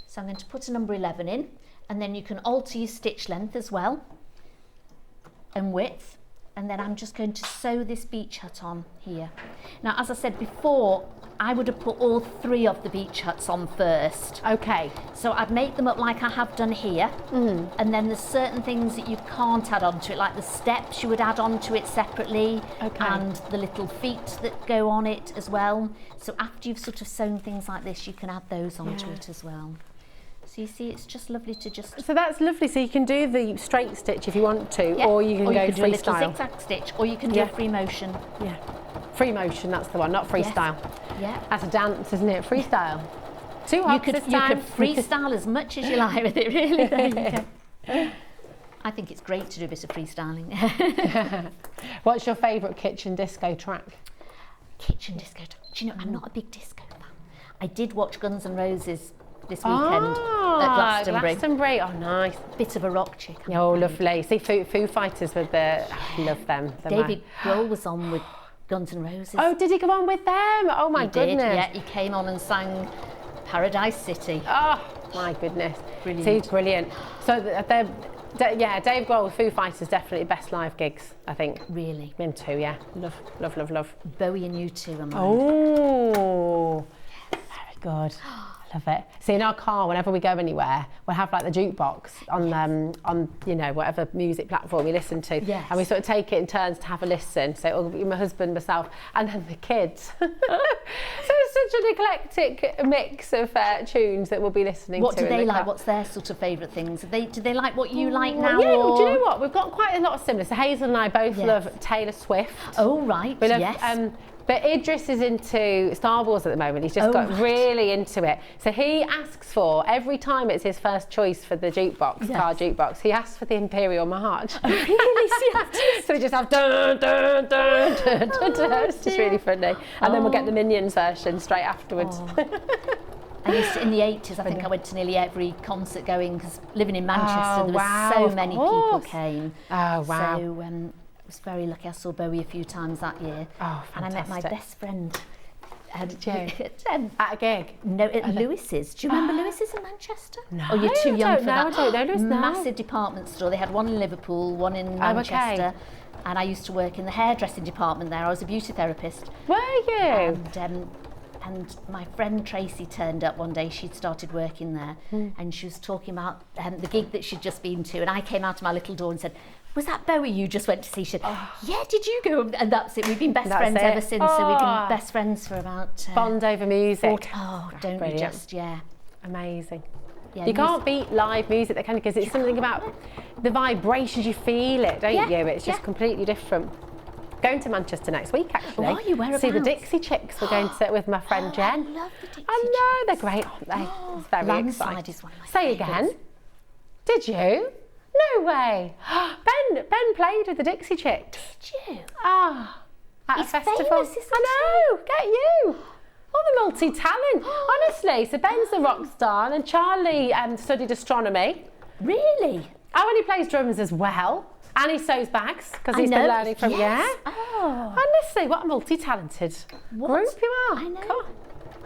So I'm going to put a number 11 in, and then you can alter your stitch length as well, and width. And then I'm just going to sew this beach hut on here. Now, as I said before, I would have put all 3 of the beach huts on first. Okay. So I'd make them up like I have done here. And then there's certain things that you can't add onto it, like the steps you would add onto it separately, and the little feet that go on it as well. So after you've sort of sewn things like this, you can add those onto it as well. So you see, it's just lovely to just... So that's lovely. So you can do the straight stitch if you want to, or you can go do a little freestyle. zigzag stitch, or you can do a free motion. Yeah. Free motion, that's the one, not freestyle. Yeah. That's a dance, isn't it? Freestyle. 2 hops you this could time. freestyle as much as you like with it, really. There you go. I think it's great to do a bit of freestyling. What's your favourite kitchen disco track? Kitchen disco track? Do you know, I'm not a big disco fan. I did watch Guns N' Roses this weekend at Glastonbury. Oh, nice. Bit of a rock chick. Oh, lovely. See, Foo Fighters with the... I love them. David Grohl was on with Guns N' Roses. Oh, did he go on with them? Oh, my goodness. Yeah, he came on and sang Paradise City. Oh, my goodness. Brilliant. See, brilliant. So yeah, Dave Grohl with Foo Fighters, definitely best live gigs, I think. Really? Them too, yeah. Love, love, love, love. Bowie and U2 are mine. Oh, very good. Love it. See, in our car, whenever we go anywhere, we'll have like the jukebox on you know, whatever music platform we listen to. Yes. And we sort of take it in turns to have a listen. So it'll be my husband, myself, and then the kids. So it's such an eclectic mix of tunes that we'll be listening What to. do they in the like? car. What's their sort of favourite things? Do they like what you like now? Yeah, or? do you know what? We've got quite a lot of similar. So Hazel and I both love Taylor Swift. Oh, right, We love, yes. but Idris is into Star Wars at the moment. He's just got really into it. So he asks for, every time it's his first choice for the jukebox, car jukebox, he asks for the Imperial March. Oh, really? So we just have dun, dun, dun, dun, dun, dun. It's just really funny. And then we'll get the Minions version straight afterwards. I used to, in the 80s, I think I went to nearly every concert going, because living in Manchester, there were so many people came. Oh, wow. So I was very lucky. I saw Bowie a few times that year. Oh, and I met my fantastic. best friend. Did you? At a gig? No, at Lewis's. Do you remember Lewis's in Manchester? No, Oh, you're too young for that. I don't know Lewis, no. Massive department store. They had one in Liverpool, one in Manchester. And I used to work in the hairdressing department there. I was a beauty therapist. Were you? And my friend Tracy turned up one day. She'd started working there, and she was talking about the gig that she'd just been to. And I came out of my little door and said, "Was that Bowie you just went to see?" She said, "Yeah, did you go?" And that's it. We've been best friends ever since. So we've been best friends for about bond over music. Don't we just? Yeah, amazing. Yeah, you can't beat live music, that kind of, because it's something about the vibrations. You feel it, don't you? It's just completely different. Going to Manchester next week, actually. Oh, are you? Whereabouts? See the Dixie Chicks. We're going to sit with my friend Jen. I love the Dixie Chicks. I know, they're great, aren't they? It's very Landside exciting. is one of my Say favourites. again. Did you? No way. Ben played with the Dixie Chicks. Did you? At He's a festival. famous, isn't I know. Get you. All the multi-talent, honestly. So Ben's the rock star, and then Charlie studied astronomy. Really? Oh, and he plays drums as well. And he sews bags, because he's been learning from, Oh. Honestly, what a multi-talented group you are. I know. Cool.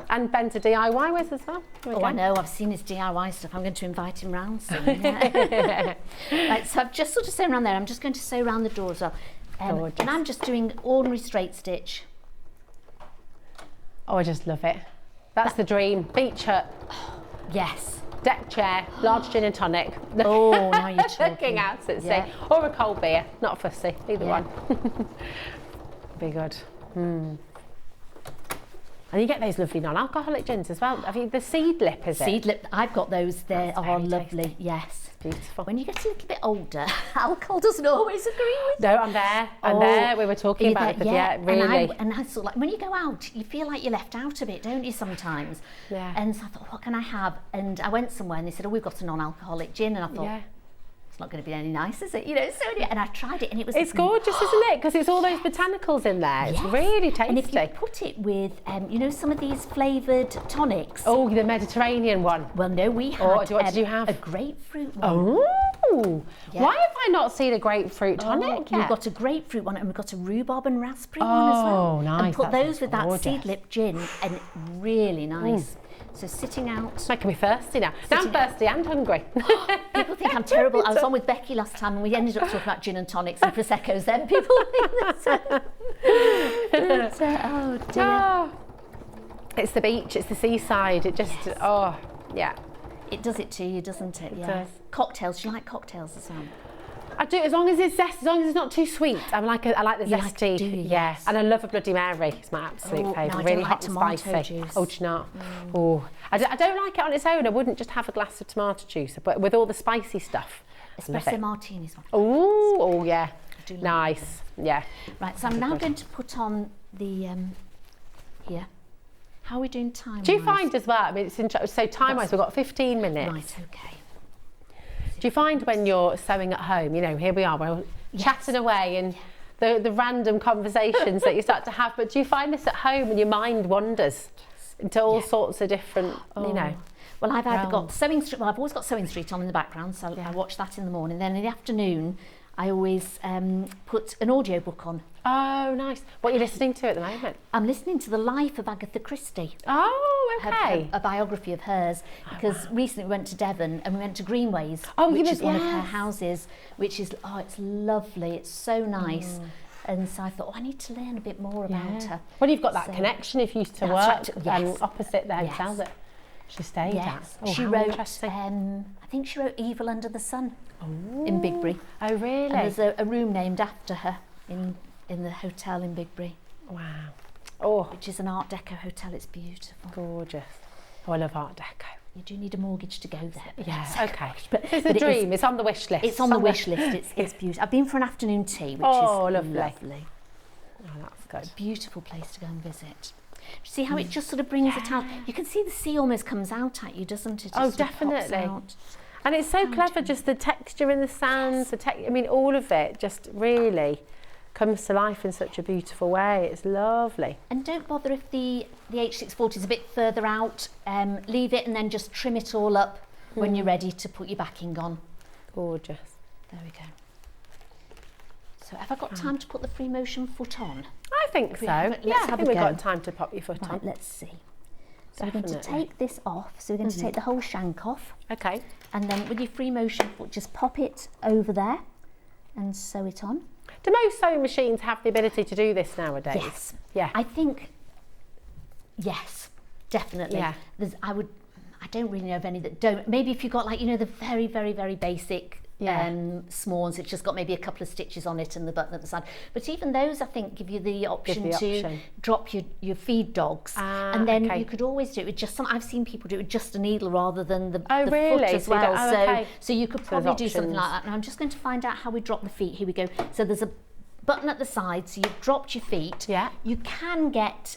And Ben's a DIY with as well. Oh, I know. I've seen his DIY stuff. I'm going to invite him round soon. Yeah. Right, so I've just sort of sewn around there. I'm just going to sew around the door as well. And I'm just doing ordinary straight stitch. Oh, I just love it. That's the dream. Beach hut. Yes. Deck chair, large gin and tonic. Oh, now you're talking. Looking out at sea. Yeah. Or a cold beer. Not fussy, either one. Be good. And you get those lovely non-alcoholic gins as well. Have you the seed lip, is it? Seed lip, I've got those. They That's are very lovely. tasty. Yes. Beautiful. When you get a little bit older, alcohol doesn't always agree with you. No, I'm there. I'm there. We were talking about it. Yeah, really. And I sort of like, when you go out, you feel like you're left out a bit, don't you, sometimes? Yeah. And so I thought, what can I have? And I went somewhere and they said, oh, we've got a non-alcoholic gin. And I thought, Yeah. it's not going to be any nice, is it? You know, so and I tried it and it was... It's gorgeous, isn't it? Because it's all those botanicals in there. It's Yes. really tasty. And if you put it with, you know, some of these flavoured tonics. Oh, the Mediterranean one. Well, no, we had what did you have? a grapefruit one. Oh, Yeah. why have I not seen a grapefruit tonic yet? We've got a grapefruit one and we've got a rhubarb and raspberry one as well. Oh, nice. And put That those with sounds that gorgeous. seed lip gin and really nice. So sitting out. It's making me thirsty now. Now I'm thirsty and hungry. People think I'm terrible. I was on with Becky last time and we ended up talking about gin and tonics and Prosecco's then. People think that's... oh dear. Oh, it's the beach, it's the seaside. It just, yeah. It does it to you, doesn't it? Yeah. does. Cocktails. Do you like cocktails as well? I do, as long as it's zest, as long as it's not too sweet. I like the You like zesty. to, do you? Yeah, Yes. and I love a Bloody Mary. It's my absolute Oh, no, favourite. I don't Really like hot and tomato spicy. juice. Oh, do you not? Oh, I don't like it on its own. I wouldn't just have a glass of tomato juice, but with all the spicy stuff. Love Espresso it. martinis one. Oh, yeah. do like Nice. Yeah. Right, so I'm now going to put on the here. How are we doing time? Do you find as well, I mean, it's interesting, so time-wise, we've got 15 minutes. Right, okay. Do you find when you're sewing at home, you know, here we are, we're chatting away and the random conversations that you start to have, but do you find this at home and your mind wanders into all sorts of different, you know? Well, I've either got Sewing Street, well, I've always got Sewing Street on in the background, so I watch that in the morning. Then in the afternoon, I always put an audiobook on. Oh, nice. What are you listening to at the moment? I'm listening to The Life of Agatha Christie. Oh, okay. A biography of hers, because recently we went to Devon and we went to Greenways, which which is one of her houses, which is, it's lovely, it's so nice. And so I thought, I need to learn a bit more about her. Well, you've got that connection if you used to work opposite the hotel that she stayed at. Oh, she wrote, I think she wrote Evil Under the Sun in Bigbury. Oh, really? And there's a room named after her in the hotel in Bigbury. Wow. Oh. Which is an Art Deco hotel. It's beautiful. Gorgeous. Oh, I love Art Deco. You do need a mortgage to go there. Yeah, okay. But it's a dream. It's on the wish list. It's on the wish list. It's beautiful. I've been for an afternoon tea, which is lovely. Oh, that's good. It's a beautiful place to go and visit. See how it just sort of brings it out? You can see the sea almost comes out at you, doesn't it? Oh, definitely. And it's so clever, just the texture in the sands, I mean, all of it just really comes to life in such a beautiful way. It's lovely. And don't bother if the H640 is a bit further out. Leave it and then just trim it all up when you're ready to put your backing on. Gorgeous. There we go. So have I got time to put the free motion foot on? I think so. I think we've got time to pop your foot on. Let's see. So we're going to take this off. So we're going to take the whole shank off. Okay. And then with your free motion foot, just pop it over there and sew it on. Do most sewing machines have the ability to do this nowadays? Yes. Yeah. I think, yes, definitely. Yeah. I don't really know of any that don't. Maybe if you've got like, you know, the very, very, very basic small ones, it's just got maybe a couple of stitches on it and the button at the side. But even those, I think, give you the option to drop your feed dogs. And then you could always do it with just I've seen people do it with just a needle rather than the foot as well. So you could probably do something like that. Now I'm just going to find out how we drop the feet. Here we go. So there's a button at the side, so you've dropped your feet. Yeah. You can get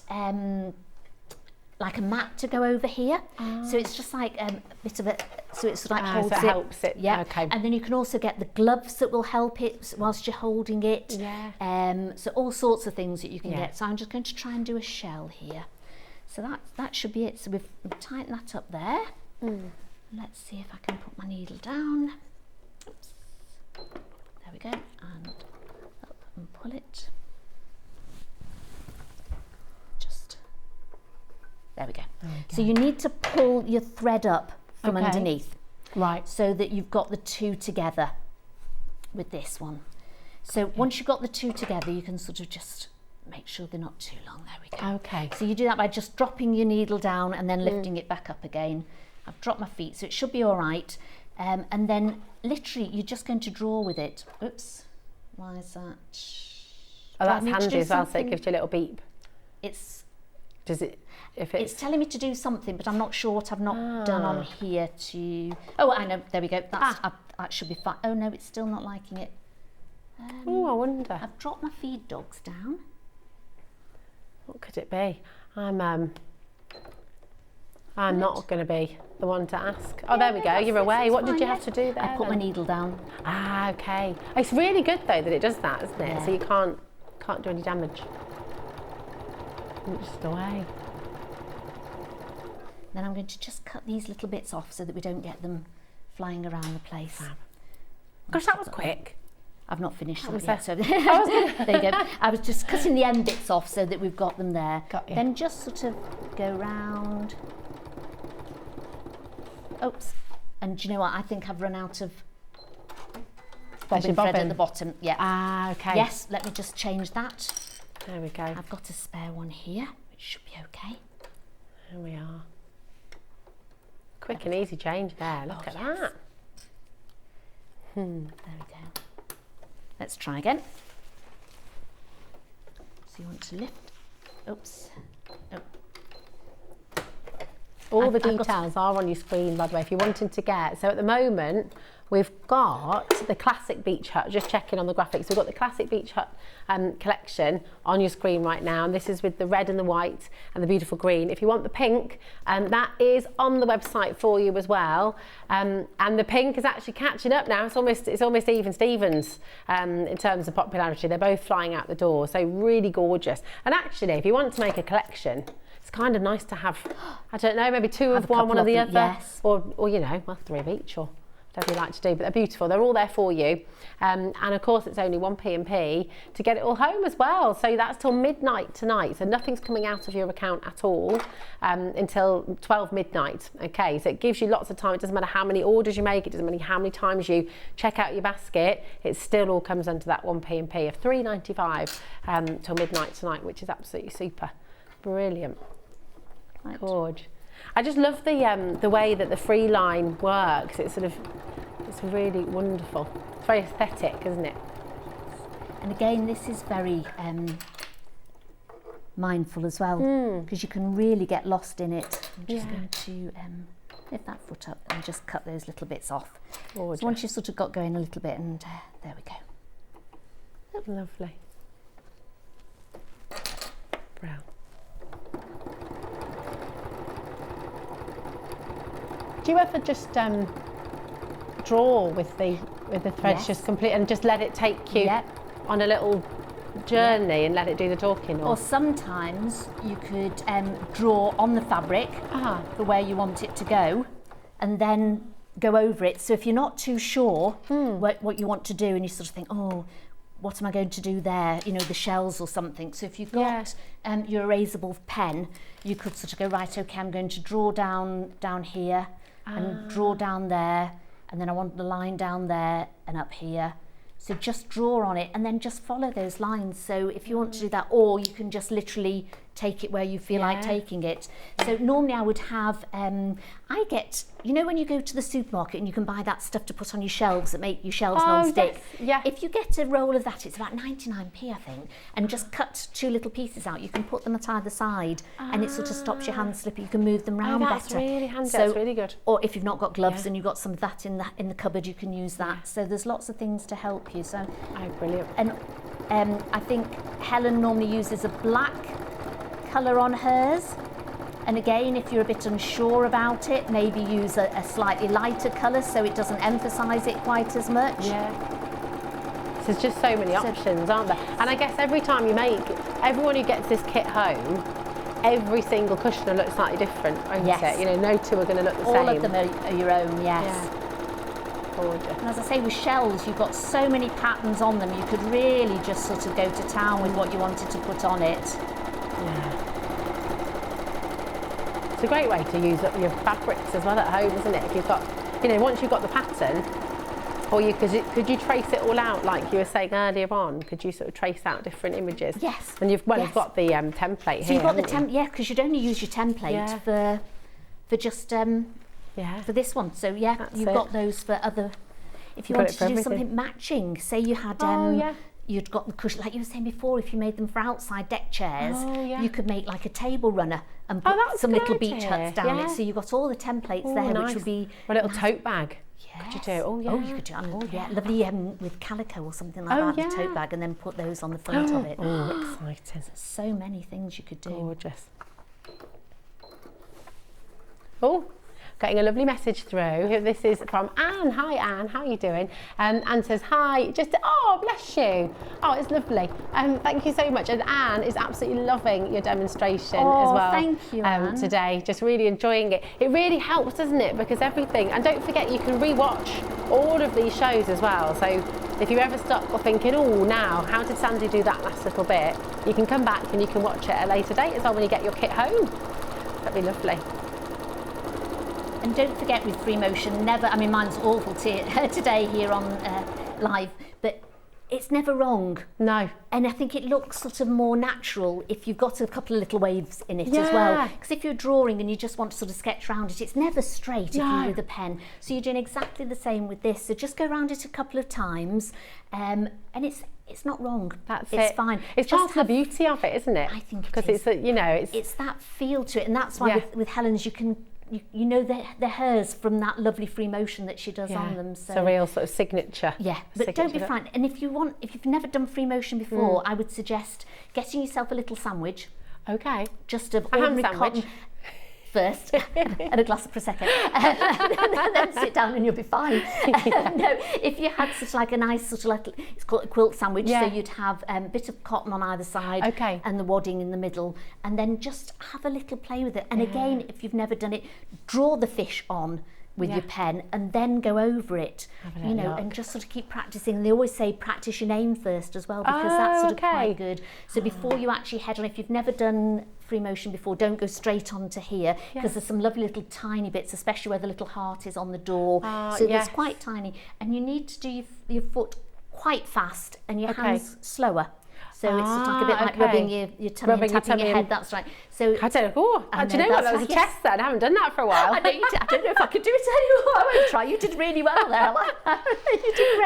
like a mat to go over here, so it's just like a bit of a, so it's like holds so it helps it. Yeah. Okay. And then you can also get the gloves that will help it whilst you're holding it. Yeah. So all sorts of things that you can get. So I'm just going to try and do a shell here. So that should be it. So we've tightened that up there. Let's see if I can put my needle down. Oops. There we go. And up and pull it. There we go. So you need to pull your thread up from underneath. Right. So that you've got the two together with this one. So once you've got the two together, you can sort of just make sure they're not too long. There we go. Okay. So you do that by just dropping your needle down and then lifting it back up again. I've dropped my feet, so it should be all right. And then literally you're just going to draw with it. Oops. Why is that? Oh, that's handy as well, so it gives you a little beep. Does it? It's telling me to do something, but I'm not sure what I've not done on here to... Oh, I know. There we go. That should be fine. Oh, no, it's still not liking it. Oh, I wonder. I've dropped my feed dogs down. What could it be? I'm not going to be the one to ask. Oh, there we go. You're away. What did you have to do there? I put my needle down. Ah, okay. It's really good though that it does that, isn't it? Yeah. So you can't do any damage. Just away. Then I'm going to just cut these little bits off so that we don't get them flying around the place. Gosh, that was quick. I've not finished That that was yet. a- So I was gonna- there you go. I was just cutting the end bits off so that we've got them there. Got you. Then just sort of go round. Oops. And do you know what? I think I've run out of bobbin thread at the bottom. Yeah. Ah, okay. Yes, let me just change that. There we go. I've got a spare one here, which should be okay. There we are. Quick and easy change there. Look at that. There we go. Let's try again. So you want to lift. Oops. Oh. All the details are on your screen, by the way, if you're wanting to get. So at the moment, we've got the classic beach hut, just checking on the graphics. We've got the classic beach hut collection on your screen right now. And this is with the red and the white and the beautiful green. If you want the pink, that is on the website for you as well. And the pink is actually catching up now. It's almost even Stevens in terms of popularity. They're both flying out the door. So really gorgeous. And actually, if you want to make a collection, it's kind of nice to have, I don't know, maybe two of one of the other. Yes. Or you know, well, 3 of each, or whatever you like to do, but they're beautiful. They're all there for you. And of course, it's only 1 P&P to get it all home as well. So that's till midnight tonight. So nothing's coming out of your account at all until 12 midnight. Okay, so it gives you lots of time. It doesn't matter how many orders you make. It doesn't matter how many times you check out your basket. It still all comes under that 1 P&P of £3.95 till midnight tonight, which is absolutely super. Brilliant. Right. Gorge. I just love the way that the free line works. It's really wonderful. It's very aesthetic, isn't it? And again, this is very mindful as well, because you can really get lost in it. I'm just going to lift that foot up and just cut those little bits off. Gorgeous. So once you've sort of got going a little bit, and there we go. Lovely. Brown. Do you ever just draw with the threads just complete and just let it take you on a little journey and let it do the talking? Or sometimes you could draw on the fabric for where you want it to go, and then go over it. So if you're not too sure what you want to do, and you sort of think, oh, what am I going to do there? You know, the shells or something. So if you've got your erasable pen, you could sort of go, right, okay, I'm going to draw down here and draw down there, and then I want the line down there and up here. So just draw on it and then just follow those lines. So if you want to do that, or you can just literally take it where you feel like taking it. So normally I would have, I get, you know when you go to the supermarket and you can buy that stuff to put on your shelves that make your shelves non-stick? Yes. If you get a roll of that, it's about 99p I think, and just cut 2 little pieces out, you can put them at either side and it sort of stops your hands slipping. You can move them round better. That's really handy, so, that's really good. Or if you've not got gloves and you've got some of that in the cupboard, you can use that. So there's lots of things to help you. So brilliant. And I think Helen normally uses a black colour on hers, and again, if you're a bit unsure about it, maybe use a slightly lighter colour so it doesn't emphasise it quite as much. There's just so many options, aren't there? And I guess every time you make, everyone who gets this kit home, every single cushion will look slightly different, won't it? You know, no two are going to look the same. All of them are your own, yes. Gorgeous. And as I say, with shells, you've got so many patterns on them, you could really just sort of go to town with what you wanted to put on it. It's a great way to use up your fabrics as well at home, isn't it? If you've got, you know, once you've got the pattern, or could you trace it all out like you were saying earlier on? Could you sort of trace out different images? Yes. And you've got the template here. So you've got the template, because you'd only use your template for just for this one. So you've got those for other. If you wanted to do something matching, say you had you'd got the cushion, like you were saying before, if you made them for outside deck chairs, you could make like a table runner and put some little beach huts down it. So you got all the templates there, which would be a little tote bag. Could you do? Oh, you could do. Lovely with calico or something like that, the tote bag, and then put those on the front of it. Oh, exciting! So many things you could do. Gorgeous. Oh. Getting a lovely message through. This is from Anne. Hi Anne, how are you doing? Anne says hi, bless you. Oh, it's lovely. Thank you so much. And Anne is absolutely loving your demonstration as well. Thank you, Anne. Today, just really enjoying it. It really helps, doesn't it? Because everything, and don't forget you can re-watch all of these shows as well. So if you're ever stuck or thinking, oh, now, how did Sandi do that last little bit? You can come back and you can watch it at a later date as well when you get your kit home. That'd be lovely. And don't forget with free motion, never, I mean mine's awful today here on live, but it's never wrong. No. And I think it looks sort of more natural if you've got a couple of little waves in it as well. Because if you're drawing and you just want to sort of sketch around it, it's never straight if you're with a pen. So you're doing exactly the same with this. So just go around it a couple of times and it's not wrong. It's fine. It's just the beauty of it, isn't it? I think because it's that feel to it, and that's why with Helen's you can you know they're hers from that lovely free motion that she does on them. So it's a real sort of signature. Yeah, but don't be frightened. And if you've never done free motion before, I would suggest getting yourself a little sandwich. Okay. Just of ordinary cotton. First, and a glass of Prosecco, and then sit down and you'll be fine. No, if you had sort of like a nice sort of like, it's called a quilt sandwich, so you'd have a bit of cotton on either side and the wadding in the middle, and then just have a little play with it. And again, if you've never done it, draw the fish on with your pen and then go over it, you know, and just sort of keep practicing. And they always say practice your name first as well, because that's sort of quite good. So before you actually head on, if you've never done free motion before, don't go straight on to here, because there's some lovely little tiny bits, especially where the little heart is on the door. So it's quite tiny, and you need to do your foot quite fast and your hands slower. So it's sort of like a bit like rubbing your tummy and tapping your head, that's right. So I don't know. Do you know what? That was a test then. I haven't done that for a while. I don't know if I could do it anymore. I won't try. You did really well there. You did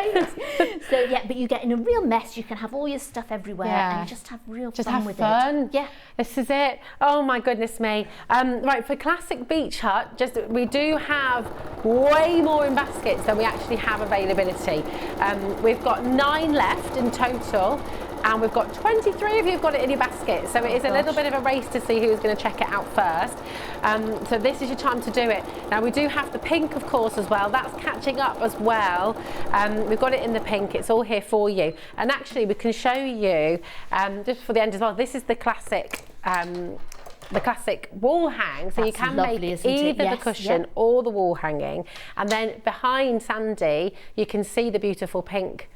great. So yeah, but you get in a real mess. You can have all your stuff everywhere and just have real fun with it. Yeah. This is it. Oh my goodness me. Right, for Classic Beach Hut, we do have way more in baskets than we actually have availability. We've got 9 left in total. And we've got 23 of you who've got it in your basket. So it is a little bit of a race to see who's going to check it out first. So this is your time to do it. Now we do have the pink, of course, as well. That's catching up as well. We've got it in the pink. It's all here for you. And actually we can show you, just for the end as well, this is the classic wall hang, so you can make either the cushion or the wall hanging. And then behind Sandi, you can see the beautiful pink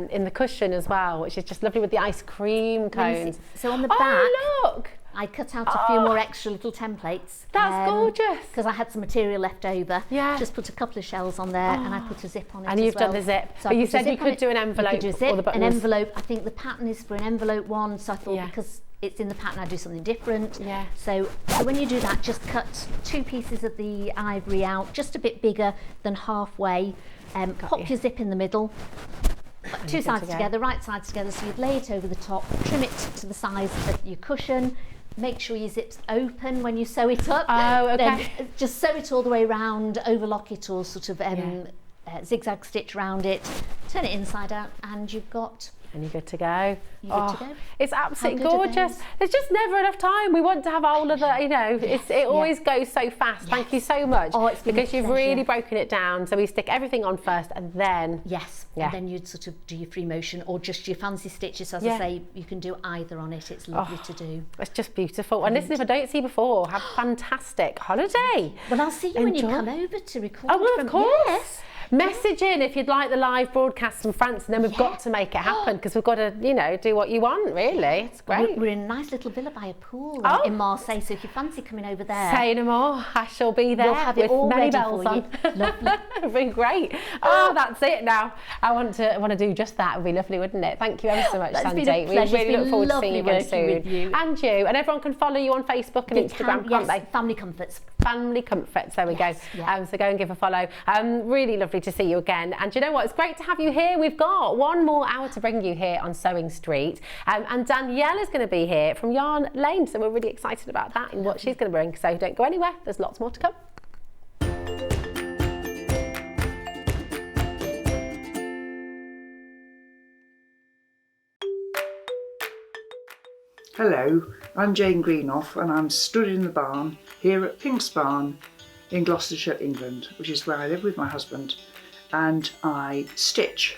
in the cushion as well, which is just lovely with the ice cream cones. So on the back, look! I cut out a few more extra little templates. That's gorgeous. Because I had some material left over. Yeah. Just put a couple of shells on there and I put a zip on it and you've done the zip. So but you said you could do an envelope. You could do a zip, an envelope. I think the pattern is for an envelope one, so I thought because it's in the pattern, I'd do something different. Yeah. So when you do that, just cut 2 pieces of the ivory out, just a bit bigger than halfway. Pop your zip in the middle. 2 sides together, right sides together, so you'd lay it over the top, trim it to the size of your cushion, make sure your zip's open when you sew it up. Oh, okay. Then just sew it all the way around, overlock it or sort of zigzag stitch around it, turn it inside out, and you've got... And you're good to go. You're good to go. It's absolutely gorgeous. There's just never enough time. We want to have all of the, you know, it always goes so fast. Yes. Thank you so much. Oh, it's been because you've really broken it down. So we stick everything on first and then... Yes. And then you'd sort of do your free motion or just your fancy stitches. As I say, you can do either on it. It's lovely to do. It's just beautiful. And listen, if I don't see you before, have a fantastic holiday. Well, I'll see you when you come over to record. Oh, well, of course. Yes. Message in if you'd like the live broadcast from France, and then we've got to make it happen because we've got to, you know, do what you want, really. It's great. We're in a nice little villa by a pool in Marseille, so if you fancy coming over there. Say no more. I shall be there. We'll have it all many ready bells for you. Lovely. It'll be great. Oh, that's it now. I want to do just that. It would be lovely, wouldn't it? Thank you ever so much, Sandi. We really look forward to seeing you again soon. And you. And everyone can follow you on Facebook and Instagram, can't they? Family Comforts. Family Comforts, there we go. So go and give a follow. Really lovely to see you again. And you know what? It's great to have you here. We've got 1 more hour to bring you here on Sewing Street. And Danielle is going to be here from Yarn Lane. So we're really excited about that and what she's going to bring. So don't go anywhere. There's lots more to come. Hello, I'm Jane Greenoff and I'm stood in the barn here at Pink's Barn in Gloucestershire, England, which is where I live with my husband, and I stitch.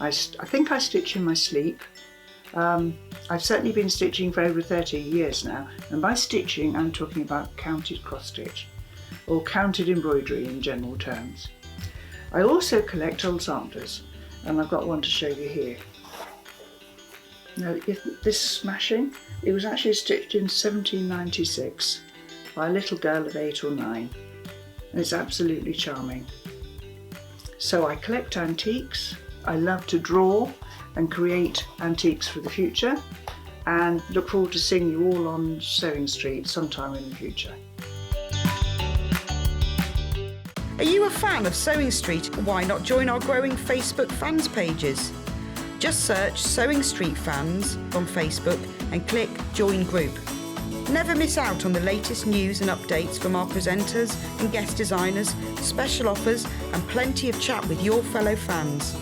I think I stitch in my sleep. I've certainly been stitching for over 30 years now, and by stitching I'm talking about counted cross stitch or counted embroidery in general terms. I also collect old samplers, and I've got one to show you here. Now, this smashing, it was actually stitched in 1796 by a little girl of 8 or 9, and it's absolutely charming. So I collect antiques, I love to draw and create antiques for the future, and look forward to seeing you all on Sewing Street sometime in the future. Are you a fan of Sewing Street? Why not join our growing Facebook fans pages? Just search Sewing Street Fans on Facebook and click Join Group. Never miss out on the latest news and updates from our presenters and guest designers, special offers and plenty of chat with your fellow fans.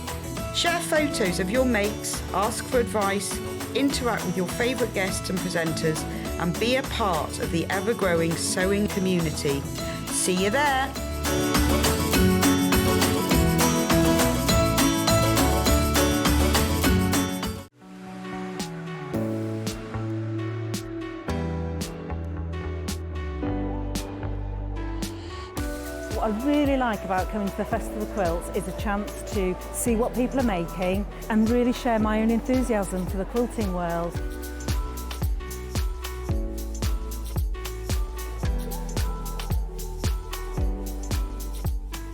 Share photos of your makes, ask for advice, interact with your favourite guests and presenters and be a part of the ever-growing sewing community. See you there! What I really like about coming to the Festival of Quilts is a chance to see what people are making and really share my own enthusiasm for the quilting world.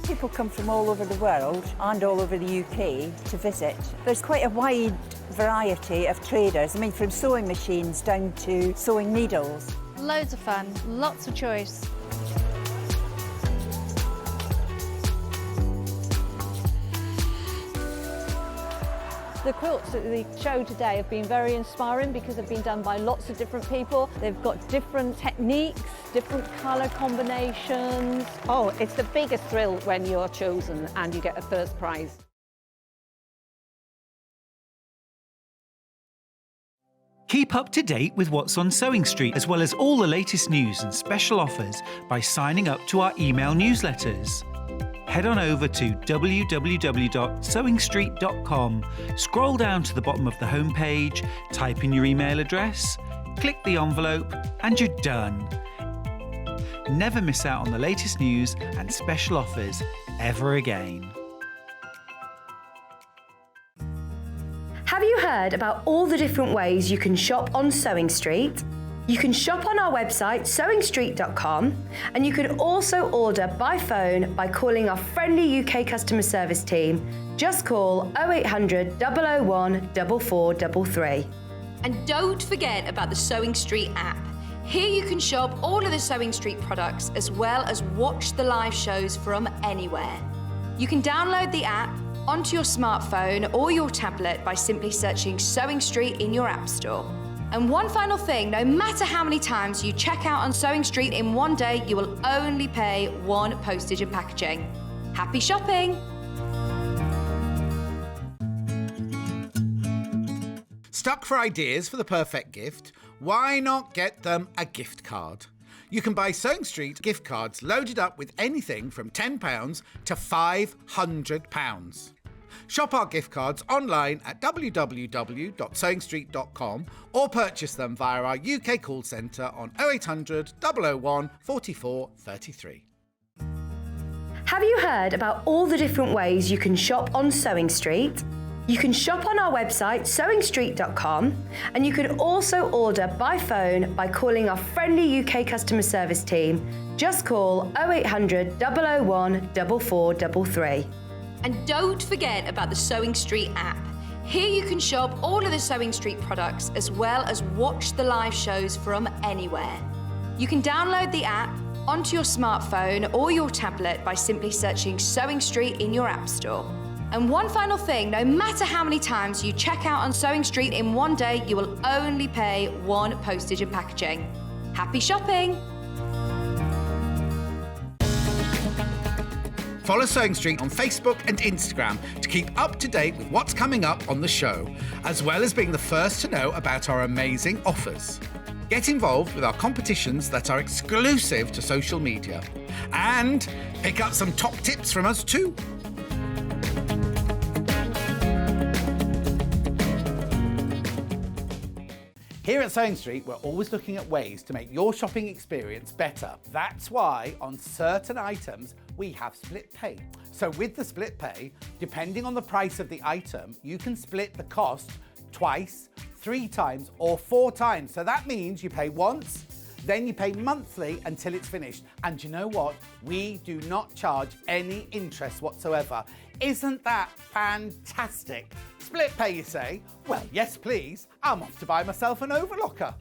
People come from all over the world and all over the UK to visit. There's quite a wide variety of traders, I mean from sewing machines down to sewing needles. Loads of fun, lots of choice. The quilts at the show today have been very inspiring because they've been done by lots of different people. They've got different techniques, different colour combinations. Oh, it's the biggest thrill when you're chosen and you get a first prize. Keep up to date with what's on Sewing Street, as well as all the latest news and special offers by signing up to our email newsletters. Head on over to www.sewingstreet.com, scroll down to the bottom of the homepage, type in your email address, click the envelope, and you're done. Never miss out on the latest news and special offers ever again. Have you heard about all the different ways you can shop on Sewing Street? You can shop on our website sewingstreet.com and you can also order by phone by calling our friendly UK customer service team. Just call 0800 001 4433. And don't forget about the Sewing Street app. Here you can shop all of the Sewing Street products as well as watch the live shows from anywhere. You can download the app onto your smartphone or your tablet by simply searching Sewing Street in your app store. And one final thing, no matter how many times you check out on Sewing Street in one day, you will only pay one postage and packaging. Happy shopping! Stuck for ideas for the perfect gift? Why not get them a gift card? You can buy Sewing Street gift cards loaded up with anything from £10 to £500. Shop our gift cards online at www.sewingstreet.com or purchase them via our UK call centre on 0800 001 44 33. Have you heard about all the different ways you can shop on Sewing Street? You can shop on our website sewingstreet.com and you can also order by phone by calling our friendly UK customer service team. Just call 0800 001 4433. And don't forget about the Sewing Street app. Here you can shop all of the Sewing Street products as well as watch the live shows from anywhere. You can download the app onto your smartphone or your tablet by simply searching Sewing Street in your app store. And one final thing, no matter how many times you check out on Sewing Street in one day, you will only pay one postage and packaging. Happy shopping! Follow Sewing Street on Facebook and Instagram to keep up to date with what's coming up on the show, as well as being the first to know about our amazing offers. Get involved with our competitions that are exclusive to social media. And pick up some top tips from us too. Here at Sewing Street, we're always looking at ways to make your shopping experience better. That's why on certain items, we have split pay. So with the split pay, depending on the price of the item, you can split the cost twice, 3 times, or 4 times. So that means you pay once, then you pay monthly until it's finished. And you know what? We do not charge any interest whatsoever. Isn't that fantastic? Split pay, you say? Well, yes, please. I'm off to buy myself an overlocker.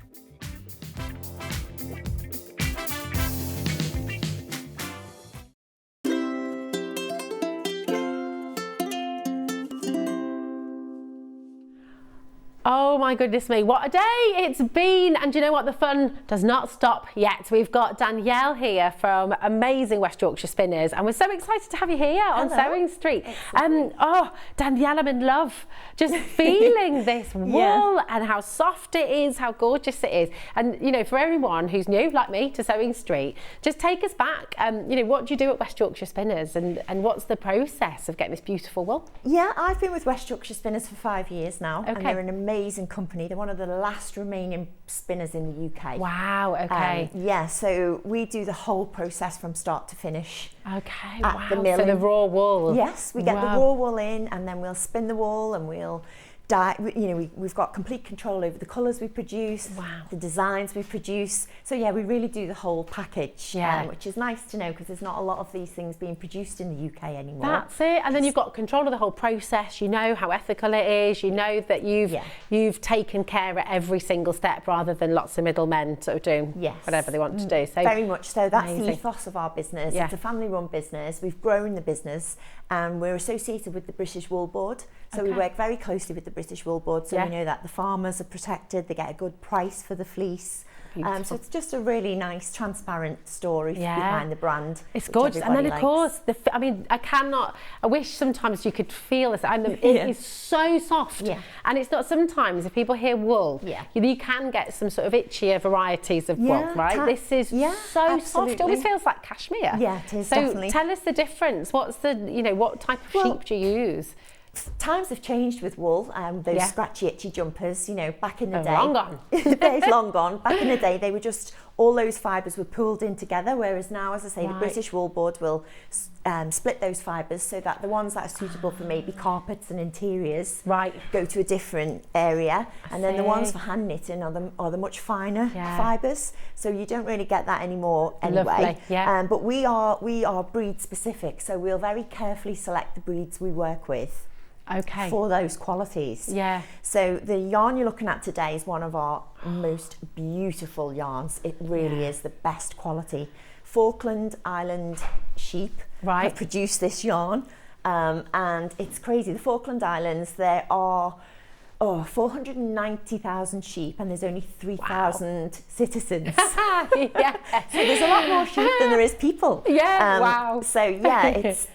Oh my goodness me, what a day it's been. And you know what, the fun does not stop yet. We've got Danielle here from amazing West Yorkshire Spinners, and we're so excited to have you here on Sewing Street. Oh, Danielle, I'm in love. Just feeling this wool and how soft it is, how gorgeous it is. And you know, for everyone who's new, like me, to Sewing Street, just take us back. You know, what do you do at West Yorkshire Spinners, and what's the process of getting this beautiful wool? Yeah, I've been with West Yorkshire Spinners for 5 years now, and they're an amazing company. They're one of the last remaining spinners in the UK. Wow, okay. Yeah, so we do the whole process from start to finish. Okay, at the mill. So the raw wool. Yes, we get the raw wool in, and then we'll spin the wool, and we'll dye. You know, we've got complete control over the colours we produce, the designs we produce. So yeah, we really do the whole package, which is nice to know, because there's not a lot of these things being produced in the UK anymore. That's it. And then you've got control of the whole process. You know how ethical it is. You know that you've taken care at every single step, rather than lots of middlemen sort of doing whatever they want to do. So very much so. That's the ethos of our business. It's a family-run business. We've grown the business, and we're associated with the British Wool Board. So we work very closely with the British Wool Board, so we know that the farmers are protected, they get a good price for the fleece. So it's just a really nice, transparent story behind the brand. It's gorgeous. And then, of course, I mean, I wish sometimes you could feel this. It is so soft. And it's not, sometimes if people hear wool, you can get some sort of itchier varieties of wool, right? This is so soft. It always feels like cashmere. Yeah, it is, so definitely. Tell us the difference. What's the, you know, what type of sheep do you use? Times have changed with wool. Those scratchy, itchy jumpers, you know, back in the day. Long gone. Days long gone. Back in the day, they were just, all those fibres were pooled in together, whereas now, as I say, the British Wool Board will split those fibres so that the ones that are suitable for maybe carpets and interiors go to a different area, and then the ones for hand knitting are the much finer fibres. So you don't really get that anymore anyway. But we are breed specific, so we'll very carefully select the breeds we work with. For those qualities. So the yarn you're looking at today is one of our most beautiful yarns. It really is the best quality. Falkland Island sheep have produced this yarn, and it's crazy. The Falkland Islands, there are 490,000 sheep, and there's only 3,000 citizens. So there's a lot more sheep than there is people. So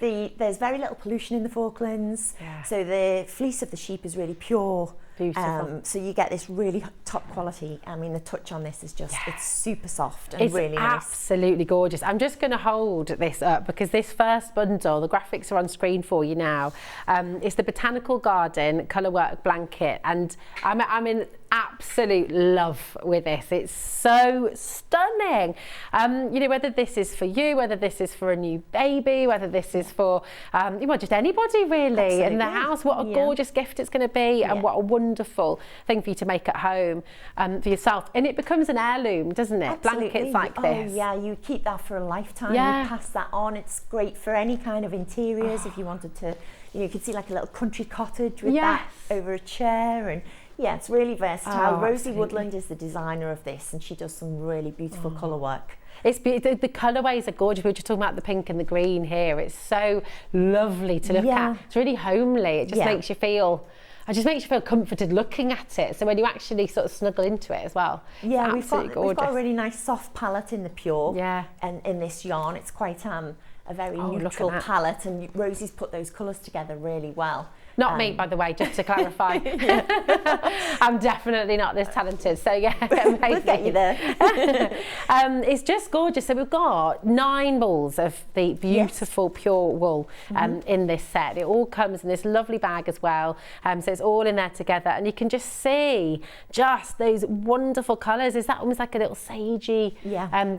there's very little pollution in the Falklands. So the fleece of the sheep is really pure. Beautiful. So you get this really top quality. I mean, the touch on this is just, it's super soft and really nice. It's absolutely gorgeous. I'm just going to hold this up, because this first bundle, the graphics are on screen for you now. It's the Botanical Garden Colourwork blanket, and I'm in absolute love with this. It's so stunning. You know, whether this is for you, whether this is for a new baby, whether this is for just anybody really in the house, what a gorgeous gift it's going to be, and what a wonderful thing for you to make at home for yourself. And it becomes an heirloom, doesn't it? Absolutely. Blankets like this. Oh yeah, you keep that for a lifetime. You pass that on. It's great for any kind of interiors. If you wanted to, you can see like a little country cottage with that over a chair, and yeah, it's really versatile. Rosie Woodland is the designer of this, and she does some really beautiful colour work. The colourways are gorgeous. We were just talking about the pink and the green here. It's so lovely to look at. It's really homely. It just makes you feel comforted looking at it. So when you actually sort of snuggle into it as well, we've got a really nice soft palette in the pure. And in this yarn, it's quite a very neutral palette, and Rosie's put those colours together really well. Not me, by the way, just to clarify. I'm definitely not this talented, so we'll get you there. It's just gorgeous. So we've got 9 balls of the beautiful pure wool in this set. It all comes in this lovely bag as well. So it's all in there together, and you can just see just those wonderful colours. Is that almost like a little sagey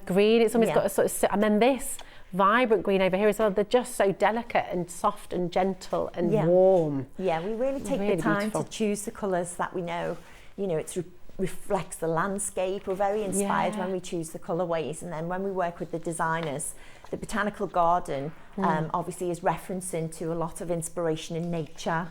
green? It's almost got a sort of, and then this vibrant green over here as well. They're just so delicate and soft and gentle and warm. Yeah, we really take the time to choose the colours that we know, it reflects the landscape. We're very inspired when we choose the colourways, and then when we work with the designers, the Botanical Garden obviously is referencing to a lot of inspiration in nature.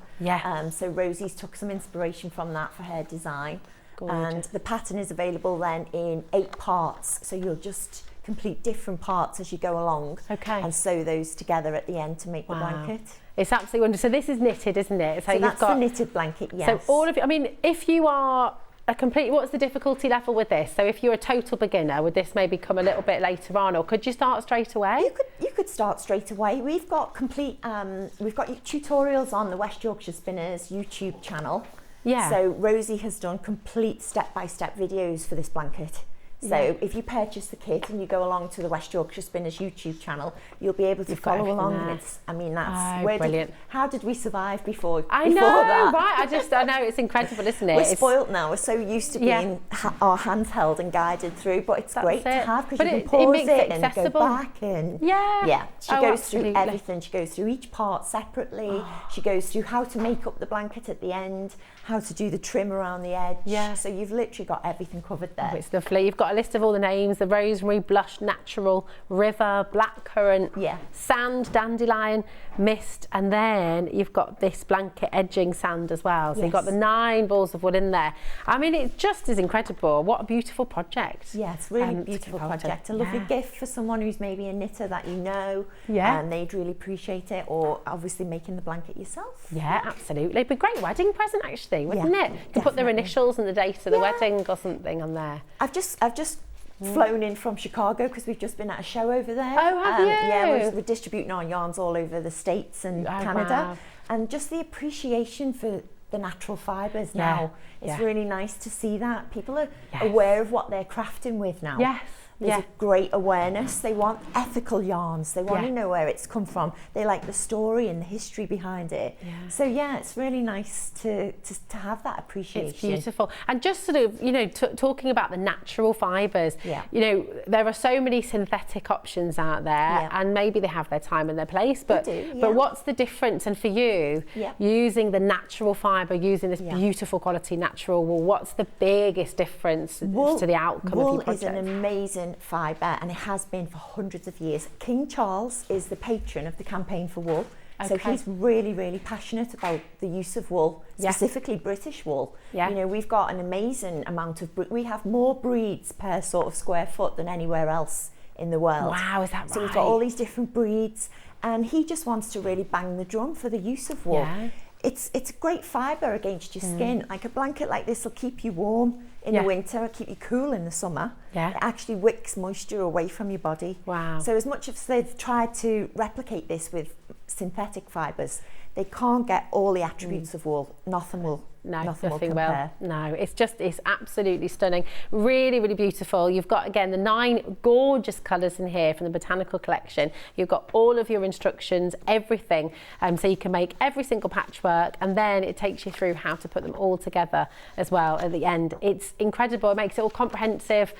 So Rosie's took some inspiration from that for her design. Gorgeous. And the pattern is available then in 8 parts, so you'll just complete different parts as you go along and sew those together at the end to make the blanket. It's absolutely wonderful. So this is knitted, isn't it? So that's the knitted blanket, yes. So all of you, I mean, if you are a complete, what's the difficulty level with this? So if you're a total beginner, would this maybe come a little bit later on, or could you start straight away? You could start straight away. We've got complete, we've got tutorials on the West Yorkshire Spinners YouTube channel. Yeah. So Rosie has done complete step-by-step videos for this blanket. So if you purchase the kit and you go along to the West Yorkshire Spinners YouTube channel, you'll be able to follow along. And it's, I mean, that's brilliant. How did we survive before? I know, that? Right? I know it's incredible, isn't it? We're spoilt now. We're so used to being our hands held and guided through, but it's great to have because you can pause it and go back and She goes through everything. She goes through each part separately. She goes through how to make up the blanket at the end, how to do the trim around the edge. Yeah. So you've literally got everything covered there. Oh, it's lovely. You've got a list of all the names: the rosemary, blush, natural, river, blackcurrant, sand, dandelion, mist, and then you've got this blanket edging sand as well. So you've got the 9 balls of wool in there. I mean, it just is incredible. What a beautiful project. Yeah, it's really beautiful project. A lovely gift for someone who's maybe a knitter that you know, and they'd really appreciate it, or obviously making the blanket yourself. Yeah, absolutely. It'd be a great wedding present actually, wouldn't it? To put their initials and the date of the wedding or something on there. I've just flown in from Chicago because we've just been at a show over there. Oh, have you? Yeah, we're distributing our yarns all over the States and Canada. Wow. And just the appreciation for the natural fibres now. It's really nice to see that. People are aware of what they're crafting with now. Yes. There's a great awareness. They want ethical yarns. They want to know where it's come from. They like the story and the history behind it. So it's really nice to have that appreciation. It's beautiful. And just sort of, you know, talking about the natural fibres, you know, there are so many synthetic options out there and maybe they have their time and their place, but but what's the difference? And for you, using the natural fibre, using this beautiful quality natural wool, what's the biggest difference to the outcome of your project? Wool is an amazing fibre, and it has been for hundreds of years. King Charles is the patron of the campaign for wool, so he's really, really passionate about the use of wool, specifically British wool. You know, we've got an amazing amount of, we have more breeds per sort of square foot than anywhere else in the world. Wow, is that right? So we've got all these different breeds, and he just wants to really bang the drum for the use of wool. It's a great fibre against your skin. Like a blanket like this will keep you warm in the winter, keep you cool in the summer. It actually wicks moisture away from your body. Wow. So as much as they've tried to replicate this with synthetic fibres, they can't get all the attributes of wool. Nothing will compare. No, it's absolutely stunning. Really, really beautiful. You've got, again, the 9 gorgeous colours in here from the Botanical collection. You've got all of your instructions, everything. So you can make every single patchwork, and then it takes you through how to put them all together as well at the end. It's incredible. It makes it all comprehensive.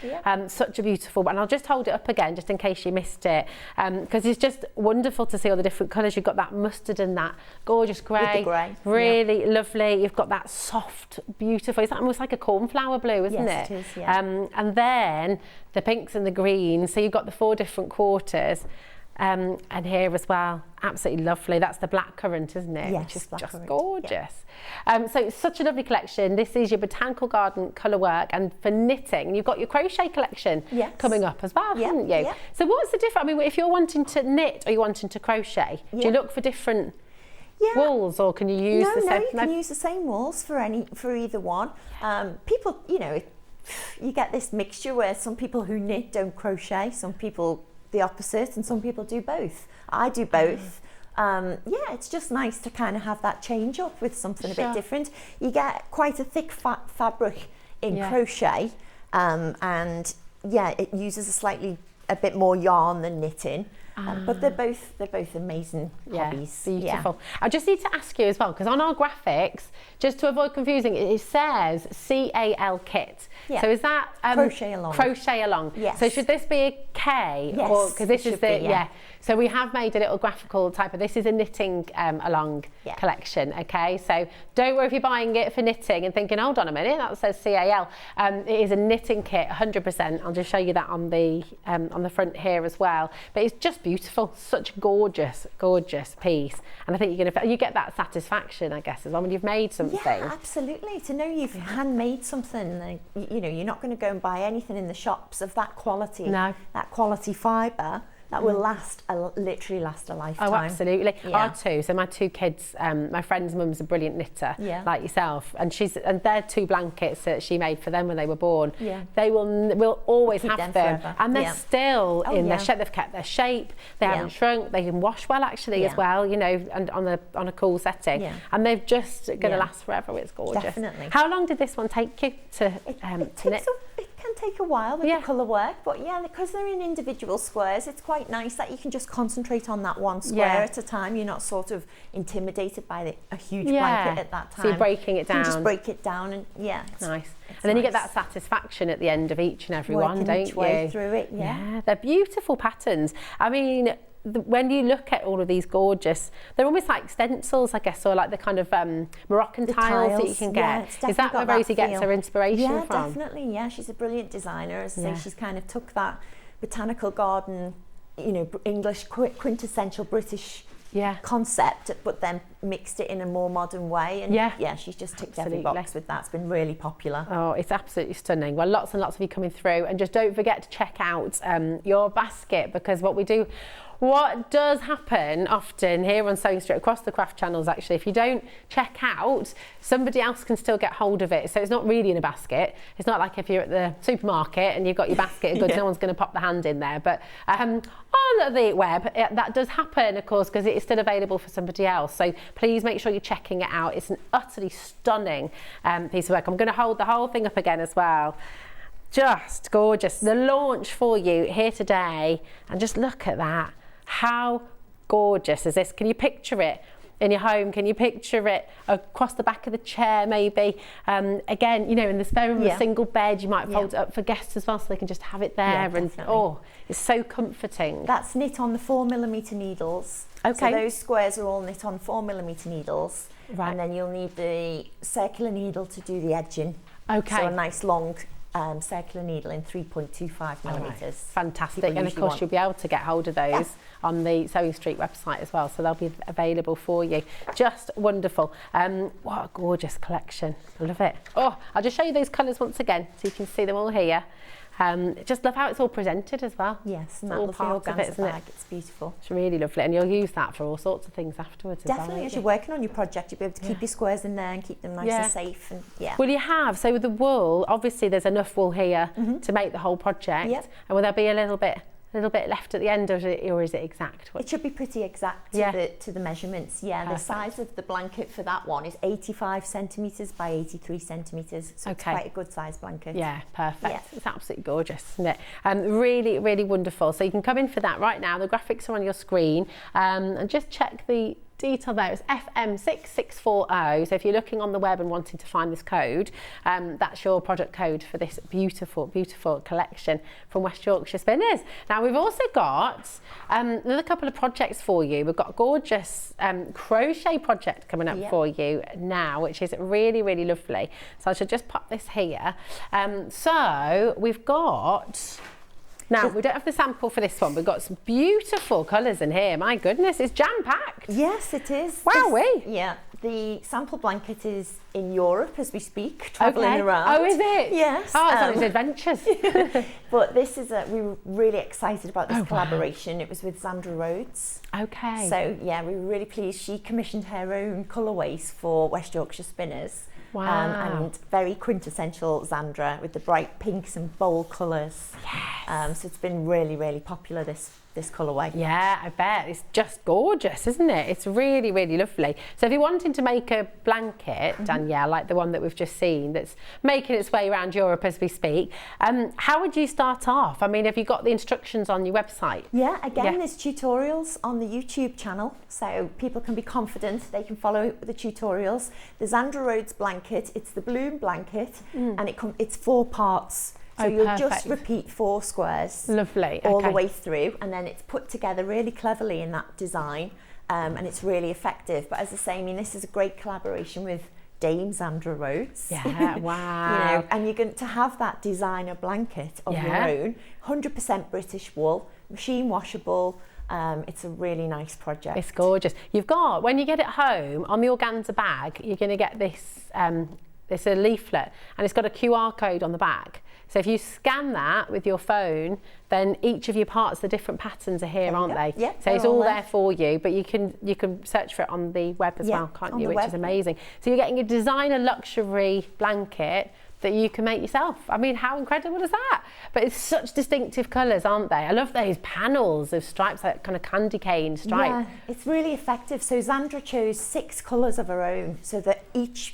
Such a beautiful, and I'll just hold it up again just in case you missed it, because it's just wonderful to see all the different colours. You've got that mustard and that gorgeous grey. Really lovely. You've got that soft, beautiful, it's almost like a cornflower blue, isn't it? Yes, it is, and then the pinks and the greens, so you've got the 4 different quarters, and here as well, absolutely lovely. That's the blackcurrant, isn't it? Yes, which is just blackcurrant, gorgeous. So it's such a lovely collection. This is your Botanical Garden Colourwork, and for knitting, you've got your crochet collection coming up as well, haven't you? So what's the difference? I mean, if you're wanting to knit or you're wanting to crochet, do you look for different wools, or can you use the same? You can use the same wools for either one. People, you know, you get this mixture where some people who knit don't crochet, some people the opposite, and some people do both. I do both. It's just nice to kind of have that change up with something a bit different. You get quite a thick fabric in crochet, and it uses a bit more yarn than knitting. But they're both amazing hobbies. Beautiful. I just need to ask you as well, because on our graphics, just to avoid confusing, it says CAL kit. So is that crochet along? Crochet along. Yes. So should this be a K? Yes. Because this is the So we have made a little graphical type of, this is a knitting along collection, okay? So don't worry if you're buying it for knitting and thinking, hold on a minute, that says CAL. It is a knitting kit, 100%. I'll just show you that on the front here as well. But it's just beautiful, such a gorgeous, gorgeous piece. And I think you get that satisfaction, I guess, as well when you've made something. Yeah, absolutely. To know you've handmade something, like, you know, you're not going to go and buy anything in the shops of that quality. No. That quality fibre. That will literally last a lifetime. Oh, absolutely. Yeah. Our two. So my two kids, my friend's mum's a brilliant knitter, like yourself, and they're 2 blankets that she made for them when they were born. Yeah. They will always Keep have them them, forever. and they're still in their shape. They've kept their shape. They haven't shrunk. They can wash well actually as well. You know, and on a cool setting. Yeah. And they've just going to last forever. It's gorgeous. Definitely. How long did this one take you to knit? It can take a while with the colour work, but because they're in individual squares, it's quite nice that you can just concentrate on that one square at a time. You're not sort of intimidated by a huge blanket at that time. So you're breaking it down. You can just break it down, and it's nice. And then you get that satisfaction at the end of each and every one, don't you? Way through it, yeah. They're beautiful patterns. I mean, when you look at all of these gorgeous, they're almost like stencils, I guess, or like the kind of Moroccan tiles that you can get. Is that where Rosie gets her inspiration from? Yeah, definitely. Yeah, she's a brilliant designer. As I say, she's kind of took that botanical garden, you know, English quintessential British concept, but then mixed it in a more modern way. And she's just ticked every box with that. It's been really popular. Oh, it's absolutely stunning. Well, lots and lots of you coming through, and just don't forget to check out your basket, because what does happen often here on Sewing Street, across the craft channels actually, if you don't check out, somebody else can still get hold of it. So it's not really in a basket. It's not like if you're at the supermarket and you've got your basket of goods, no one's going to pop the hand in there. But on the web, that does happen, of course, because it is still available for somebody else. So please make sure you're checking it out. It's an utterly stunning piece of work. I'm going to hold the whole thing up again as well. Just gorgeous. The launch for you here today, and just look at that. How gorgeous is this? Can you picture it in your home? Can you picture it across the back of the chair maybe? Again, you know, in the spare room, a single bed, you might fold it up for guests as well, so they can just have it there. And it's so comforting. That's knit on the 4mm needles. Okay. So those squares are all knit on 4mm needles. Right. And then you'll need the circular needle to do the edging. Okay. So a nice long circular needle in 3.25 millimetres. Fantastic. And of course you'll be able to get hold of those on the Sewing Street website as well, so they'll be available for you. Just wonderful. What a gorgeous collection. I love it. Oh, I'll just show you those colours once again so you can see them all here. Just love how it's all presented as well. Yes, and that all lovely organza bag, it's beautiful. It's really lovely, and you'll use that for all sorts of things afterwards. Definitely, as you're working on your project, you'll be able to keep your squares in there and keep them nice and safe. And Well, you have. So with the wool, obviously there's enough wool here to make the whole project. And will there be a little bit left at the end, or is it exact? It should be pretty exact to the measurements. Yeah, the size of the blanket for that one is 85 centimetres by 83 centimetres. So it's quite a good size blanket. Yeah, perfect. Yeah. It's absolutely gorgeous, isn't it? Really, really wonderful. So you can come in for that right now. The graphics are on your screen, and just check the detail there. It's FM6640. So if you're looking on the web and wanting to find this code, that's your product code for this beautiful, beautiful collection from West Yorkshire Spinners. Now we've also got another couple of projects for you. We've got a gorgeous crochet project coming up for you now, which is really, really lovely. So I should just pop this here. So we've got... Now, we don't have the sample for this one. We've got some beautiful colours in here. My goodness, it's jam-packed. Yes, it is. Wowee. Yeah, the sample blanket is in Europe as we speak, travelling around. Oh, is it? Yes. Oh, it's on its adventures. But this is we were really excited about this collaboration. It was with Sandra Rhodes. Okay. So, yeah, we were really pleased. She commissioned her own colourways for West Yorkshire Spinners. Wow. And very quintessential Zandra with the bright pinks and bold colours. Yes. So it's been really, really popular, this colourway. Yeah, I bet. It's just gorgeous, isn't it? It's really, really lovely. So if you're wanting to make a blanket, Danielle, like the one that we've just seen, that's making its way around Europe as we speak, how would you start off? I mean, have you got the instructions on your website? Yeah, again, there's tutorials on the YouTube channel, so people can be confident. They can follow the tutorials. The Sandra Rhodes blanket, it's the bloom blanket, and it's 4 parts So you'll just repeat 4 squares. Lovely. All the way through, and then it's put together really cleverly in that design, and it's really effective. But as I say, I mean, this is a great collaboration with Dame Sandra Rhodes. Yeah, wow. And you're going to have that designer blanket of your own, 100% British wool, machine washable. It's a really nice project. It's gorgeous. You've got, when you get it home, on the organza bag, you're going to get this, it's a leaflet, and it's got a QR code on the back. So if you scan that with your phone, then each of your parts, the different patterns are here, aren't they? Yeah, so it's all there for you, but you can search for it on the web as well, can't you? Which is amazing. So you're getting a designer luxury blanket that you can make yourself. I mean, how incredible is that? But it's such distinctive colours, aren't they? I love those panels of stripes, like kind of candy cane stripe. Yeah, it's really effective. So Sandra chose 6 colours of her own, so that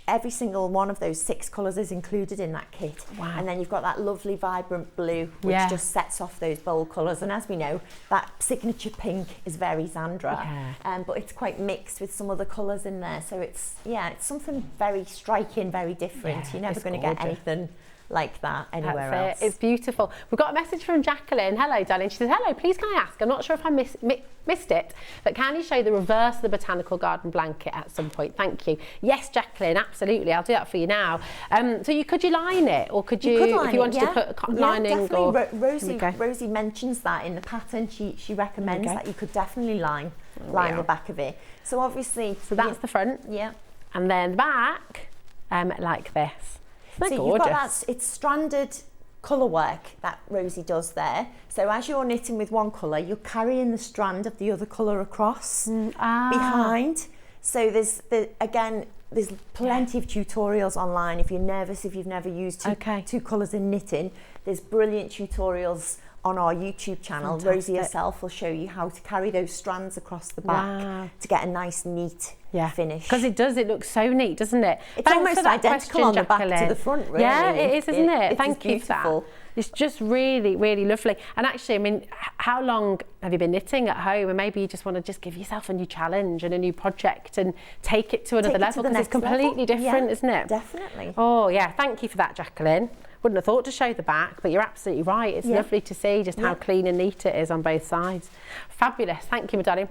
every single one of those 6 colours is included in that kit. Wow. And then you've got that lovely vibrant blue, which just sets off those bold colours. And as we know, that signature pink is very Sandra, but it's quite mixed with some other colours in there. So it's something very striking, very different. You're never going to get anything like that anywhere else. It's beautiful. We've got a message from Jacqueline. Hello, darling. She says, hello, please can I ask, I'm not sure if I missed it, but can you show the reverse of the botanical garden blanket at some point? Thank you. Yes, Jacqueline, absolutely. I'll do that for you now. So could you line it, or could you if you wanted to put lining? Definitely. Rosie mentions that in the pattern. She recommends that you could definitely line the back of it. So obviously, that's the front. Yeah. And then the back, like this. So you've got that, it's stranded colour work that Rosie does there. So as you're knitting with one colour, you're carrying the strand of the other colour across behind. So there's plenty of tutorials online. If you're nervous, if you've never used two colours in knitting, there's brilliant tutorials on our YouTube channel. Fantastic. Rosie herself will show you how to carry those strands across the back to get a nice, neat finish. Because it looks so neat, doesn't it? It's almost identical on the back to the front, really. Yeah, it is, isn't it? Thank you for that. It's just really, really lovely. And actually, I mean, how long have you been knitting at home? And maybe you just want to just give yourself a new challenge and a new project and take it to another level, because it's completely different, isn't it? Definitely. Oh, yeah. Thank you for that, Jacqueline. Wouldn't have thought to show the back, but you're absolutely right. It's lovely to see just how clean and neat it is on both sides. Fabulous. Thank you, my darling.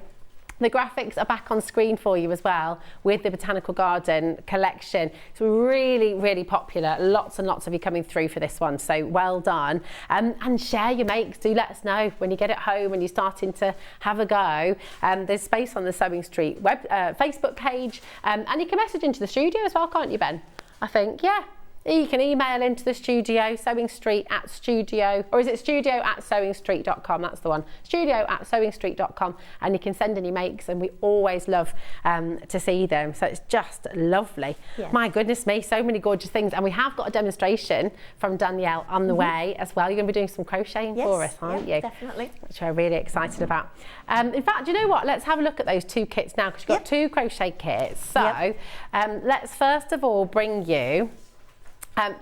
The graphics are back on screen for you as well with the Botanical Garden collection. It's really, really popular. Lots and lots of you coming through for this one, so well done. And share your makes. Do let us know when you get it home and you're starting to have a go. There's space on the Sewing Street Facebook page, and you can message into the studio as well, can't you, Ben? I think, yeah. You can email into the studio, sewingstreet@studio, or is it studio@sewingstreet.com? That's the one, studio@sewingstreet.com, and you can send any makes, and we always love to see them. So it's just lovely. Yeah. My goodness me, so many gorgeous things. And we have got a demonstration from Danielle on the way as well. You're going to be doing some crocheting for us, aren't you? Definitely. Which we're really excited about. In fact, do you know what? Let's have a look at those 2 kits now, because you've got 2 crochet kits. So let's first of all bring you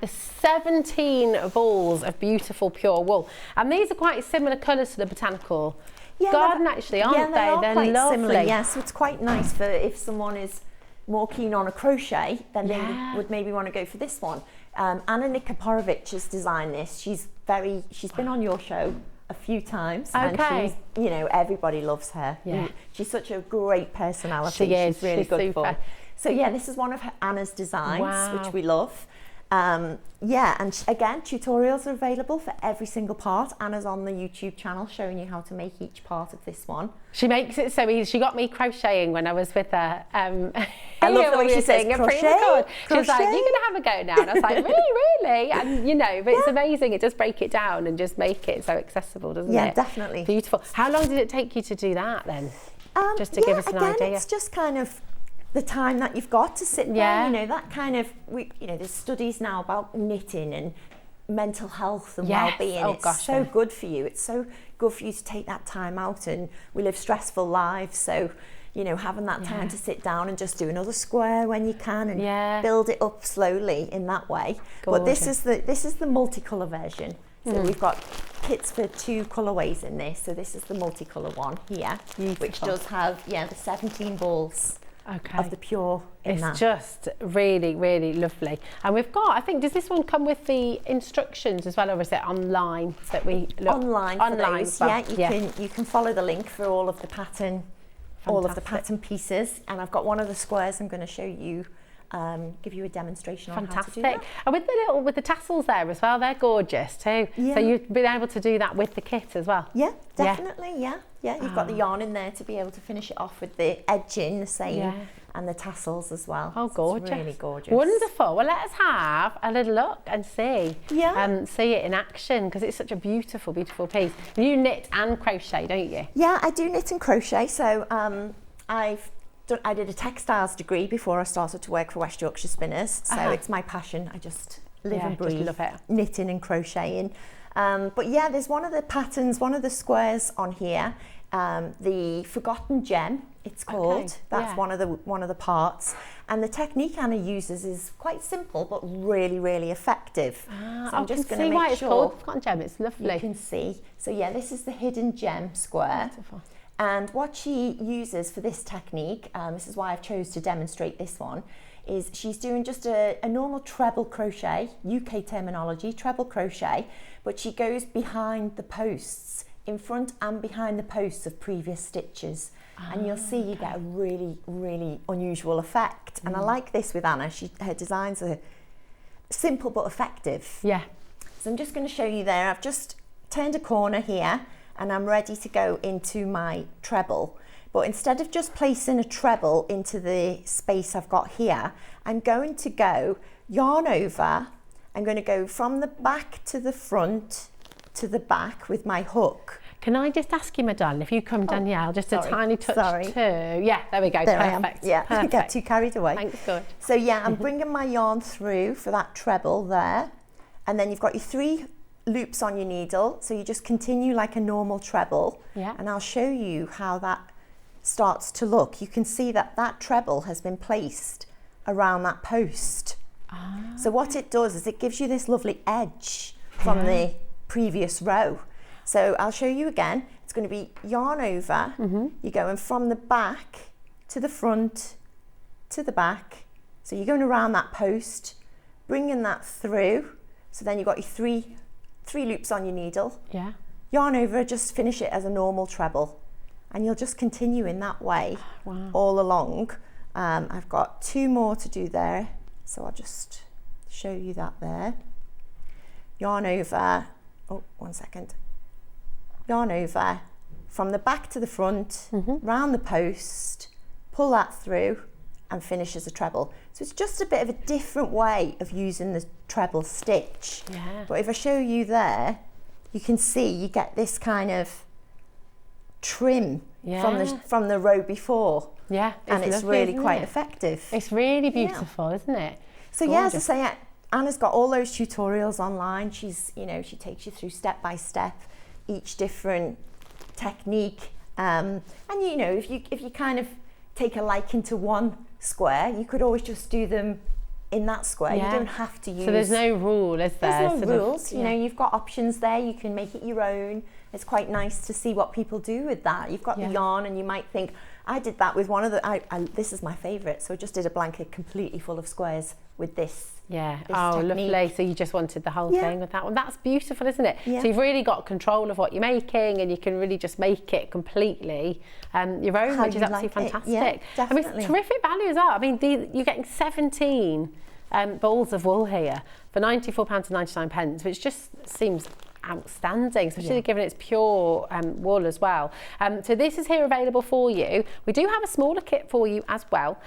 the 17 balls of beautiful pure wool, and these are quite similar colours to the Botanical Garden, actually, aren't they? They're quite lovely. similar. Yeah, so it's quite nice for if someone is more keen on a crochet, then they would maybe want to go for this one. Anna Nikaporovich has designed this. She's been on your show a few times, and she's, everybody loves her. Yeah. She's such a great personality. She is. She's really good super. fun. So yeah, this is one of Anna's designs, which we love. And again, tutorials are available for every single part. Anna's on the YouTube channel showing you how to make each part of this one. She makes it so easy. She got me crocheting when I was with her. I love the way she says crochet. She was like, "You're going to have a go now," and I was like, "Really?" And but it's amazing. It does break it down and just make it so accessible, doesn't it? Yeah, definitely. Beautiful. How long did it take you to do that then? Just to give us an idea. It's just kind of the time that you've got to sit there, that kind of, there's studies now about knitting and mental health and well-being. It's so good for you. It's so good for you to take that time out, and we live stressful lives, so having that time to sit down and just do another square when you can and build it up slowly in that way. Gorgeous. But this is the multicolour version. So we've got kits for 2 colourways in this. So this is the multicolour one here, which does have the 17 balls of the pure in that. It's just really, really lovely. And we've got, I think, does this one come with the instructions as well, or is it online that we look? Online for those, you can follow the link for all of the pattern, all of the pattern pieces. And I've got one of the squares I'm going to show you, give you a demonstration on how to do that. And with the tassels there as well, they're gorgeous too. Yeah. So you've been able to do that with the kit as well. Yeah, definitely. Yeah. You've got the yarn in there to be able to finish it off with the edging, the same, and the tassels as well. Oh, gorgeous! It's really gorgeous. Wonderful. Well, let us have a little look and see. Yeah. See it in action, because it's such a beautiful, beautiful piece. You knit and crochet, don't you? Yeah, I do knit and crochet. So I did a textiles degree before I started to work for West Yorkshire Spinners. So it's my passion. I just live and breathe love it. Knitting and crocheting. But yeah, there's one of the patterns, one of the squares on here. The Forgotten Gem, it's called. That's one of the parts. And the technique Anna uses is quite simple, but really, really effective. So I'm just going to make sure. It's called Forgotten Gem. It's lovely. You can see. So yeah, this is the Hidden Gem square. Beautiful. And what she uses for this technique, this is why I've chose to demonstrate this one, is she's doing just a normal treble crochet, UK terminology, treble crochet, but she goes behind the posts, in front and behind the posts of previous stitches. And you'll see you get a really, really unusual effect. And I like this with Anna. Her designs are simple but effective. Yeah. So I'm just going to show you there. I've just turned a corner here and I'm ready to go into my treble. But instead of just placing a treble into the space I've got here, I'm going to go yarn over. I'm going to go from the back to the front to the back with my hook. Can I just ask you, my darling, if you come, Danielle, just a tiny touch too. Yeah, there we go. There Perfect. I am. Yeah, Perfect. I get too carried away. Thanks, good. So yeah, I'm bringing my yarn through for that treble there. And then you've got your 3 loops on your needle. So you just continue like a normal treble. Yeah. And I'll show you how that starts to look. You can see that that treble has been placed around that post. So what it does is it gives you this lovely edge from the previous row. So I'll show you again. It's going to be yarn over. You're going from the back to the front to the back. So you're going around that post, bringing that through. So then you've got your three loops on your needle. Yeah. Yarn over, just finish it as a normal treble. And you'll just continue in that way all along. I've got 2 more to do there. So I'll just show you that there. Yarn over, oh, 1 second. Yarn over from the back to the front, round the post, pull that through and finish as a treble. So it's just a bit of a different way of using the treble stitch. Yeah. But if I show you there, you can see you get this kind of trim from the row before. Yeah, and it's lovely, really quite it? effective. It's really beautiful, isn't it? So yeah, as I say, Anna's got all those tutorials online. She's, she takes you through step by step, each different technique. And if you kind of take a liking to one square, you could always just do them in that square. Yeah. You don't have to use. So there's no rule, is there? There's no rules. You've got options there. You can make it your own. It's quite nice to see what people do with that. You've got the yarn, and you might think, I did that with one of the. This is my favourite. So I just did a blanket completely full of squares with this. Yeah. This technique. Lovely. So you just wanted the whole thing with that one. That's beautiful, isn't it? Yeah. So you've really got control of what you're making, and you can really just make it completely your own, which is absolutely fantastic. Yeah, definitely. I mean, it's terrific value as well. I mean, you're getting 17 balls of wool here for £94.99, which just seems outstanding, especially given it's pure wool as well. So this is here available for you. We do have a smaller kit for you as well,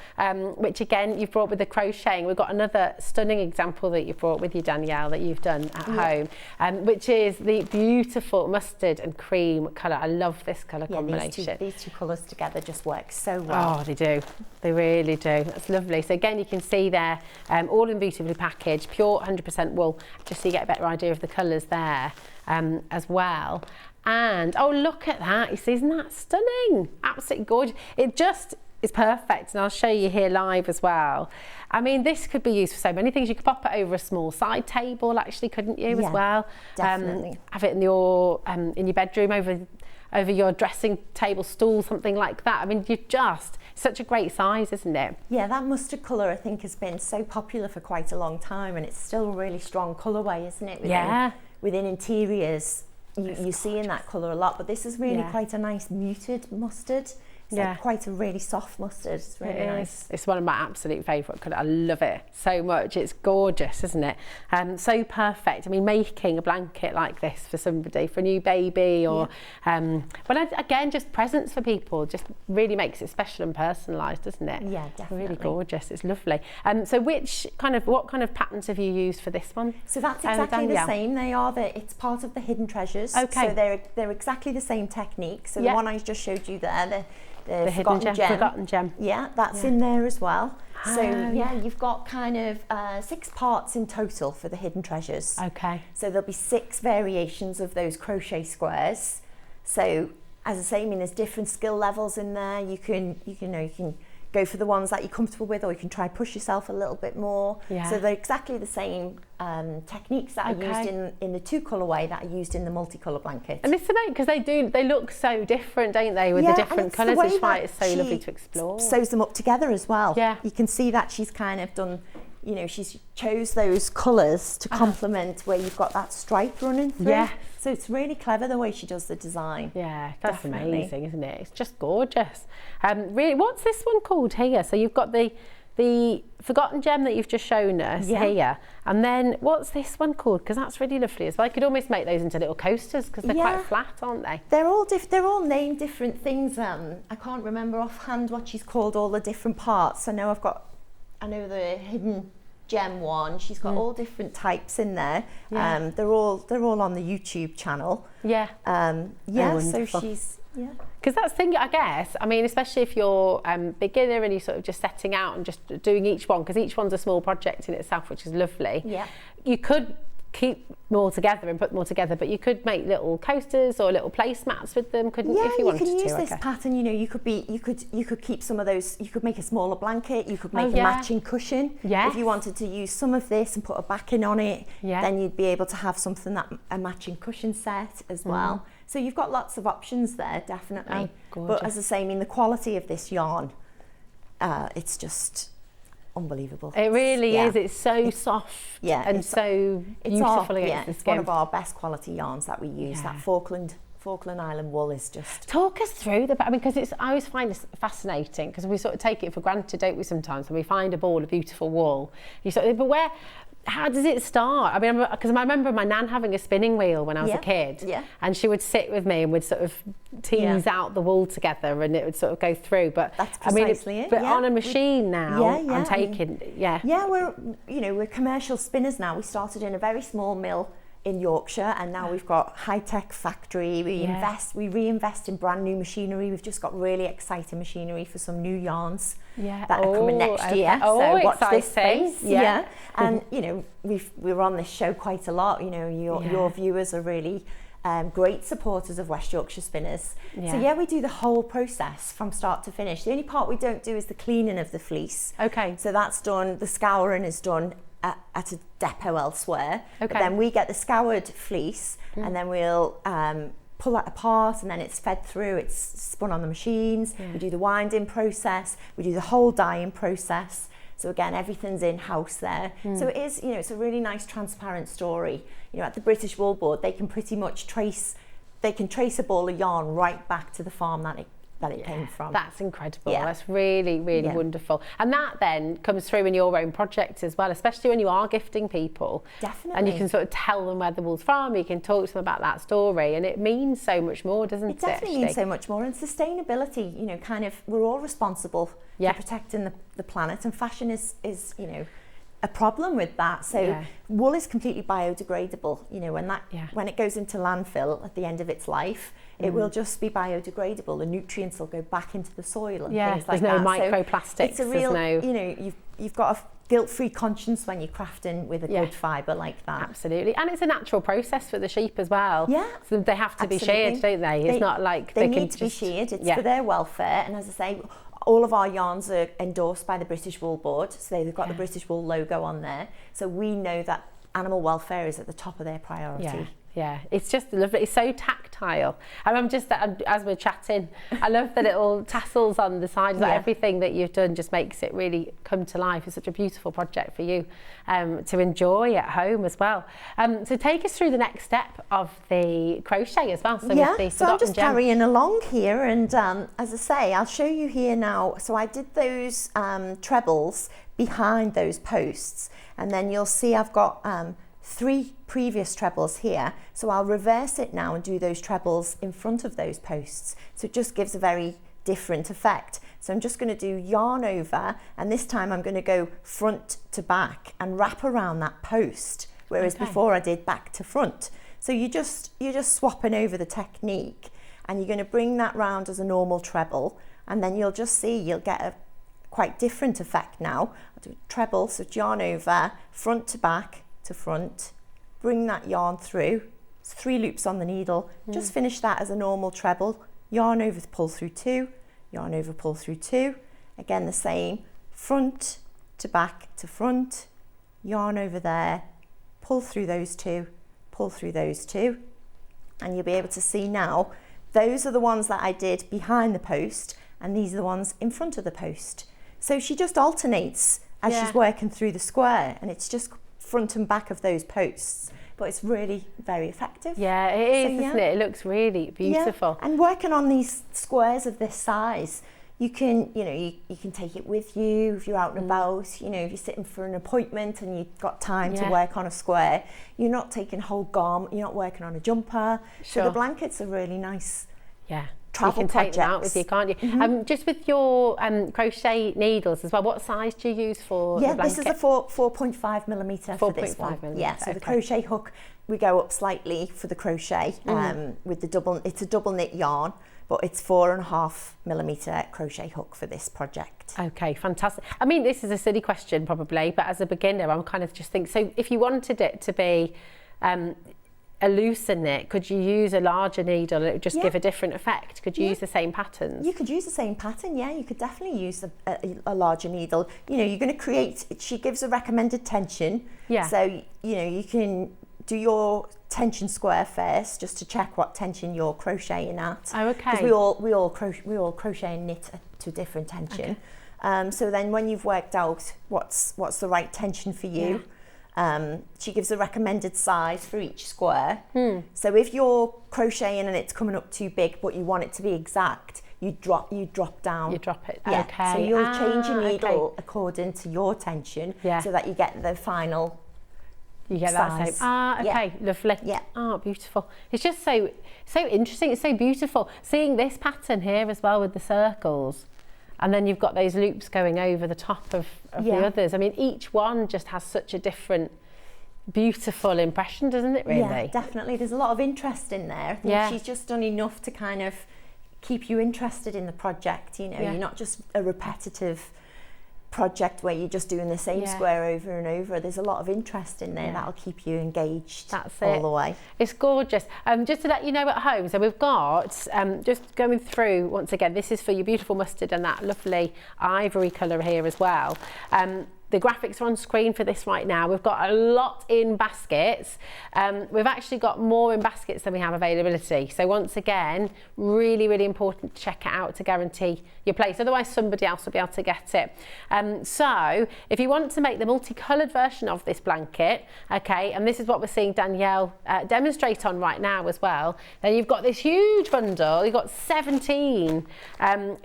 which again you've brought with the crocheting. We've got another stunning example that you've brought with you, Danielle, that you've done at home, which is the beautiful mustard and cream colour. I love this colour combination. These two colours together just work so well. Oh, they do. They really do. That's lovely. So again, you can see there, all in beautifully packaged, pure 100% wool, just so you get a better idea of the colours there. As well. And oh, look at that. You see, isn't that stunning? Absolutely gorgeous. It just is perfect. And I'll show you here live as well. I mean, this could be used for so many things. You could pop it over a small side table, actually, couldn't you, as well? Definitely. Have it in your bedroom, over your dressing table stool, something like that. I mean, it's such a great size, isn't it? Yeah, that mustard colour I think has been so popular for quite a long time, and it's still a really strong colourway, isn't it? Within interiors, you see in that colour a lot, but this is really quite a nice muted mustard. It's like quite a really soft mustard. It's really nice. It's one of my absolute favourite colours. I love it so much. It's gorgeous, isn't it? So perfect. I mean, making a blanket like this for somebody, for a new baby, or again, just presents for people, just really makes it special and personalised, doesn't it? Yeah, definitely. Really gorgeous. It's lovely. So what kind of patterns have you used for this one? So that's exactly the same. It's part of the hidden treasures. Okay. So they're exactly the same technique. So the one I just showed you there, the forgotten gem. Yeah, that's in there as well. So you've got kind of 6 parts in total for the hidden treasures. Okay. So there'll be 6 variations of those crochet squares. So as I say, I mean, there's different skill levels in there. You can go for the ones that you're comfortable with, or you can try push yourself a little bit more. So they're exactly the same techniques that are used in the 2 colourway that are used in the multicolour blanket. And it's amazing because they look so different, don't they, with the different colours, which is why it's so lovely to explore. Sews them up together as well. Yeah. You can see that she's kind of done, she's chose those colours to complement where you've got that stripe running through. Yeah. So it's really clever the way she does the design. Yeah, that's amazing, isn't it? It's just gorgeous. Really, what's this one called here? So you've got the forgotten gem that you've just shown us here, and then what's this one called? Because that's really lovely as well. I could almost make those into little coasters because they're quite flat, aren't they? They're all named different things. I can't remember offhand what she's called all the different parts. I know the hidden gem one. She's got all different types in there. Yeah. They're all on the YouTube channel. Yeah. So she's because that's the thing, I guess. I mean, especially if you're beginner and you're sort of just setting out and just doing each one, because each one's a small project in itself, which is lovely. Yeah. You could keep them all together and put them all together, but you could make little coasters or little placemats with them, couldn't you? If you wanted to. Yeah, you can use this pattern. You could keep some of those. You could make a smaller blanket. You could make a matching cushion. Yes. If you wanted to use some of this and put a backing on it, then you'd be able to have something a matching cushion set as well. So you've got lots of options there, definitely. But as I say, I mean, the quality of this yarn, it's just unbelievable. It really is. It's so soft and so beautiful against the skin. It's one of our best quality yarns that we use. That Falkland Island wool is just... Talk us through because I always find this fascinating because we sort of take it for granted, don't we, sometimes, when we find a ball of beautiful wool. How does it start? I mean, because I remember my nan having a spinning wheel when I was a kid, and she would sit with me and would sort of tease out the wool together, and it would sort of go through. But that's precisely But on a machine now, I'm taking, we're commercial spinners now. We started in a very small mill in Yorkshire, and now we've got high-tech factory. We reinvest in brand new machinery. We've just got really exciting machinery for some new yarns that are coming next year. So watch this space. And we're on this show quite a lot. Your viewers are really great supporters of West Yorkshire Spinners. So we do the whole process from start to finish. The only part we don't do is the cleaning of the fleece. So that's done, the scouring is done at a depot elsewhere. But then we get the scoured fleece and then we'll pull that apart, and then it's fed through, it's spun on the machines. We do the winding process, we do the whole dyeing process. So again, everything's in-house there. So it is, it's a really nice transparent story. At the British Wool Board, they can pretty much trace a ball of yarn right back to the farm that it came from. That's incredible. That's really, really wonderful. And that then comes through in your own projects as well, especially when you are gifting people. Definitely. And you can sort of tell them where the wool's from, you can talk to them about that story, and it means so much more, doesn't it? It definitely means so much more. And sustainability, we're all responsible for protecting the planet, and fashion is a problem with that. So wool is completely biodegradable. When it goes into landfill at the end of its life, it will just be biodegradable. The nutrients will go back into the soil and things like that. There's no microplastics. It's a real, you've got a guilt-free conscience when you're crafting with a good fibre like that. Absolutely. And it's a natural process for the sheep as well. Yeah. So they have to be sheared, don't they? It's not like they need to be sheared. It's for their welfare. And as I say, all of our yarns are endorsed by the British Wool Board, so they've got the British Wool logo on there. So we know that animal welfare is at the top of their priority. Yeah, it's just lovely. It's so tactile. And I'm just, as we're chatting, I love the little tassels on the sides. Like everything that you've done just makes it really come to life. It's such a beautiful project for you to enjoy at home as well. So take us through the next step of the crochet as well. So so I'm just carrying along here, and as I say, I'll show you here now. So I did those trebles behind those posts, and then you'll see I've got 3 previous trebles here, so I'll reverse it now and do those trebles in front of those posts, so it just gives a very different effect. So I'm just going to do yarn over, and this time I'm going to go front to back and wrap around that post, whereas before I did back to front. So you're just swapping over the technique, and you're going to bring that round as a normal treble, and then you'll just see you'll get a quite different effect now. I'll do a treble, so yarn over, front to back to front, bring that yarn through. It's 3 loops on the needle. Just finish that as a normal treble. Yarn over, pull through 2, yarn over, pull through 2. Again the same, front to back to front, yarn over there, pull through those 2, pull through those 2, and you'll be able to see now those are the ones that I did behind the post, and these are the ones in front of the post. So she just alternates as she's working through the square, and it's just front and back of those posts, but it's really very effective. Yeah, it is, isn't it? It looks really beautiful. Yeah. And working on these squares of this size, you can, you can take it with you if you're out and about, if you're sitting for an appointment and you've got time to work on a square. You're not taking a whole garment, you're not working on a jumper. So the blankets are really nice. Yeah. Travel you can take them out with you, can't you? Just with your crochet needles as well, what size do you use for the blanket? This is a 4.5mm for this one. 4.5mm. Yeah, so the crochet hook, we go up slightly for the crochet with the double, it's a double knit yarn, but it's 4.5mm crochet hook for this project. Okay, fantastic. I mean, this is a silly question probably, but as a beginner, I'm kind of just thinking, so if you wanted it to be a looser knit, could you use a larger needle? It would just give a different effect. Could you use the same patterns? You could use the same pattern, you could definitely use a larger needle. You're going to create, she gives a recommended tension. So, you can do your tension square first, just to check what tension you're crocheting at. Oh, okay. Because we all crochet and knit to different tension. So then when you've worked out what's the right tension for you, she gives a recommended size for each square. So if you're crocheting and it's coming up too big, but you want it to be exact, you drop down. You drop it. Yeah. Okay. So you'll change your needle according to your tension, so that you get the final. You get size. that same. Okay, lovely. Yeah. Oh, beautiful. It's just so interesting. It's so beautiful seeing this pattern here as well with the circles. And then you've got those loops going over the top of the others. I mean, each one just has such a different, beautiful impression, doesn't it, really? Yeah, definitely. There's a lot of interest in there. I think she's just done enough to kind of keep you interested in the project. You're not just a repetitive project where you're just doing the same square over and over. There's a lot of interest in there that'll keep you engaged all the way. It's gorgeous. Just to let you know at home, so we've got, just going through once again, this is for your beautiful mustard and that lovely ivory colour here as well. The graphics are on screen for this right now. We've got a lot in baskets. We've actually got more in baskets than we have availability. So once again, really, really important to check it out to guarantee your place. Otherwise, somebody else will be able to get it. So if you want to make the multicoloured version of this blanket, okay, and this is what we're seeing Danielle demonstrate on right now as well, then you've got this huge bundle. You've got 17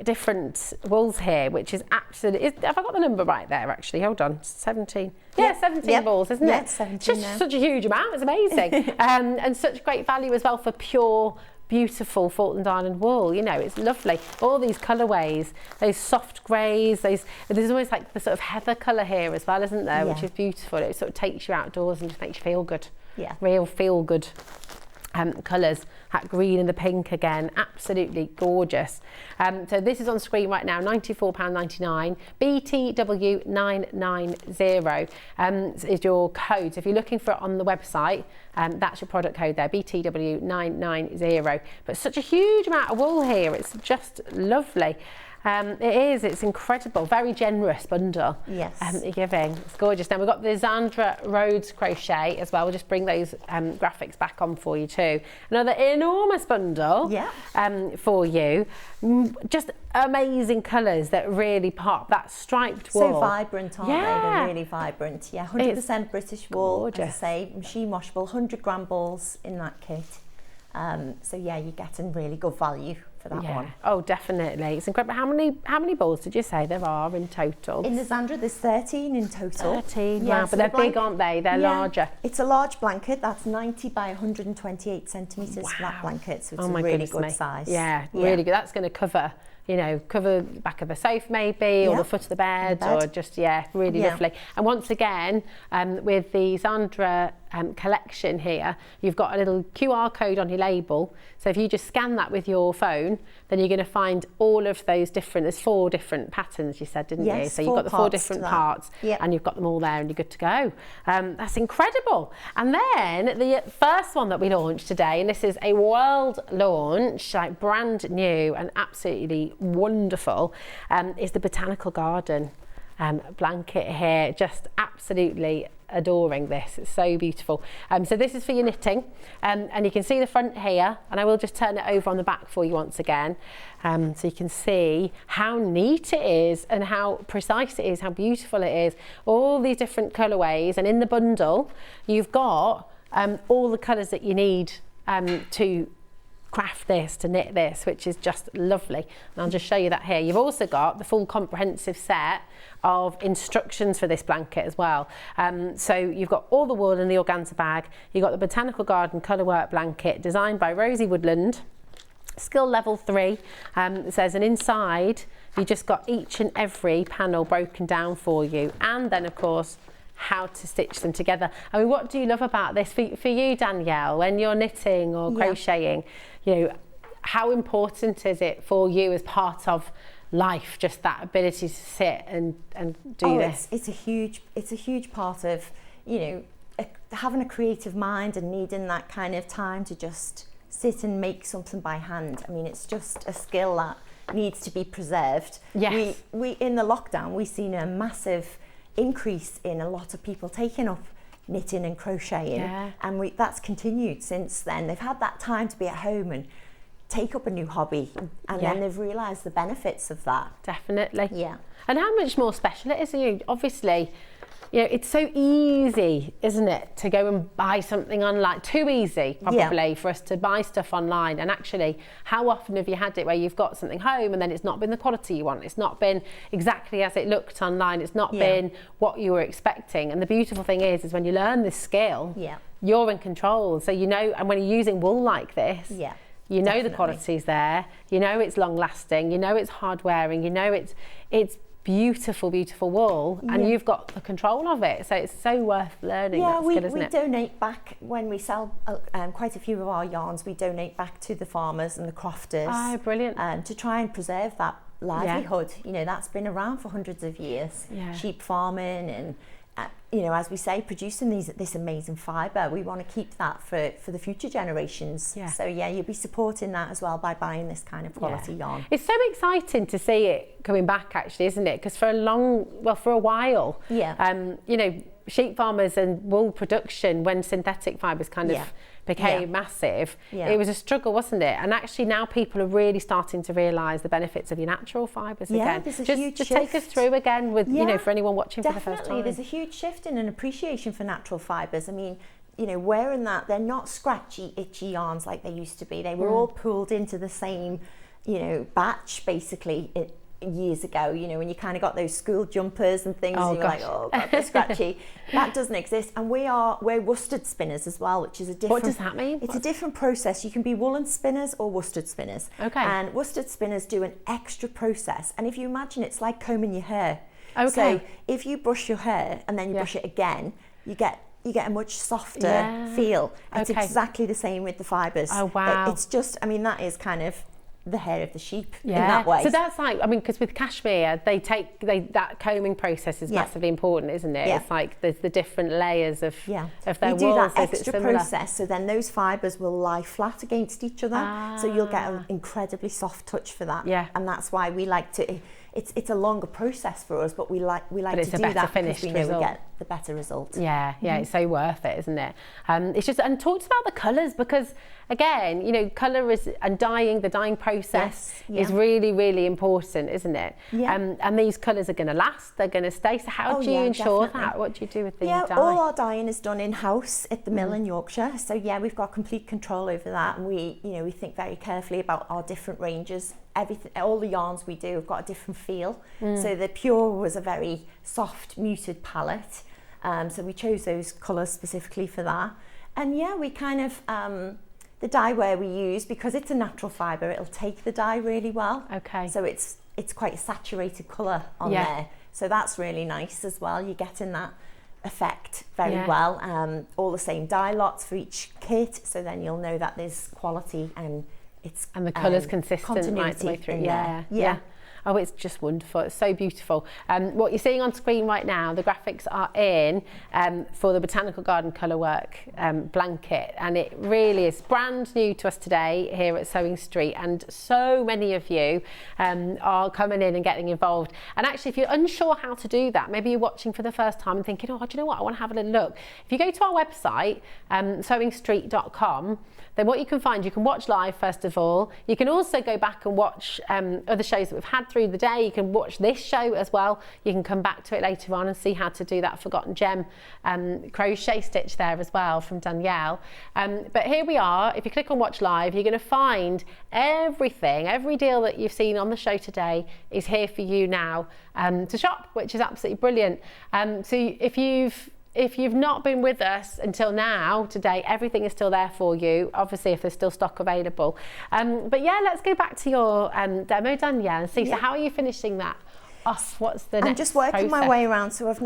different wools here, which is absolutely, have I got the number right there actually? Hold on, 17. Yeah, 17 balls, isn't it? 17 it's just such a huge amount, it's amazing. And such great value as well for pure, beautiful Falkland Island wool. It's lovely. All these colourways, those soft greys, there's always like the sort of heather colour here as well, isn't there? Which is beautiful. It sort of takes you outdoors and just makes you feel good. Yeah. Real feel good. Colours, that green and the pink again, absolutely gorgeous. So this is on screen right now, £94.99, BTW990 is your code. So if you're looking for it on the website, that's your product code there, BTW990. But such a huge amount of wool here, it's just lovely. It is, it's incredible. Very generous bundle. Yes. You're giving. It's gorgeous. Now we've got the Zandra Rhodes crochet as well. We'll just bring those graphics back on for you too. Another enormous bundle for you. Just amazing colours that really pop. That striped wool. So vibrant, aren't they? They're really vibrant. Yeah, 100% British wool, gorgeous. as I say, machine washable, 100 gram balls in that kit. So yeah, you're getting really good value for that one. Oh, definitely. It's incredible. How many balls did you say there are in total? In the Zandra, there's 13 in total. 13, Yeah, wow, so but they're the big, aren't they? They're larger. It's a large blanket. That's 90 by 128 centimetres for that blanket, so it's a really good size. Yeah, really good. That's going to cover, you know, cover the back of the sofa maybe, or the foot of the bed, or just, really lovely. And once again, with the Zandra collection here, you've got a little QR code on your label. So if you just scan that with your phone, then you're going to find all of those different, there's 4 different patterns you said, didn't you? So you've got the 4 different parts and you've got them all there and you're good to go. That's incredible. And then the first one that we launched today, and this is a world launch, like brand new and absolutely wonderful, is the Botanical Garden blanket here. Just absolutely adoring this. It's so beautiful. So this is for your knitting, and you can see the front here, and I will just turn it over on the back for you once again, so you can see how neat it is and how precise it is, how beautiful it is, all these different colourways. And in the bundle you've got all the colours that you need to craft this, to knit this, which is just lovely. And I'll just show you that here. You've also got the full comprehensive set of instructions for this blanket as well. So you've got all the wool in the organza bag. You've got the Botanical Garden Colourwork blanket designed by Rosie Woodland. Skill level 3. It says, and inside you just got each and every panel broken down for you, and then of course how to stitch them together. I mean, what do you love about this for you, Danielle, when you're knitting or crocheting? You know, how important is it for you as part of life, just that ability to sit and do this? It's a huge part of, you know, having a creative mind and needing that kind of time to just sit and make something by hand. I mean, it's just a skill that needs to be preserved. Yes. We in the lockdown, we've seen a massive increase in a lot of people taking up knitting and crocheting, and that's continued since then. They've had that time to be at home and take up a new hobby, and then they've realised the benefits of that. Definitely. Yeah. And how much more special it is. You know, obviously, you know, it's so easy, isn't it, to go and buy something online. Too easy, probably, for us to buy stuff online. And actually, how often have you had it where you've got something home and then it's not been the quality you want? It's not been exactly as it looked online. It's not been what you were expecting. And the beautiful thing is when you learn this skill, you're in control. So you know, and when you're using wool like this, you know the quality's there. You know it's long lasting. You know it's hard wearing. You know it's beautiful wool, and you've got the control of it, so it's so worth learning. That skill, isn't it? We donate back when we sell quite a few of our yarns. We donate back to the farmers and the crofters. Oh, brilliant! To try and preserve that livelihood. You know, that's been around for hundreds of years. Sheep farming and you know, as we say, producing this amazing fibre. We want to keep that for the future generations. So you'll be supporting that as well by buying this kind of quality yarn. It's so exciting to see it coming back, actually, isn't it? Because for a while, you know, sheep farmers and wool production, when synthetic fibres kind of became massive, it was a struggle, wasn't it? And actually now people are really starting to realise the benefits of your natural fibres again. There's a huge just shift. take us through again with, you know, for anyone watching for the first time. There's a huge shift in an appreciation for natural fibres. I mean, you know, wearing that, they're not scratchy, itchy yarns like they used to be. They were all pulled into the same, you know, batch, basically, years ago, you know, when you kind of got those school jumpers and things, and you're like, oh god, they're scratchy. That doesn't exist. And we're worsted spinners as well, which is a different... What does that mean? It's a different process. You can be woolen spinners or worsted spinners. Okay. And worsted spinners do an extra process. And if you imagine, it's like combing your hair. Okay. So if you brush your hair and then you brush it again, you get a much softer feel. It's exactly the same with the fibres. Oh wow. It's just, I mean, that is kind of the hair of the sheep in that way. So that's like, I mean, because with cashmere, that combing process is massively important, isn't it? It's like there's the different layers of their we do wool. that extra process, so then those fibres will lie flat against each other, so you'll get an incredibly soft touch for that. And that's why we like to. It's a longer process for us, but we like to do that because we know we get the better result. Yeah, it's so worth it, isn't it? It's just, and talk about the colours, because again, you know, colour and the dyeing process is really, really important, isn't it? And these colours are going to last, they're going to stay. So how do you ensure that? What do you do with the dye? All our dyeing is done in-house at the mill in Yorkshire. So we've got complete control over that, and we think very carefully about our different ranges. Everything, all the yarns we do have got a different feel. So the Pure was a very soft, muted palette. So we chose those colours specifically for that. And we kind of, the dyewear we use, because it's a natural fibre, it'll take the dye really well. So it's quite a saturated colour on there. So that's really nice as well. You're getting that effect very well. All the same dye lots for each kit, so then you'll know that there's quality and the colour's consistent right the way through. Oh, it's just wonderful. It's so beautiful. What you're seeing on screen right now, the graphics are in for the Botanical Garden Colourwork blanket, and it really is brand new to us today here at Sewing Street, and so many of you are coming in and getting involved. And actually, if you're unsure how to do that, maybe you're watching for the first time and thinking, oh, do you know what, I want to have a little look. If you go to our website, sewingstreet.com, then what you can find, you can watch live first of all. You can also go back and watch other shows that we've had through the day. You can watch this show as well. You can come back to it later on and see how to do that forgotten gem crochet stitch there as well from Danielle. But here we are. If you click on watch live, you're going to find everything, every deal that you've seen on the show today is here for you now to shop, which is absolutely brilliant. So if you've not been with us until now, today, everything is still there for you, obviously if there's still stock available. But let's go back to your demo, Danielle, and see, so how are you finishing that off? What's the next I'm just working process? my way around, so I've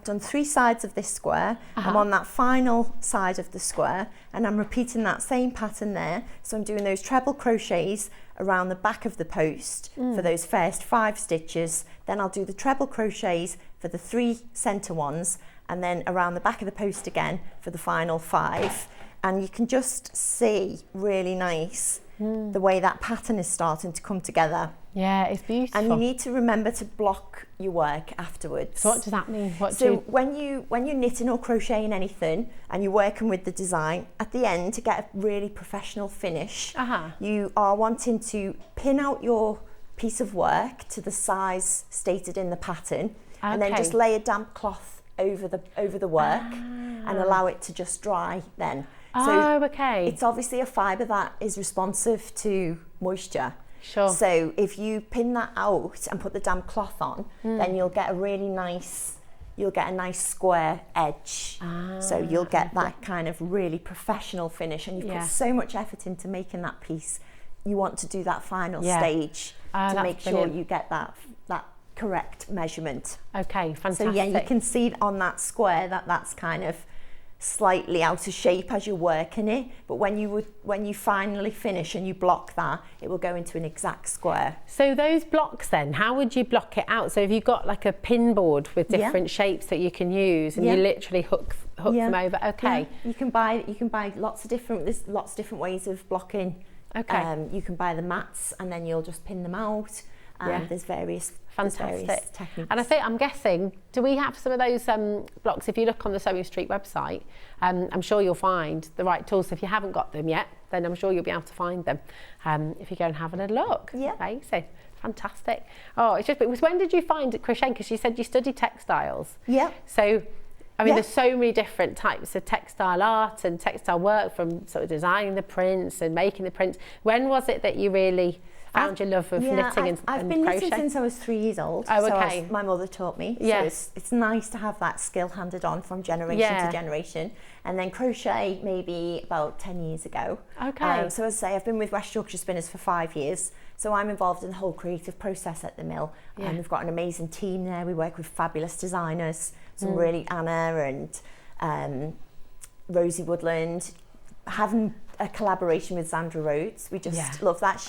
done 3 sides of this square. I'm on that final side of the square, and I'm repeating that same pattern there. So I'm doing those treble crochets around the back of the post for those first 5 stitches. Then I'll do the treble crochets for the 3 centre ones, and then around the back of the post again for the final 5. And you can just see really nice the way that pattern is starting to come together. Yeah, it's beautiful. And you need to remember to block your work afterwards. So what does that mean? When you're knitting or crocheting anything and you're working with the design, at the end, to get a really professional finish, you are wanting to pin out your piece of work to the size stated in the pattern, and then just lay a damp cloth over the work and allow it to just dry then. It's obviously a fibre that is responsive to moisture. So if you pin that out and put the damp cloth on, then you'll get a nice square edge. So you'll get that kind of really professional finish, and you've put so much effort into making that piece. You want to do that final stage to make sure you get that correct measurement. Okay, fantastic. So you can see on that square that's kind of slightly out of shape as you're working it, but when you finally finish and you block that, it will go into an exact square. So those blocks then, how would you block it out? So have you got like a pin board with different shapes that you can use, and you literally hook them over? You can buy lots of different ways of blocking. You can buy the mats and then you'll just pin them out. There's various techniques. And I'm guessing, do we have some of those blocks? If you look on the Sewing Street website, I'm sure you'll find the right tools. So if you haven't got them yet, then I'm sure you'll be able to find them if you go and have a little look. Amazing. Fantastic. Oh, it's just, but when did you find crocheting? Because you said you studied textiles. So there's so many different types of textile art and textile work, from sort of designing the prints and making the prints. When was it that you really found your love of knitting and I've been crochet? knitting since I was 3 years old. So my mother taught me. So it's nice to have that skill handed on from generation to generation. And then crochet maybe about 10 years ago. So as I say, I've been with West Yorkshire Spinners for 5 years. So I'm involved in the whole creative process at the mill. And we've got an amazing team there. We work with fabulous designers, some really Anna and Rosie Woodland. Having a collaboration with Sandra Rhodes, we just love that.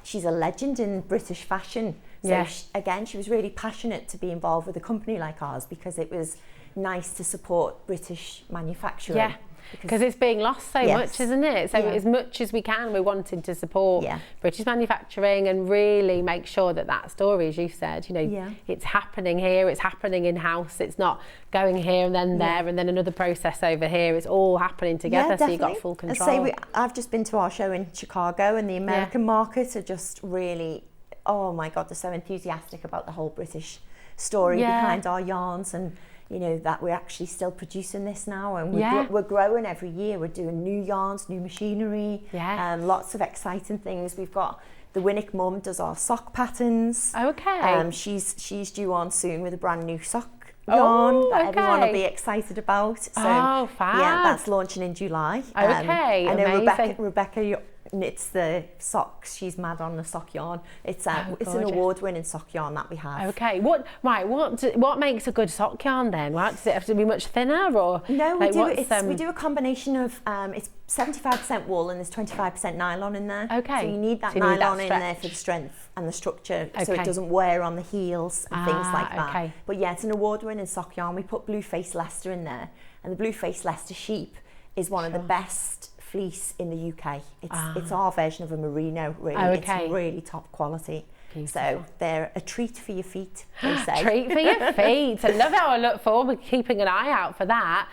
she's a legend in British fashion. So she was really passionate to be involved with a company like ours because it was nice to support British manufacturing. Yeah. Because it's being lost so much, isn't it? So as much as we can, we're wanting to support British manufacturing and really make sure that that story, as you said, you know, it's happening here, it's happening in-house, it's not going here and then there and then another process over here. It's all happening together, so you've got full control. I've just been to our show in Chicago, and the American market are just really, oh my God, they're so enthusiastic about the whole British story behind our yarns, and you know, that we're actually still producing this now, and we're growing every year. We're doing new yarns, new machinery, lots of exciting things. We've got the Winnick mum does our sock patterns. Okay. She's due on soon with a brand new sock yarn that everyone will be excited about. So, fab. Yeah, that's launching in July. Okay, I know amazing. Rebecca knits the socks. She's mad on the sock yarn. It's an award-winning sock yarn that we have. Okay, what makes a good sock yarn then? Right, does it have to be much thinner, or no? We do a combination of it's 75% wool and there's 25% nylon in there. Okay, so you need that nylon in there for the strength and the structure, so it doesn't wear on the heels and things like that. Okay. But yeah, it's an award-winning sock yarn. We put Blue Face Leicester in there, and the Blue Face Leicester sheep is one of the best fleece in the UK. It's our version of a merino, really. It's really top quality. Beautiful. So they're a treat for your feet, they say. Treat for your feet. I love how I look forward to keeping an eye out for that.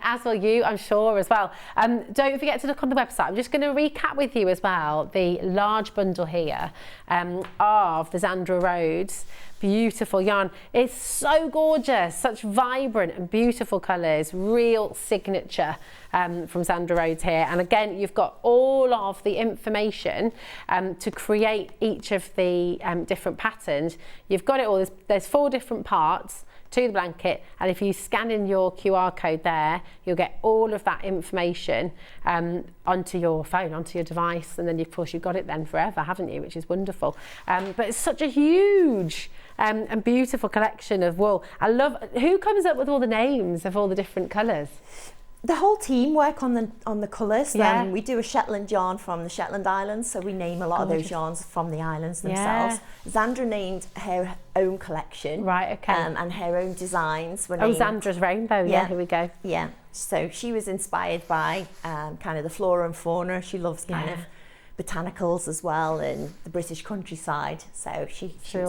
As will you, I'm sure, as well. Don't forget to look on the website. I'm just going to recap with you as well the large bundle here of the Zandra Rhodes. Beautiful yarn. It's so gorgeous, such vibrant and beautiful colours, real signature from Zandra Rhodes here. And again, you've got all of the information to create each of the different patterns. You've got it all. There's 4 different parts to the blanket, and if you scan in your QR code there, you'll get all of that information onto your phone, onto your device, and then of course you've got it then forever, haven't you, which is wonderful. But it's such a huge and beautiful collection of wool. I love, who comes up with all the names of all the different colours? The whole team work on the colours. We do a Shetland yarn from the Shetland Islands, so we name a lot of those yarns from the islands themselves. Zandra named her own collection, and her own designs were named. Zandra's Rainbow, here we go. Yeah, so she was inspired by kind of the flora and fauna. She loves kind of botanicals as well in the British countryside, so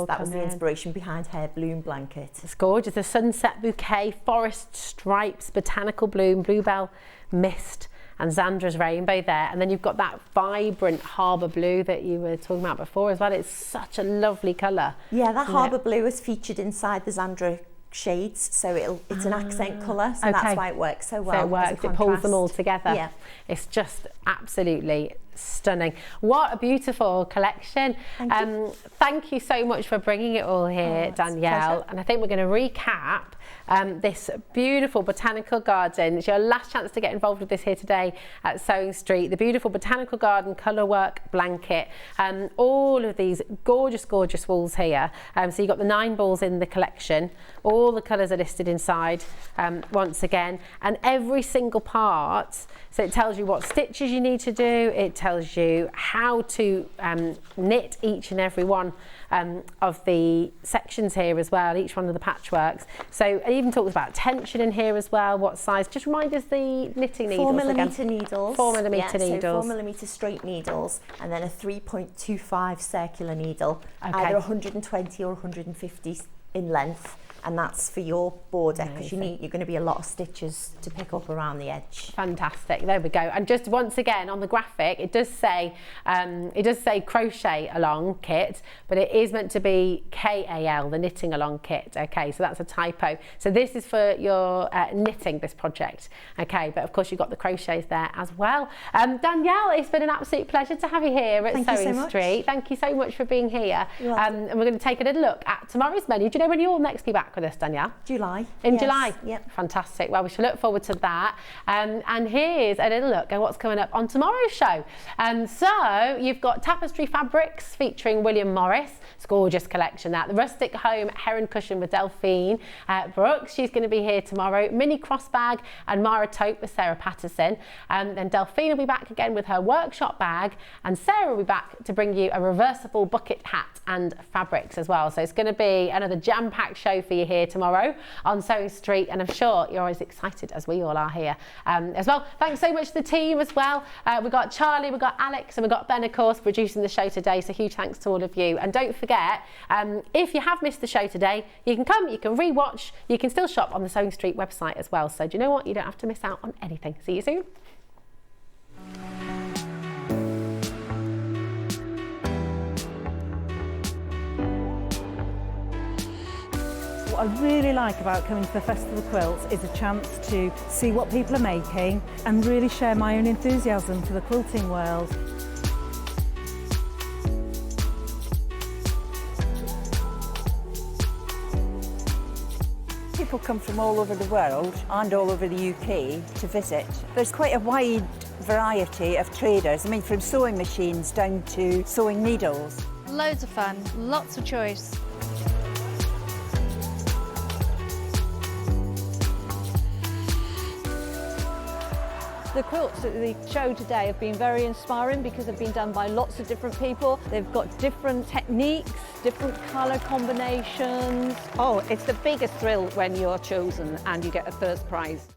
that was the inspiration behind her bloom blanket. It's gorgeous. The sunset bouquet, forest stripes, botanical bloom, bluebell mist, and Zandra's Rainbow there, and then you've got that vibrant harbour blue that you were talking about before as well. It's such a lovely colour. Yeah, that harbour blue is featured inside the Zandra shades, so it's an accent colour, so that's why it works so well. So it works, it pulls them all together. Yeah. It's just absolutely stunning. What a beautiful collection. Thank you so much for bringing it all here, Danielle. And I think we're going to recap this beautiful botanical garden. It's your last chance to get involved with this here today at Sewing Street. The beautiful botanical garden colourwork blanket. All of these gorgeous, gorgeous wools here. So you've got the 9 balls in the collection. All the colours are listed inside once again. And every single part, so it tells you what stitches you need to do. It tells you how to knit each and every one of the sections here as well, each one of the patchworks. So it even talks about tension in here as well, what size. Just remind us the knitting needles 4mm needles. 4mm needles. So 4mm straight needles, and then a 3.25 circular needle, either 120 or 150 in length. And that's for your border, because you're going to be a lot of stitches to pick up around the edge. Fantastic, there we go. And just once again on the graphic, it does say crochet along kit, but it is meant to be KAL, the knitting along kit. Okay, so that's a typo. So this is for your knitting, this project. Okay, but of course you've got the crochets there as well. Danielle, it's been an absolute pleasure to have you here at Sewing Street. Thank you so much for being here. And we're going to take a little look at tomorrow's menu. Do you know when you'll next be back? back with us, Danielle? July. In Yes, July? Yep. Fantastic. Well, we shall look forward to that. And here's a little look at what's coming up on tomorrow's show. So you've got tapestry fabrics featuring William Morris. It's a gorgeous collection that. The rustic home heron cushion with Delphine Brooks. She's going to be here tomorrow. Mini crossbag and Mara tote with Sarah Patterson. Then Delphine will be back again with her workshop bag, and Sarah will be back to bring you a reversible bucket hat and fabrics as well. So it's going to be another jam-packed show for you here tomorrow on Sewing Street, and I'm sure you're as excited as we all are here as well. Thanks so much to the team as well. We've got Charlie, we've got Alex, and we've got Ben, of course, producing the show today. So huge thanks to all of you. And don't forget, if you have missed the show today, you can come, you can re-watch, you can still shop on the Sewing Street website as well. So do you know what? You don't have to miss out on anything. See you soon. What I really like about coming to the Festival of Quilts is a chance to see what people are making and really share my own enthusiasm for the quilting world. People come from all over the world and all over the UK to visit. There's quite a wide variety of traders. I mean, from sewing machines down to sewing needles. Loads of fun, lots of choice. The quilts at the show today have been very inspiring because they've been done by lots of different people. They've got different techniques, different colour combinations. Oh, it's the biggest thrill when you're chosen and you get a first prize.